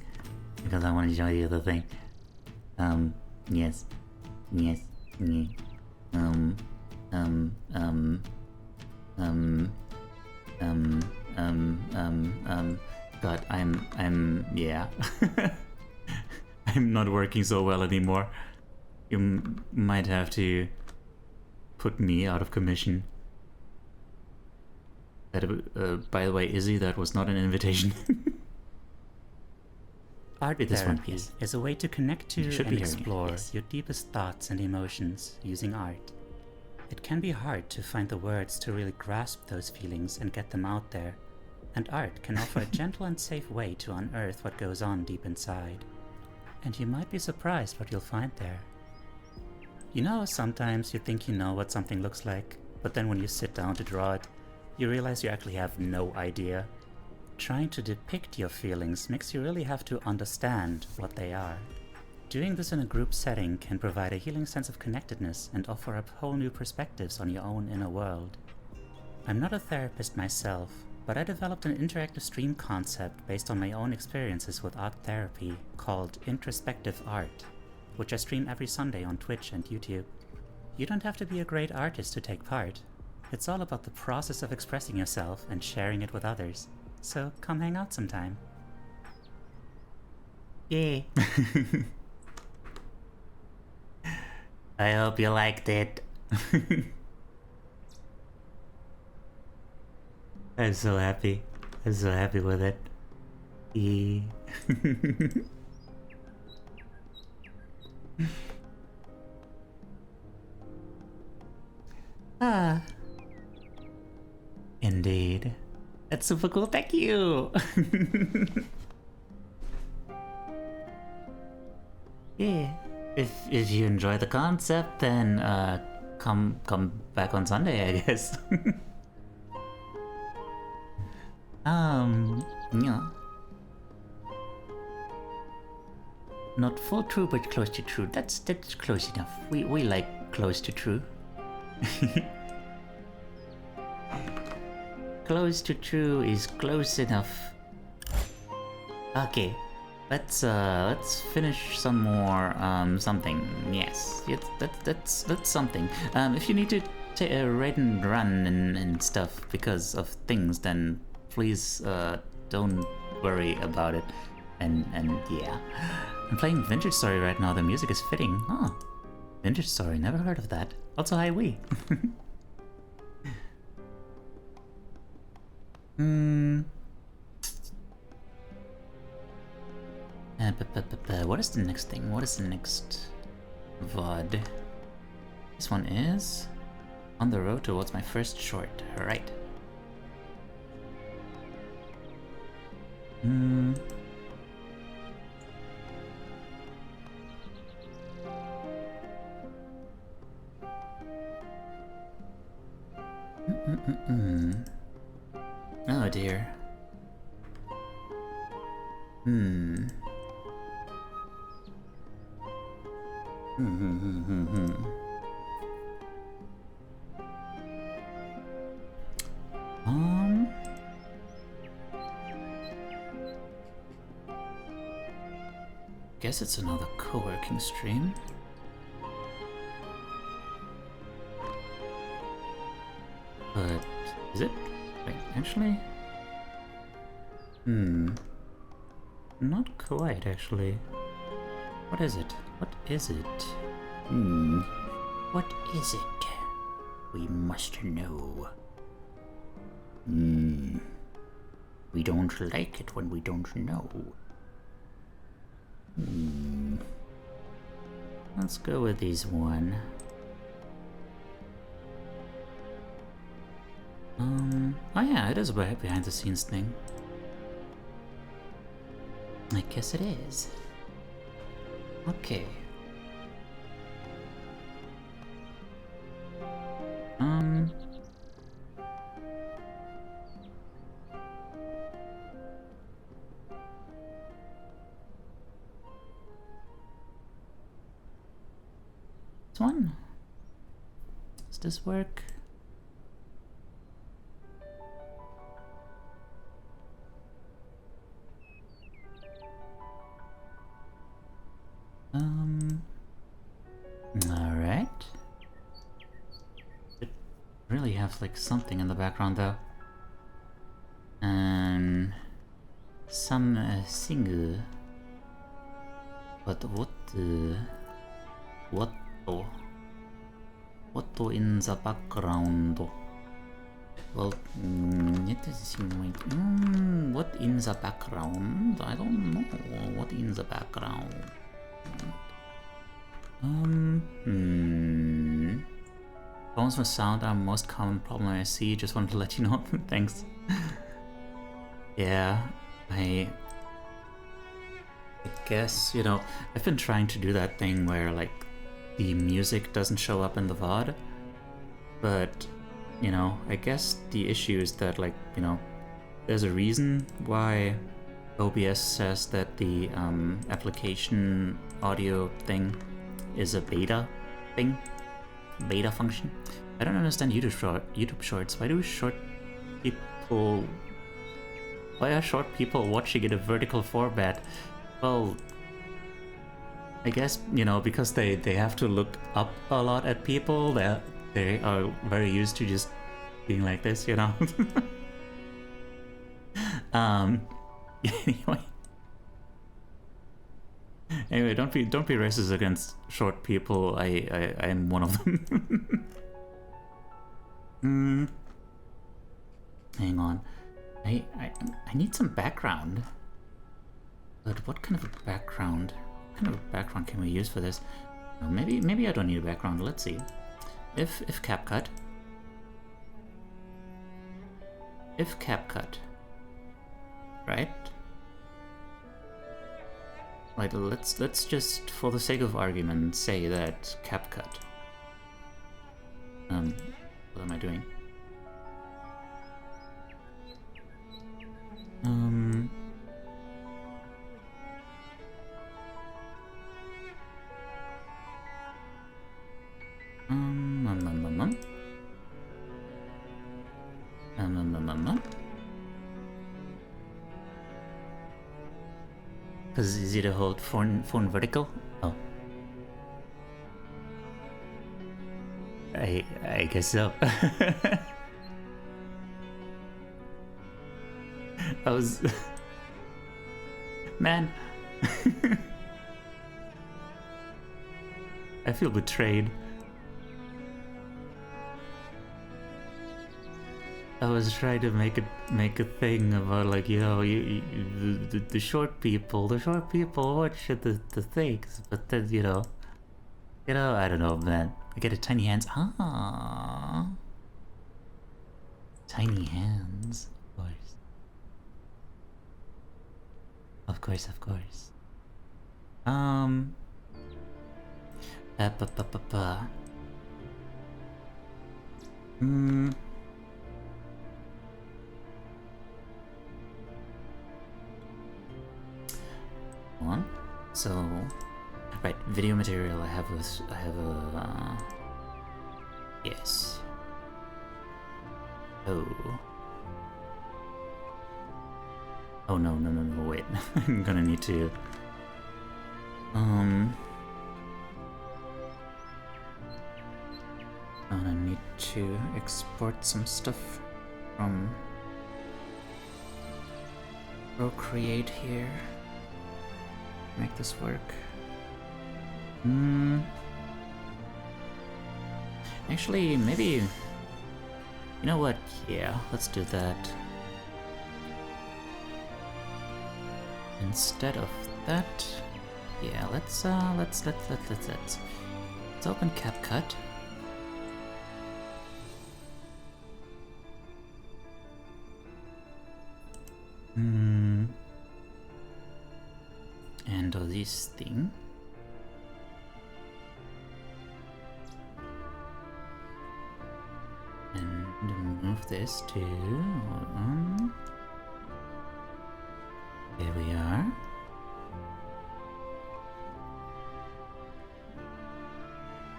Because I want to show you the thing. Yes. God, yeah. I'm not working so well anymore. You might have to put me out of commission. By the way, Izzy, that was not an invitation. Art this therapy one, is a way to connect to and explore yes. your deepest thoughts and emotions using art. It can be hard to find the words to really grasp those feelings and get them out there, and art can offer a gentle and safe way to unearth what goes on deep inside. And you might be surprised what you'll find there. You know, sometimes you think you know what something looks like, but then when you sit down to draw it, you realize you actually have no idea. Trying to depict your feelings makes you really have to understand what they are. doing this in a group setting can provide a healing sense of connectedness and offer up whole new perspectives on your own inner world. I'm not a therapist myself, but I developed an interactive stream concept based on my own experiences with art therapy called introspective art, which I stream every Sunday on Twitch and YouTube. You don't have to be a great artist to take part. It's all about the process of expressing yourself and sharing it with others. So come hang out sometime. Yeah. I hope you liked it. I'm so happy. I'm so happy with it. Yeah. Ah. Indeed. That's super cool, thank you! Yeah. If you enjoy the concept, then come back on Sunday, I guess. Yeah. Not full true, but close to true. That's close enough. We like close to true. Close to true is close enough. Okay, let's finish some more something. Yes, that's something. If you need to raid and run and stuff because of things, then please don't worry about it. And yeah, I'm playing Vintage Story right now. The music is fitting. Oh, Vintage Story. Never heard of that. Also, hi Wii. What is the next thing? What is the next VOD? This one is On the Road Towards My First Short. Right. Oh dear. Guess it's another co-working stream. But is it? Wait, actually? Not quite, actually. What is it? What is it? What is it? We must know. We don't like it when we don't know. Let's go with this one. Oh yeah, it is a behind the scenes thing. I guess it is. Okay. This one? Does this work? Alright. It really have like something in the background though. Some singer. But what in the background? Well, it is what in the background? I don't know what in the background. Problems with sound are most common problem I see. Just wanted to let you know. Thanks. Yeah, I guess, you know, I've been trying to do that thing where like the music doesn't show up in the VOD, but you know, I guess the issue is that like, you know, there's a reason why OBS says that the application audio thing is a beta thing, beta function. I don't understand YouTube Shorts. Why are short people watching in a vertical format? Well, I guess, you know, because they have to look up a lot at people. They are very used to just being like this, you know. Anyway, don't be racist against short people. I'm one of them. Hang on. I need some background. But what kind of a background? What kind of a background can we use for this? Maybe I don't need a background. Let's see. If CapCut. If CapCut. Right? Like, let's just, for the sake of argument, say that CapCut. What am I doing? Because it's easy to hold phone vertical? Oh. I guess so. I was... Man. I feel betrayed. I was trying to make a thing about, like, you know, the short people watch the things, but then, you know, I don't know, man. I get a tiny hands. Ah, tiny hands, of course. On. So, right, video material. I have a. Yes. Oh. Oh no! Wait, I'm gonna need to. I'm gonna need to export some stuff from Procreate here. Make this work. Actually, maybe... You know what? Yeah, let's do that. Instead of that... Yeah, let's open CapCut. And do this thing. And move this to... There we are.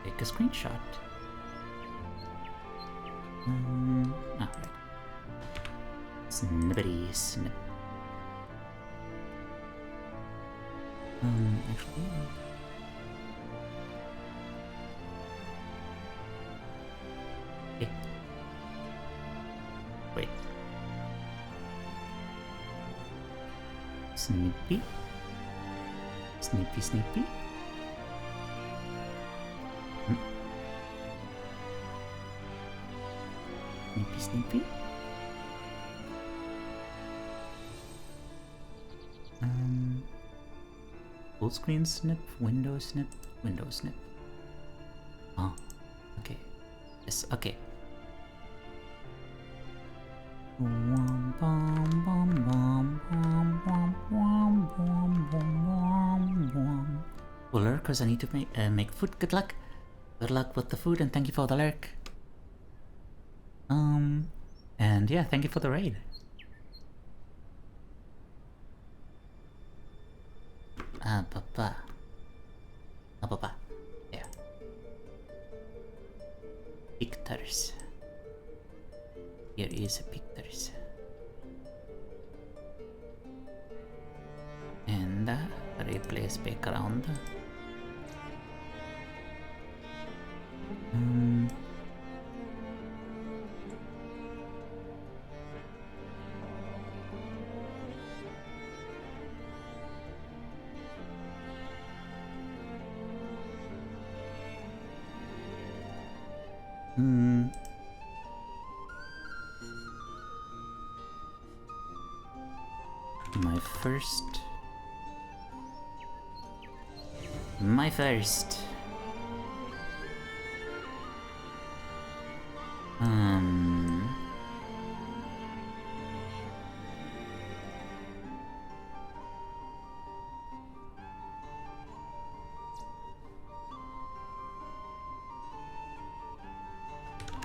Take a screenshot. Right. Snippety snip. Actually... Okay. Wait. Snippy. Snippy. Snippy, snippy. Full screen snip, window snip, window snip. Oh, okay. Yes, okay. Well, lurkers, I need to make food. Good luck. Good luck with the food, and thank you for the lurk. And yeah, thank you for the raid. There. Pictures. Here is pictures. And replace background. My first.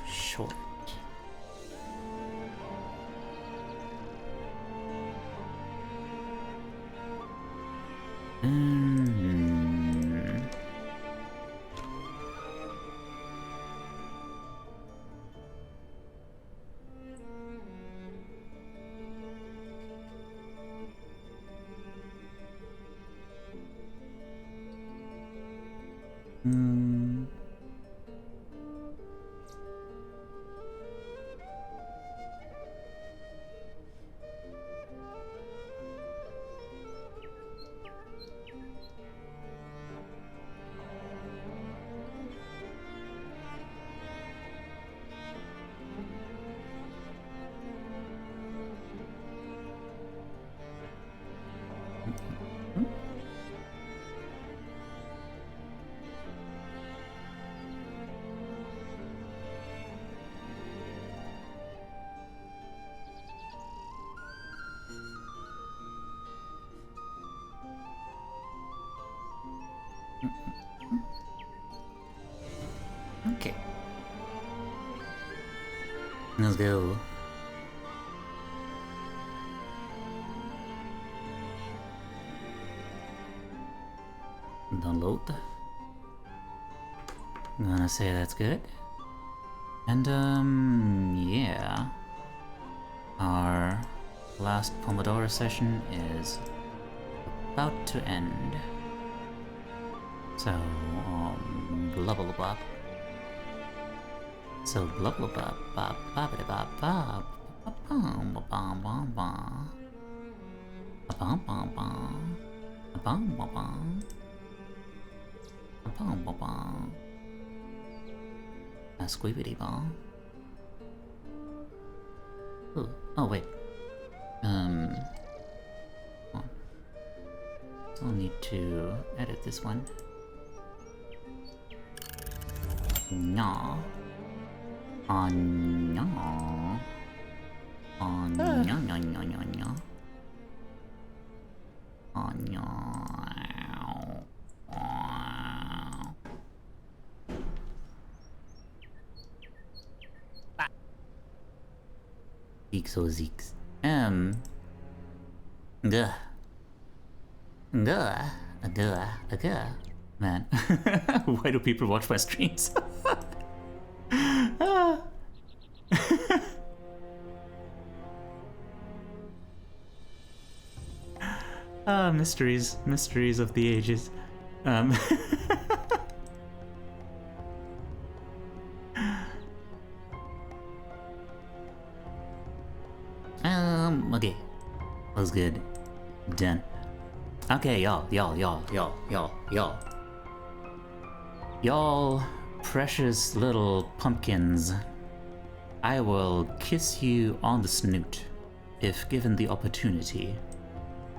Short. Okay. Let's go. Download. I'm gonna say that's good. And yeah. Our last Pomodoro session is about to end. So blah blah blah. So blah blah blah blah blah blah blah blah blah blah blah blah. A squibbity ball. Oh wait. Still need to edit this one. No. No. No. No. No. No. No. Oh no. Zeeks, oh Zeeks. Duh. Man, why do people watch my streams? Mysteries of the ages. Okay, was good. Done. Okay, y'all precious little pumpkins. I will kiss you on the snoot if given the opportunity.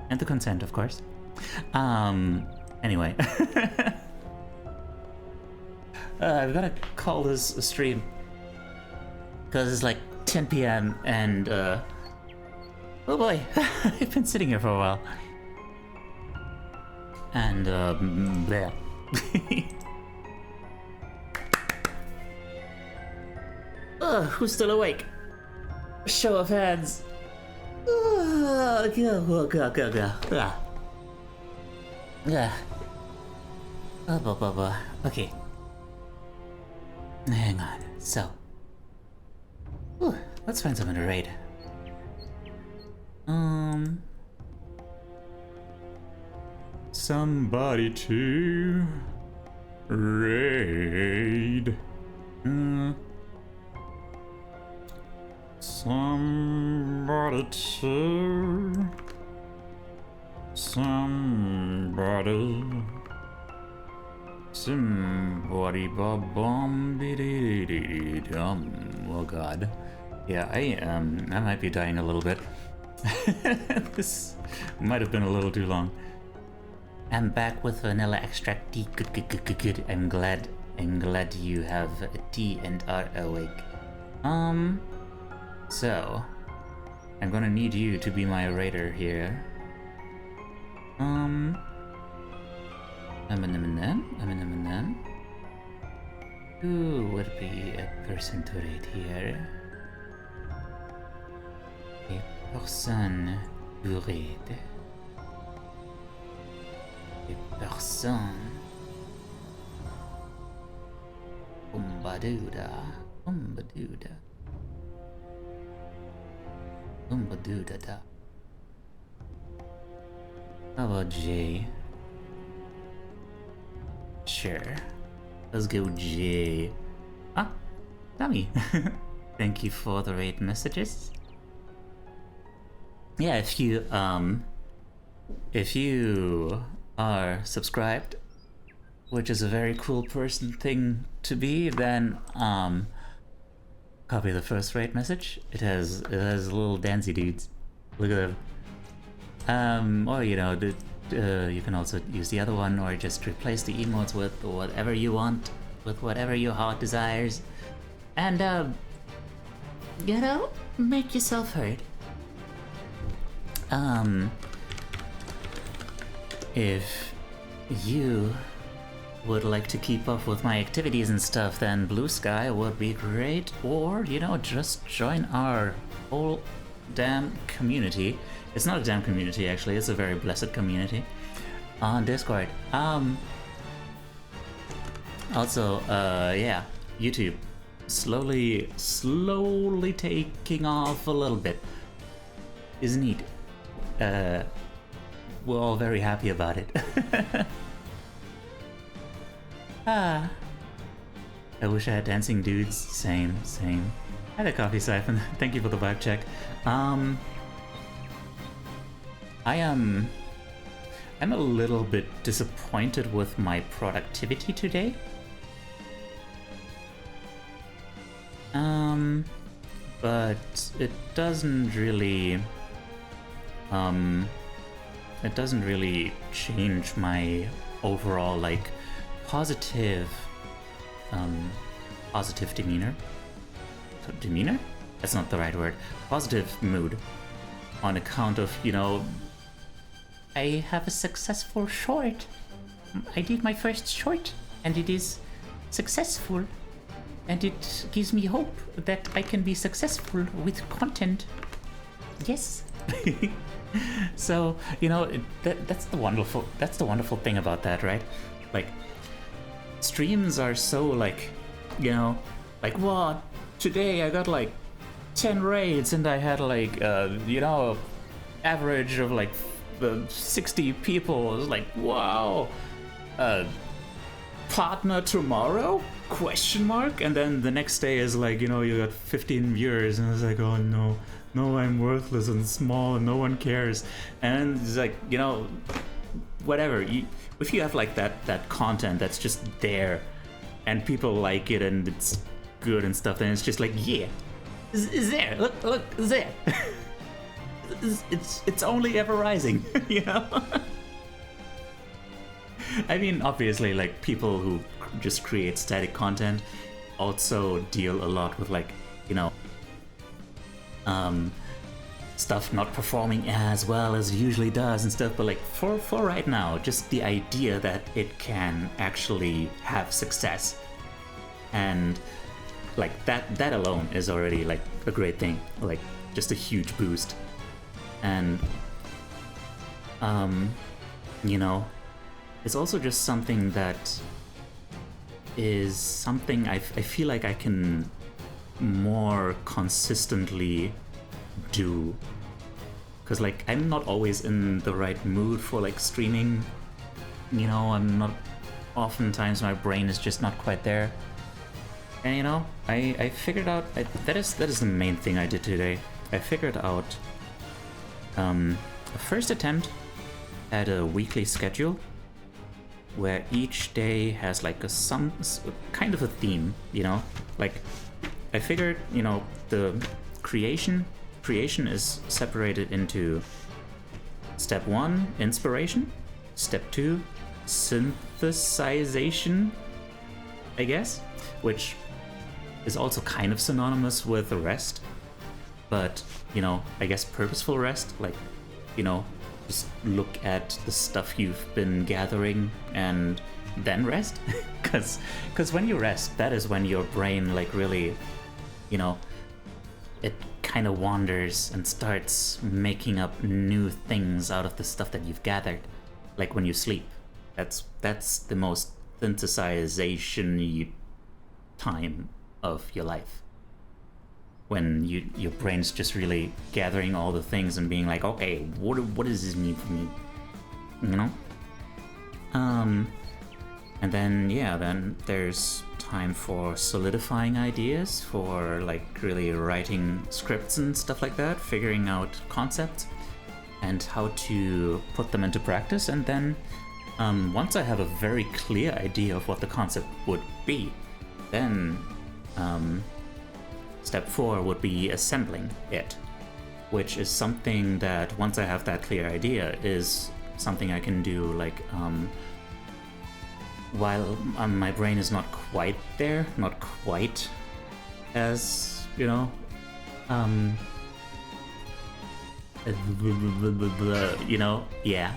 And the consent, of course. Anyway. I've gotta call this a stream. Because it's like 10 p.m. and, oh boy, I've been sitting here for a while. And, bleh. Who's still awake? Show of hands. Yeah. Okay. Hang on. So. Whew, let's find someone to raid. Somebody to raid. Somebody to. Somebody ba-bum dum. Oh god. Yeah, I might be dying a little bit. This might have been a little too long. I'm back with vanilla extract tea. Good. I'm glad you have tea and are awake. So I'm gonna need you to be my raider here. Who would be a person to raid here? A person to raid. A person. Umbaduda. Da. How about Jay? Sure. Let's go Jay. Ah, Tommy. Thank you for the raid messages. Yeah, if you are subscribed, which is a very cool person thing to be, then copy the first raid message. It has little dancey dudes. Look at them. Or you know, you can also use the other one, or just replace the emotes with whatever you want, with whatever your heart desires, and you know, make yourself heard. If you would like to keep up with my activities and stuff, then Blue Sky would be great, or you know, just join our whole damn community. It's not a damn community, actually, it's a very blessed community on Discord. Also, yeah, YouTube slowly taking off a little bit is neat. We're all very happy about it. I wish I had dancing dudes. Same. Hi there, Coffee Siphon. Thank you for the vibe check. I'm a little bit disappointed with my productivity today. But it doesn't really change my overall like positive demeanor. Demeanor? That's not the right word. Positive mood, on account of, you know, I have a successful short. I did my first short, and it is successful, and it gives me hope that I can be successful with content. Yes. So, you know, that's the wonderful thing about that, right? Like, streams are so like, you know, like, what? Today I got like 10 raids and I had like, you know, average of like 60 people. It's like, wow. Partner tomorrow? Question mark? And then the next day is like, you know, you got 15 viewers, and it's like, oh no, I'm worthless and small and no one cares. And it's like, you know, whatever. If you have like that content that's just there and people like it and it's good and stuff, then it's just like, yeah, it's there. Look, it's there. it's only ever rising, you know? I mean, obviously, like, people who just create static content also deal a lot with, like, you know, stuff not performing as well as it usually does and stuff. But like, for right now, just the idea that it can actually have success, and like that alone is already like a great thing, like just a huge boost. And you know, it's also just something that is something I feel like I can more consistently do. Because, like, I'm not always in the right mood for, like, streaming. You know, I'm not... Oftentimes my brain is just not quite there. And, you know, I figured out... that is the main thing I did today. I figured out a first attempt at a weekly schedule where each day has, like, some kind of a theme, you know? Like, I figured, you know, the creation is separated into step 1, inspiration, step 2, synthesization, I guess, which is also kind of synonymous with rest, but, you know, I guess purposeful rest, like, you know, just look at the stuff you've been gathering and then rest. Because when you rest, that is when your brain, like, really, you know, it kind of wanders and starts making up new things out of the stuff that you've gathered. Like when you sleep. That's the most synthesization-y time of your life. When your brain's just really gathering all the things and being like, okay, what does this mean for me? You know? And then, yeah, then there's time for solidifying ideas, for, like, really writing scripts and stuff like that, figuring out concepts and how to put them into practice. And then once I have a very clear idea of what the concept would be, then step 4 would be assembling it, which is something that, once I have that clear idea, is something I can do, like, while my brain is not quite there, not quite as, you know, you know, yeah.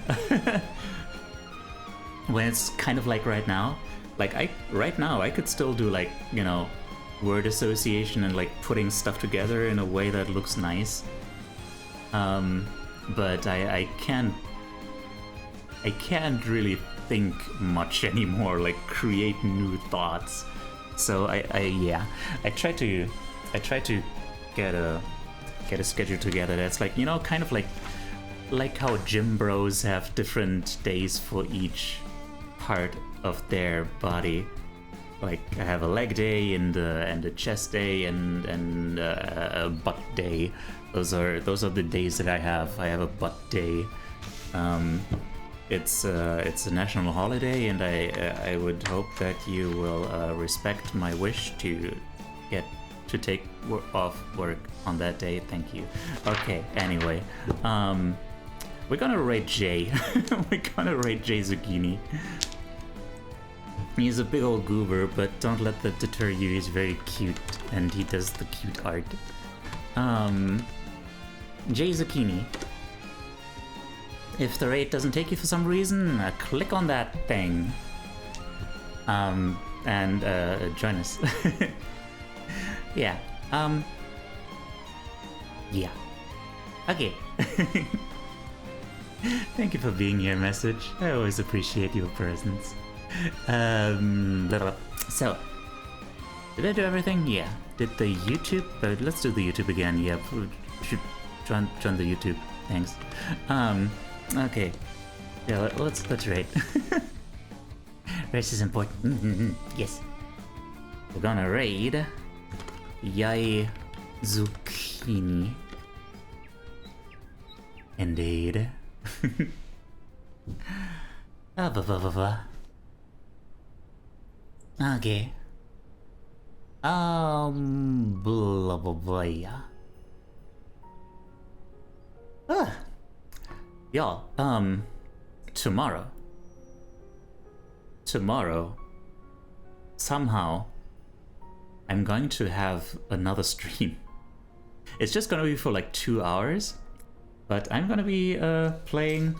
When it's kind of like right now, like, right now I could still do, like, you know, word association and, like, putting stuff together in a way that looks nice. But I can't really think much anymore, like, create new thoughts. So I try to get a schedule together that's, like, you know, kind of like how gym bros have different days for each part of their body. Like, I have a leg day and a chest day and a butt day. Those are the days that I have. I have a butt day. It's a national holiday, and I would hope that you will respect my wish to take off work on that day. Thank you. Okay. Anyway, we're gonna rate Jay. We're gonna rate Jay Zucchini. He's a big old goober, but don't let that deter you. He's very cute, and he does the cute art. Jay Zucchini. If the rate doesn't take you for some reason, click on that thing. And join us. Yeah. Yeah. Okay. Thank you for being here, message. I always appreciate your presence. So, did I do everything? Yeah. Did the YouTube? Let's do the YouTube again. Yeah. Should join the YouTube. Thanks. Okay. Yeah. Let's rate. Race is important. Yes. We're gonna raid Yai Zucchini. Indeed. Okay. Blah blah blah. Yeah. Y'all, tomorrow, somehow, I'm going to have another stream. It's just gonna be for like 2 hours, but I'm gonna be playing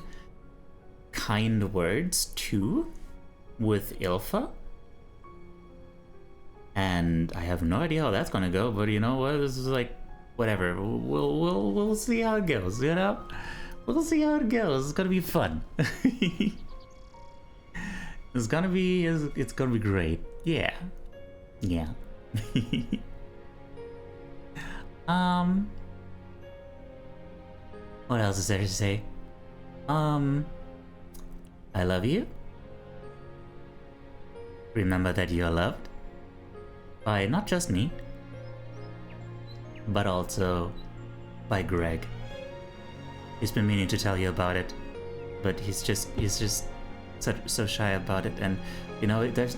Kind Words 2 with Ilfa. And I have no idea how that's gonna go, but you know what? This is like, whatever. We'll see how it goes, you know? We'll see how it goes. It's gonna be fun. It's gonna be great. Yeah. Yeah. What else is there to say? I love you. Remember that you are loved by not just me, but also by Greg. He's been meaning to tell you about it, but he's just so shy about it, and you know, there's